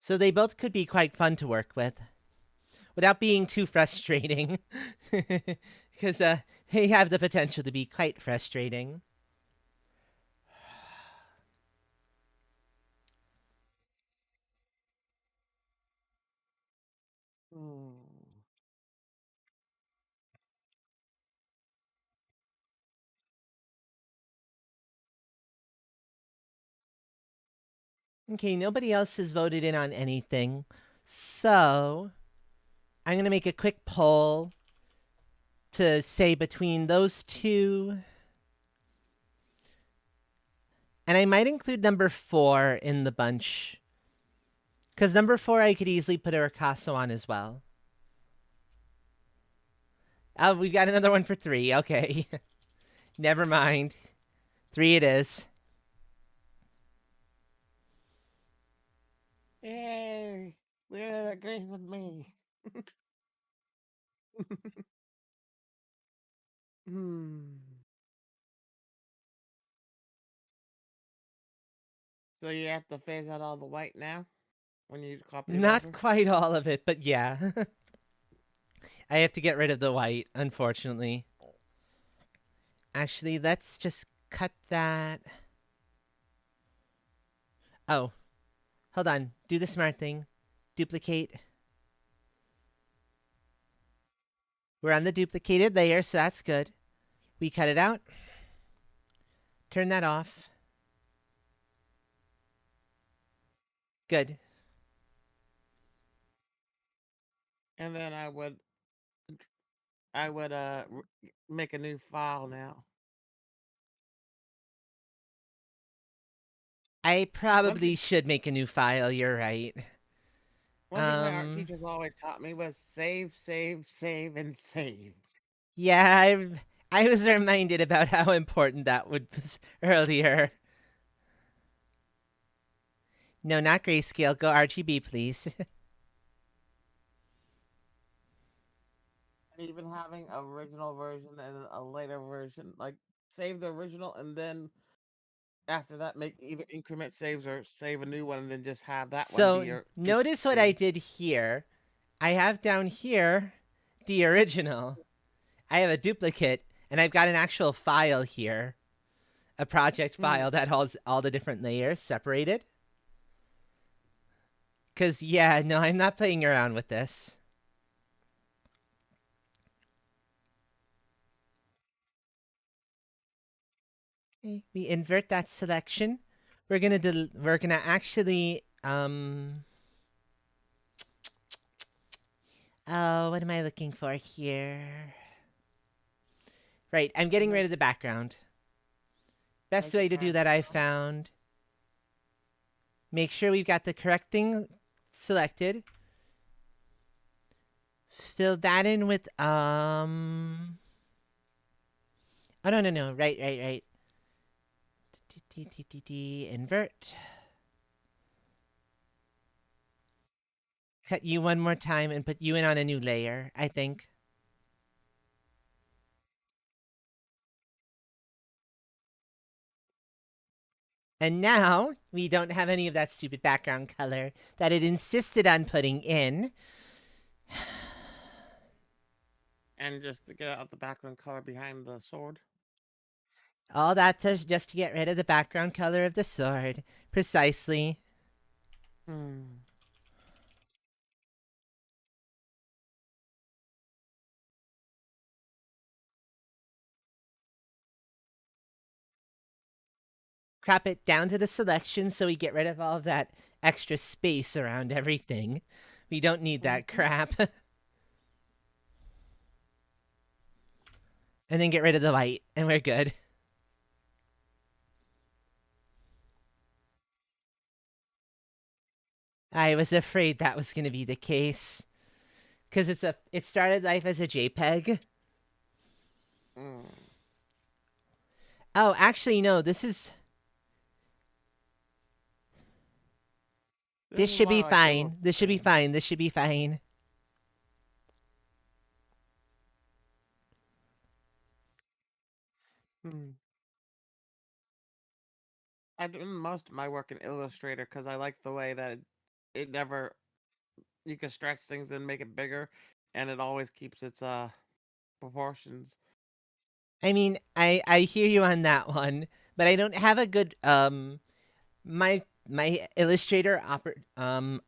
So they both could be quite fun to work with. Without being too frustrating. Because they have the potential to be quite frustrating. Okay, nobody else has voted in on anything. So, I'm going to make a quick poll to say between those two. And I might include number 4 in the bunch. Because number 4 I could easily put a Ricasso on as well. Oh, we've got another one for 3. Okay. Never mind. 3 it is. Yay! Leonard agrees with me. So you have to phase out all the white now? When you copy it Not over? quite all of it, but yeah. I have to get rid of the white, unfortunately. Actually, let's just cut that. Oh. Hold on. Do the smart thing. Duplicate. We're on the duplicated layer, so that's good. We cut it out. Turn that off. Good. And then I would make a new file now. I probably should make a new file, you're right. One thing my art teachers always taught me was save, save, save, and save. Yeah, I was reminded about how important that was earlier. No, not grayscale. Go RGB, please. And even having original version and a later version, like save the original and then after that, make either increment saves or save a new one, and then just have that one So be your. notice what I did here. I have down here the original. I have a duplicate, and I've got an actual file here, a project file that has all the different layers separated. Because, yeah, no, I'm not playing around with this. Okay, we invert that selection. We're gonna actually oh, what am I looking for here? Right, I'm getting rid of the background. Best way to do that I found. Make sure we've got the correct thing selected. Fill that in with oh no. Right. Invert. Cut you one more time and put you in on a new layer, I think. And now we don't have any of that stupid background color that it insisted on putting in. And just to get out the background color behind the sword. All that just to get rid of the background color of the sword. Precisely. Crop it down to the selection so we get rid of all of that extra space around everything. We don't need that crap. And then get rid of the light, and we're good. I was afraid that was going to be the case. Because it started life as a JPEG. Oh, actually, no, this should be fine. This should be fine. This should be fine. I do most of my work in Illustrator because I like the way that it never. You can stretch things and make it bigger, and it always keeps its proportions. I mean, I hear you on that one, but I don't have a good my Illustrator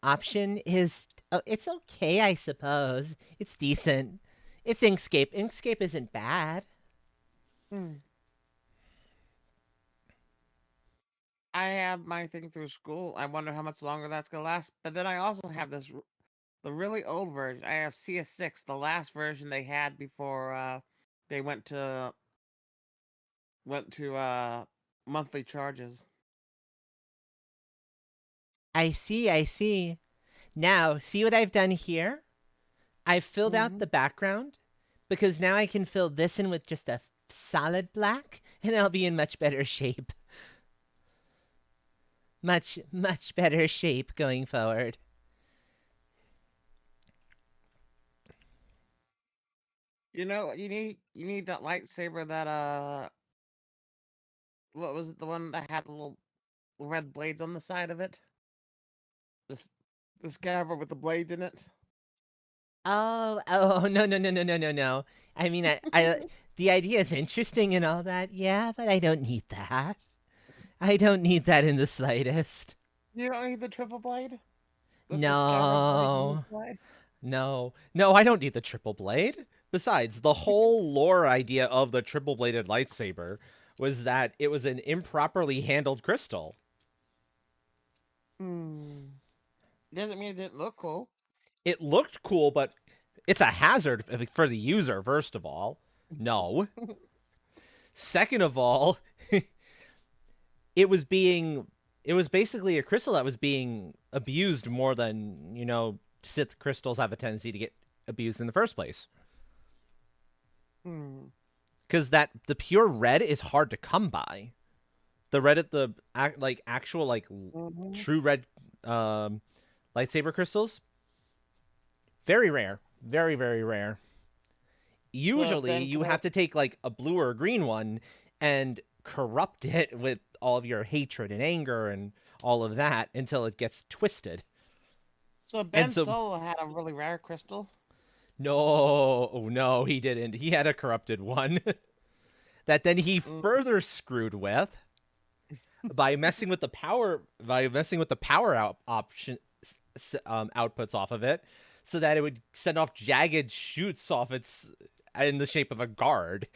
option is it's okay, I suppose. It's decent. It's Inkscape. Inkscape isn't bad. I have my thing through school. I wonder how much longer that's gonna last. But then I also have the really old version. I have CS6, the last version they had before they went to monthly charges. I see. Now, see what I've done here? I've filled out the background because now I can fill this in with just a solid black and I'll be in much better shape. Much better shape going forward. You know, you need that lightsaber that what was it, the one that had a little red blades on the side of it? The scabbard with the blades in it. Oh no. I mean, I the idea is interesting and all that, yeah, but I don't need that. I don't need that in the slightest. You don't need the triple blade? The No. scabbard blade on the side? No, I don't need the triple blade. Besides, the whole lore idea of the triple bladed lightsaber was that it was an improperly handled crystal. Doesn't mean it didn't look cool. It looked cool, but it's a hazard for the user, first of all. No. Second of all, it was basically a crystal that was being abused more than, Sith crystals have a tendency to get abused in the first place. Because the pure red is hard to come by. The red at the actual true red lightsaber crystals, very rare, very very rare. Usually you have to take like a blue or a green one and corrupt it with all of your hatred and anger and all of that until it gets twisted. So Ben so- Solo had a really rare crystal. No, he didn't. He had a corrupted one that then he further screwed with by messing with the power option outputs off of it, so that it would send off jagged shoots off its in the shape of a guard.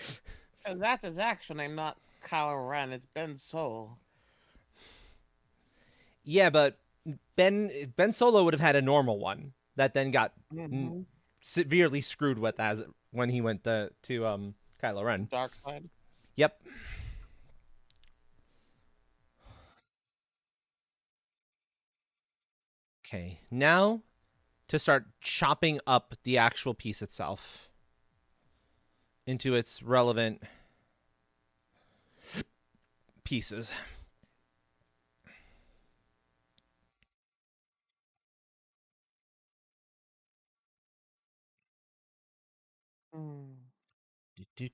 And that's his actual name, not Kylo Ren. It's Ben Solo. Yeah, but Ben Solo would have had a normal one that then got Mhm. severely screwed with as when he went to Kylo Ren. Dark side. Yep. Okay, now to start chopping up the actual piece itself into its relevant pieces. Mm. Do.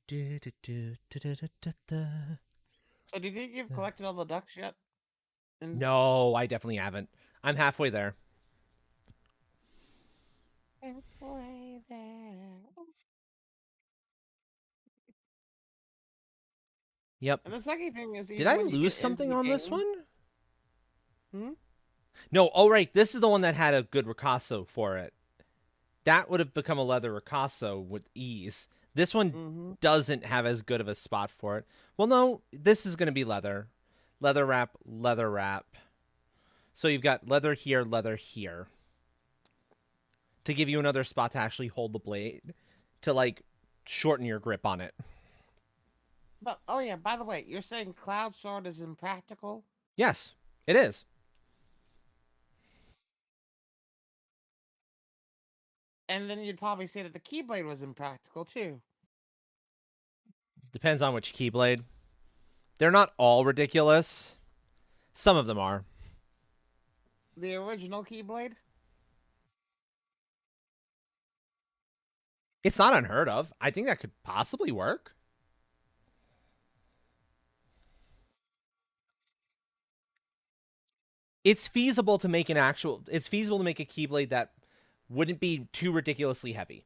So do you think you've collected all the ducks yet? No, I definitely haven't. I'm halfway there. Halfway there. Yep. And the second thing is, Did I when you lose get into something the on this game- one? Hmm? No, oh right, this is the one that had a good Ricasso for it. That would have become a leather Ricasso with ease. This one Mhm. doesn't have as good of a spot for it. Well, no, this is going to be leather. Leather wrap, leather wrap. So you've got leather here, to give you another spot to actually hold the blade, to like shorten your grip on it. But oh yeah, by the way, you're saying Cloud Sword is impractical? Yes, it is. And then you'd probably say that the Keyblade was impractical too. Depends on which Keyblade. They're not all ridiculous. Some of them are. The original Keyblade? It's not unheard of. I think that could possibly work. It's feasible to make a Keyblade that wouldn't be too ridiculously heavy.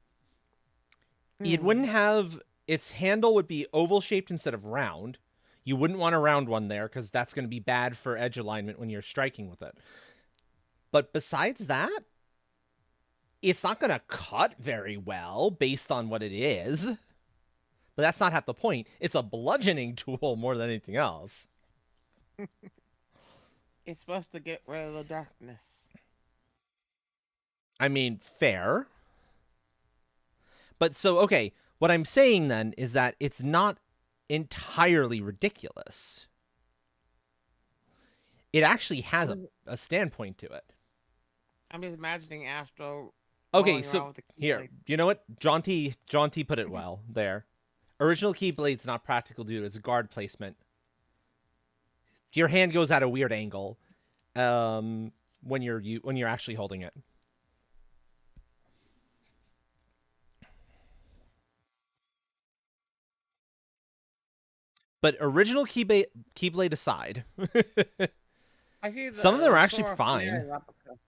It wouldn't have, its handle would be oval shaped instead of round. You wouldn't want a round one there because that's going to be bad for edge alignment when you're striking with it. But besides that, it's not going to cut very well based on what it is. But that's not half the point. It's a bludgeoning tool more than anything else. It's supposed to get rid of the darkness. I mean, fair. But so, okay, what I'm saying then is that it's not entirely ridiculous. It actually has a standpoint to it. I'm just imagining Astro. Okay, rolling so around with the here, Keyblade. you know what? Jaunty put it well there. Original Keyblade's not practical due to its guard placement. Your hand goes at a weird angle when you're actually holding it. But original Keyblade aside, I see some of them are actually Sora fine. Fenrir replica.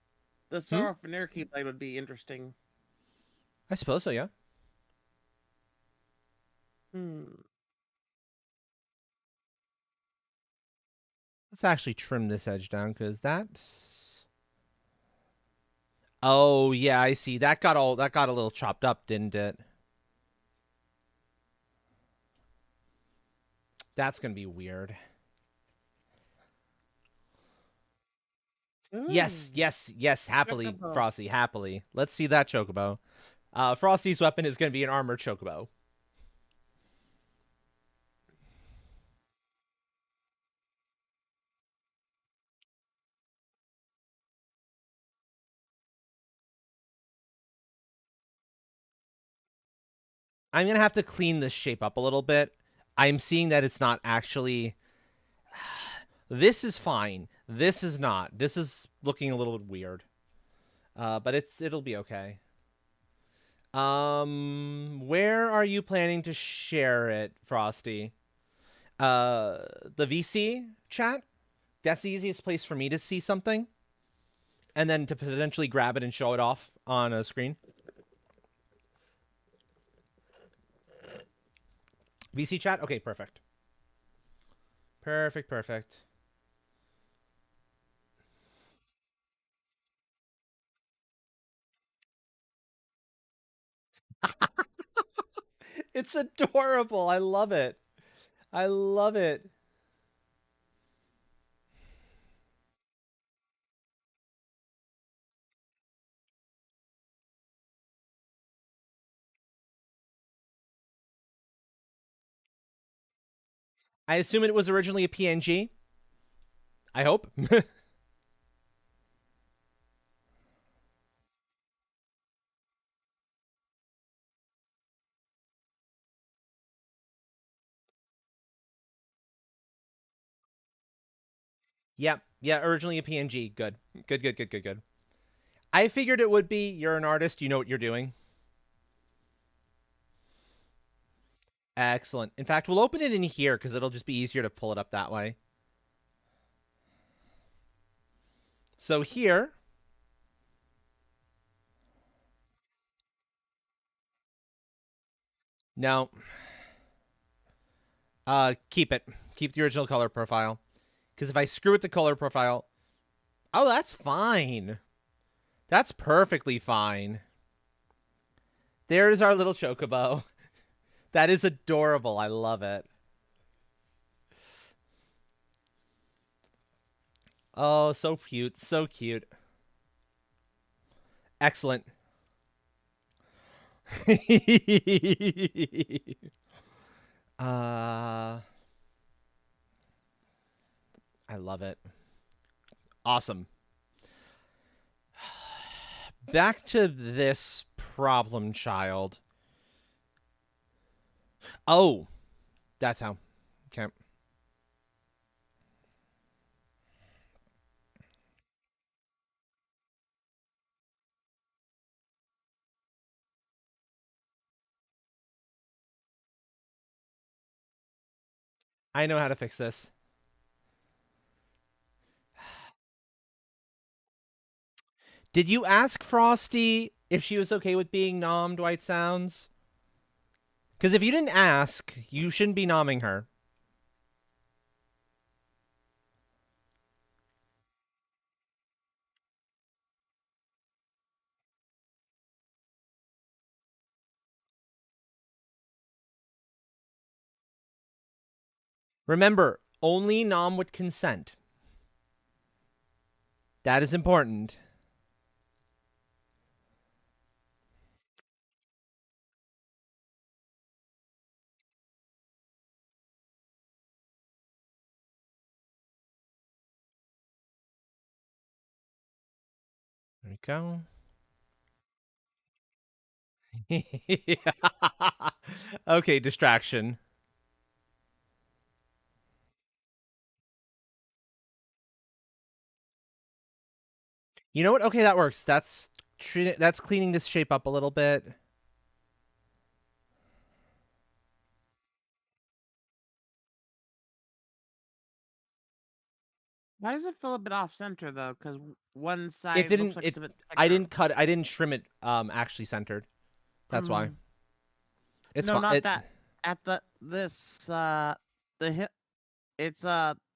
The Sora Fenrir Keyblade would be interesting. I suppose so, yeah. Let's actually trim this edge down because that's. Oh yeah, I see. That got a little chopped up, didn't it? That's gonna be weird. Yes, happily, Chocobo. Frosty, happily. Let's see that Chocobo. Frosty's weapon is gonna be an armored Chocobo. I'm going to have to clean this shape up a little bit. I'm seeing that it's not actually... This is fine. This is not. This is looking a little weird. But it'll be okay. Where are you planning to share it, Frosty? the VC chat, that's the easiest place for me to see something. And then to potentially grab it and show it off on a screen. VC chat? Okay, perfect. Perfect. It's adorable. I love it. I love it. I assume it was originally a PNG. I hope. Yeah, originally a PNG. Good. I figured it would be. You're an artist. You know what you're doing. Excellent. In fact, we'll open it in here because it'll just be easier to pull it up that way. So here. No. Keep it. Keep the original color profile. Because if I screw with the color profile... Oh, that's fine. That's perfectly fine. There's our little chocobo. That is adorable. I love it. Oh, so cute. So cute. Excellent. I love it. Awesome. Back to this problem child. Oh, that's how. Okay. I know how to fix this. Did you ask Frosty if she was okay with being nommed White Sounds? Because if you didn't ask, you shouldn't be nomming her. Remember, only nom with consent. That is important. There we go. Okay, distraction. You know what? Okay, that works. That's cleaning this shape up a little bit. Why does it feel a bit off center though? Because one side It didn't. looks like it's a bit I thicker. didn't cut. I didn't trim it. Actually centered. That's why. It's no, fine. not that. At the hip, it's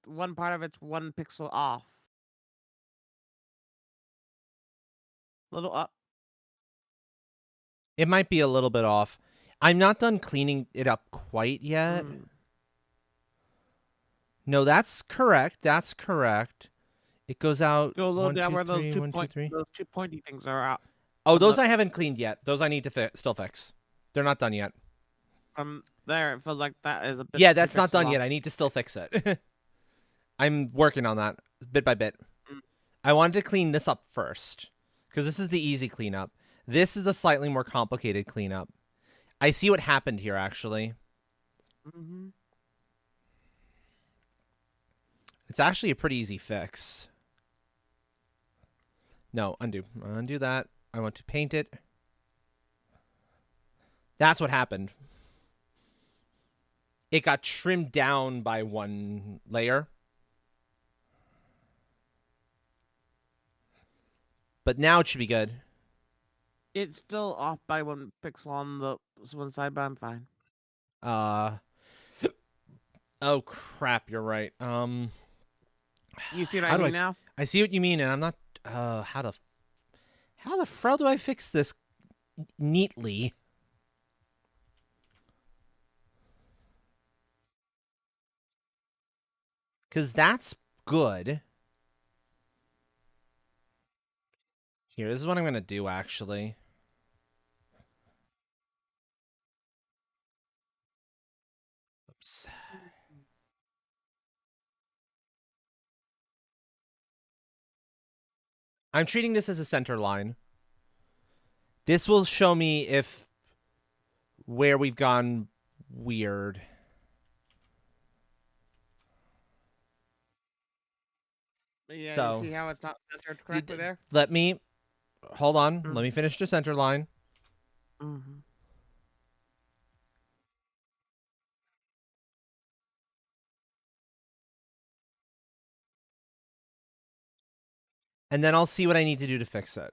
one part of it's 1 pixel off. Little up. It might be a little bit off. I'm not done cleaning it up quite yet. No, that's correct. That's correct. It goes out. Go a little 1, down 2, where those 3, 1, 2, 3. those two pointy things are out. Oh, those the- I haven't cleaned yet. Those I need to still fix. They're not done yet. From there, it feels like that is a bit. Yeah, that's not pixels done off. yet. I need to still fix it. I'm working on that bit by bit. Mm. I wanted to clean this up first because this is the easy cleanup. This is the slightly more complicated cleanup. I see what happened here, actually. It's actually a pretty easy fix. No, undo. Undo that. I want to paint it. That's what happened. it got trimmed down by 1 layer. But now it should be good. It's still off by 1 pixel on the one side, but I'm fine. Oh crap, you're right. You see what How I do mean now? I see what you mean, and I'm not. How the frell do I fix this neatly? Because that's good. Here, this is what I'm gonna do. Actually, oops. I'm treating this as a center line. This will show me if where we've gone weird. Yeah, So, you see how it's not centered correctly there? Let me hold on. Let me finish the center line. Mm-hmm. And then I'll see what I need to do to fix it.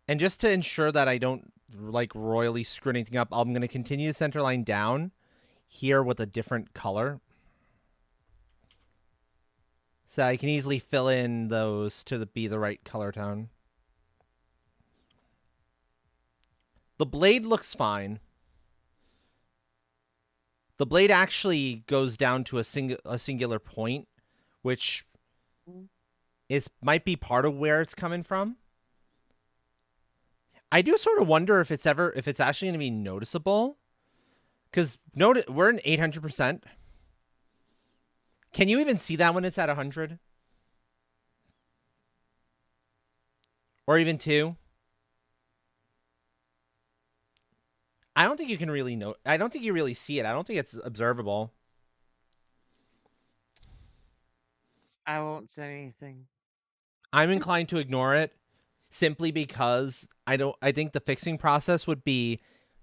And just to ensure that I don't like royally screw anything up, I'm going to continue the center line down here with a different color. So I can easily fill in those to be the right color tone. The blade looks fine. The blade actually goes down to a singular point, which might be part of where it's coming from. I do sort of wonder if it's actually going to be noticeable, because we're in 800%. Can you even see that when it's at 100? Or even 2? I don't think you can really know. I don't think you really see it. I don't think it's observable. I won't say anything. I'm inclined to ignore it simply because I think the fixing process would be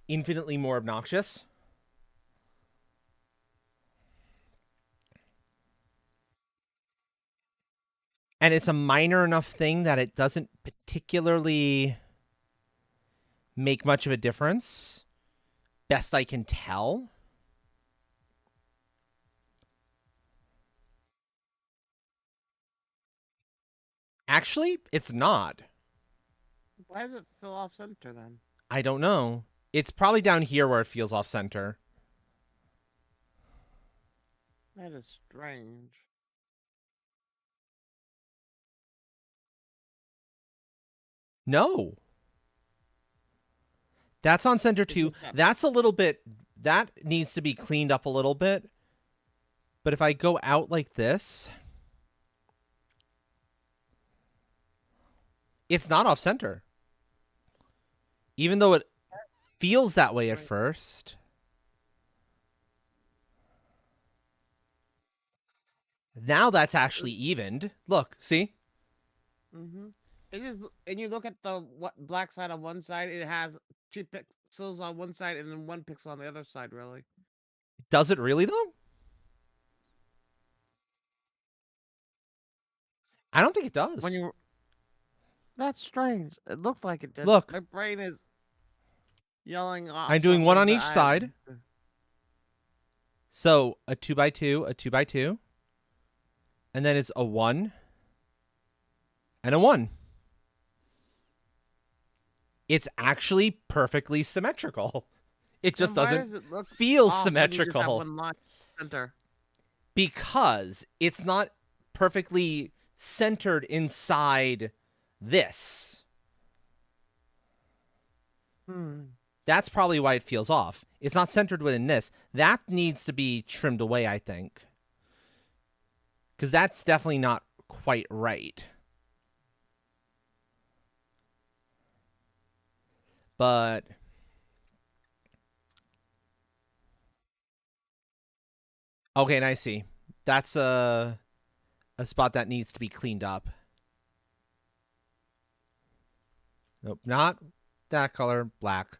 infinitely more obnoxious. And it's a minor enough thing that it doesn't particularly make much of a difference. Best I can tell. Actually, it's not. Why does it feel off center then? I don't know. It's probably down here where it feels off center. That is strange. No. That's on center too. That's a little bit, that needs to be cleaned up a little bit. But if I go out like this, it's not off center. Even though it feels that way at first. Now that's actually evened. Look, see? Mm-hmm. It is, and you look at the black side on one side, it has 2 pixels on one side and then 1 pixel on the other side, really. Does it really, though? I don't think it does. That's strange. It looked like it did. Look. My brain is yelling off. I'm doing one on each side. So a 2x2, a 2x2. And then it's a 1 and a 1. It's actually perfectly symmetrical. It just doesn't feel symmetrical. Center? Because it's not perfectly centered inside this. That's probably why it feels off. It's not centered within this. That needs to be trimmed away, I think. Because that's definitely not quite right. But Okay, and I see. That's a spot that needs to be cleaned up. Nope, not that color, black.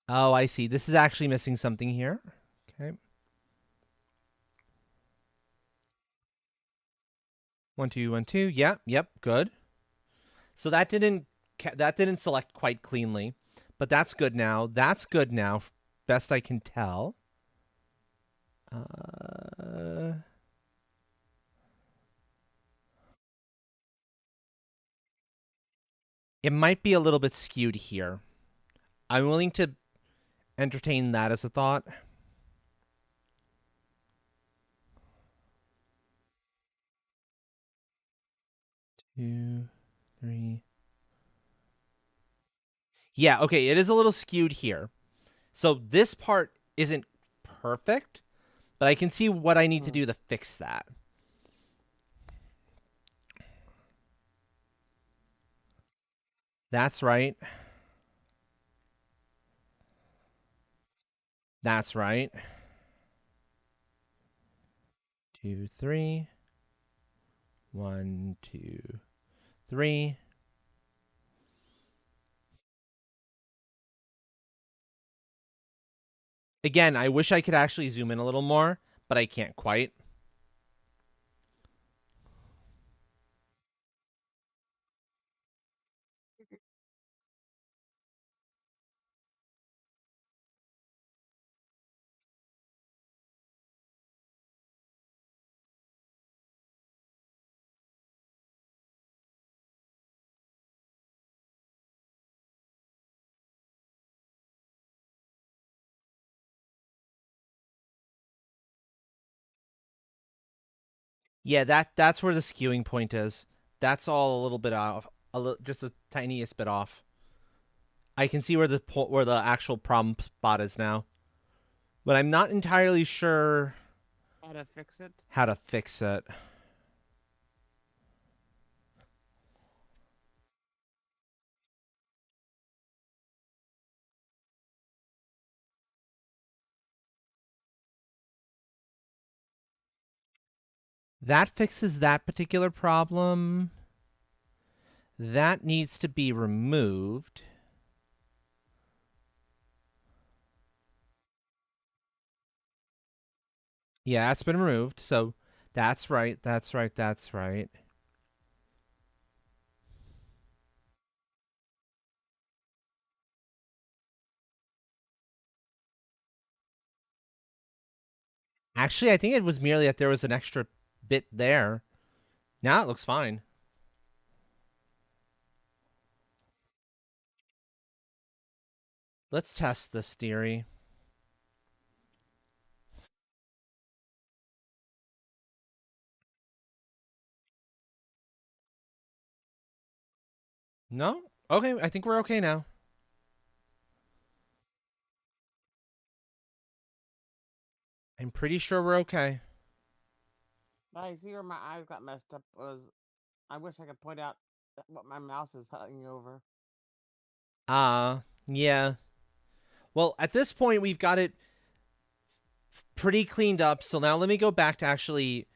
Oh, I see. This is actually missing something here. Okay. 1 2 1 2. Yep, good. So that didn't select quite cleanly, but that's good now. That's good now, best I can tell. It might be a little bit skewed here. I'm willing to entertain that as a thought. Two, three. Yeah, okay, it is a little skewed here. So this part isn't perfect, but I can see what I need to do to fix that. That's right. That's right. 2 3. 1 2 3. Again, I wish I could actually zoom in a little more, but I can't quite. Yeah, that's where the skewing point is. That's all a little bit off, just a tiniest bit off. I can see where the actual problem spot is now, but I'm not entirely sure How to fix it? how to fix it. That fixes that particular problem. That needs to be removed. Yeah, that's been removed. So that's right. That's right. That's right. Actually, I think it was merely that there was an extra bit there. Now it looks fine. Let's test this theory. No? Okay, I think we're okay now. I'm pretty sure we're okay. I see where my eyes got messed up was I wish I could point out what my mouse is hanging over. Yeah. Well, at this point, we've got it pretty cleaned up. So now let me go back to actually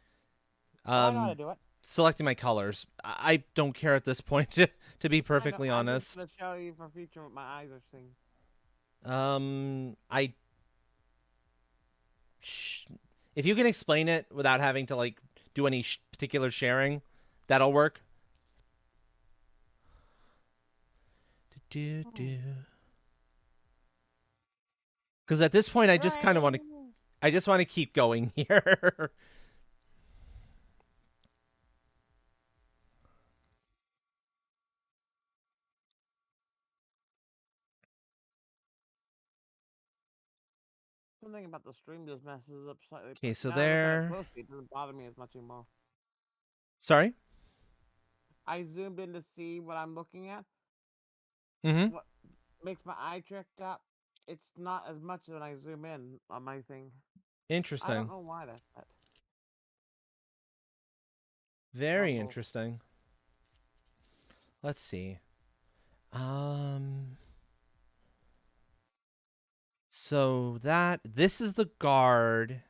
I know how to do it. selecting my colors. I don't care at this point, to be perfectly honest. I'm just gonna show you for future what my eyes are seeing. If you can explain it without having to like do any particular sharing, that'll work. Because at this point, I just kind of want to. I just want to keep going here. Something about the stream just messes up slightly. Okay, but so now that I look at it there. closely, it doesn't bother me as much anymore. Sorry. I zoomed in to see what I'm looking at. Mm-hmm. What makes my eye tricked up? It's not as much when I zoom in on my thing. Interesting. I don't know why that's that. Very Rumble. interesting. Let's So this is the guard.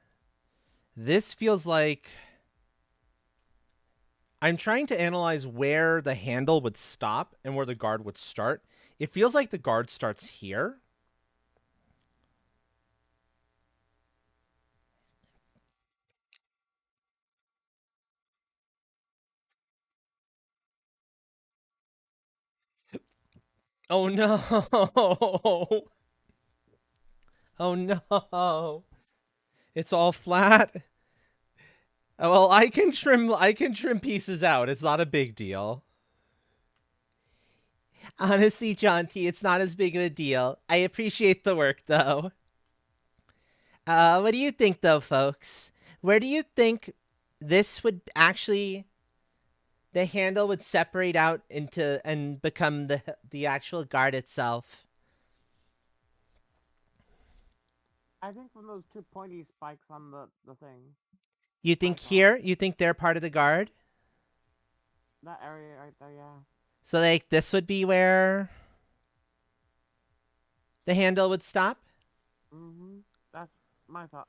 This feels like I'm trying to analyze where the handle would stop and where the guard would start. It feels like the guard starts here. Oh no. Oh no. It's all flat. Oh, well, I can trim pieces out. It's not a big deal. Honestly, John T, it's not as big of a deal. I appreciate the work though. What do you think though, folks? Where do you think this would actually the handle would separate out into and become the actual guard itself? I think from those two pointy spikes on the thing. You think here? You think they're part of the guard? That area right there, yeah. So like this would be where the handle would stop? Mm-hmm. That's my thought.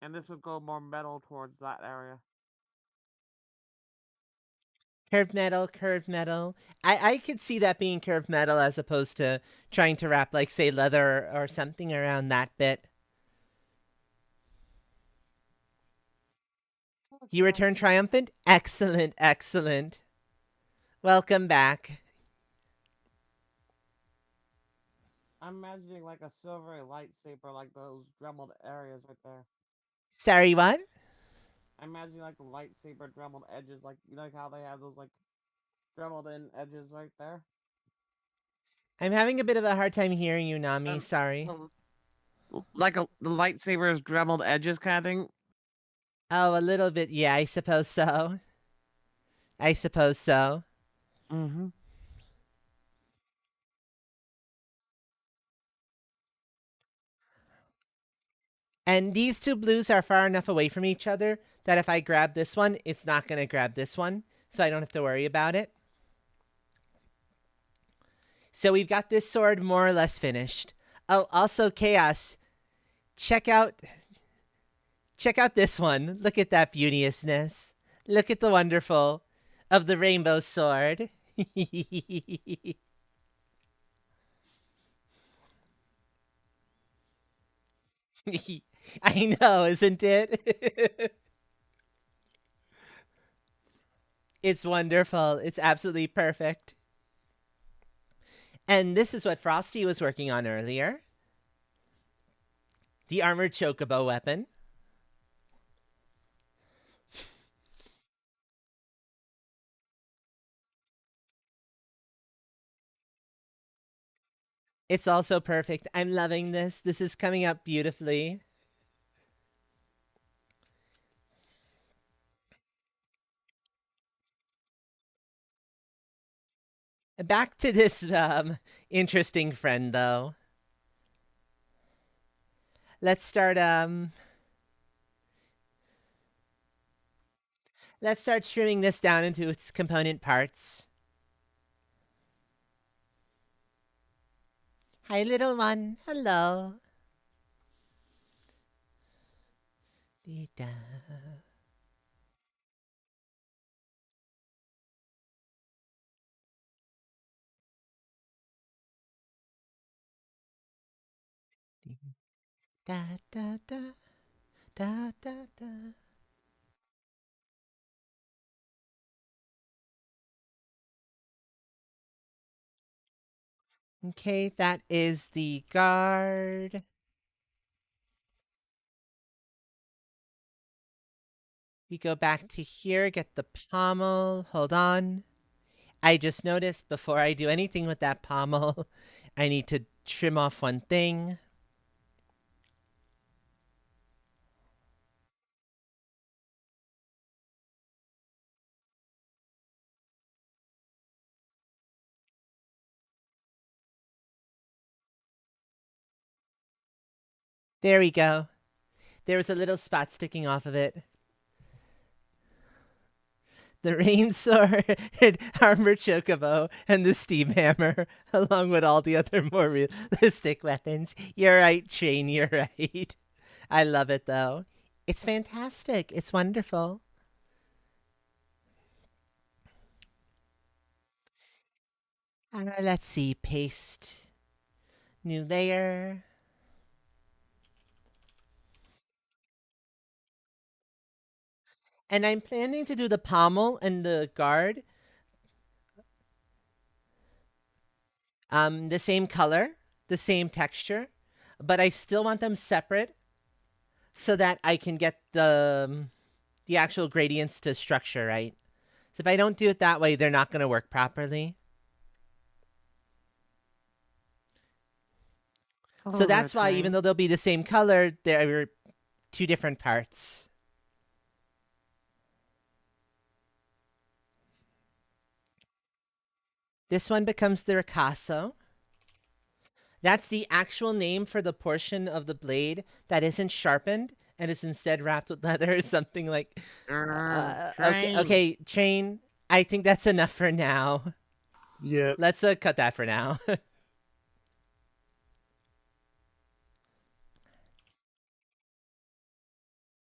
And this would go more metal towards that area. Curved metal, curved metal. I could see that being curved metal as opposed to trying to wrap, like, say, leather or something around that bit. You return triumphant? Excellent, excellent. Welcome back. I'm imagining like a silvery lightsaber, like those dremeled areas right there. Sorry, what? I'm imagining like the lightsaber dremeled edges, like you know like how they have those like dremeled in edges right there. I'm having a bit of a hard time hearing you, Nami. Sorry. Like the lightsaber's dremeled edges kind of thing. Oh, a little bit. Yeah, I suppose so. I suppose so. Mm-hmm. And these two blues are far enough away from each other that if I grab this one, it's not going to grab this one. So I don't have to worry about it. So we've got this sword more or less finished. Oh, also Chaos. Check out this one. Look at that beauteousness. Look at the wonderful of the rainbow sword. I know, isn't it? It's wonderful. It's absolutely perfect. And this is what Frosty was working on earlier. The armored chocobo weapon. It's also perfect. I'm loving this. This is coming up beautifully. Back to this interesting friend, though. Let's start trimming this down into its component parts. Hi, little one. Hello. Da. Da da da da da da. Okay, that is the guard. We go back to here, get the pommel. Hold on. I just noticed before I do anything with that pommel, I need to trim off one thing. There we go. There was a little spot sticking off of it. The rain sword, armor chocobo, and the steam hammer, along with all the other more realistic weapons. You're right, Train, you're right. I love it, though. It's fantastic. It's wonderful. Let's see. Paste. New layer. And I'm planning to do the pommel and the guard the same color, the same texture, but I still want them separate so that I can get the actual gradients to structure right. So if I don't do it that way, they're not going to work properly. So that's why, even though they'll be the same color, they're two different parts. This one becomes the ricasso. That's the actual name for the portion of the blade that isn't sharpened and is instead wrapped with leather or something like... Okay, Train, I think that's enough for now. Yeah. Let's cut that for now.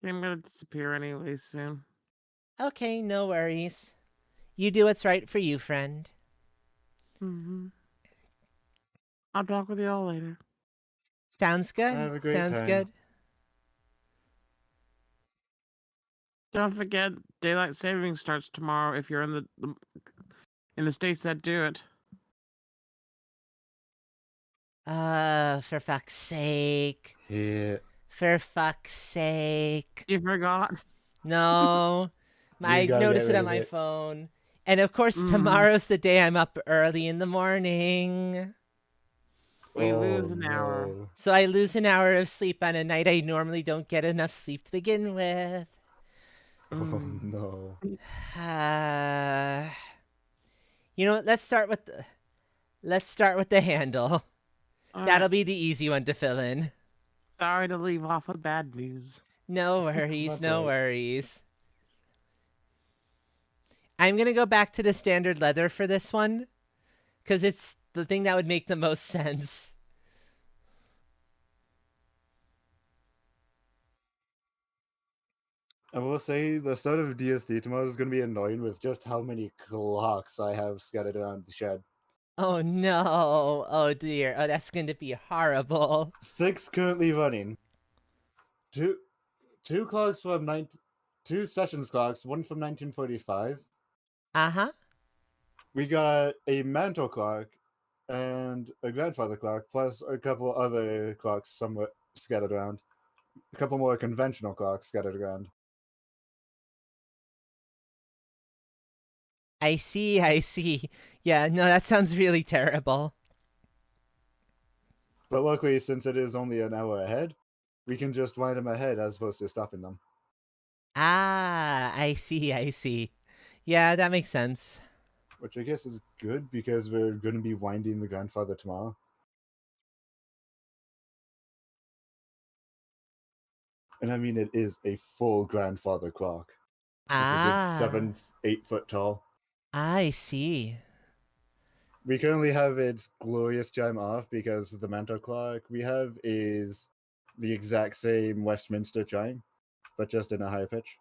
I'm gonna disappear anyway soon. Okay, no worries. You do what's right for you, friend. I'll talk with you all later. Sounds good. Have a great Sounds time. good. Don't forget, daylight saving starts tomorrow. If you're in the states that do it. For fuck's sake. Yeah. For fuck's sake. You forgot. No. I gotta noticed get it rid on of my it. phone. And of course, tomorrow's the day I'm up early in the morning. We lose an hour. no. So I lose an hour of sleep on a night I normally don't get enough sleep to begin with. Oh no. You know what? Let's start with the handle. That'll be the easy one to fill in. Sorry to leave off with bad news. No worries, That's no right. worries. I'm going to go back to the standard leather for this one, because it's the thing that would make the most sense. I will say the start of DSD tomorrow is going to be annoying with just how many clocks I have scattered around the shed. Oh no, oh dear, oh that's going to be horrible. 6 currently running. Two clocks from 2 sessions clocks, one from 1945. Uh-huh. We got a mantle clock and a grandfather clock, plus a couple other clocks somewhat scattered around. A couple more conventional clocks scattered around. I see, I see. Yeah, no, that sounds really terrible. But luckily, since it is only an hour ahead, we can just wind them ahead as opposed to stopping them. Ah, I see, I see. Yeah, that makes sense. Which I guess is good because we're going to be winding the grandfather tomorrow. And I mean, it is a full grandfather clock. Ah, It's a good 7-8 foot tall. I see. We currently have its glorious chime off because the mantle clock we have is the exact same Westminster chime, but just in a higher pitch.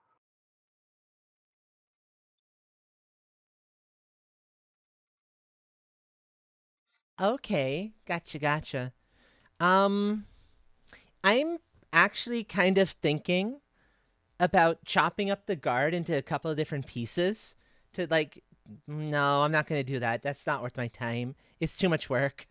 Okay, gotcha. I'm actually kind of thinking about chopping up the guard into a couple of different pieces to like, no, I'm not going to do that. That's not worth my time. It's too much work.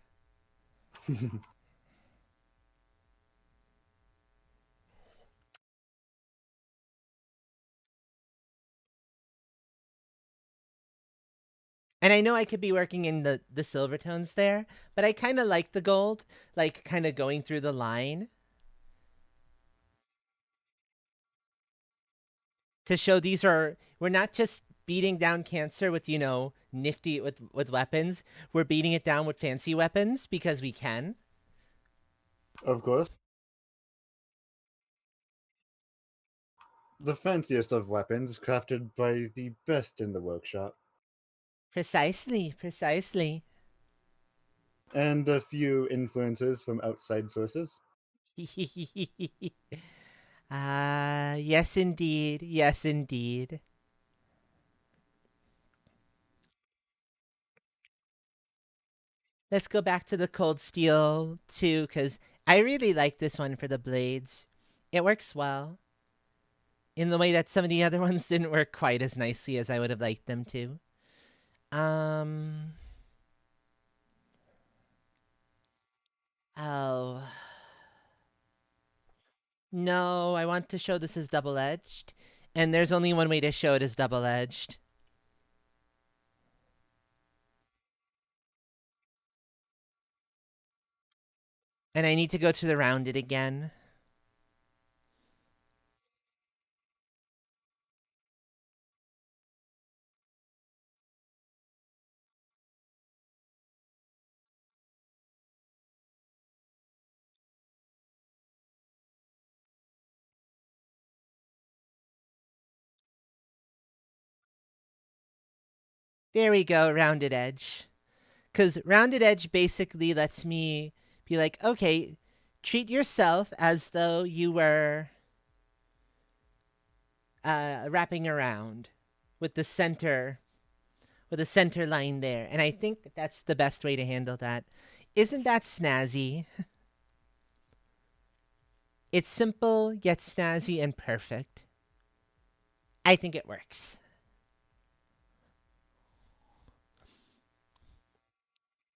And I know I could be working in the silver tones there, but I kind of like the gold, like kind of going through the line. To show we're not just beating down cancer with, nifty with weapons. We're beating it down with fancy weapons because we can. Of course. the fanciest of weapons crafted by the best in the workshop. Precisely, precisely. And a few influences from outside sources. Yes indeed, yes indeed. Let's go back to the cold steel too, because I really like this one for the blades. It works well. In the way that some of the other ones didn't work quite as nicely as I would have liked them to. Oh. No, I want to show this as double-edged. And there's only one way to show it as double-edged. And I need to go to the rounded again. There we go, rounded edge. Because rounded edge basically lets me be like, okay, treat yourself as though you were wrapping around with the center line there. And I think that's the best way to handle that. Isn't that snazzy? It's simple, yet snazzy and perfect. I think it works.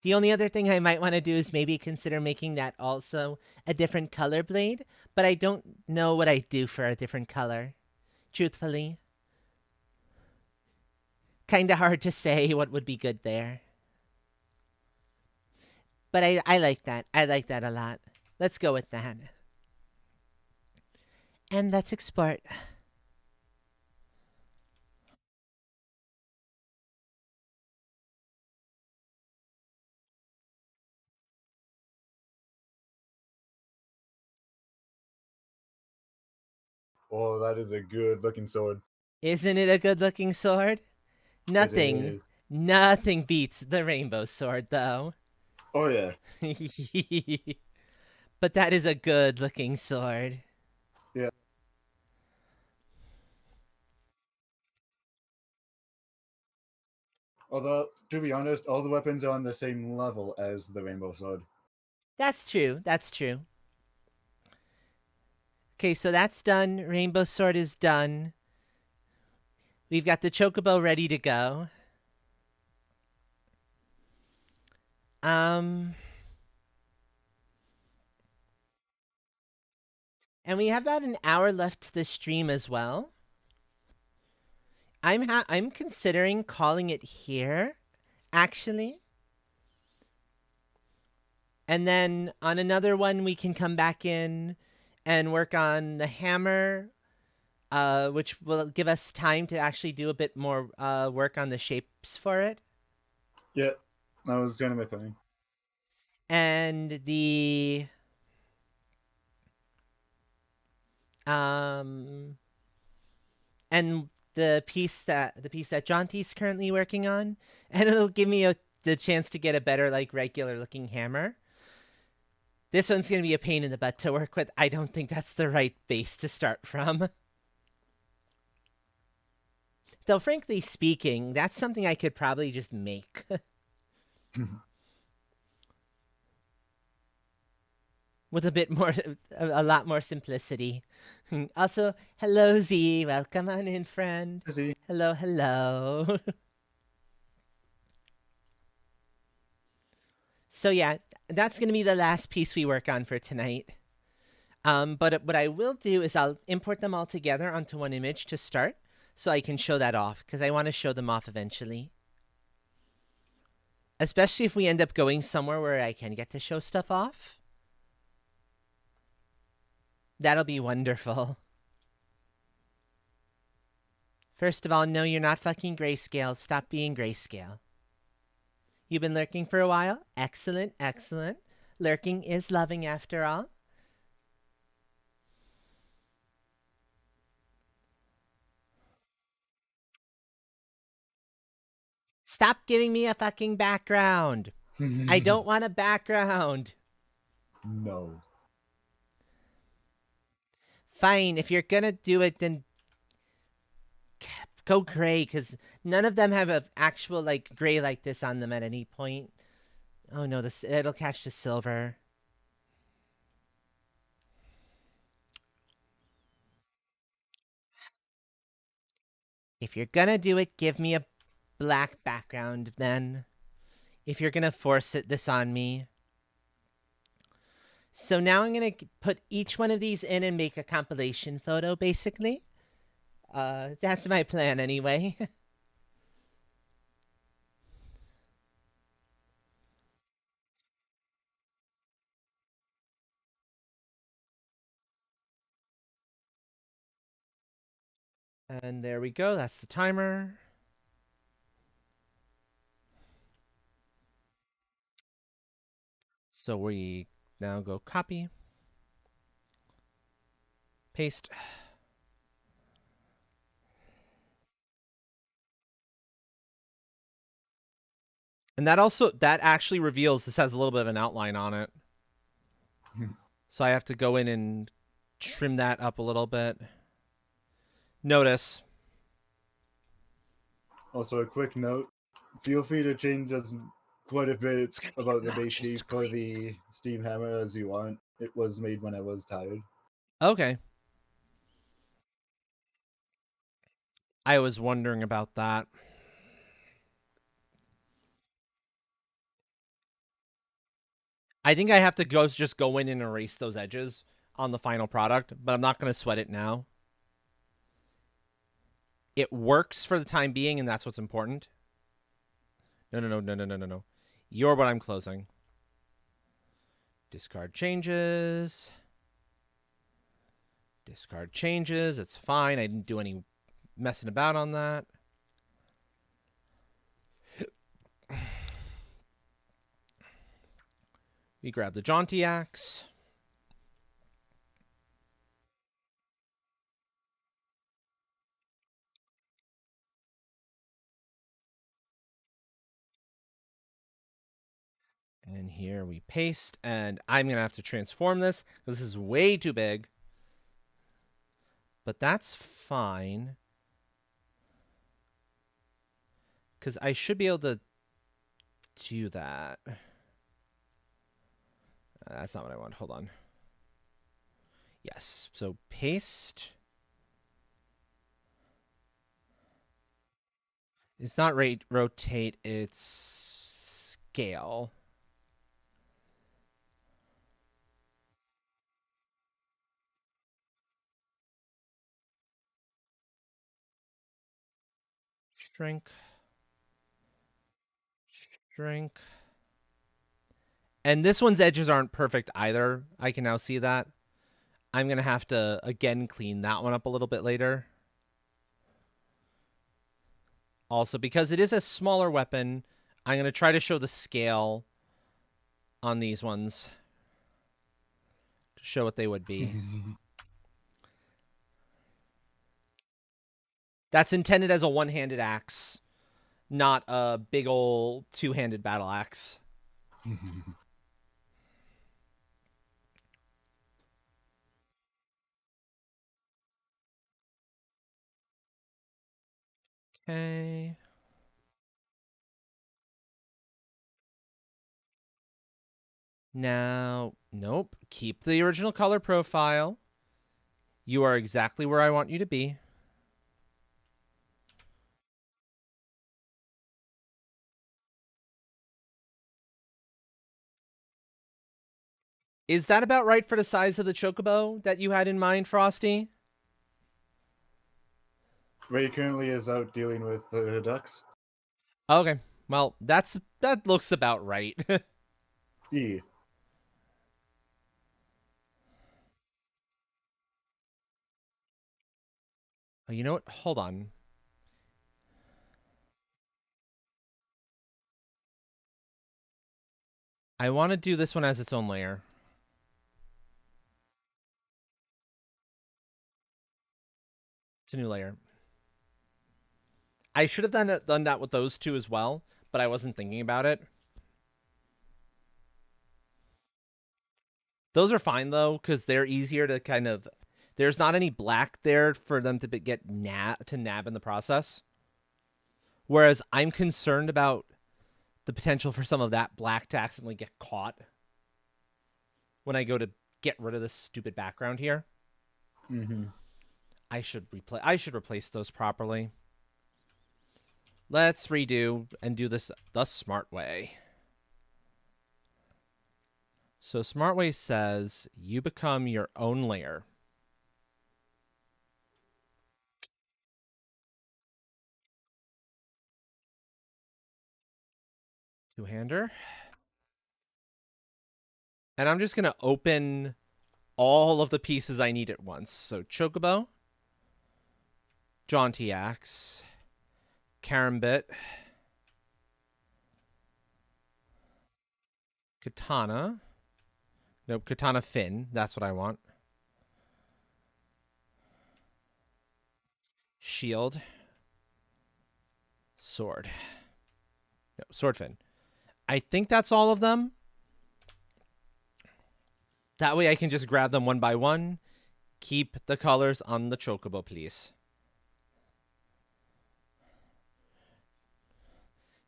The only other thing I might want to do is maybe consider making that also a different color blade, but I don't know what I'd do for a different color, truthfully. Kinda hard to say what would be good there. But I like that. I like that a lot. Let's go with that. And let's export. Oh, that is a good looking sword. Isn't it a good looking sword? Nothing. It is. Nothing beats the rainbow sword, though. Oh, yeah. But that is a good looking sword. Yeah. Although, to be honest, all the weapons are on the same level as the rainbow sword. That's true. That's true. Okay, so that's done. Rainbow sword is done. We've got the chocobo ready to go. And we have about an hour left to the stream as well. I'm considering calling it here, actually. And then on another one, we can come back in and work on the hammer, which will give us time to actually do a bit more work on the shapes for it. Yeah, that was going to be funny. And the piece that Jonty's currently working on, and it'll give me the chance to get a better, like, regular looking hammer. This one's gonna be a pain in the butt to work with. I don't think that's the right base to start from. Though, frankly speaking, that's something I could probably just make. With a lot more simplicity. Also, hello Z, welcome on in, friend. Z. Hello, hello. So yeah, that's gonna be the last piece we work on for tonight. But what I will do is I'll import them all together onto one image to start, so I can show that off, because I want to show them off eventually. Especially if we end up going somewhere where I can get to show stuff off. That'll be wonderful. First of all, no, you're not fucking Grayscale. Stop being Grayscale. You've been lurking for a while? Excellent, excellent. Lurking is loving after all. Stop giving me a fucking background. I don't want a background. No. Fine, if you're gonna do it, then go gray, because none of them have an actual like gray like this on them at any point. Oh no, this it'll catch the silver. If you're gonna do it, give me a black background then. If you're gonna force this on me. So now I'm gonna put each one of these in and make a compilation photo, basically. That's my plan anyway. And there we go. That's the timer. So we now go copy, paste. And that actually reveals this has a little bit of an outline on it. So I have to go in and trim that up a little bit. Notice. Also, a quick note: feel free to change as quite a bit about the base shape for the Steam Hammer as you want. It was made when I was tired. Okay. I was wondering about that. I think I have to just go in and erase those edges on the final product, but I'm not going to sweat it now. It works for the time being, and that's what's important. No. You're what I'm closing. Discard changes. Discard changes. It's fine. I didn't do any messing about on that. We grab the jaunty axe. And here we paste, and I'm going to have to transform this because this is way too big. But that's fine. Because I should be able to do that. That's not what I want. Hold on. Yes. So paste. It's not rotate, it's scale. Shrink. Shrink. And this one's edges aren't perfect either. I can now see that. I'm going to have to, again, clean that one up a little bit later. Also, because it is a smaller weapon, I'm going to try to show the scale on these ones to show what they would be. That's intended as a one-handed axe, not a big old two-handed battle axe. Okay. Now, nope. Keep the original color profile. You are exactly where I want you to be. Is that about right for the size of the chocobo that you had in mind, Frosty? Ray currently is out dealing with the ducks. Okay. Well, that looks about right. Yeah. Oh, you know what? Hold on. I want to do this one as its own layer. It's a new layer. I should have done that with those two as well, but I wasn't thinking about it. Those are fine though, because they're easier to kind of. There's not any black there for them to get nab in the process. Whereas I'm concerned about the potential for some of that black to accidentally get caught when I go to get rid of this stupid background here. Mm-hmm. I should replace those properly. Let's redo and do this the smart way. So smart way says you become your own layer. Two-hander. And I'm just going to open all of the pieces I need at once. So Chocobo, Jaunty Axe, Karambit, Katana. Nope, Katana Fin. That's what I want. Shield. Sword. No, Sword Fin. I think that's all of them. That way I can just grab them one by one. Keep the colors on the Chocobo, please.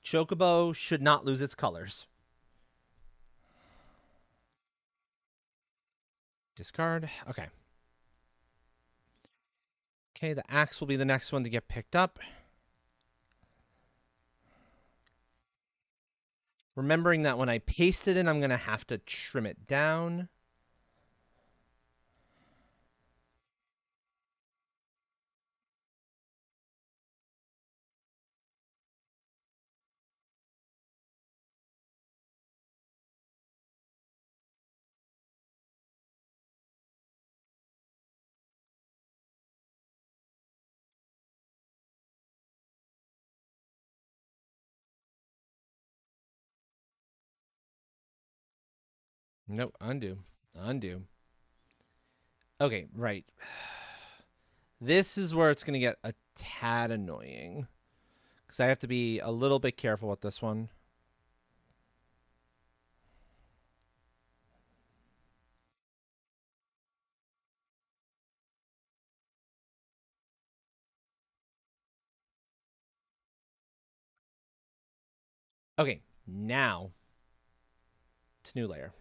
Chocobo should not lose its colors. Discard. Okay. Okay, the axe will be the next one to get picked up. Remembering that when I paste it in, I'm going to have to trim it down. Nope, undo. Undo. Okay, right. This is where it's going to get a tad annoying. Because I have to be a little bit careful with this one. Okay, now to new layer.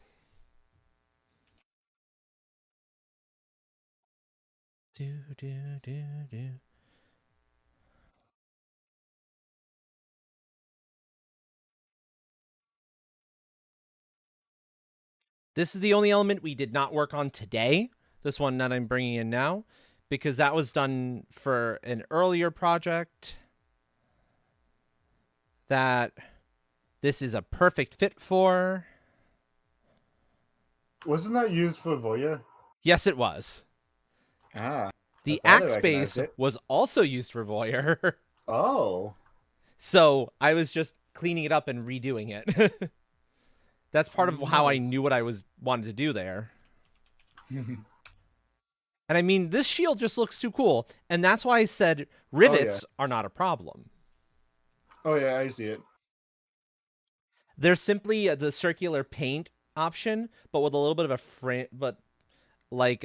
Do. This is the only element we did not work on today. This one that I'm bringing in now, because that was done for an earlier project that this is a perfect fit for. Wasn't that used for Voya? Yes, it was. Ah. The I thought I axe recognized base it. was also used for Voyeur. Oh. So I was just cleaning it up and redoing it. That's part of how I Nice. knew what I wanted to do there. And I mean, this shield just looks too cool. And that's why I said rivets are not a problem. Oh yeah, I see it. There's simply the circular paint option, but with a little bit of a frame, but like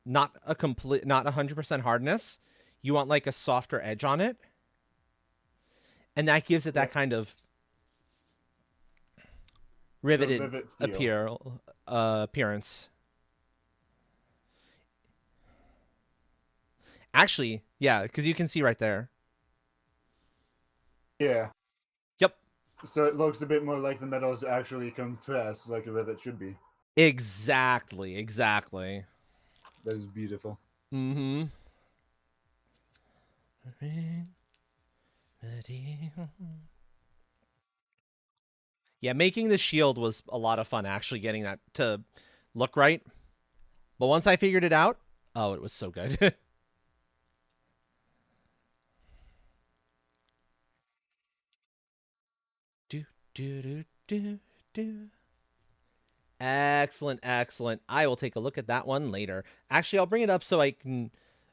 not 100% hardness. You want like a softer edge on it. And that gives it that kind of riveted rivet feel. appearance. Actually, yeah, because you can see right there. Yeah. Yep. So it looks a bit more like the metal is actually compressed, like a rivet should be. Exactly. That is beautiful. Mm-hmm. Yeah, making the shield was a lot of fun, actually getting that to look right. But once I figured it out, oh, it was so good. do. Excellent. I will take a look at that one later. Actually, I'll bring it up so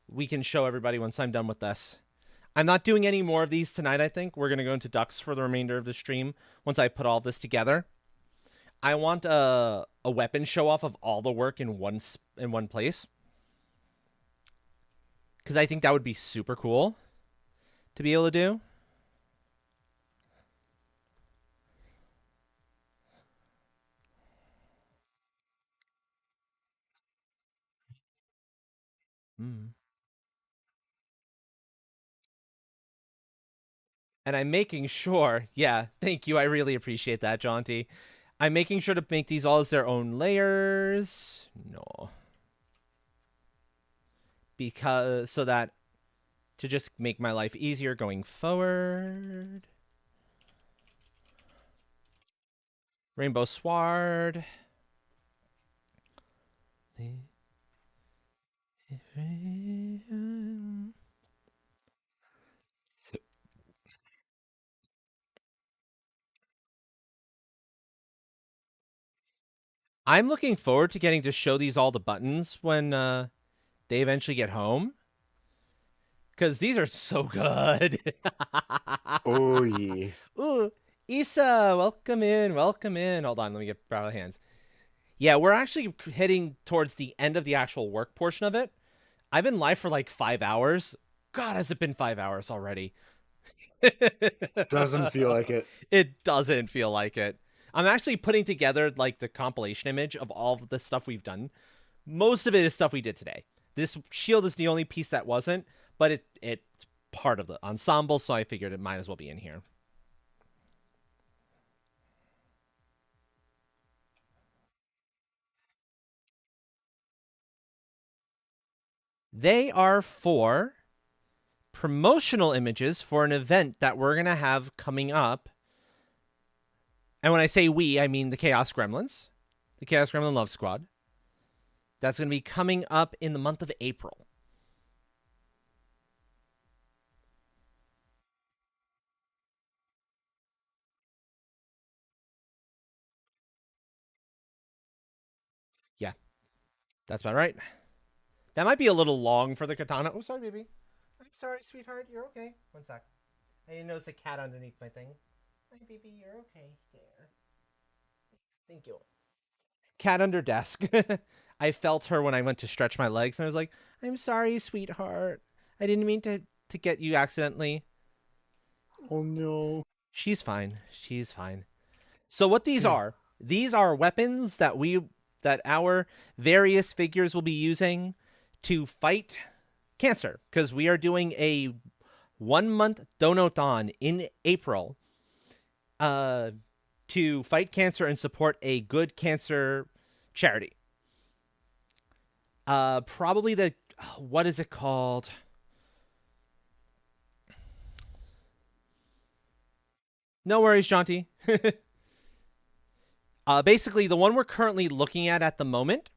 we can show everybody once I'm done with this. I'm not doing any more of these tonight, I think. We're going to go into ducks for the remainder of the stream once I put all this together. I want a weapon show-off of all the work in one place. Because I think that would be super cool to be able to do. And I'm making sure, yeah, thank you. I really appreciate that, Jaunty. I'm making sure to make these all as their own layers. No. Because, so that, to just make my life easier going forward. Rainbow Sward. I'm looking forward to getting to show these all the buttons when they eventually get home. Because these are so good. Oh, yeah. Ooh, Issa, welcome in, welcome in. Hold on, let me get proud of hands. Yeah, we're actually heading towards the end of the actual work portion of it. I've been live for like 5 hours. God, has it been 5 hours already? Doesn't feel like it. It doesn't feel like it. I'm actually putting together like the compilation image of all of the stuff we've done. Most of it is stuff we did today. This shield is the only piece that wasn't, but it's part of the ensemble, so I figured it might as well be in here. They are for promotional images for an event that we're going to have coming up. And when I say we, I mean the Chaos Gremlins, the Chaos Gremlin Love Squad. That's going to be coming up in the month of April. Yeah, that's about right. That might be a little long for the katana. Oh, sorry, baby. I'm sorry, sweetheart. You're okay. One sec. I didn't notice a cat underneath my thing. Hi, baby. You're okay. There. Thank you. Cat under desk. I felt her when I went to stretch my legs, and I was like, I'm sorry, sweetheart. I didn't mean to get you accidentally. Oh, no. She's fine. She's fine. So what these are weapons that our various figures will be using to fight cancer, because we are doing a 1-month donathon in April to fight cancer and support a good cancer charity. Probably what is it called? No worries, Jaunty. Basically, the one we're currently looking at the moment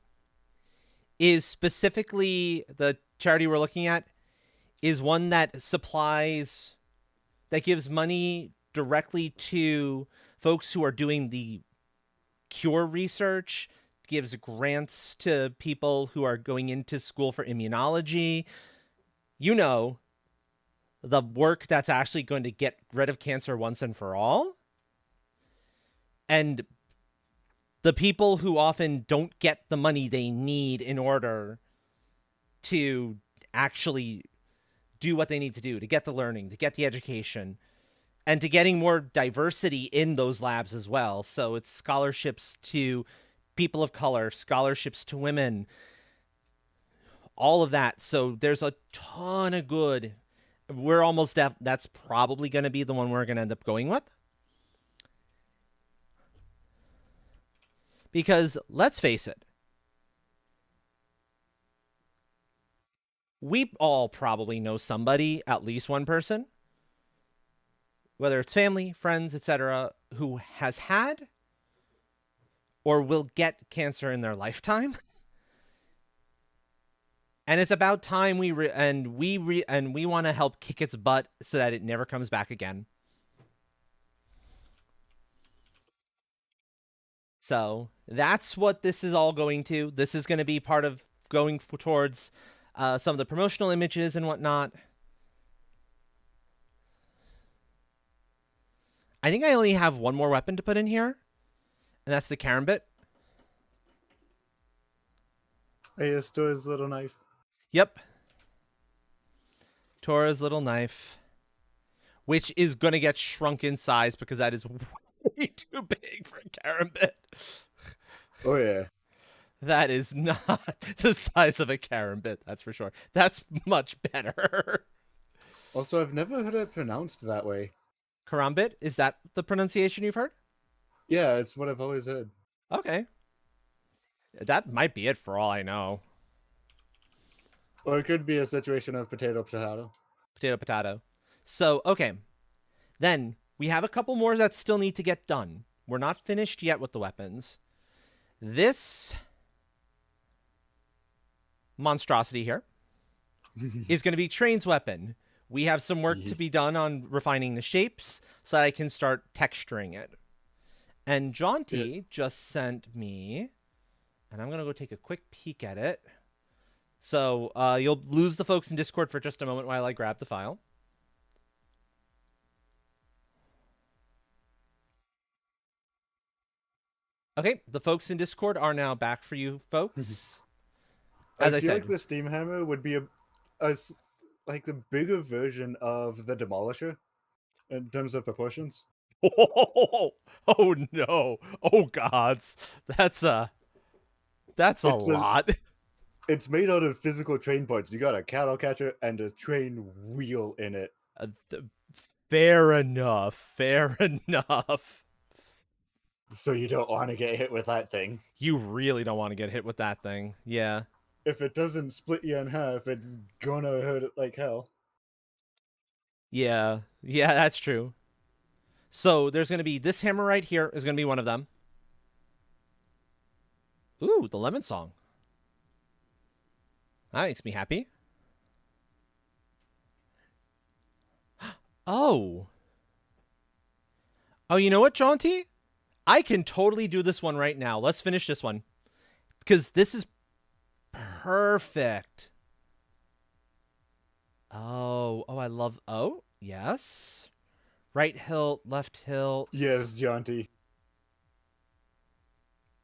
is specifically the charity we're looking at is one that gives money directly to folks who are doing the cure research, gives grants to people who are going into school for immunology. You know, the work that's actually going to get rid of cancer once and for all. And the people who often don't get the money they need in order to actually do what they need to do, to get the learning, to get the education, and to getting more diversity in those labs as well. So it's scholarships to people of color, scholarships to women, all of that. So there's a ton of good. We're almost that's probably going to be the one we're going to end up going with. Because let's face it, we all probably know somebody, at least one person, whether it's family, friends, etc., who has had or will get cancer in their lifetime. And it's about time we want to help kick its butt so that it never comes back again. So that's what this is all going to. This is going to be part of going towards some of the promotional images and whatnot. I think I only have one more weapon to put in here, and that's the Karambit. Hey, it's Tora's little knife. Yep. Tora's little knife, which is going to get shrunk in size because that is way too big for a Karambit. Oh yeah. That is not the size of a Karambit, that's for sure. That's much better. Also, I've never heard it pronounced that way. Karambit, is that the pronunciation you've heard? Yeah, it's what I've always heard. Okay. That might be it for all I know. Or it could be a situation of potato potato. Potato, potato. So, okay. Then, we have a couple more that still need to get done. We're not finished yet with the weapons. This monstrosity here is going to be Train's weapon. We have some work to be done on refining the shapes so that I can start texturing it. And Jaunty just sent me, and I'm going to go take a quick peek at it. So you'll lose the folks in Discord for just a moment while I grab the file. Okay, the folks in Discord are now back for you folks. As I feel said, like the Steam Hammer would be like the bigger version of the Demolisher in terms of proportions. oh no, oh gods, that's a lot. It's made out of physical train parts. You got a cattle catcher and a train wheel in it. Fair enough. Fair enough. So you don't want to get hit with that thing. You really don't want to get hit with that thing. Yeah. If it doesn't split you in half, it's gonna hurt it like hell. Yeah. Yeah, that's true. So there's going to be this hammer right here is going to be one of them. Ooh, the lemon song. That makes me happy. Oh. Oh, you know what, Jaunty? I can totally do this one right now. Let's finish this one. Because this is perfect. Oh, I love... Oh, yes. Right hilt, left hilt. Yes, Jaunty.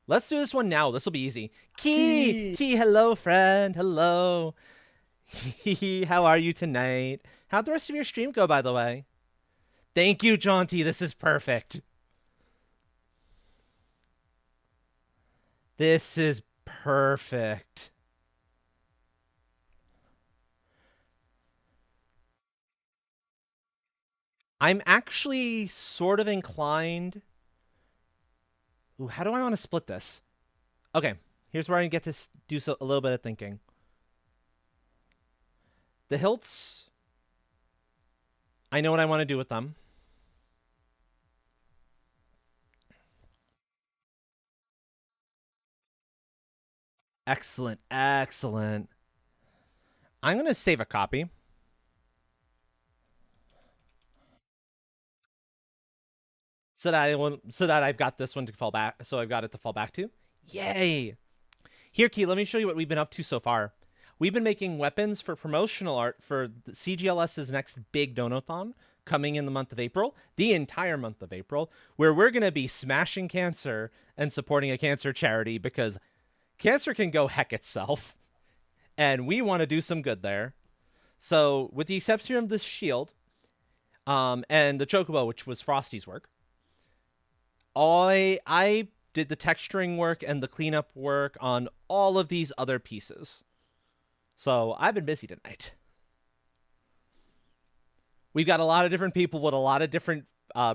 Let's do this one now. This will be easy. Key, hello, friend. Hello. How are you tonight? How'd the rest of your stream go, by the way? Thank you, Jaunty. This is perfect. This is perfect. I'm actually sort of inclined... Ooh, how do I want to split this? Okay, here's where I get to do a little bit of thinking. The hilts, I know what I want to do with them. Excellent, excellent. I'm going to save a copy. So that I've got this one to fall back, so I've got it to fall back to. Yay! Here, Key, let me show you what we've been up to so far. We've been making weapons for promotional art for CGLS's next big donathon coming in the month of April, the entire month of April, where we're going to be smashing cancer and supporting a cancer charity because cancer can go heck itself, and we want to do some good there. So, with the exception of this shield, and the chocobo, which was Frosty's work, I did the texturing work and the cleanup work on all of these other pieces. So I've been busy tonight. We've got a lot of different people with a lot of different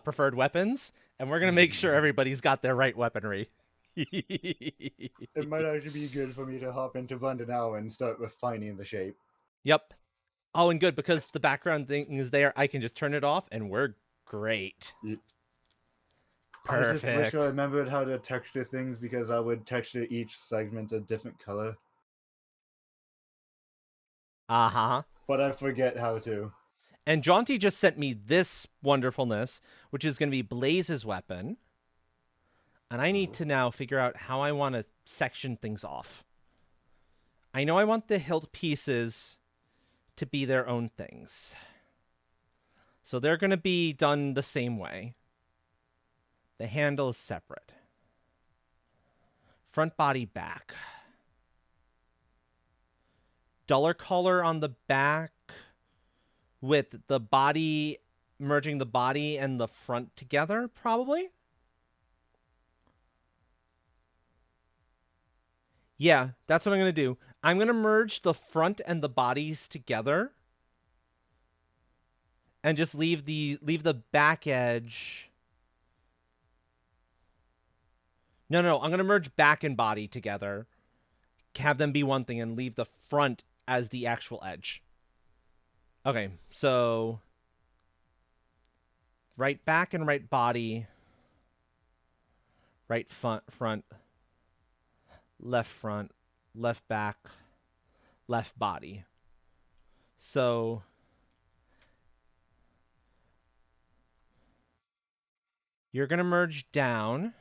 preferred weapons, and we're going to make sure everybody's got their right weaponry. It might actually be good for me to hop into Blender now and start refining the shape. Yep. Oh, and good, because the background thing is there, I can just turn it off, and we're great. Perfect. I just wish I remembered how to texture things because I would texture each segment a different color. Uh-huh. But I forget how to. And Jaunty just sent me this wonderfulness, which is going to be Blaze's weapon. And I need to now figure out how I want to section things off. I know I want the hilt pieces to be their own things. So they're going to be done the same way. The handle is separate. Front body back. Duller color on the back with the body, merging the body and the front together, probably. Yeah, that's what I'm going to do. I'm going to merge the front and the bodies together. And just leave the back edge. No, I'm going to merge back and body together. Have them be one thing and leave the front as the actual edge. Okay, so right back and right body. Right front. Left back, left body. So you're going to merge down.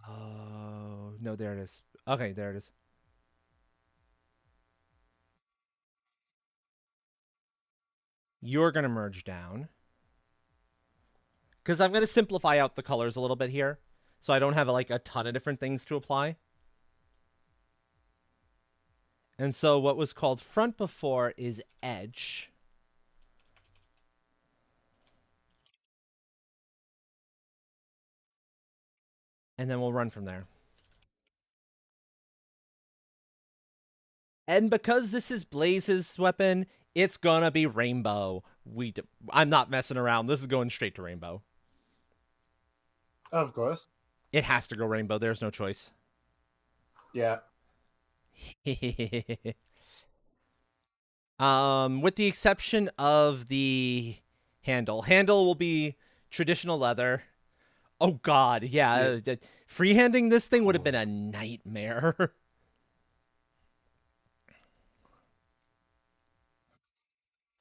Oh, no, there it is. Okay, there it is. You're going to merge down. Because I'm going to simplify out the colors a little bit here. So I don't have like a ton of different things to apply. And so what was called front before is edge. And then we'll run from there. And because this is Blaze's weapon, it's gonna be rainbow. I'm not messing around. This is going straight to rainbow. Of course. It has to go rainbow. There's no choice. Yeah. With the exception of the handle. Handle will be traditional leather. Oh God, yeah. Freehanding this thing would have been a nightmare.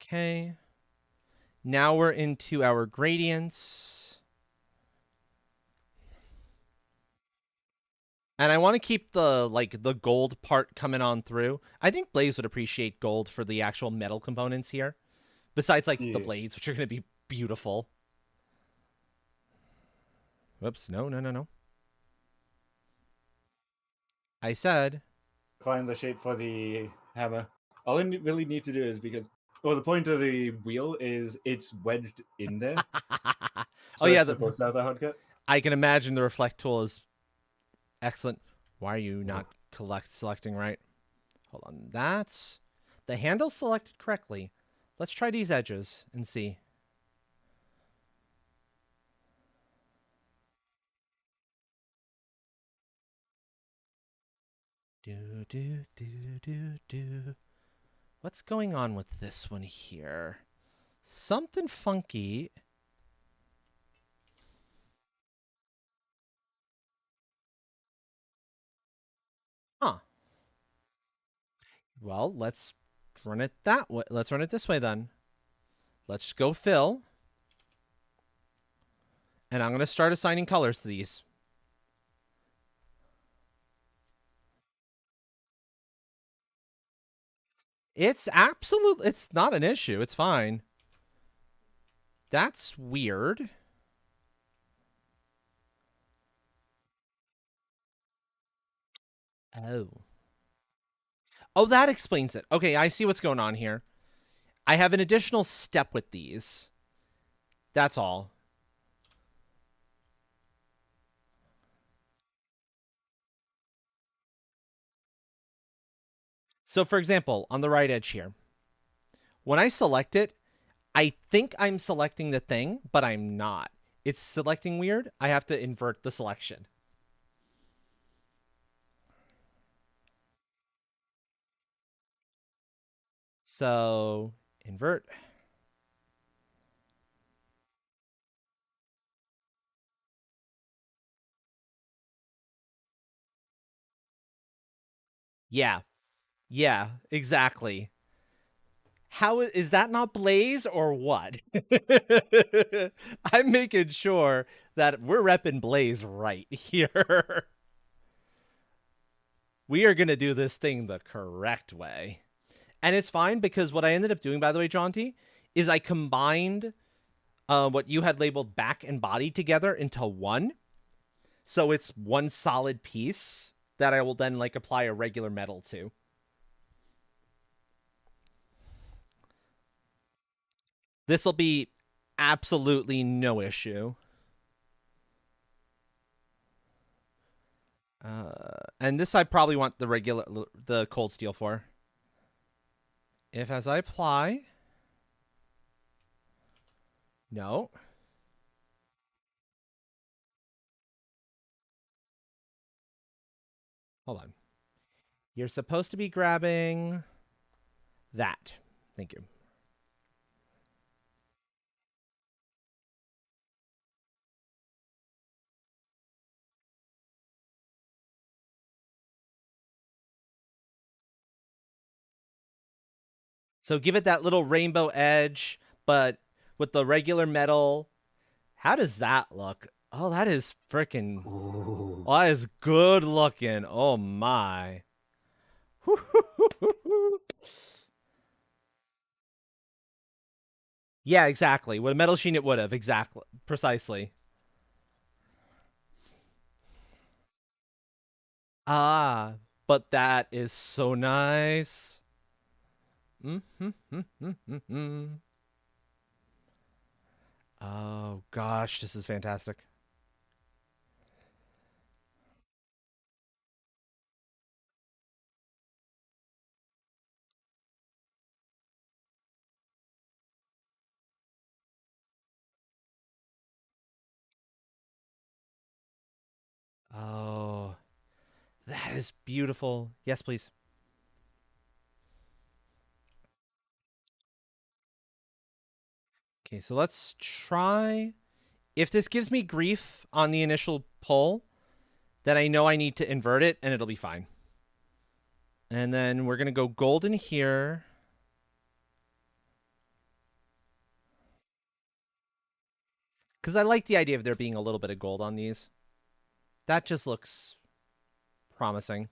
Okay. Now we're into our gradients. And I want to keep the gold part coming on through. I think Blaze would appreciate gold for the actual metal components here. Besides the blades, which are going to be beautiful. Whoops, no. I said Find the shape for the hammer. All I really need to do is the point of the wheel is it's wedged in there. So oh yeah, it's supposed to have that hard cut. I can imagine the reflect tool is excellent. Why are you not selecting right? Hold on, that's the handle selected correctly. Let's try these edges and see. Do. What's going on with this one here? Something funky. Huh. Well, let's run it that way. Let's run it this way then. Let's go fill. And I'm going to start assigning colors to these. It's not an issue. It's fine. That's weird. Oh, that explains it. Okay, I see what's going on here. I have an additional step with these. That's all. So, for example, on the right edge here, when I select it, I think I'm selecting the thing, but I'm not. It's selecting weird. I have to invert the selection. So, invert. Yeah, exactly. How is that not Blaze or what? I'm making sure that we're repping Blaze right here. we are going to do this thing the correct way. And it's fine because what I ended up doing, by the way, Jaunty, is I combined what you had labeled back and body together into one. So it's one solid piece that I will then like apply a regular metal to. This will be absolutely no issue. And this I probably want the cold steel for. If as I apply, no. Hold on. You're supposed to be grabbing that. Thank you. So give it that little rainbow edge, but with the regular metal. How does that look? Oh, that is freaking... Oh, that is good looking. Oh, my. Yeah, exactly. With a metal sheen, it would have. Exactly. Precisely. Ah, but that is so nice. Oh, gosh, this is fantastic. Oh, that is beautiful. Yes, please. Okay, so let's try. If this gives me grief on the initial pull, then I know I need to invert it and it'll be fine. And then we're going to go golden here. Because I like the idea of there being a little bit of gold on these. That just looks promising.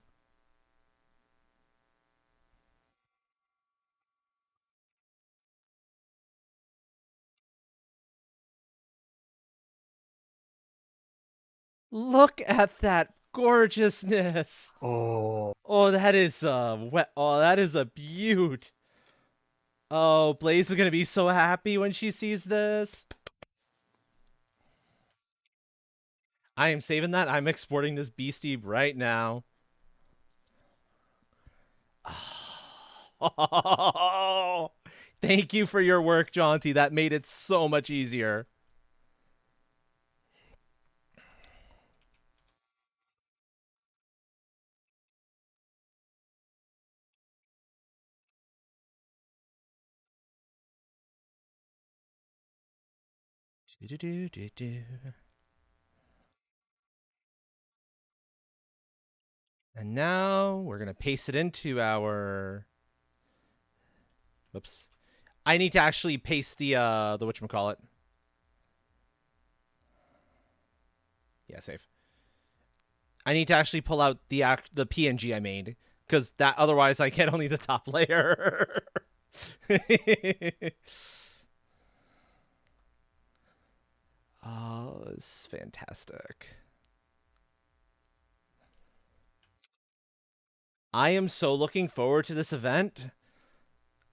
Look at that gorgeousness. Oh, that is wet. Oh, that is a beaut. Oh, Blaze is going to be so happy when she sees this. I am saving that. I'm exporting this beastie right now. Oh, thank you for your work, Jaunty. That made it so much easier. And now we're going to paste it into our... Whoops. I need to actually paste the whatchamacallit. Yeah, save. I need to actually pull out the PNG I made, because that otherwise I get only the top layer. Oh, it's fantastic. I am so looking forward to this event.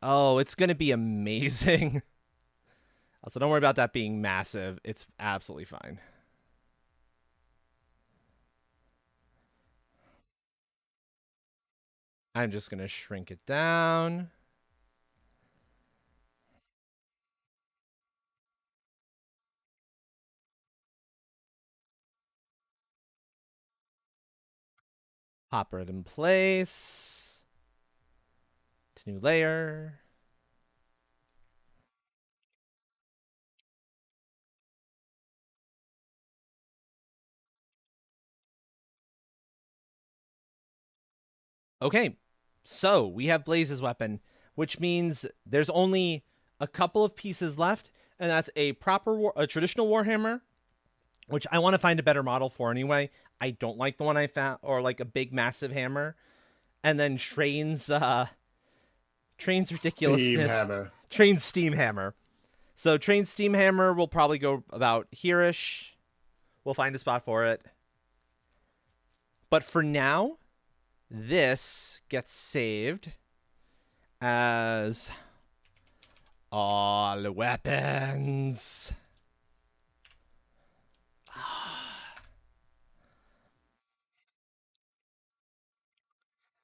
Oh, it's going to be amazing. Also, don't worry about that being massive. It's absolutely fine. I'm just going to shrink it down. Pop it in place. To new layer. Okay, so we have Blaze's weapon, which means there's only a couple of pieces left, and that's a traditional Warhammer which I want to find a better model for anyway. I don't like the one I found, or like a big massive hammer. And then Train's ridiculousness. Steam hammer. Train's steam hammer. So Train's steam hammer will probably go about here-ish. We'll find a spot for it. But for now, this gets saved as all weapons.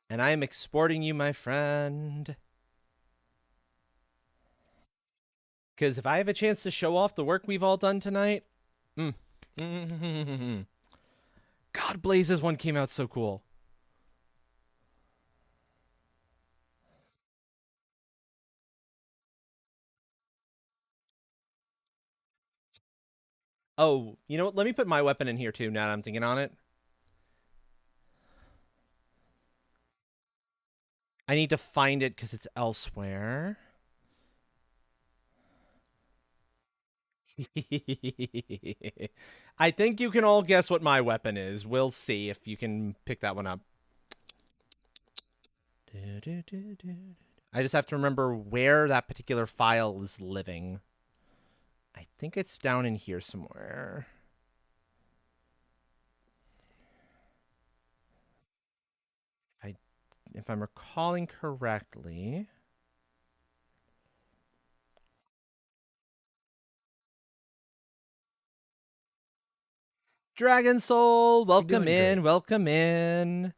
And I am exporting you, my friend. Because if I have a chance to show off the work we've all done tonight, God, Blazes one came out so cool. Oh, you know what? Let me put my weapon in here too, now that I'm thinking on it. I need to find it because it's elsewhere. I think you can all guess what my weapon is. We'll see if you can pick that one up. I just have to remember where that particular file is living. I think it's down in here somewhere. If I'm recalling correctly. Dragon Soul, welcome in, welcome in.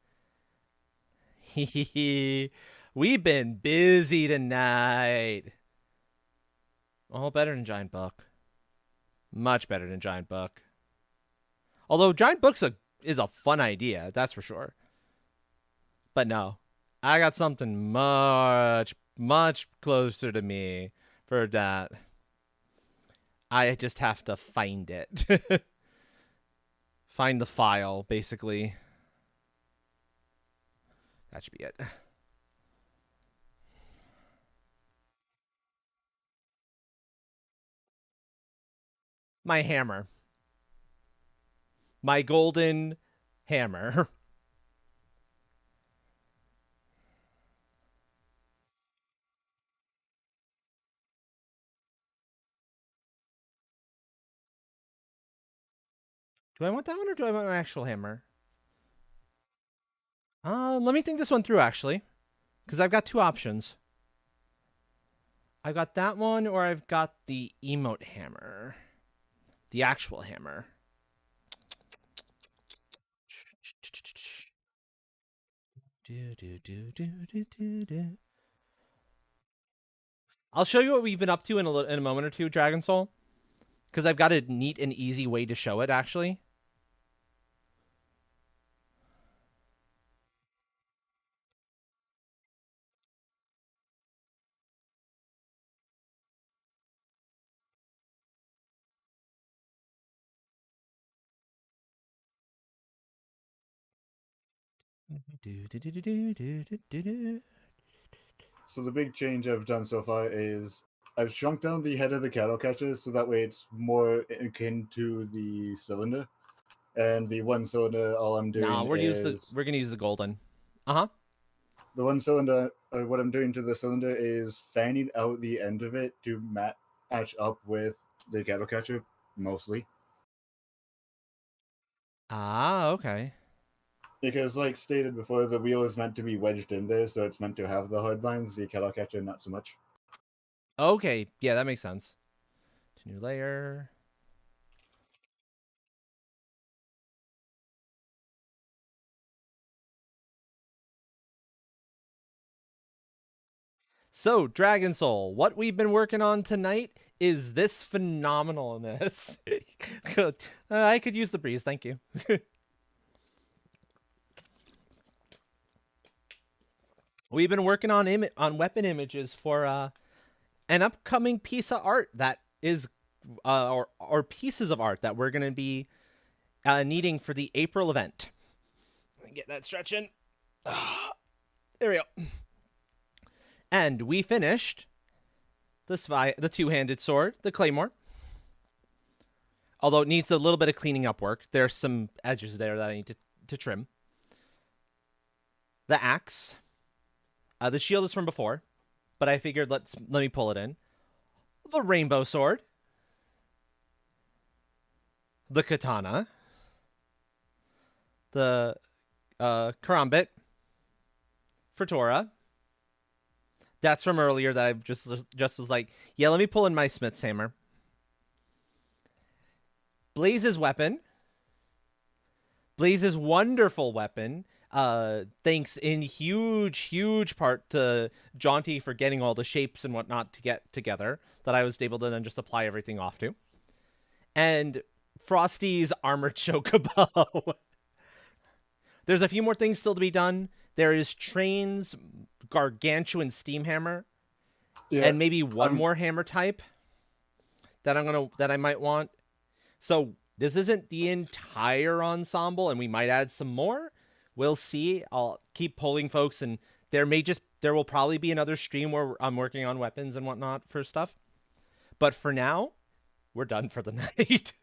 We've been busy tonight. Oh, better than Giant Book. Much better than Giant Book. Although Giant Book's is a fun idea, that's for sure. But no, I got something much, much closer to me for that. I just have to find it. Find the file, basically. That should be it. My hammer. My golden hammer. Do I want that one or do I want an actual hammer? Let me think this one through, actually. Because I've got two options. I've got that one or I've got the emote hammer. The actual hammer. I'll show you what we've been up to in a moment or two, Dragon Soul. Because I've got a neat and easy way to show it, actually. So the big change I've done so far is I've shrunk down the head of the cattle catcher so that way it's more akin to the cylinder. And the one cylinder, all I'm doing we're is... we're gonna use the golden. Uh-huh. The one cylinder, what I'm doing to the cylinder is fanning out the end of it to match up with the cattle catcher, mostly. Ah, okay. Because, like stated before, the wheel is meant to be wedged in there, so it's meant to have the hard lines, the cattle catcher not so much. Okay, yeah, that makes sense. New layer. So, Dragon Soul, what we've been working on tonight is this phenomenalness. I could use the breeze, thank you. We've been working on weapon images for an upcoming piece of art that is, or pieces of art that we're going to be needing for the April event. Let me get that stretching. There we go. And we finished the two-handed sword, the claymore. although it needs a little bit of cleaning up work. There's some edges there that I need to trim. The axe. The shield is from before, but I figured let me pull it in. The rainbow sword. The katana. The karambit. For Tora. That's from earlier that I just was like, yeah, let me pull in my smith's hammer. Blaze's weapon. Blaze's wonderful weapon. Thanks in huge part to Jaunty for getting all the shapes and whatnot to get together that I was able to then just apply everything off to. And Frosty's armored chocobo. There's a few more things still to be done. There is Train's gargantuan steam hammer, and maybe one more hammer type that I might want. So this isn't the entire ensemble, and we might add some more. We'll see. I'll keep polling folks, and there will probably be another stream where I'm working on weapons and whatnot for stuff. But for now, we're done for the night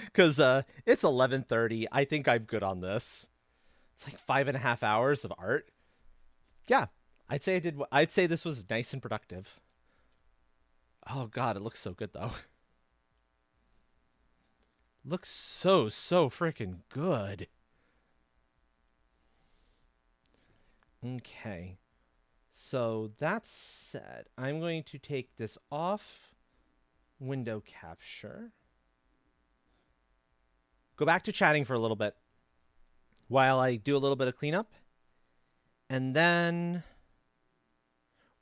because it's 11:30. I think I'm good on this. It's like 5.5 hours of art. Yeah, I'd say this was nice and productive. Oh God, it looks so good though. Looks so freaking good. Okay. So that said, I'm going to take this off window capture. Go back to chatting for a little bit while I do a little bit of cleanup. And then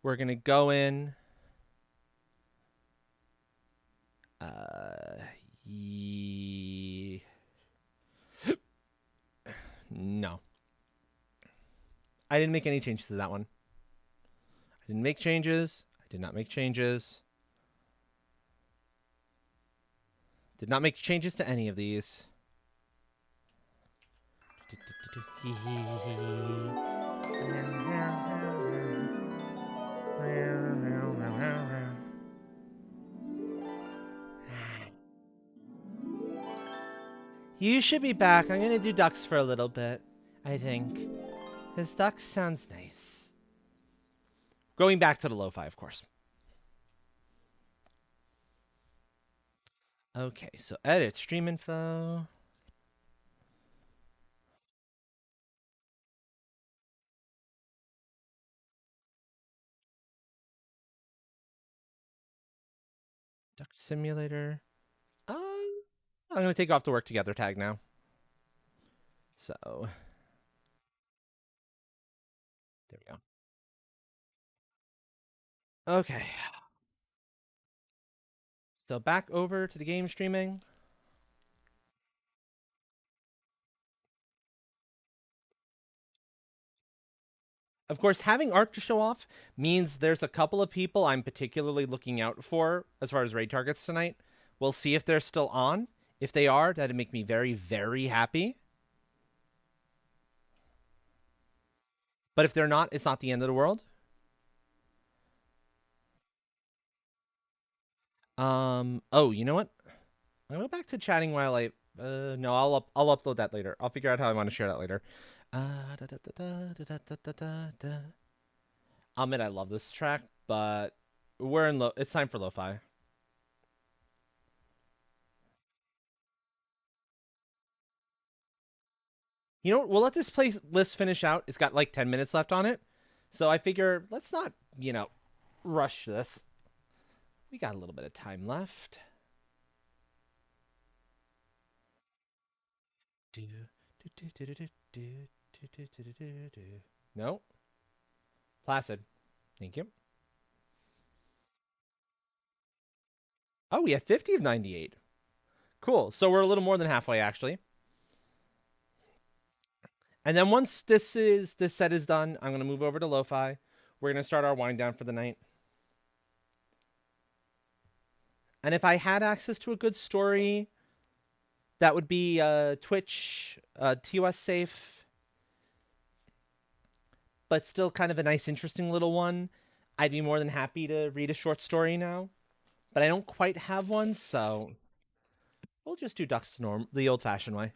we're going to go in. No. I didn't make any changes to that one. I didn't make changes. I did not make changes. Did not make changes to any of these. You should be back. I'm going to do ducks for a little bit, I think. His ducks sounds nice. Going back to the lo-fi, of course. Okay, so edit stream info. Duck simulator. I'm going to take off the work together tag now. So there we go. Okay. So back over to the game streaming. Of course, having art to show off means there's a couple of people I'm particularly looking out for as far as raid targets tonight. We'll see if they're still on. If they are, that'd make me very, very happy. But if they're not, it's not the end of the world. Oh, you know what? I'll go back to chatting while I... no, I'll upload that later. I'll figure out how I want to share that later. I'll admit I love this track, but we're in it's time for lo-fi. You know what? We'll let this list finish out. It's got like 10 minutes left on it. So I figure let's not, rush this. We got a little bit of time left. No. Placid. Thank you. Oh, we have 50 of 98. Cool. So we're a little more than halfway, actually. And then once this set is done, I'm going to move over to lo-fi. We're going to start our wind down for the night. And if I had access to a good story, that would be Twitch, TOS safe, but still kind of a nice, interesting little one. I'd be more than happy to read a short story now, but I don't quite have one, so We'll just do ducks the old-fashioned way.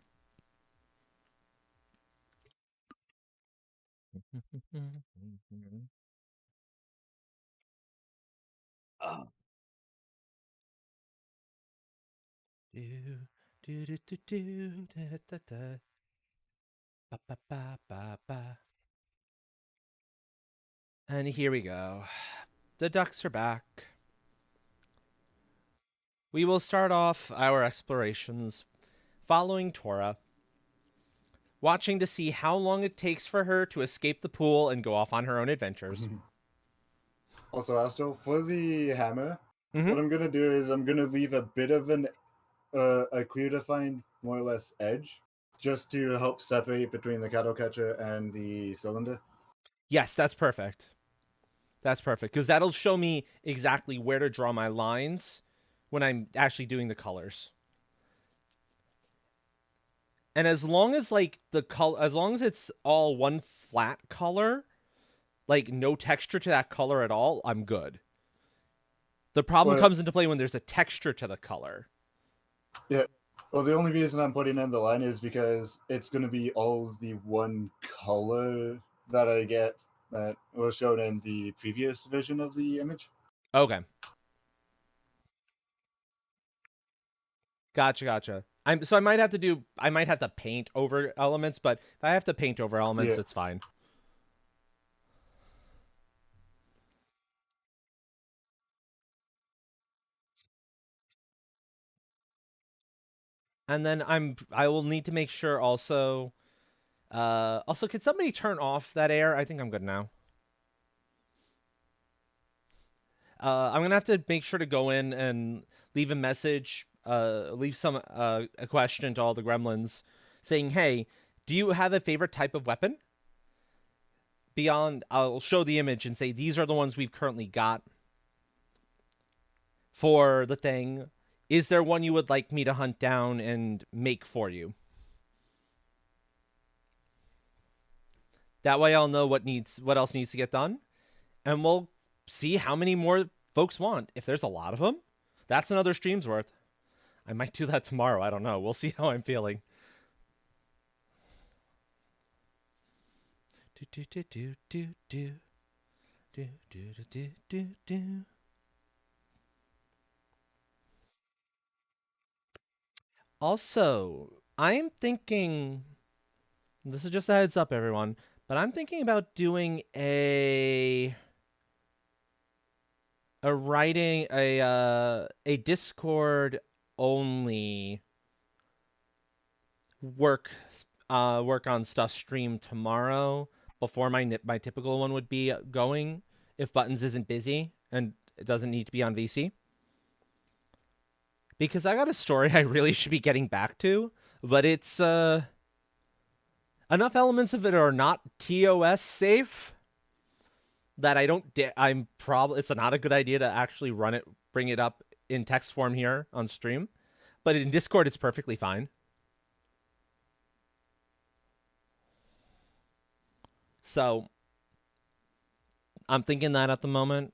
Oh. Ba, ba, ba, ba, ba. And here we go. The ducks are back. We will start off our explorations following Tora, watching to see how long it takes for her to escape the pool and go off on her own adventures. Also, Astro, for the hammer, Mhm. what I'm gonna do is I'm gonna leave a bit of a clear defined, more or less, edge, just to help separate between the cattle catcher and the cylinder. Yes, that's perfect. That's perfect, because that'll show me exactly where to draw my lines when I'm actually doing the colors. And as long as like as long as it's all one flat color, like no texture to that color at all, I'm good. The problem Well- comes into play when there's a texture to the color. Yeah. Well, the only reason I'm putting in the line is because it's going to be all the one color that I get that was shown in the previous version of the image. Okay. Gotcha. So I might have to paint over elements, but if I have to paint over elements, Yeah. it's fine. And then I will need to make sure also can somebody turn off that air? I think I'm good now. I'm gonna have to make sure to go in and leave a message, leave a question to all the gremlins saying, hey, do you have a favorite type of weapon? Beyond, I'll show the image and say, these are the ones we've currently got for the thing. Is there one you would like me to hunt down and make for you? That way I'll know what else needs to get done. And we'll see how many more folks want. If there's a lot of them, that's another stream's worth. I might do that tomorrow. I don't know. We'll see how I'm feeling. Also, I'm thinking, this is just a heads up, everyone, but I'm thinking about doing a Discord only work on stuff stream tomorrow before my typical one would be going if Buttons isn't busy and it doesn't need to be on VC. Because I got a story I really should be getting back to, but it's enough elements of it are not TOS safe that it's not a good idea to actually bring it up in text form here on stream. But in Discord it's perfectly fine. So I'm thinking that at the moment.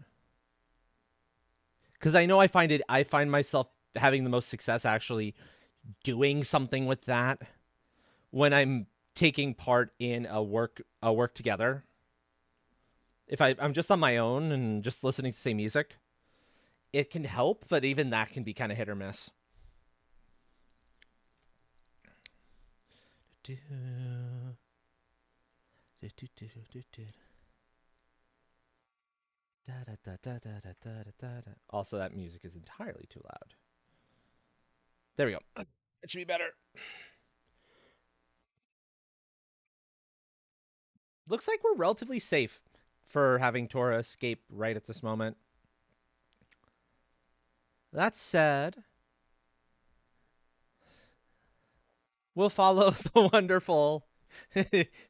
Because I know I find myself having the most success actually doing something with that when I'm taking part in a work together. If I'm just on my own and just listening to say music, it can help, but even that can be kind of hit or miss. Also, that music is entirely too loud. There we go. It should be better. Looks like we're relatively safe for having Tora escape right at this moment. That said, we'll follow the wonderful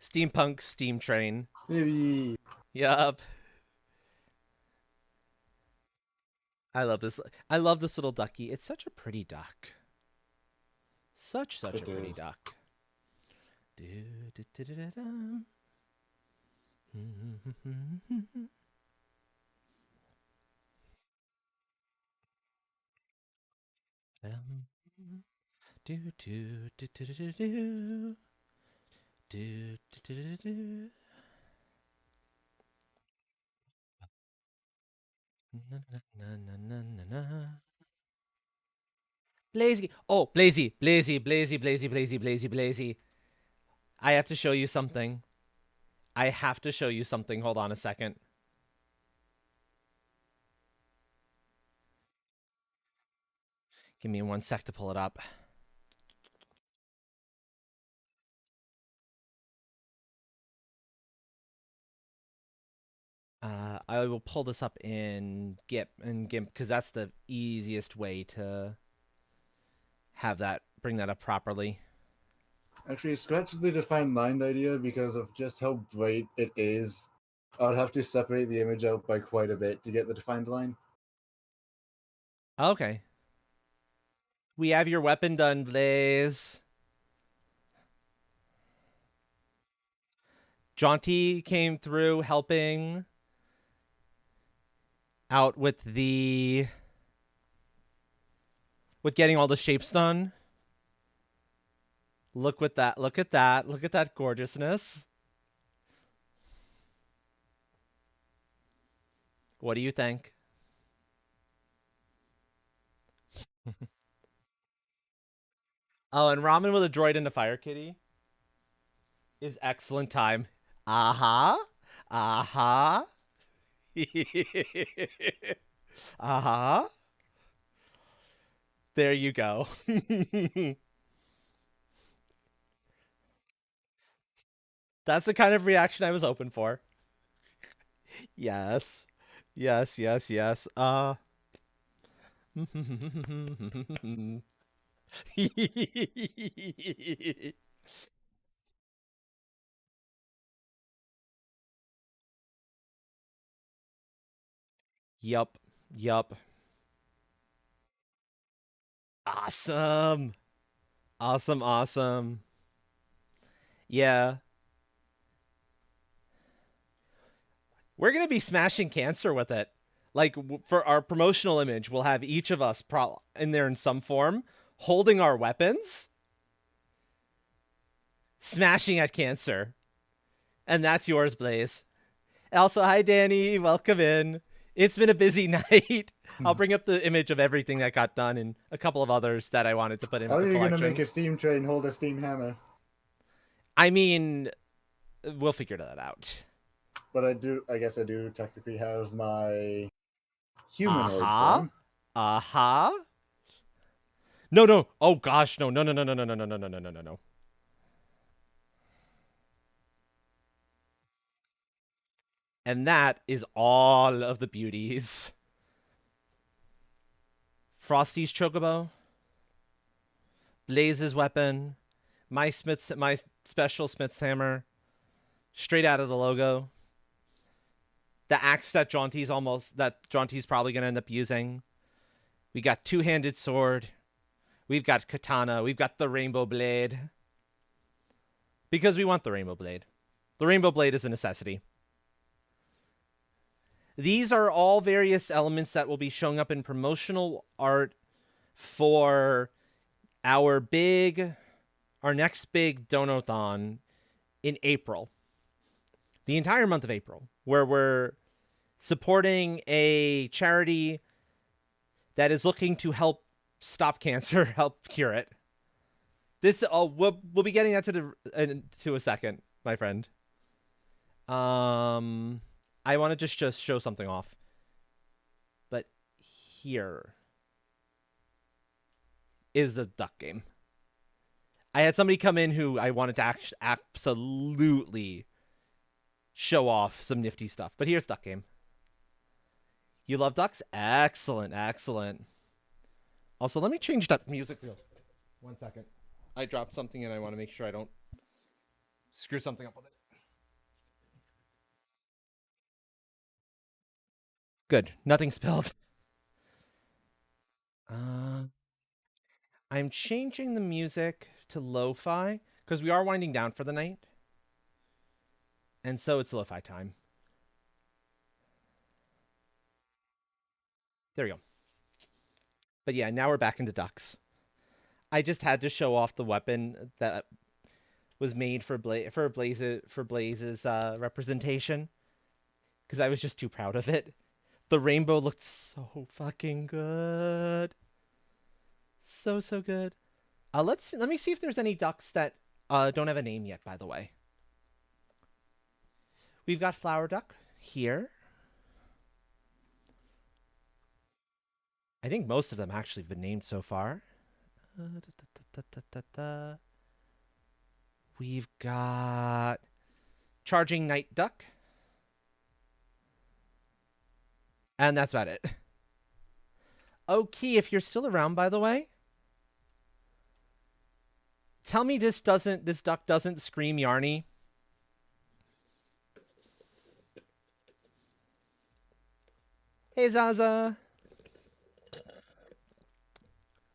steampunk steam train. Maybe. Yup. I love this. I love this little ducky. It's such a pretty duck. Such a pretty duck. Do do do do do do do do do do do. Na na na na na na. Blazy. Oh, Blazy, Blazy, Blazy, Blazy, Blazy, Blazy, Blazy. I have to show you something. I have to show you something. Hold on a second. Give me 1 sec to pull it up. I will pull this up in GIMP because that's the easiest way to have that, bring that up properly. Actually, scratch the defined line idea because of just how bright it is. I would have to separate the image out by quite a bit to get the defined line. Okay. We have your weapon done, Blaze. Jaunty came through helping out with getting all the shapes done. Look at that. Look at that gorgeousness. What do you think? Oh, and Ramen with a droid and a fire kitty is excellent time. Uh-huh. Uh-huh. Uh-huh. There you go. That's the kind of reaction I was hoping for. Yes. Yes, yes, yes. Yup. Yup. Awesome. Awesome, awesome. Yeah. We're going to be smashing cancer with it. Like, for our promotional image, we'll have each of us in there in some form, holding our weapons, smashing at cancer. And that's yours, Blaze. Also, hi, Danny. Welcome in. It's been a busy night. I'll bring up the image of everything that got done and a couple of others that I wanted to put in How the are you collection. going to make a steam train hold a steam hammer? I mean, we'll figure that out. But I guess I do technically have my humanoid Uh-huh. form. Uh-huh. No. Oh gosh, no. No. And that is all of the beauties. Frosty's chocobo, Blaze's weapon, my special Smith's hammer, straight out of the logo. The axe that Jaunty's probably gonna end up using. We got two-handed sword. We've got katana. We've got the rainbow blade. Because we want the rainbow blade. The rainbow blade is a necessity. These are all various elements that will be showing up in promotional art for our next big Donathon in April. The entire month of April, where we're supporting a charity that is looking to help stop cancer, help cure it. This we'll be getting that to a second, my friend. I want to just show something off. But here is the duck game. I had somebody come in who I wanted to absolutely show off some nifty stuff. But here's duck game. You love ducks? Excellent, excellent. Also, let me change that music real quick. 1 second. I dropped something and I want to make sure I don't screw something up with it. Good. Nothing spilled. I'm changing the music to lo-fi because we are winding down for the night. And so it's lo-fi time. There we go. But yeah, now we're back into ducks. I just had to show off the weapon that was made for Blaze's representation, because I was just too proud of it. The rainbow looked so fucking good. So good. Let me see if there's any ducks that don't have a name yet, by the way. We've got Flower Duck here. I think most of them actually have been named so far. We've got Charging Night Duck. And that's about it. Oh, Key, if you're still around, by the way, tell me this duck doesn't scream Yarny. Hey, Zaza.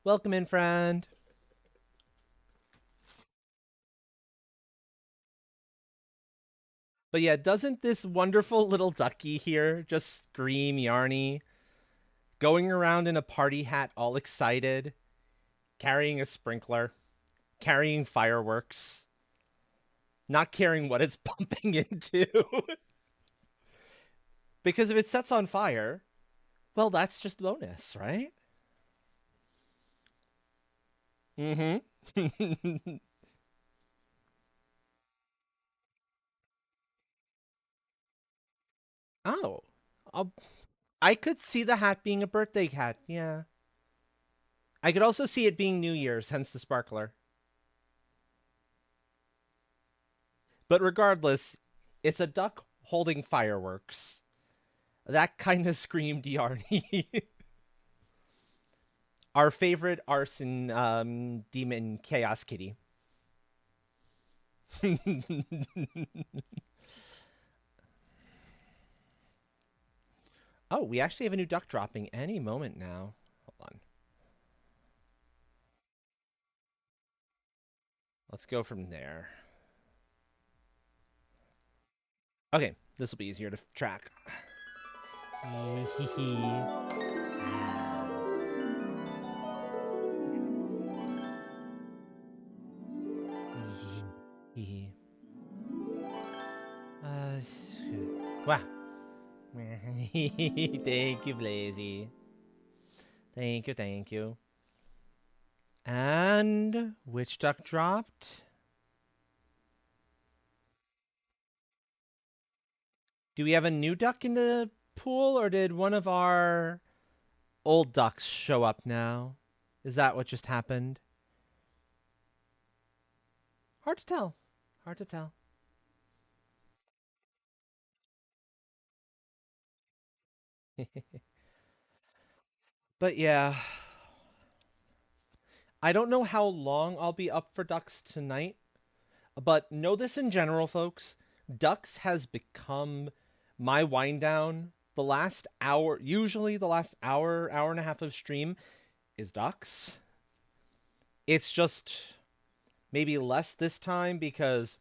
Welcome in, friend. But yeah, doesn't this wonderful little ducky here just scream Yarny? Going around in a party hat all excited, carrying a sprinkler, carrying fireworks, not caring what it's bumping into. Because if it sets on fire, well, that's just bonus, right? Mm-hmm. Oh. I could see the hat being a birthday hat, yeah. I could also see it being New Year's, hence the sparkler. But regardless, it's a duck holding fireworks. That kind of screamed Yarny. Our favorite arson demon, Chaos Kitty. Oh, we actually have a new duck dropping any moment now. Hold on. Let's go from there. Okay, this will be easier to track. Wow. Thank you, Blazy. Thank you. And which duck dropped? Do we have a new duck in the pool, or did one of our old ducks show up now? Is that what just happened? Hard to tell. Hard to tell. But yeah, I don't know how long I'll be up for ducks tonight, but know this in general, folks. Ducks has become my wind down. The last hour, usually the last hour and a half of stream is ducks. It's just maybe less this time because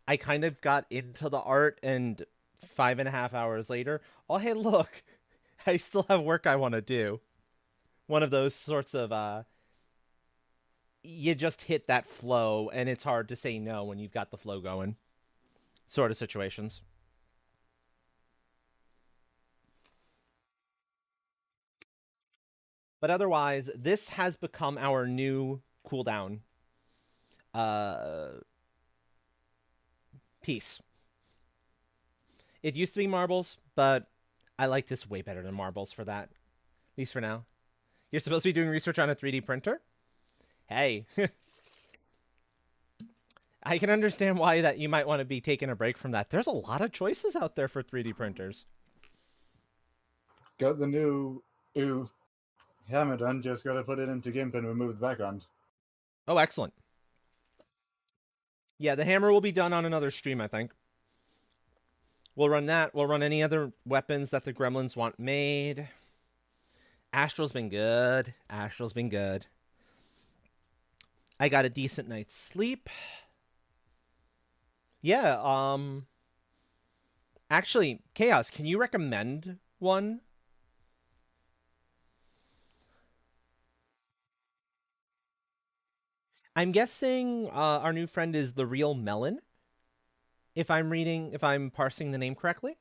I kind of got into the art, and 5.5 hours later, oh, hey, look, I still have work I want to do. One of those sorts of, you just hit that flow, and it's hard to say no when you've got the flow going sort of situations. But otherwise, this has become our new cooldown piece. It used to be marbles, but I like this way better than marbles for that. At least for now. You're supposed to be doing research on a 3D printer? Hey. I can understand why that you might want to be taking a break from that. There's a lot of choices out there for 3D printers. Got the new hammer done, just gotta put it into GIMP and remove the background. Oh, excellent. Yeah, the hammer will be done on another stream, I think. We'll run that. We'll run any other weapons that the gremlins want made. Astral's been good. Astral's been good. I got a decent night's sleep. Yeah, actually, Chaos, can you recommend one? I'm guessing our new friend is the real Melon. If I'm parsing the name correctly.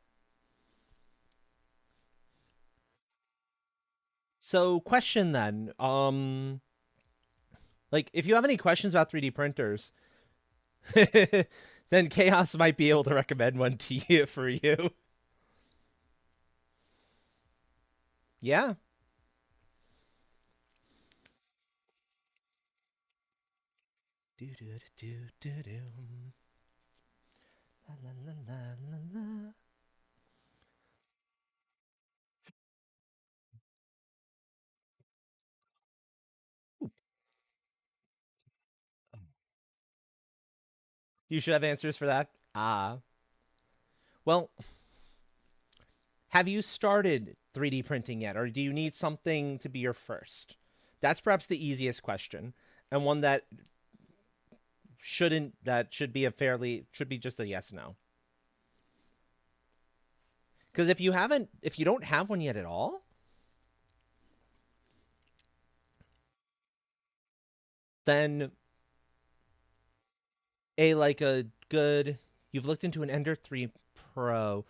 So, question then. Like, if you have any questions about 3D printers, then Chaos might be able to recommend one to you for you. Yeah. Do do do do do. La la la la la la. You should have answers for that. Well, have you started 3D printing yet, or do you need something to be your first? That's perhaps the easiest question, and one that should be just a yes no. Because if you don't have one yet at all, then you've looked into an Ender 3 Pro.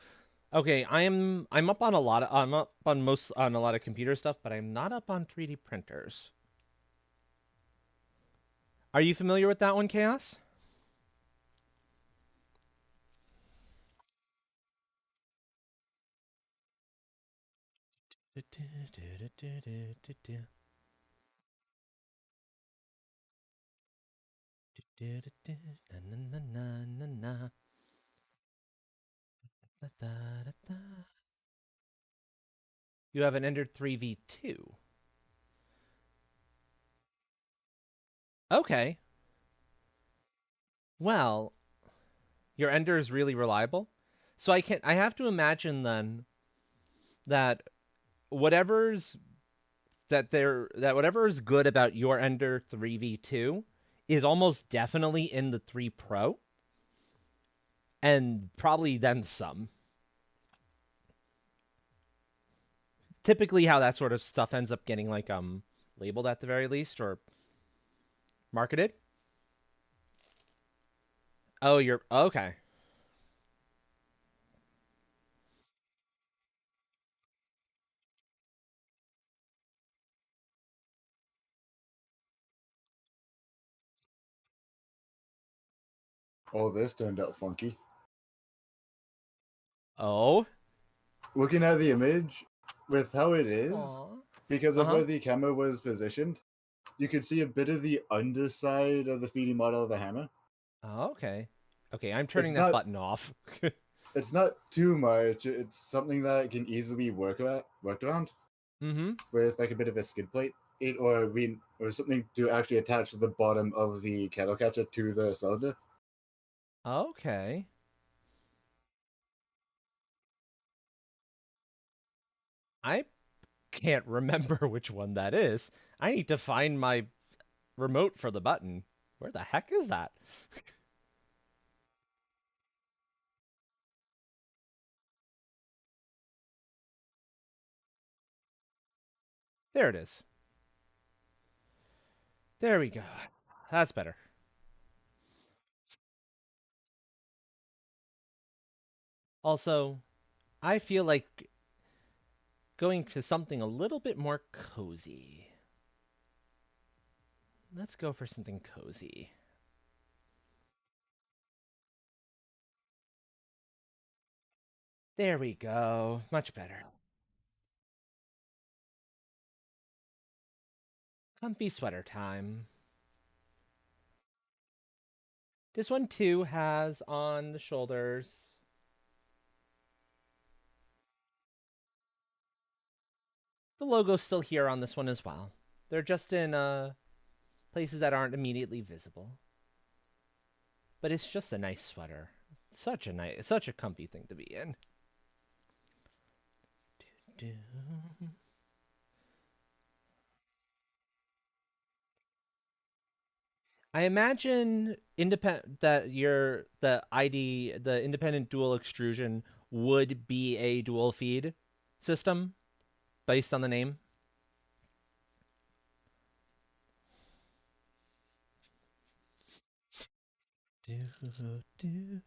Okay, I'm up on a lot of computer stuff, but I'm not up on 3D printers. Are you familiar with that one, Chaos? You have an Ender 3 V2. Okay. Well, your Ender is really reliable. So I have to imagine then that whatever's good about your Ender 3 V2 is almost definitely in the 3 Pro. And probably then some. Typically how that sort of stuff ends up getting like labeled at the very least or marketed. Oh, you're okay. Oh, this turned out funky. Oh. Looking at the image, with how it is, Aww. because of where the camera was positioned, you could see a bit of the underside of the 3D model of the hammer. Oh, okay. Okay, I'm turning It's that not- button off. It's not too much. It's something that can easily worked around Mm-hmm. with like a bit of a skid plate, or something to actually attach to the bottom of the kettle catcher to the cylinder. Okay. I can't remember which one that is. I need to find my remote for the button. Where the heck is that? There it is. There we go. That's better. Also, I feel like going to something a little bit more cozy. Let's go for something cozy. There we go. Much better. Comfy sweater time. This one too has on the shoulders. The logo's still here on this one as well. They're just in places that aren't immediately visible. But it's just a nice sweater. Such a comfy thing to be in. I imagine the independent dual extrusion would be a dual feed system based on the name. Do.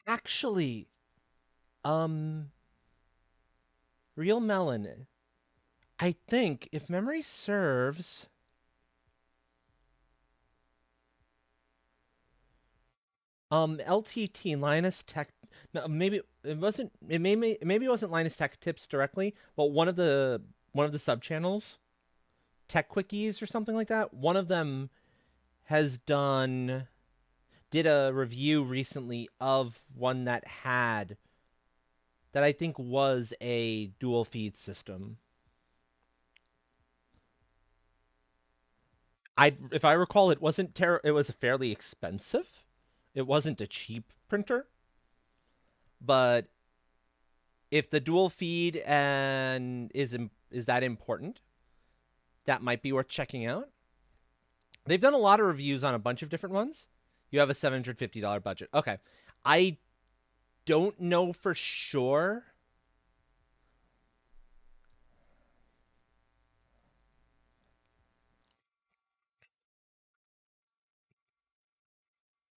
Actually, Real Melon, I think, if memory serves, LTT, Linus Tech, no, maybe it wasn't, maybe it wasn't Linus Tech Tips directly, but one of the sub channels, Tech Quickies or something like that, one of them did a review recently of one that I think was a dual feed system. If I recall, it wasn't it was fairly expensive. It wasn't a cheap printer. But if the dual feed and is that important, that might be worth checking out. They've done a lot of reviews on a bunch of different ones. You have a $750 budget. Okay. I don't know for sure.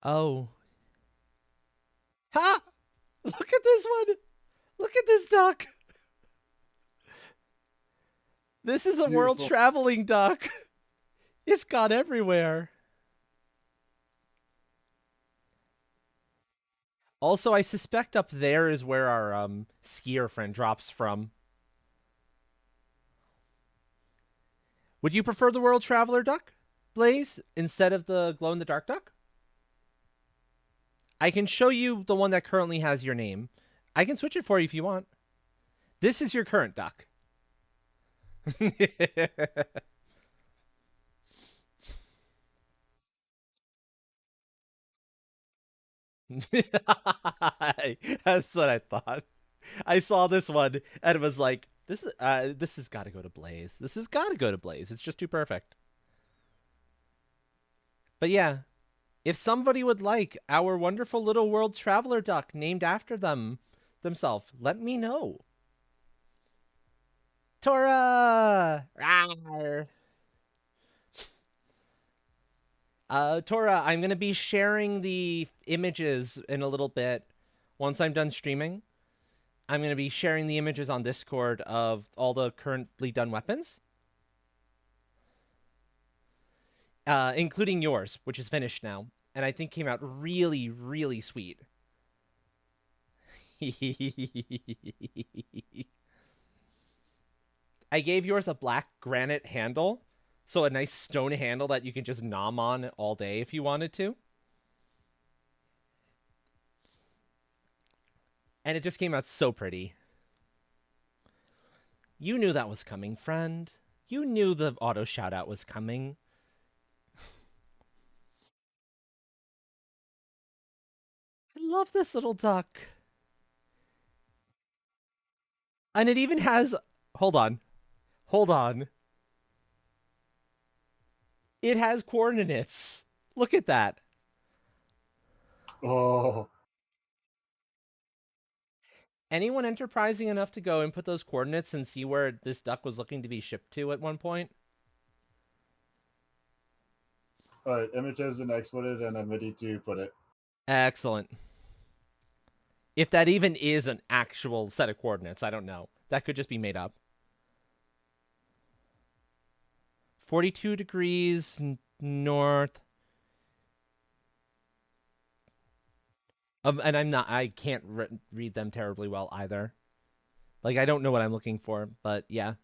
Oh. Ha! Look at this one. Look at this duck. This is a world Beautiful. traveling duck. It's gone everywhere. Also, I suspect up there is where our skier friend drops from. Would you prefer the world traveler duck, Blaze, instead of the glow-in-the-dark duck? I can show you the one that currently has your name. I can switch it for you if you want. This is your current duck. That's what I thought. I saw this one and was like, this has got to go to Blaze. This has got to go to Blaze. It's just too perfect. But yeah, if somebody would like our wonderful little world traveler duck named after themselves, let me know. Tora! Rawr. Tora, I'm going to be sharing the images in a little bit. Once I'm done streaming, I'm going to be sharing the images on Discord of all the currently done weapons. Including yours, which is finished now. And I think came out really, really sweet. I gave yours a black granite handle. So a nice stone handle that you can just nom on all day if you wanted to. And it just came out so pretty. You knew that was coming, friend. You knew the auto shout-out was coming. I love this little duck. And it even has... Hold on. Hold on. It has coordinates. Look at that. Oh, Anyone enterprising enough to go and put those coordinates and see where this duck was looking to be shipped to at one point? alright, image has been exported and I'm ready to put it. Excellent. If that even is an actual set of coordinates, I don't know. That could just be made up. 42 degrees north. And I can't read them terribly well either. Like, I don't know what I'm looking for, but yeah.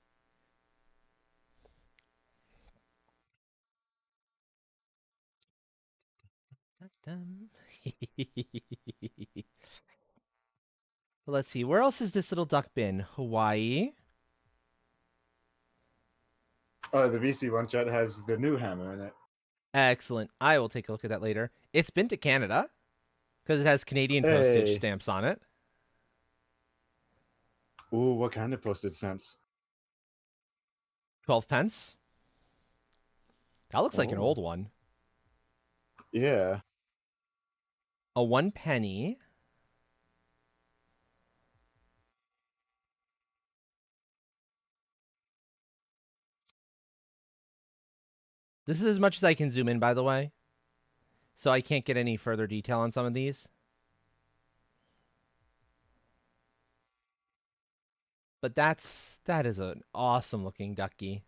Let's see. Where else has this little duck been? Hawaii. Oh, the VC1 chat has the new hammer in it. Excellent. I will take a look at that later. It's been to Canada because it has Canadian postage Hey. stamps on it. Ooh, what kind of postage stamps? 12 pence. That looks like an Oh. old one. Yeah. A 1 penny. This is as much as I can zoom in, by the way. So I can't get any further detail on some of these. But that is an awesome looking ducky.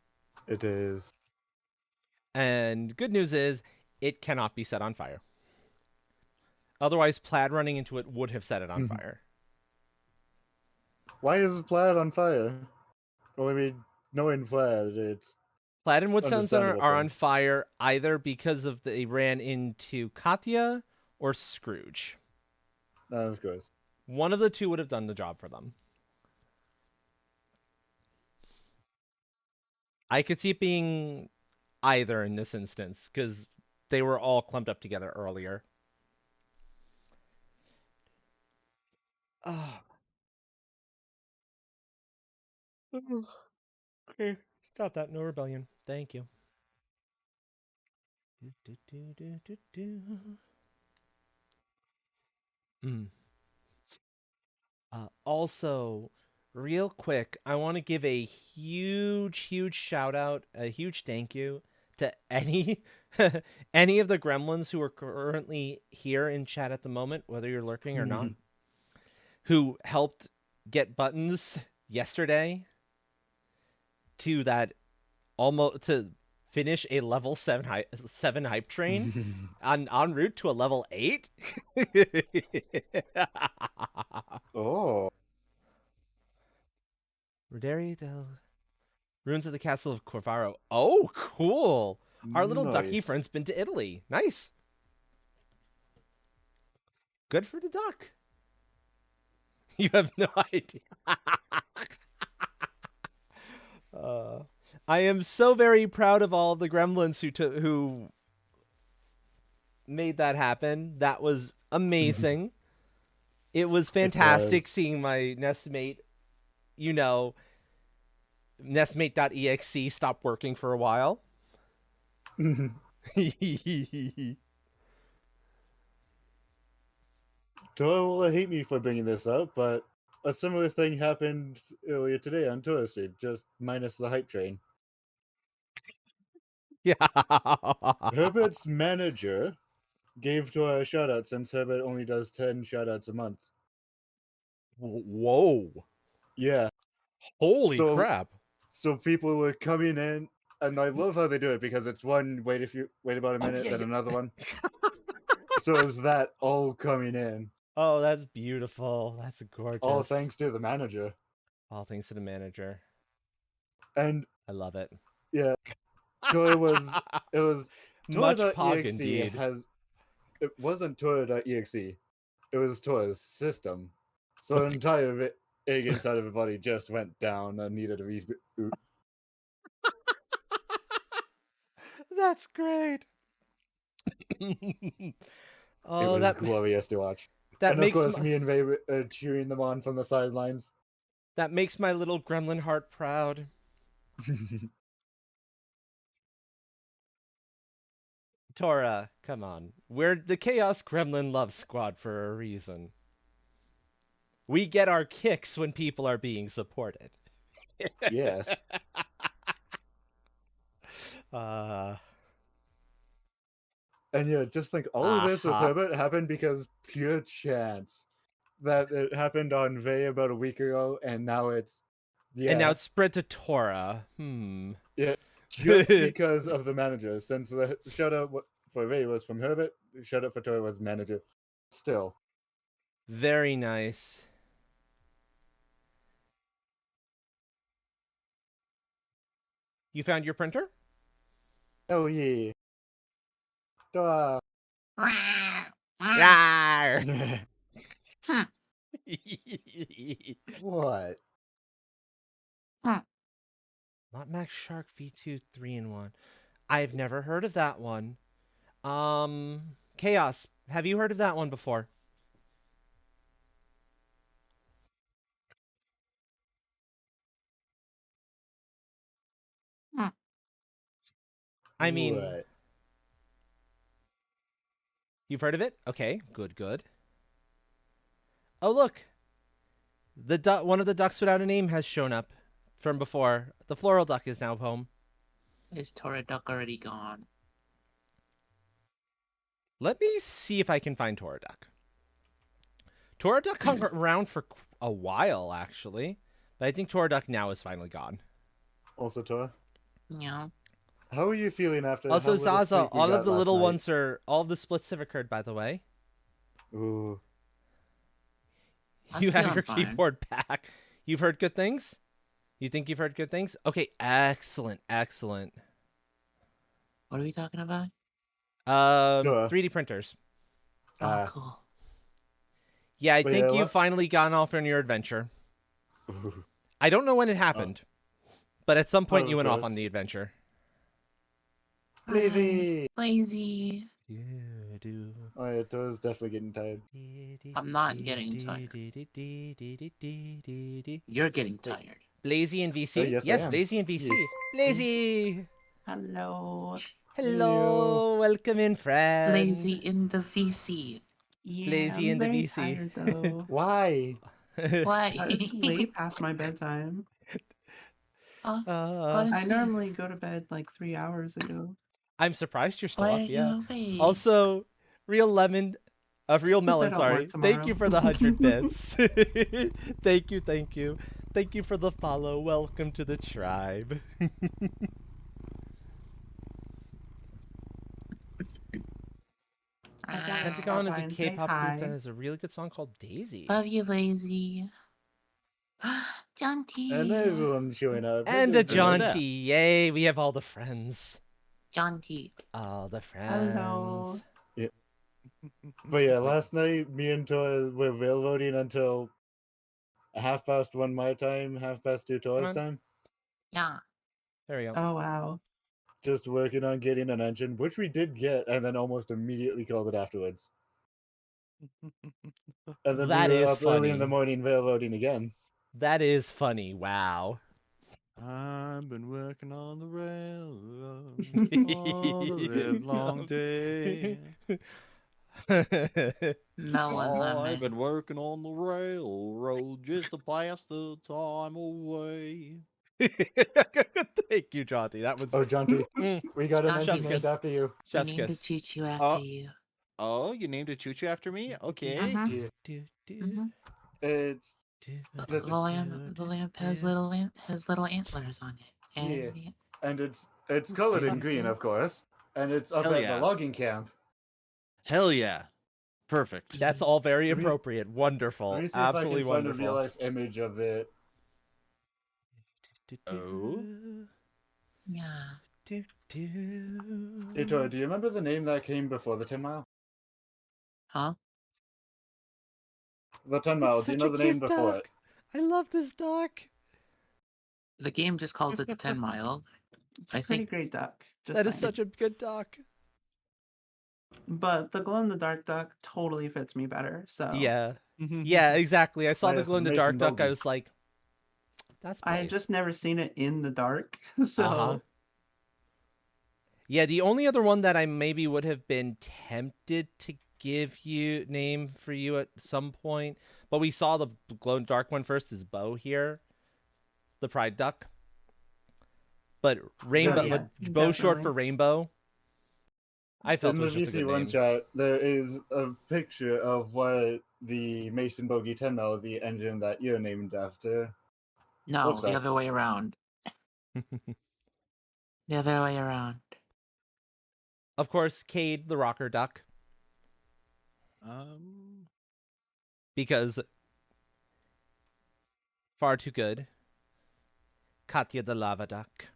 It is. And good news is it cannot be set on fire. Otherwise, Plaid running into it would have set it on fire. Why is Plaid on fire? Well, I mean, knowing Plaid, it's Plaid and Woodstones are understandable on thing. fire either because of they ran into Katya or Scrooge. Of course. One of the two would have done the job for them. I could see it being either in this instance because they were all clumped up together earlier. Okay, stop that. No rebellion. Thank you. Also, real quick, I want to give a huge shout out, a huge thank you to any any of the gremlins who are currently here in chat at the moment, whether you're lurking or not, who helped get Buttons yesterday to that almost to finish a level 7 hype train en route to a level 8. Oh. Roderi del Ruins of the Castle of Corvaro. Oh, cool. Our little ducky Nice. friend's been to Italy. Nice. Good for the duck. You have no idea. I am so very proud of all of the gremlins who made that happen. That was amazing. It was fantastic seeing my nestmate, nestmate.exe stop working for a while. Tor will hate me for bringing this up, but a similar thing happened earlier today on Tor Stream, just minus the hype train. Yeah. Herbert's manager gave Tor a shout out since Herbert only does 10 shout outs a month. Whoa. Yeah. Holy So- crap. So people were coming in, and I love how they do it because it's one wait about a minute, then another one. So it's that all coming in. Oh, that's beautiful. That's gorgeous. All thanks to the manager. All thanks to the manager. And I love it. yeah, Tor it was Much pog Tor.exe indeed. it wasn't Tor.exe. It was Tor's system. So an entire egg inside of a body just went down and needed a reboot. That's great. It Oh, was that glorious to watch. that And makes of course, my, me and Ray were cheering them on from the sidelines. that makes my little gremlin heart proud. Tora, come on. We're the Chaos Gremlin Love Squad for a reason. We get our kicks when people are being supported. Yes. And yeah, just think all of this with Uh-huh. Herbert happened because pure chance that it happened on Vey about a week ago, and now it's And now it's spread to Tora. just because of the manager. Since the shutout for Vey was from Herbert, the shutout for Tora was manager. Still, Very nice. You found your printer? oh yeah. Duh. Rawr. What? Not Max Shark V2 3-in-1. I've never heard of that one. Chaos, have you heard of that one before? I mean, What? you've heard of it? Okay, good. Oh, look. One of the ducks without a name has shown up from before. The floral duck is now home. Is Tora Duck already gone? Let me see if I can find Toraduck. Toraduck hung around for a while, actually. But I think Toraduck now is finally gone. Also, Tor, Yeah. how are you feeling after? Also, how little Zaza, sleep we all got of the last little night? ones are... All of the splits have occurred, by the way. Ooh. I'm You have feeling your fine. keyboard back. You've heard good things? You think you've heard good things? Okay, excellent, excellent. What are we talking about? Sure. 3D printers. Oh, Ah. cool. Yeah, I But think yeah, you've what- finally gone off on your adventure. Ooh. I don't know when it happened, but at some point Oh, you went off gross. on the adventure. Lazy. Lazy. Yeah, do. Oh, yeah, Tor's definitely getting tired. I'm not getting tired. You're getting tired. Blazy and VC? yes, I yes, am. Blazy and VC. Yes. Blazy! Hello. Hello! Welcome in, friend. Lazy in the VC. Yeah, Lazy I'm in the very VC. tired though. Why? Why? It's way past my bedtime. What Uh, is I it? normally go to bed like 3 hours ago. I'm surprised you're still Why up, are yeah. you awake? Also, Real Lemon, Real Melon, don't sorry. work Thank you tomorrow. for the 100 bits. Thank you, thank you. Thank you for the follow. Welcome to the tribe. I gotta Pentagon stop is by a and say K-pop group that hi. has a really good song called Daisy. Love you, Lazy. Jaunty. And everyone's showing up. And a Look at that. Jaunty. Yay, we have all the friends. Jaunty. All the friends. Hello. But yeah, last night me and Tor were railroading until 1:30 my time, 2:30 Tor's on. time. Yeah. There we go. Oh wow. Just working on getting an engine, which we did get, and then almost immediately called it afterwards. And then That we were is up early in the funny. morning railroading again. That is funny. Wow. I've been working on the railroad all the livelong day. Melon Oh, lemon. I've been working on the railroad just to pass the time away. Thank you, Jaunty. That was Oh, Jaunty, Mm. we got an Chef's engine kiss. named after you. We Chef's named kiss. a choo-choo after Oh. you. Oh, you named a choo-choo after me? Okay. Mhm. Yeah. Do, do, Mhm. It's do, The lamp has little antlers on it. And Yeah. yeah. and it's colored in green, of course, and it's up Hell at yeah. the logging camp. Hell yeah. Perfect. That's all very Let me- appropriate. Wonderful. Let me see Absolutely if I can find a wonderful. real life image of it. Oh. Yeah. Do, do. Hey, Tor, do you remember the name that came before the 10 mile? Huh? The 10 It's mile. Do you such know a the name cute before duck. it? I love this duck. The game just calls it the 10 mile. It's I a pretty think- great duck. Just That is saying. such a good duck. But the glow in the dark duck totally fits me better. So Yeah. Yeah, exactly. I saw the Yes, glow in the Mason dark duck. I Bogey. was like, that's I had Blaze. just never seen it in the dark. So Uh-huh. Yeah, the only other one that I maybe would have been tempted to give you name for you at some point, but we saw the glow in the dark one first is Bo here, the pride duck. But rainbow, yeah, but Bo short for definitely. rainbow. I felt In it the was just a good VC1 name. chat, there is a picture of what the Mason Bogey 10 mile, the engine that you're named after. No, Looks the like. other way around. The other way around. Of course, Cade the rocker duck, because far too good. Katya the lava duck.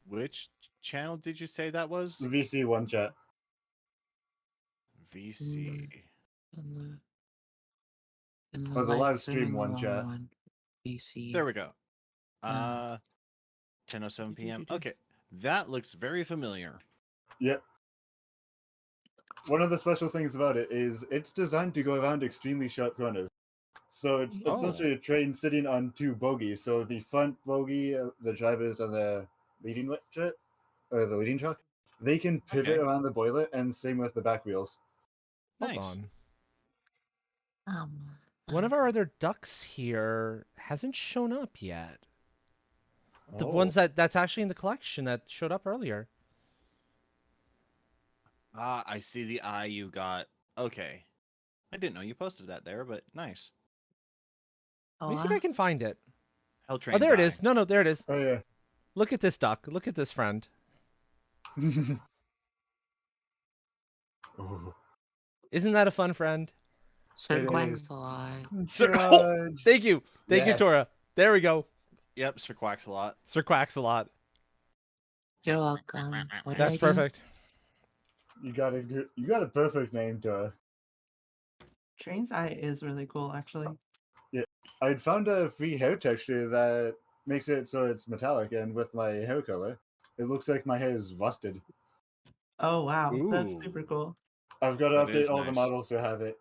Which channel did you say that was? The VC1 chat. VC. In Oh, the live stream one chat. BC. There we go. 10:07 p.m. Okay, that looks very familiar. Yep. One of the special things about it is it's designed to go around extremely sharp corners. So it's Oh. essentially a train sitting on two bogies. So the front bogie, the drivers and the leading the leading truck, they can pivot Okay. around the boiler, and same with the back wheels. Hold Nice. on. One of our other ducks here hasn't shown up yet. The Oh. ones that's actually in the collection that showed up earlier. Ah, I see the eye you got. Okay. I didn't know you posted that there, but nice. Let me see if I can find it. Hell Oh, Train's there it eye. is. No, there it is. Oh yeah. Look at this duck. Look at this friend. Oh, Isn't that a fun friend? Sir It is. Quaxalot. Sir, Judge. thank you. Thank you, Yes. Tora. There we go. Yep, Sir Quacks a lot. Sir Quacks a lot. You're welcome. What did That's I do? perfect. You got a perfect name, Tora. Train's eye is really cool, actually. I'd found a free hair texture that makes it so it's metallic, and with my hair color, it looks like my hair is rusted. Oh wow, that's Ooh. super cool. I've got to That is update all the nice. models to have it.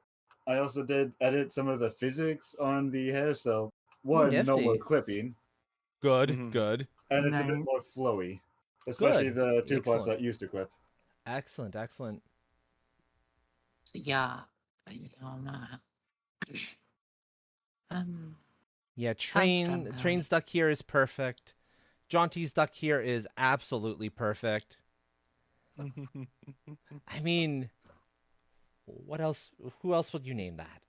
I also did edit some of the physics on the hair, so one, no more nifty. clipping, Good, Mhm. good. and it's a bit Nice. more flowy, especially Good. the two parts Excellent. that used to clip. Excellent, excellent. Yeah. I'm not. Yeah, Hamstrung, Train's duck here is perfect. Jaunty's duck here is absolutely perfect. I mean, what else? Who else would you name that?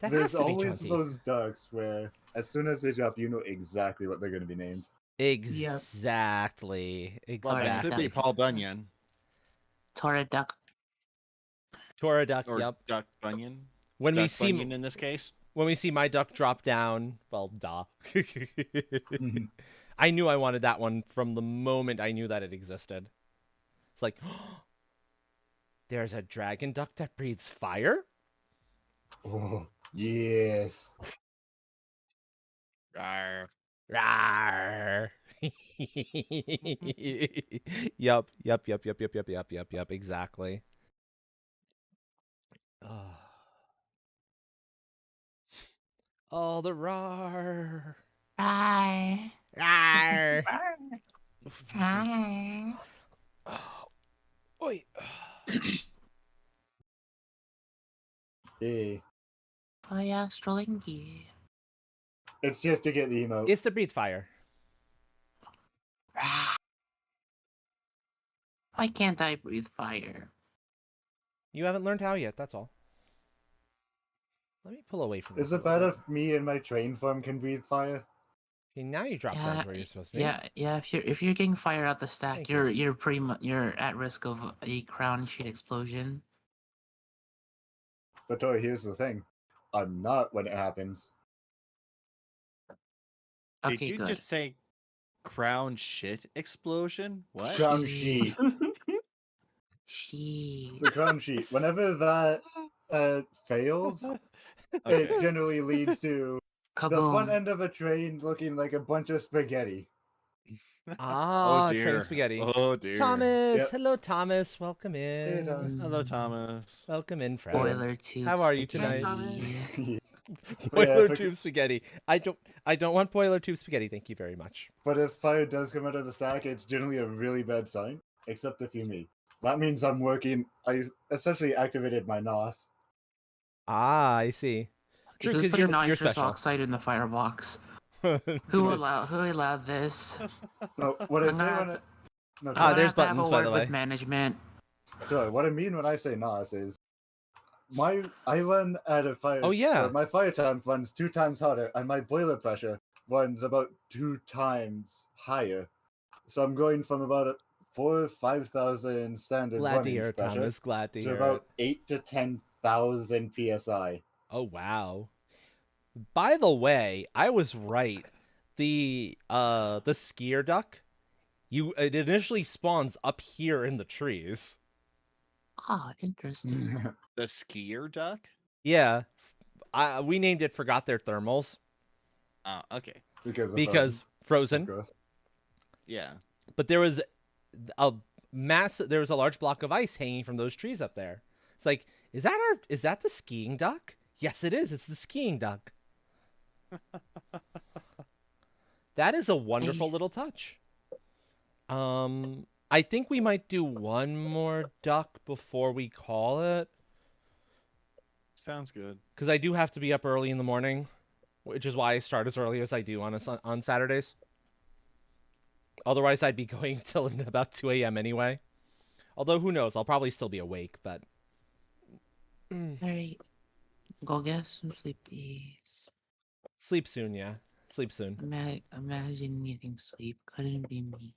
That There's has to be always Jaunty. those ducks where, as soon as they drop, you know exactly what they're going to be named. Exactly. Well, that could be Exactly. Paul Bunyan Tora Duck. Tora duck. or Yep. Duck Bunyan. When we Duck see Bunyan in this case. when we see my duck drop down, well, duh. I knew I wanted that one from the moment I knew that it existed. It's like, there's a dragon duck that breathes fire? Oh, yes. Arr. Rawr. Yup, exactly. Oh, the roar. Hi. Rawr. Hi. Oi. Yeah. Fire Strolingi. It's just to get the emote. It's to breathe fire. Why can't I breathe fire? You haven't learned how yet, that's all. Let me pull away from this. Is it bad if me and my train form can breathe fire? Okay, now you dropped down to where you're supposed to be. Yeah. If you're getting fire out the stack, Thank you. you're pretty much you're at risk of a crown sheet explosion. But Tori, here's the thing. I'm not when it happens. Okay, Did you good. just say crown shit explosion? What? Crown sheet. She. The crown sheet. Whenever that fails, it Okay. generally leads to the front Kaboom. end of a train looking like a bunch of spaghetti. Ah, Oh dear. train spaghetti. Oh dear. Thomas, Yep. hello Thomas, welcome in. Thomas. Hello, Thomas. Welcome in, friend. Boiler tube. How are you spaghetti. tonight? But Boiler yeah, tube spaghetti. I don't want boiler tube spaghetti. Thank you very much. But if fire does come out of the stack, it's generally a really bad sign, except if you me. That means I'm working. I essentially activated my NOS. Ah, I see. True, Who's because putting you're nitrous special. oxide in the firebox? Who allowed this? No, what I I'm say gonna when have no, Ah, Tori, there's have to have buttons, a by word the with way. management. Tori, what I mean when I say NOS is I run at a fire. Oh, yeah. My fire time runs 2 times harder, and my boiler pressure runs about 2 times higher. So I'm going from about 4,000 or 5,000 standard Glad to running hear it, pressure Thomas. Glad to to hear about it. 8 to 10,000 psi. Oh wow. By the way, I was right. The skier duck, it initially spawns up here in the trees. Ah, interesting. The skier duck? Yeah. We named it Forgot Their Thermals Oh, okay. because Frozen. of course. Yeah. But there was a large block of ice hanging from those trees up there. It's like, is that the skiing duck? Yes, it is. It's the skiing duck. That is a wonderful little touch. I think we might do one more duck before we call it, Sounds good. because I do have to be up early in the morning, which is why I start as early as I do on Saturdays. Otherwise, I'd be going till about 2 a.m. anyway. Although, who knows? I'll probably still be awake, but... Alright. Go get some sleepies. Sleep soon, yeah. Sleep soon. Imagine getting sleep. Couldn't be me.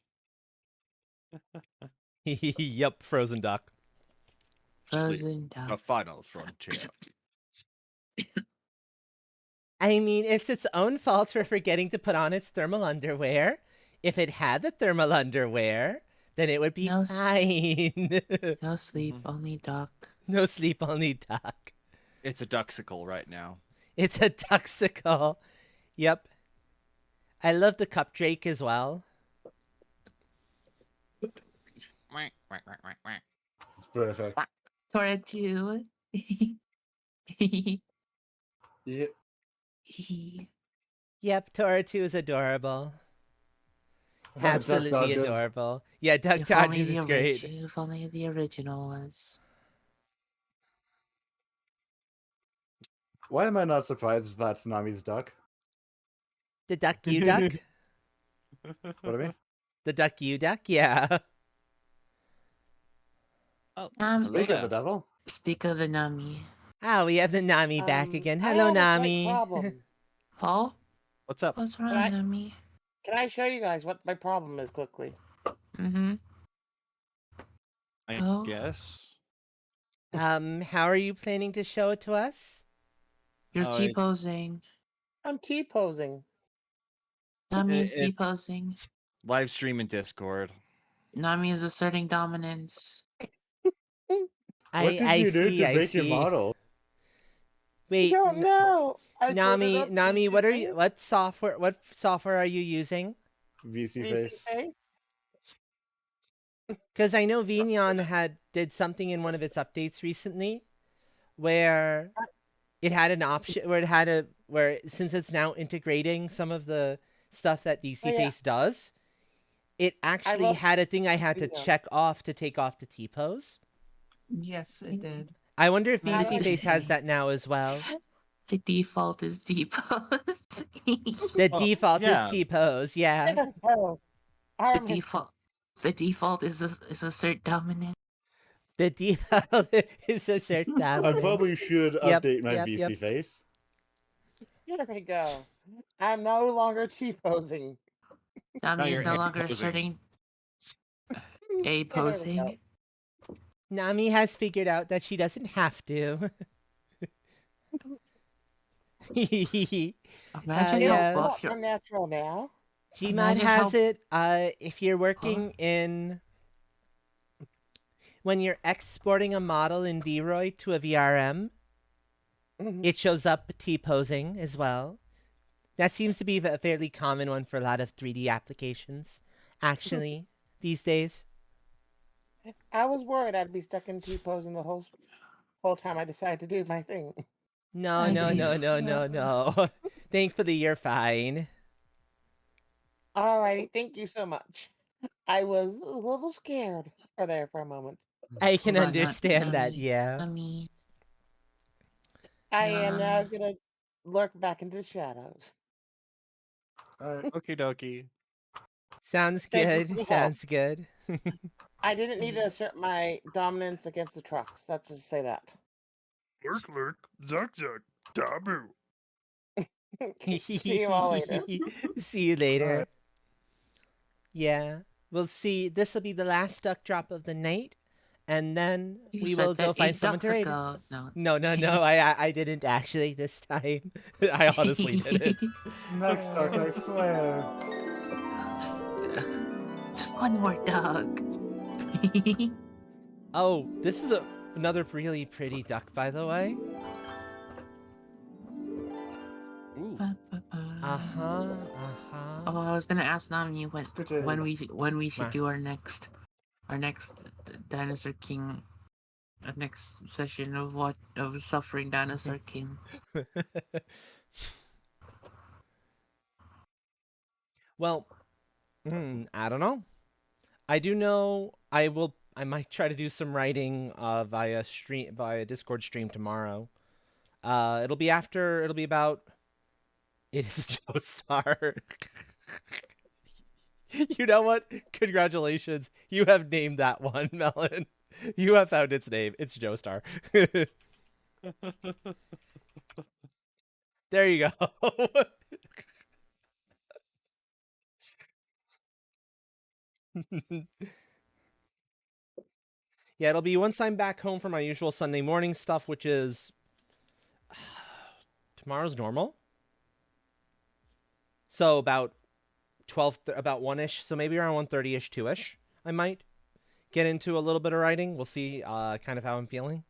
Yep, frozen duck. Frozen The duck. final frontier. I mean, it's its own fault for forgetting to put on its thermal underwear. If it had the thermal underwear, then it would be No fine. No sleep, only duck. No sleep, only duck. It's a duxicle right now. It's a duxicle. Yep. I love the cup drake as well. It's perfect. Tora 2. Yeah. Yep, Tora 2 is adorable. Duck Absolutely Dodgers. adorable. Yeah, Duck If only Dodgers the is great. If only the original was. Why am I not surprised that's Nami's duck? The Duck You Duck? What do I mean? The Duck You Duck? Yeah. Speak of the devil. Speak of the Nami. Ah, we have the Nami back again. Hello, I have a slight Nami. problem. Paul? What's up? What's wrong, I- Nami? Can I show you guys what my problem is quickly? Mm-hmm. I Oh. guess. How are you planning to show it to us? You're Oh, it's- T-posing. I'm T-posing. Nami is it's- T-posing. Live stream in Discord. Nami is asserting dominance. What did you do to break your model? Wait, don't know. I Nami, what are you? What software are you using? VC VC face. face? Because I know Vignon did something in one of its updates recently, where it had an option where since it's now integrating some of the stuff that VC Oh, yeah. Face does, it actually love had a thing I had to Vignon. check off to take off the T-pose. Yes, it did. I wonder if Nice. VC Face has that now as well. The default is T-pose. The Well, default yeah. is T-pose, yeah. Oh, The default is assert dominance. The default is assert I dominance. probably should Yep, update my yep, VC yep. face. Here we go. I'm no longer T-posing. Nami is you're no longer A-posing. asserting There we go. A-posing. Nami has figured out that she doesn't have to. Imagine yeah. how Not buff your natural now. Gmod Imagine has how- it. If you're working when you're exporting a model in VRoid to a VRM, Mhm. it shows up T-posing as well. That seems to be a fairly common one for a lot of 3D applications, actually, these days. I was worried I'd be stuck in T-posing the whole time I decided to do my thing. No, I no, agree. no, no, no, no. Thankfully, you're fine. Alrighty, thank you so much. I was a little scared there for a moment. I can Hold on, understand that, Nami. yeah. Nami. I am now Yeah. gonna lurk back into the shadows. Alright. Okie dokie. Sounds Thank you good. for the help. Sounds good. I didn't need to assert my dominance against the trucks. Let's just say that. Lurk, lurk, zuck, zuck, taboo. See you all later. See you later. Alright. Yeah. We'll see. This will be the last duck drop of the night, and then You we said will go that find 8 someone to ducks raid. ago. No. No. I didn't actually this time. I honestly didn't. Next duck, I swear. Just one more dog. Oh, this is another really pretty duck, by the way. Ooh. Oh, I was gonna ask Nami when we should Wow. do our next Dinosaur King, our next session of Suffering Dinosaur King. Well, I don't know. I do know I might try to do some writing via Discord stream tomorrow. It'll be about it is Joestar. You know what? Congratulations. You have named that one, Melon. You have found its name. It's Joestar. There you go. Yeah, it'll be once I'm back home for my usual Sunday morning stuff, which is tomorrow's normal. So about 12, about 1-ish. So maybe around 1:30-ish, 2-ish. I might get into a little bit of writing. We'll see kind of how I'm feeling.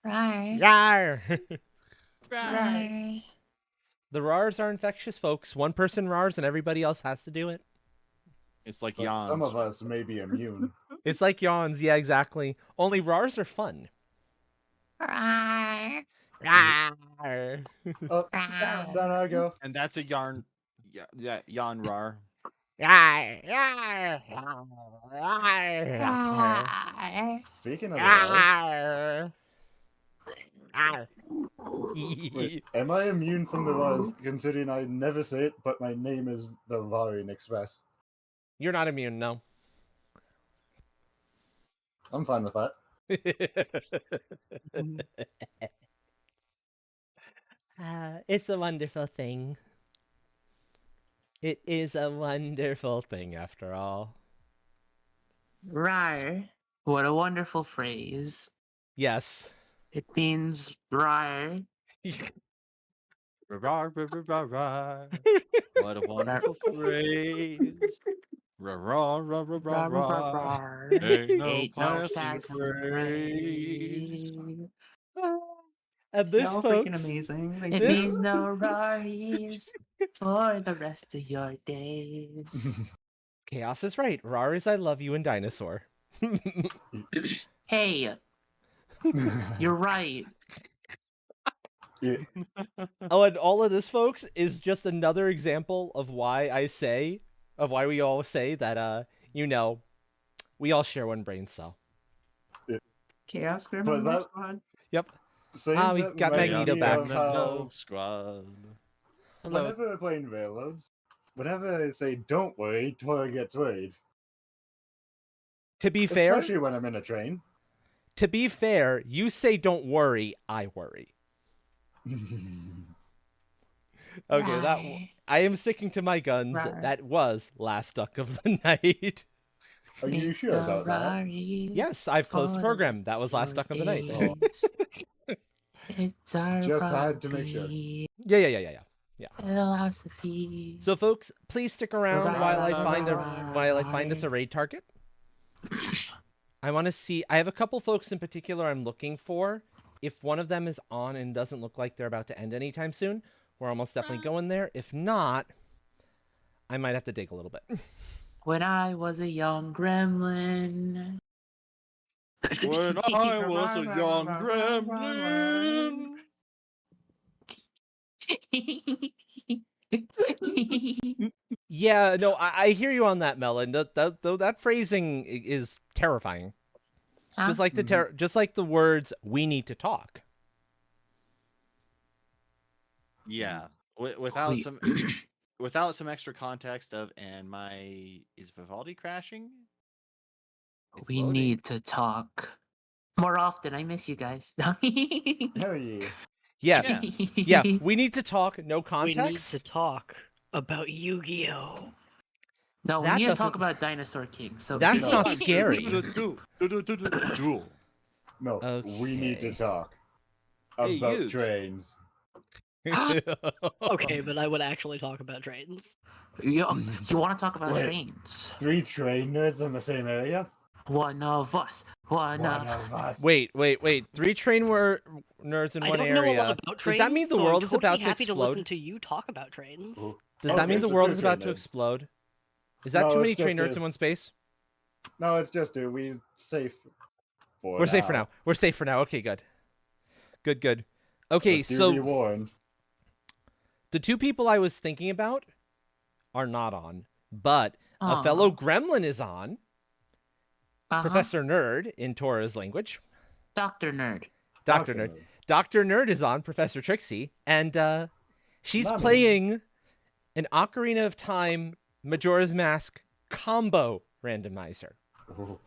Right. Yar! Right. The RARs are infectious, folks. One person RARs and everybody else has to do it. It's like But yawns. some of us may be immune. It's like yawns, yeah, exactly. Only RARs are fun. Right. Rawr. Oh, down I go. And that's a yarn. Yeah, yawn rar. Rawr, rawr, rawr, rawr, Speaking of ours, rawr. Rawr. wait, am I immune from the laws considering I never say it, but my name is the Varian Express? You're not immune, no. I'm fine with that. It's a wonderful thing. It is a wonderful thing, after all. Rar. What a wonderful phrase. Yes. It means rar. Rar, rar, rar, rar, rar. What a wonderful phrase. Rar, rar, rar, rar, rar, rar. Ain't no Ain't no passing passing phrase. phrase. And this, Y'all folks, freaking amazing. Thank It This- you. means no raries for the rest of your days. Chaos is right. Rar is I love you and dinosaur. Hey, you're right. Yeah. Oh, and all of this, folks, is just another example of why why we all say that, we all share one brain cell. Chaos But Gremlin that- Squad. Yep. Saying we that got reminds Magneto me back. of how Squad. Hello. whenever we're playing Railroads, whenever I say "don't worry," Tora gets worried. To be fair, Especially when I'm in a train. you say don't worry, I worry. Okay, Right. I am sticking to my guns. Right. That was last duck of the night. Are you Means sure no about that? raries Yes, I've closed the for program. rest That was of last your duck of the night. Oh. days. It's our Just had to make sure. property, Yeah. philosophy. So, folks, please stick around while I find Right. us a raid target. I want to see. I have a couple folks in particular I'm looking for. If one of them is on and doesn't look like they're about to end anytime soon, we're almost definitely going there. If not, I might have to dig a little bit. When I was a young gremlin. When I was a young gremlin. Yeah, no, I hear you on that, Melon. That phrasing is terrifying. Just like just like the words "we need to talk." Yeah. Without Wait. some without some extra context of is Vivaldi crashing? It's We loading. need to talk more often. I miss you guys. Hell yeah. Yeah, we need to talk. No We need context. to talk about Yu-Gi-Oh. No, we That need to doesn't- talk about Dinosaur King. So That's No. not scary. Duel. No, we need to Okay. talk Hey, about Utes. trains. Okay, but I would actually talk about trains. you want to talk about Wait. trains? 3 train nerds in the same area? One of us. One One of of us. Wait. 3 train nerds in I one don't know a area. lot about trains. Does that mean the so world I'm is totally about to happy to listen explode? to you talk about trains. Ooh. Does that Okay, mean the so world 2 is about to train nerds. explode? Is that No, too many it's train just nerds a- in one space? No, it's just we're safe for We're safe for now. We're safe for now. Okay, good. Good. Okay, But do so be warned. the 2 people I was thinking about are not on, but A fellow Aw. gremlin is on, Uh-huh. Professor Nerd in Tora's language. Dr. Nerd. Dr. Nerd. Dr. Nerd is on, Professor Trixie, and she's Nami. playing an Ocarina of Time Majora's Mask combo randomizer. Ooh.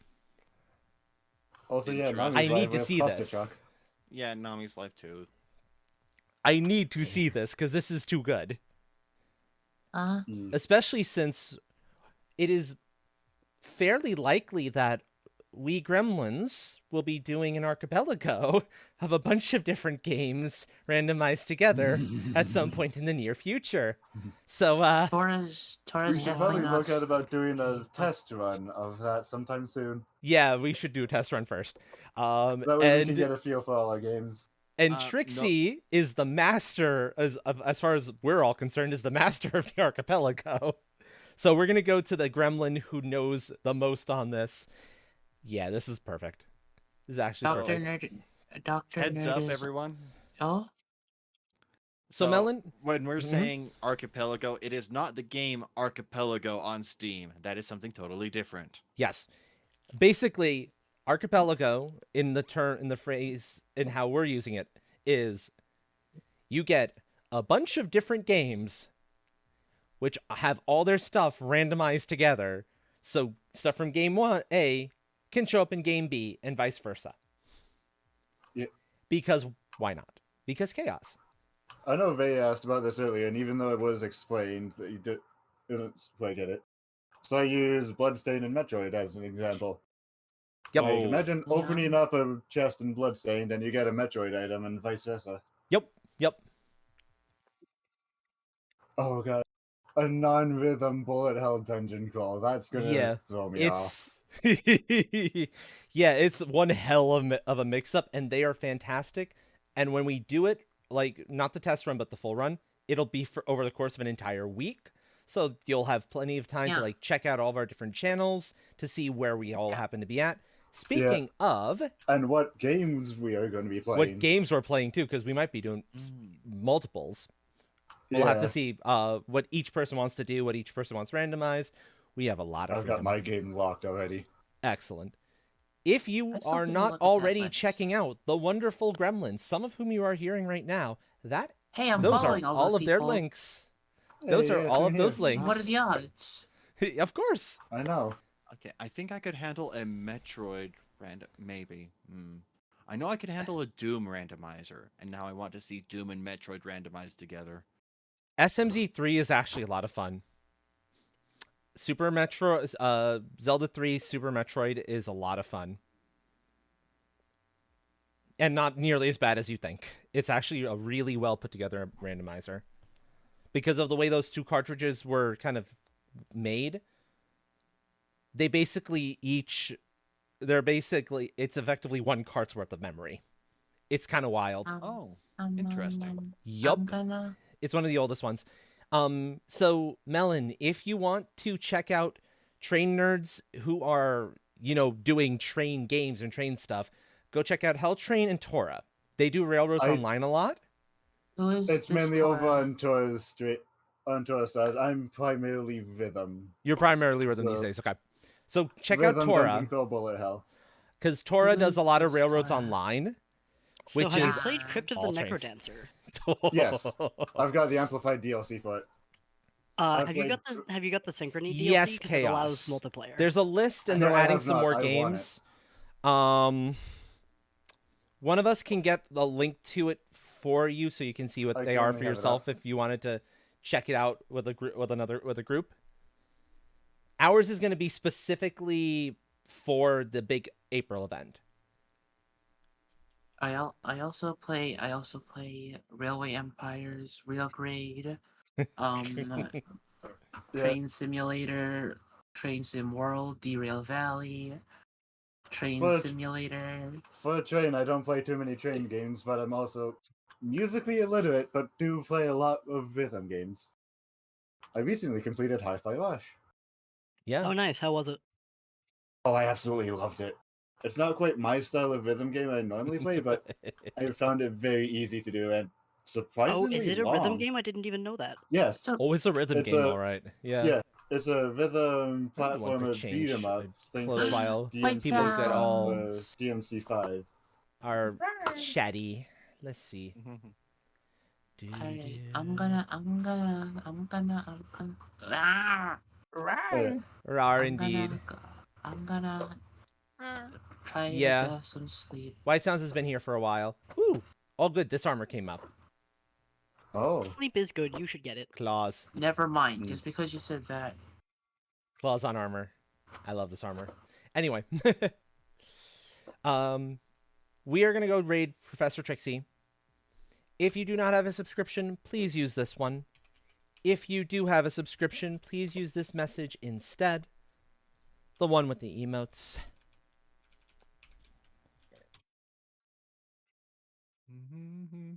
Also, yeah, Interesting. Nami's I live need to with see Costa this. Truck. Yeah, Nami's live too. I need to see this because this is too good. Uh-huh. Especially since it is fairly likely that we gremlins will be doing an archipelago of a bunch of different games randomized together at some point in the near future. So, Tora's We definitely should probably not. look at about doing a test run of that sometime soon. yeah, we should do a test run first. That way we can And get a feel for all our games. and No. Trixie is the master, as far as we're all concerned, is the master of the archipelago. So we're gonna go to the gremlin who knows the most on this. Yeah, this is perfect. This is actually Dr. perfect. Nerd. Dr. Heads Nerd up, is... everyone. Oh? So Melon, When we're Mhm. saying Archipelago, it is not the game Archipelago on Steam. That is something totally different. yes, basically, archipelago in the phrase in how we're using it is you get a bunch of different games which have all their stuff randomized together. So stuff from game A can show up in game B and vice versa. Yeah. Because why not? Because chaos. I know Vay asked about this earlier, and even though it was explained that you didn't quite get it. So I use Bloodstain and Metroid as an example. Yep. Like, imagine Yeah. opening up a chest in Bloodstained and you get a Metroid item and vice versa. Yep. Oh god. A non-rhythm bullet hell dungeon crawl. That's gonna Yeah, throw me off. It's yeah, it's one hell of a mix-up, and they are fantastic. And when we do it, like not the test run but the full run, it'll be for over the course of an entire week. So you'll have plenty of time Yeah. to like check out all of our different channels to see where we all Yeah. happen to be at. Speaking of And what games we are going to be playing. what games we're playing too, because we might be doing multiples. We'll have to see what each person wants to do, what each person wants randomized. We have a lot of I've got freedom. my game locked already. Excellent. If you I still are didn't not look at that already list. checking out the wonderful gremlins, some of whom you are hearing right now, that Hey, I'm those are following all those of their people. links. Those Hey, are yeah, all same of those here. links. What are the odds? Of course. I know. Okay, I think I could handle a Metroid random. Maybe. I know I could handle a Doom randomizer, and now I want to see Doom and Metroid randomized together. SMZ3 is actually a lot of fun. Zelda 3 Super Metroid is a lot of fun. And not nearly as bad as you think. It's actually a really well put together randomizer. Because of the way those two cartridges were kind of made, they basically it's effectively one cart's worth of memory. It's kind of wild. Oh, interesting. Yup. I'm gonna... It's one of the oldest ones. So Melon, if you want to check out train nerds who are, doing train games and train stuff, go check out Hell Train and Tora. They do Railroads Online a lot. Who is It's this mainly over Tora? on Tora's street. On Tora's side. I'm primarily Rhythm. You're primarily Rhythm these So- days. Okay. So check out Rhythm, Tora, Dungeon Crawl, Bullet Hell. because Tora Who does a is lot of this Railroads Tora? Online. So Which have is you played Crypt of all the trains. Necrodancer? Yes. I've got the amplified DLC for it. I've Have you played- got the Synchrony DLC? Yes, 'Cause it allows Chaos. multiplayer. There's a list, and No, they're I adding have some not. more I want it. games. One of us can get the link to it for you, so you can see what I they are currently for have it yourself. up. If you wanted to check it out with a group. Ours is going to be specifically for the big April event. I also play Railway Empires, Real Grade, Train Simulator, Train Sim World, Derail Valley, Train But- Simulator. For a train, I don't play too many train games, but I'm also musically illiterate, but do play a lot of rhythm games. I recently completed Hi-Fi Rush. Yeah. Oh, nice. How was it? Oh, I absolutely loved it. It's not quite my style of rhythm game I normally play, but I found it very easy to do and Oh, surprisingly is it a long. rhythm game? I didn't even know that. Yes. So Oh, it's a rhythm It's game, a- all right. Yeah. Yeah. It's a rhythm I wouldn't want to platformer beat 'em up. Think close like while DMC people get from, all DMC5. are chatty. Let's see. Alright, I'm gonna. Right. Rar indeed. I'm gonna try to Yeah. get some sleep. White Sounds has been here for a while. Woo! All good. This armor came up. Oh. Sleep is good. You should get it. Claws. Never mind. Just Yes. because you said that. Claws on armor. I love this armor. Anyway. We are going to go raid Professor Trixie. If you do not have a subscription, please use this one. If you do have a subscription, please use this message instead. The one with the emotes.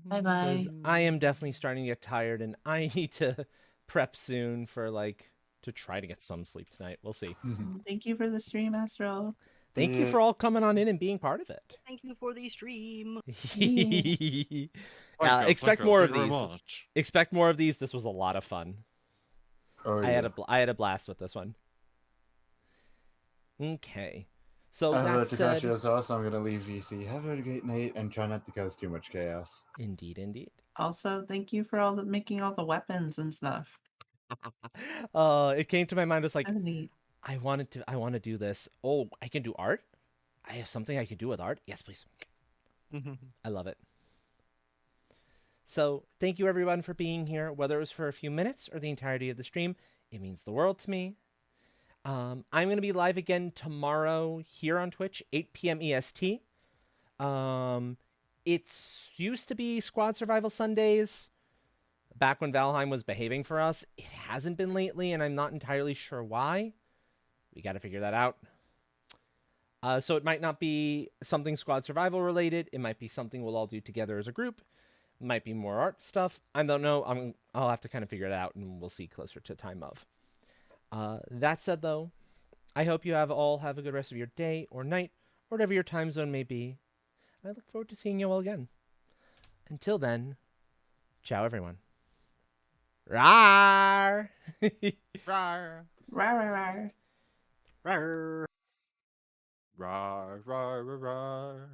Bye bye. Because I am definitely starting to get tired and I need to prep soon for to try to get some sleep tonight. We'll see. Thank you for the stream, Astro. Thank you Yeah. for all coming on in and being part of it. Thank you for the stream. Expect more of Thank you these. very much. Expect more of these. This was a lot of fun. Oh, I had a blast with this one. Okay. So I'm that about to catch said, you as well, so I'm gonna leave VC. Have a great night and try not to cause too much chaos. indeed, indeed. Also, thank you for making all the weapons and stuff. It came to my mind. It's like So neat. I want to do this. Oh, I can do art. I have something I can do with art. Yes, please. I love it. So thank you everyone for being here, whether it was for a few minutes or the entirety of the stream. It means the world to me. I'm going to be live again tomorrow here on Twitch, 8 p.m. EST. It's used to be Squad Survival Sundays, back when Valheim was behaving for us. It hasn't been lately, and I'm not entirely sure why. We got to figure that out. So it might not be something Squad Survival related. It might be something we'll all do together as a group. It might be more art stuff. I don't know. I'll have to kind of figure it out, and we'll see closer to time of. That said, though, I hope you all have a good rest of your day or night, or whatever your time zone may be. I look forward to seeing you all again. Until then, ciao, everyone. Rawr! Rar, Rar. Rawr. rar, rar, rar, rar.